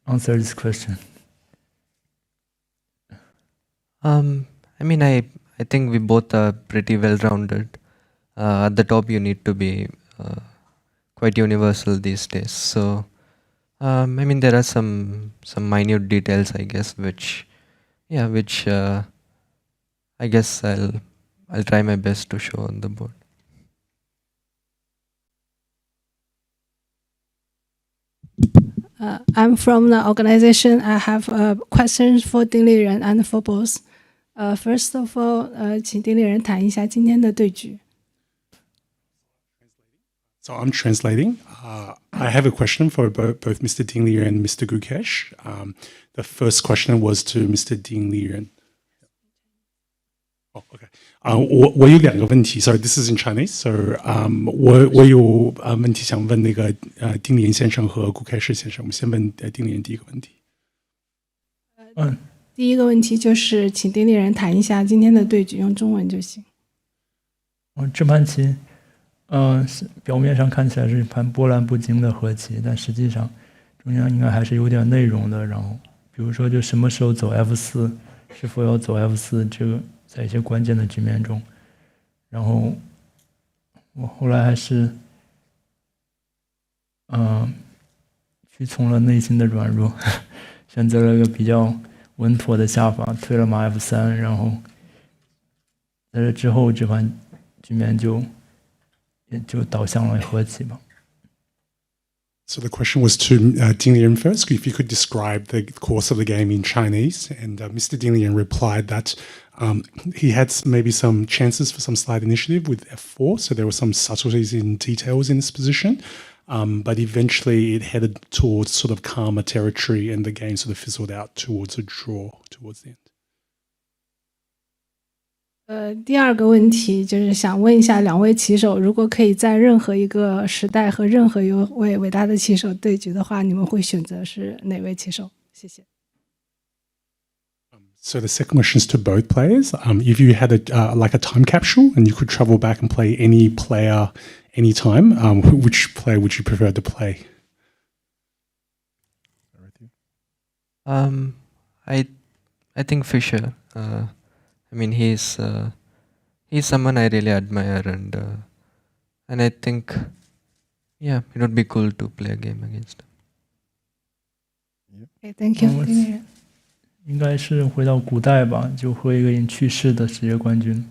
answer this question. I mean, I think we both are pretty well-rounded. At the top, you need to be quite universal these days. So, I mean, there are some minute details, I guess, which I guess I'll try my best to show on the board. I'm from the organization. I have questions for Ding Liren and for both. First of all, 请丁立人谈一下今天的对局。 So I'm translating. I have a question for both Mr. Ding Liren and Mr. Gukesh. The first question was to Mr. Ding Liren. Oh, okay. 我有两个问题 Sorry, this is in Chinese. So, 我有问题想问那个丁连先生和 Gukesh 先生。我们先问丁连第一个问题。第一个问题就是请丁立人谈一下今天的对局，用中文就行。这盘棋，表面上看起来是一盘波澜不惊的和棋，但实际上中间应该还是有点内容的。然后，比如说就什么时候走 F4，是否要走 F4，这个在一些关键的局面中。然后我后来还是屈从了内心的软弱，选择了一个比较稳妥的下法，推了马 F3，然后在这之后这盘局面也就导向了和棋吧。 So the question was to Ding Liren first, if you could describe the course of the game in Chinese. And Mr. Ding Liren replied that he had maybe some chances for some slight initiative with F4, so there were some subtleties in details in this position. But eventually it headed towards sort of calmer territory and the game sort of fizzled out towards a draw towards the end. 第二个问题就是想问一下两位棋手，如果可以在任何一个时代和任何一位伟大的棋手对局的话，你们会选择是哪位棋手？谢谢。So the second question is to both players. If you had like a time capsule and you could travel back and play any player anytime, which player would you prefer to play? I think Fischer. I mean, he's someone I really admire, and I think, yeah, it would be cool to play a game against him. Okay, thank you. 应该是回到古代吧，就和一个已经去世的世界冠军。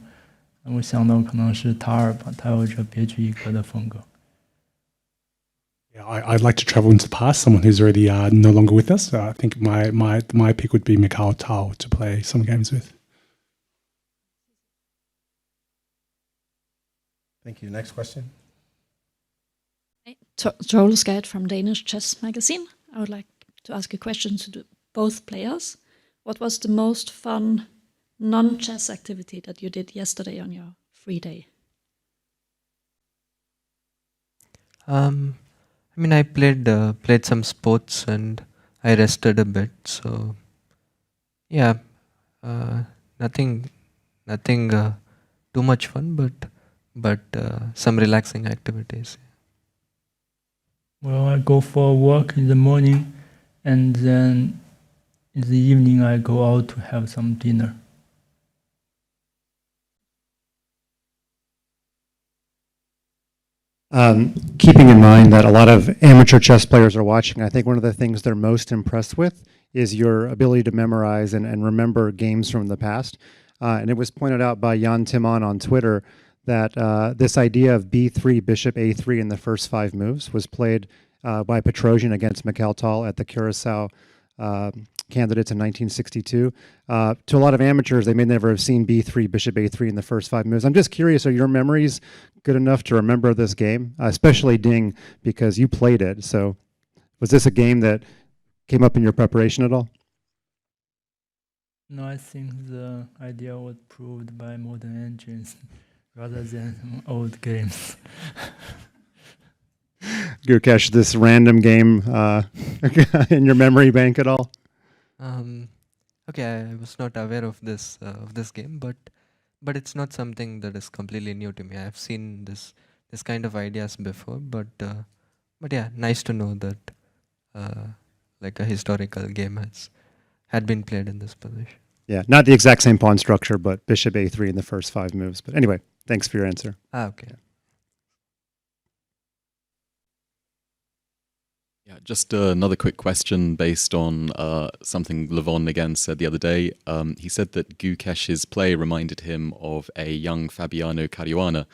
我想到可能是塔尔吧，他有着别具一格的风格。Yeah, I'd like to travel into the past. Someone who's already no longer with us. I think my pick would be Mikhail Tal to play some games with. Thank you. Next question. Trollscat from Danish Chess Magazine. I would like to ask a question to both players. What was the most fun non-chess activity that you did yesterday on your free day? I mean, I played some sports and I rested a bit. So, yeah, nothing too much fun, but some relaxing activities. Well, I go for a walk in the morning, and then in the evening I go out to have some dinner. Keeping in mind that a lot of amateur chess players are watching, I think one of the things they're most impressed with is your ability to memorize and remember games from the past. And it was pointed out by Jan Timon on Twitter that this idea of b3, bishop a3 in the first 5 moves was played by Petrosian against Mikhail at the Curacao candidates in 1962. To a lot of amateurs, they may never have seen b3, bishop a3 in the first 5 moves. I'm just curious, are your memories good enough to remember this game, especially Ding, because you played it? So was this a game that came up in your preparation at all? No, I think the idea was proved by modern engines rather than old games. Gukesh, this random game in your memory bank at all? Okay, I was not aware of this game, but it's not something that is completely new to me. I've seen this kind of ideas before, but yeah, nice to know that like a historical game had been played in this position. Yeah, not the exact same pawn structure, but bishop a3 in the first 5 moves. But anyway, thanks for your answer. Okay. Yeah, just another quick question based on something Levon again said the other day. He said that Gukesh's play reminded him of a young Fabiano Caruana.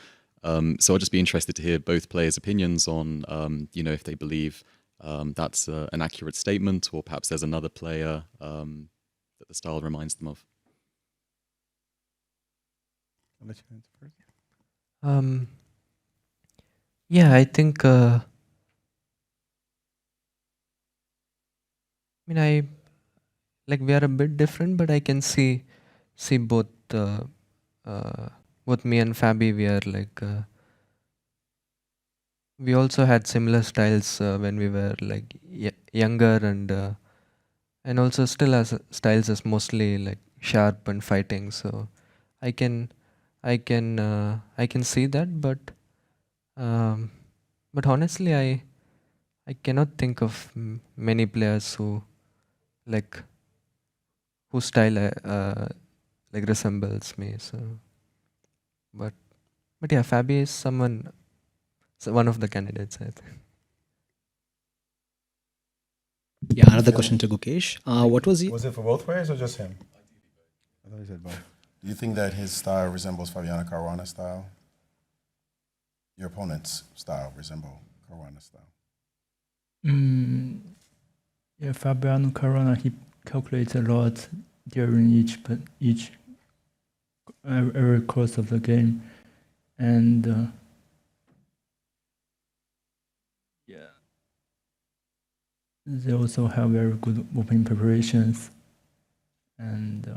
So I'd just be interested to hear both players' opinions on, if they believe that's an accurate statement, or perhaps there's another player that the style reminds them of. I'll let you answer first. Yeah, I think. I mean, we are a bit different, but I can see both me and Fabi. We are like we also had similar styles when we were like younger, and also still as styles as mostly like sharp and fighting. So I can see that, but honestly, I cannot think of many players whose style like resembles me. So, but yeah, Fabi is one of the candidates, I think. Yeah, another question to Gukesh. What was Was it for both players or just him? I thought he said both. Do you think that his style resembles Fabiano Caruana's style? Your opponent's style resemble Caruana's style? Yeah, Fabiano Caruana, he calculates a lot during every course of the game, and yeah, they also have very good opening preparations, and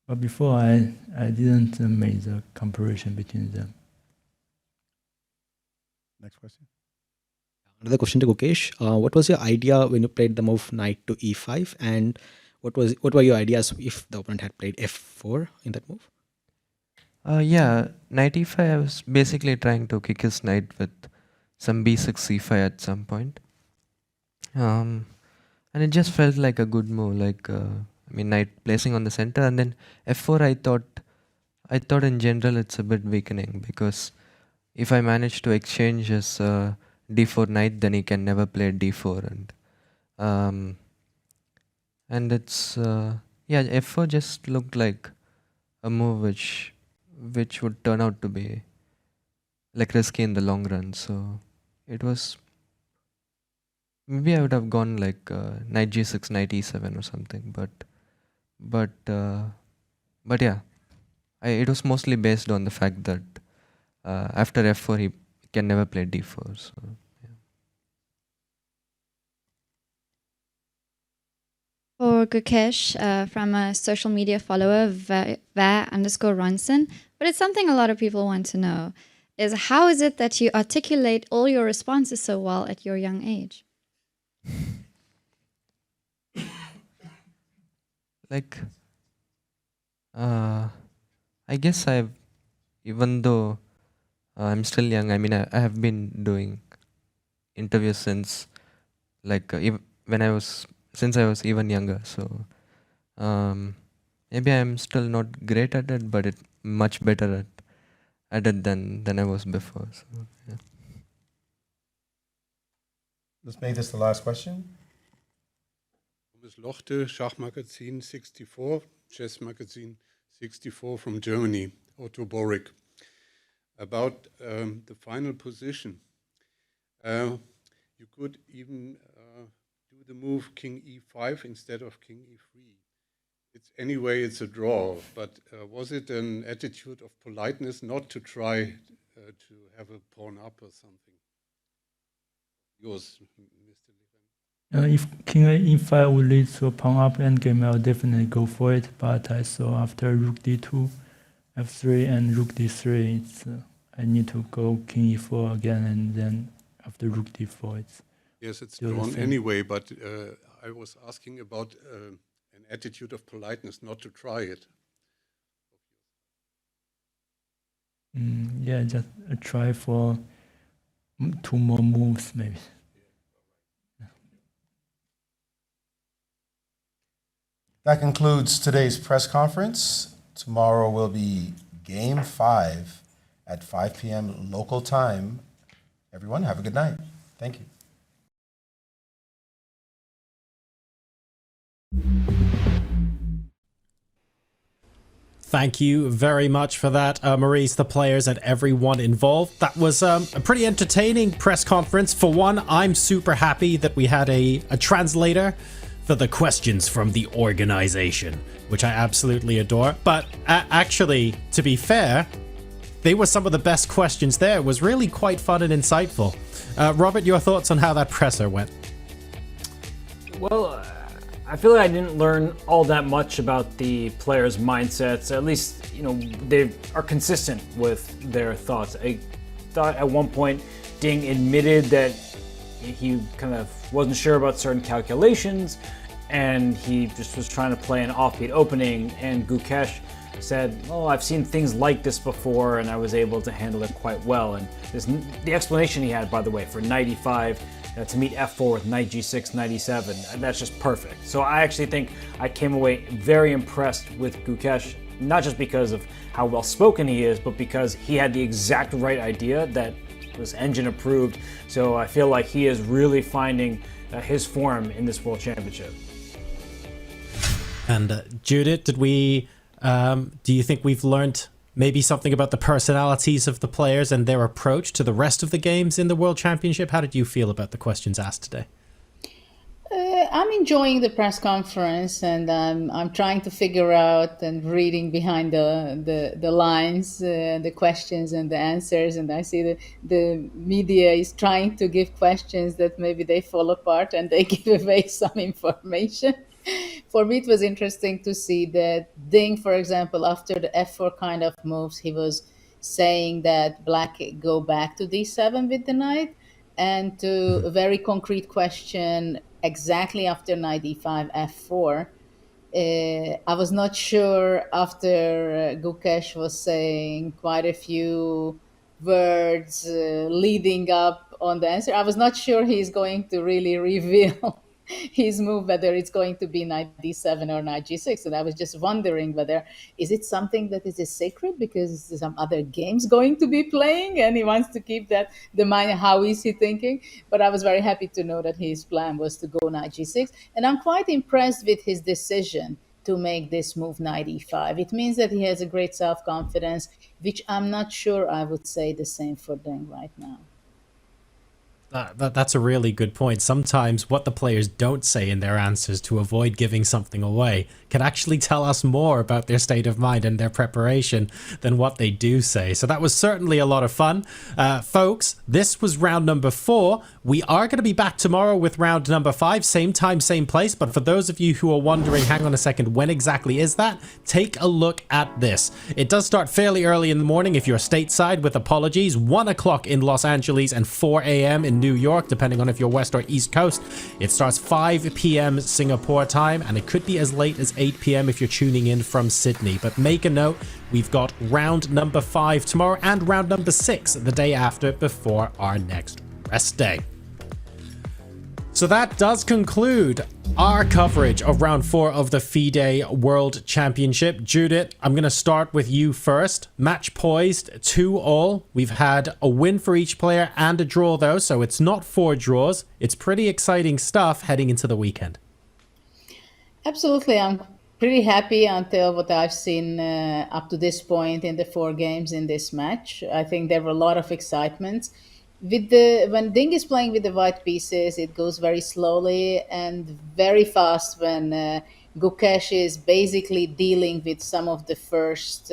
but before I didn't make the comparison between them. Next question. Another question to Gukesh. What was your idea when you played the move knight to e5, and what were your ideas if the opponent had played f4 in that move? Yeah, knight e5. I was basically trying to kick his knight with some b6 c5 at some point, and it just felt like a good move. Like knight placing on the center, and then f4. I thought in general it's a bit weakening, because if I manage to exchange his d4 knight, then he can never play d4, and it's f4 just looked like a move which would turn out to be like risky in the long run. So it was, maybe I would have gone like knight g6, knight e7 or something, but yeah, it was mostly based on the fact that after f4 he can never play d4. So For Gukesh, from a social media follower, va_Ronson, but it's something a lot of people want to know, is how is it that you articulate all your responses so well at your young age? like I guess even though I'm still young, I mean I have been doing interviews since since I was even younger, so maybe I'm still not great at it, but much better at it than I was before. So yeah. Let's make this the last question. Thomas Lochte, Schachmagazin 64, Chess Magazine 64 from Germany, Otto Borick. About the final position. You could even do the move King e5 instead of King e3. It's a draw, but was it an attitude of politeness not to try to have a pawn up or something? Yours, Mr. Liren. If king e5 would lead to a pawn up endgame, I'll definitely go for it. But I saw after rook d2, f3, and rook d3, I need to go king e4 again, and then after rook d4, it's yes, it's still drawn the same. anyway. But I was asking about an attitude of politeness not to try it. Yeah, just try for 2 more moves maybe. That concludes today's press conference. Tomorrow will be Game 5 at 5 p.m. local time. Everyone, have a good night. Thank you. Thank you very much for that, Maurice, the players, and everyone involved. That was a pretty entertaining press conference. For one, I'm super happy that we had a translator for the questions from the organization, which I absolutely adore. But actually, to be fair, they were some of the best questions there. It was really quite fun and insightful. Robert, your thoughts on how that presser went? Well, I feel like I didn't learn all that much about the players' mindsets. At least, they are consistent with their thoughts. I thought at one point Ding admitted that he kind of wasn't sure about certain calculations and he just was trying to play an offbeat opening, and Gukesh said, "Oh, I've seen things like this before and I was able to handle it quite well." And the explanation he had, by the way, for knight e5 to meet f4 with knight g6, knight e7, that's just perfect. So I actually think I came away very impressed with Gukesh, not just because of how well spoken he is, but because he had the exact right idea that was engine approved. So I feel like he is really finding his form in this World Championship. And Judith, do you think we've learned maybe something about the personalities of the players and their approach to the rest of the games in the World Championship? How did you feel about the questions asked today? I'm enjoying the press conference, and I'm trying to figure out and reading behind the lines, the questions and the answers. And I see the media is trying to give questions that maybe they fall apart and they give away some information. For me, it was interesting to see that Ding, for example, after the f4 kind of moves, he was saying that black go back to d7 with the knight, and to a very concrete question exactly after knight e5, f4. I was not sure after Gukesh was saying quite a few words leading up on the answer. I was not sure he's going to really reveal his move, whether it's going to be knight d7 or knight g6. And I was just wondering whether, is it something that is a secret because some other games going to be playing and he wants to keep that the mind, how is he thinking? But I was very happy to know that his plan was to go knight g6. And I'm quite impressed with his decision to make this move knight e5. It means that he has a great self-confidence, which I'm not sure I would say the same for Ding right now. That's a really good point. Sometimes what the players don't say in their answers to avoid giving something away can actually tell us more about their state of mind and their preparation than what they do say. So that was certainly a lot of fun. Folks, this was round number 4. We are going to be back tomorrow with round number 5. Same time, same place. But for those of you who are wondering, hang on a second, when exactly is that? Take a look at this. It does start fairly early in the morning if you're stateside, with apologies. 1 o'clock in Los Angeles and 4 a.m. in New York, depending on if you're West or East Coast. It starts 5 p.m. Singapore time, and it could be as late as 8 p.m. if you're tuning in from Sydney. But make a note, we've got round number 5 tomorrow and round number 6 the day after, before our next rest day. So that does conclude our coverage of round 4 of the FIDE World Championship. Judith, I'm going to start with you first. Match poised 2-all. We've had a win for each player and a draw though, so it's not 4 draws. It's pretty exciting stuff heading into the weekend. Absolutely. I'm pretty happy until what I've seen up to this point in the 4 games in this match. I think there were a lot of excitement. When Ding is playing with the white pieces, it goes very slowly and very fast when Gukesh is basically dealing with some of the first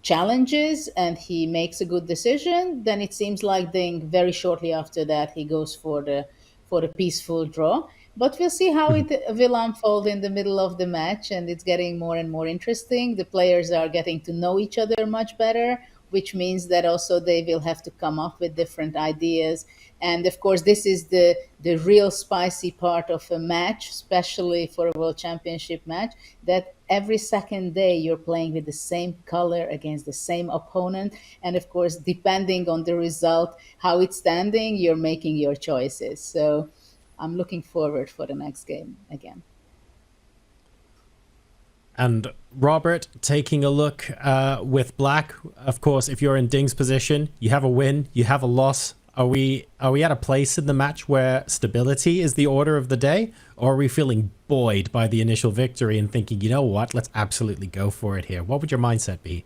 challenges and he makes a good decision. Then it seems like Ding, very shortly after that, he goes for the peaceful draw. But we'll see how it will unfold in the middle of the match, and it's getting more and more interesting. The players are getting to know each other much better, which means that also they will have to come up with different ideas. And of course, this is the real spicy part of a match, especially for a World Championship match, that every second day you're playing with the same color against the same opponent. And of course, depending on the result, how it's standing, you're making your choices. So I'm looking forward for the next game again. And Robert, taking a look with black, of course, if you're in Ding's position, you have a win, you have a loss. Are we at a place in the match where stability is the order of the day? Or are we feeling buoyed by the initial victory and thinking, you know what, let's absolutely go for it here? What would your mindset be?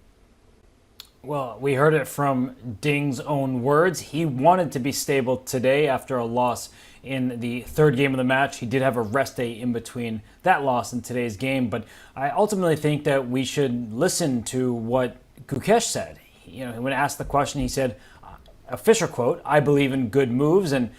Well, we heard it from Ding's own words. He wanted to be stable today after a loss in the 3rd game of the match. He did have a rest day in between that loss and today's game, but I ultimately think that we should listen to what Gukesh said. When asked the question, he said, a Fischer quote, "I believe in good moves," and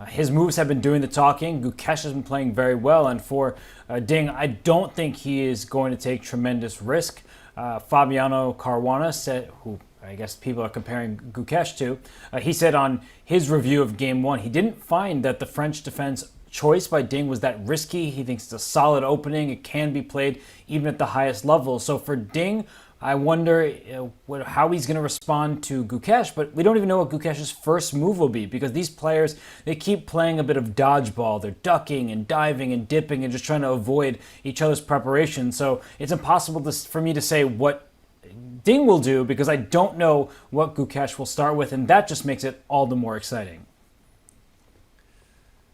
his moves have been doing the talking. Gukesh has been playing very well, and for Ding, I don't think he is going to take tremendous risk. Fabiano Caruana said, who I guess people are comparing Gukesh to, he said on his review of Game 1, he didn't find that the French defense choice by Ding was that risky. He thinks it's a solid opening. It can be played even at the highest level. So for Ding, I wonder how he's going to respond to Gukesh, but we don't even know what Gukesh's first move will be because these players, they keep playing a bit of dodgeball. They're ducking and diving and dipping and just trying to avoid each other's preparation. So it's impossible for me to say what Ding will do because I don't know what Gukesh will start with, and that just makes it all the more exciting.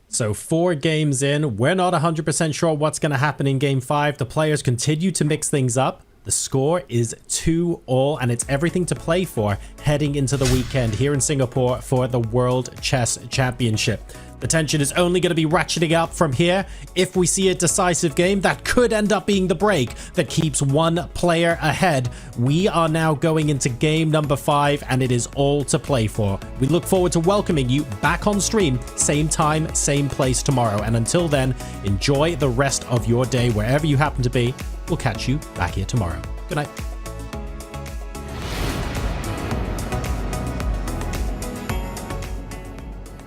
So 4 games in, we're not 100% sure what's going to happen in Game 5. The players continue to mix things up. The score is 2-all, and it's everything to play for heading into the weekend here in Singapore for the World Chess Championship. The tension is only going to be ratcheting up from here. If we see a decisive game, that could end up being the break that keeps one player ahead. We are now going into game number 5, and it is all to play for. We look forward to welcoming you back on stream, same time, same place tomorrow. And until then, enjoy the rest of your day wherever you happen to be. We'll catch you back here tomorrow. Good night.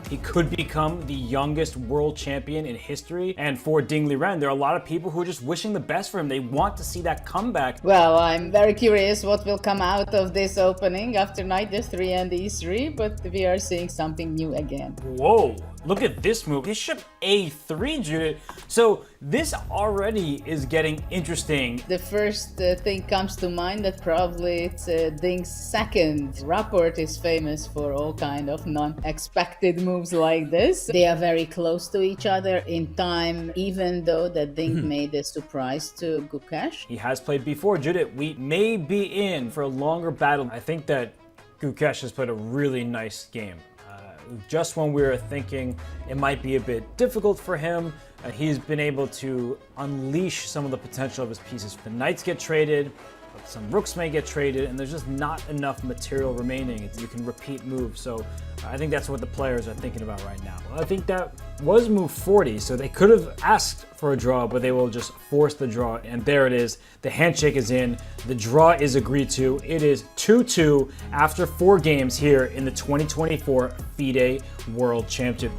He could become the youngest world champion in history. And for Ding Liren, there are a lot of people who are just wishing the best for him. They want to see that comeback. Well, I'm very curious what will come out of this opening after knight d3 and e3, but we are seeing something new again. Whoa, look at this move. Bishop a3, Judith. So this already is getting interesting. The first thing comes to mind that probably it's Ding's second. Rapport is famous for all kind of non-expected moves like this. They are very close to each other in time, even though that Ding made a surprise to Gukesh. He has played before, Judith. We may be in for a longer battle. I think that Gukesh has played a really nice game. Just when we were thinking it might be a bit difficult for him, he's been able to unleash some of the potential of his pieces. The knights get traded, some rooks may get traded, and there's just not enough material remaining. You can repeat moves, so I think that's what the players are thinking about right now. I think that was move 40, so they could have asked for a draw, but they will just force the draw, and there it is. The handshake is in, the draw is agreed to. It is 2-2 after 4 games here in the 2024 FIDE World Championship.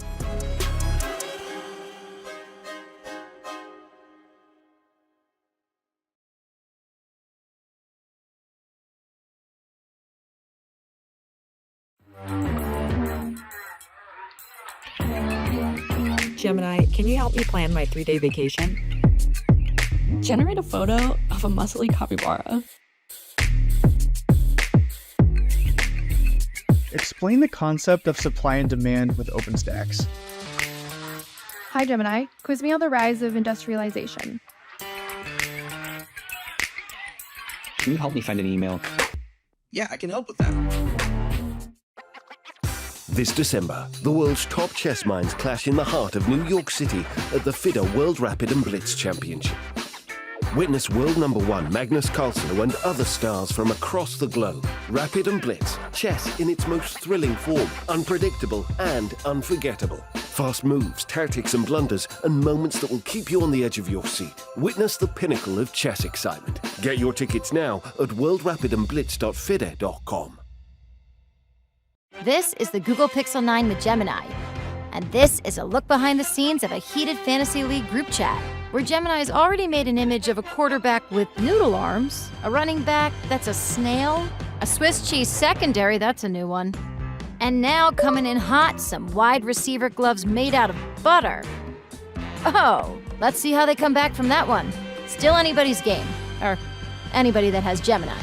Gemini, can you help me plan my 3-day vacation? Generate a photo of a muscly capybara. Explain the concept of supply and demand with OpenStax. Hi Gemini, quiz me on the rise of industrialization. Can you help me find an email? Yeah, I can help with that. This December, the world's top chess minds clash in the heart of New York City at the FIDE World Rapid and Blitz Championship. Witness world #1 Magnus Carlsen and other stars from across the globe. Rapid and Blitz, chess in its most thrilling form, unpredictable and unforgettable. Fast moves, tactics and blunders, and moments that will keep you on the edge of your seat. Witness the pinnacle of chess excitement. Get your tickets now at worldrapidandblitz.fide.com. This is the Google Pixel 9 with Gemini, and this is a look behind the scenes of a heated Fantasy League group chat, where Gemini's already made an image of a quarterback with noodle arms, a running back that's a snail, a Swiss cheese secondary, that's a new one, and now coming in hot, some wide receiver gloves made out of butter. Oh, let's see how they come back from that one. Still anybody's game, or anybody that has Gemini.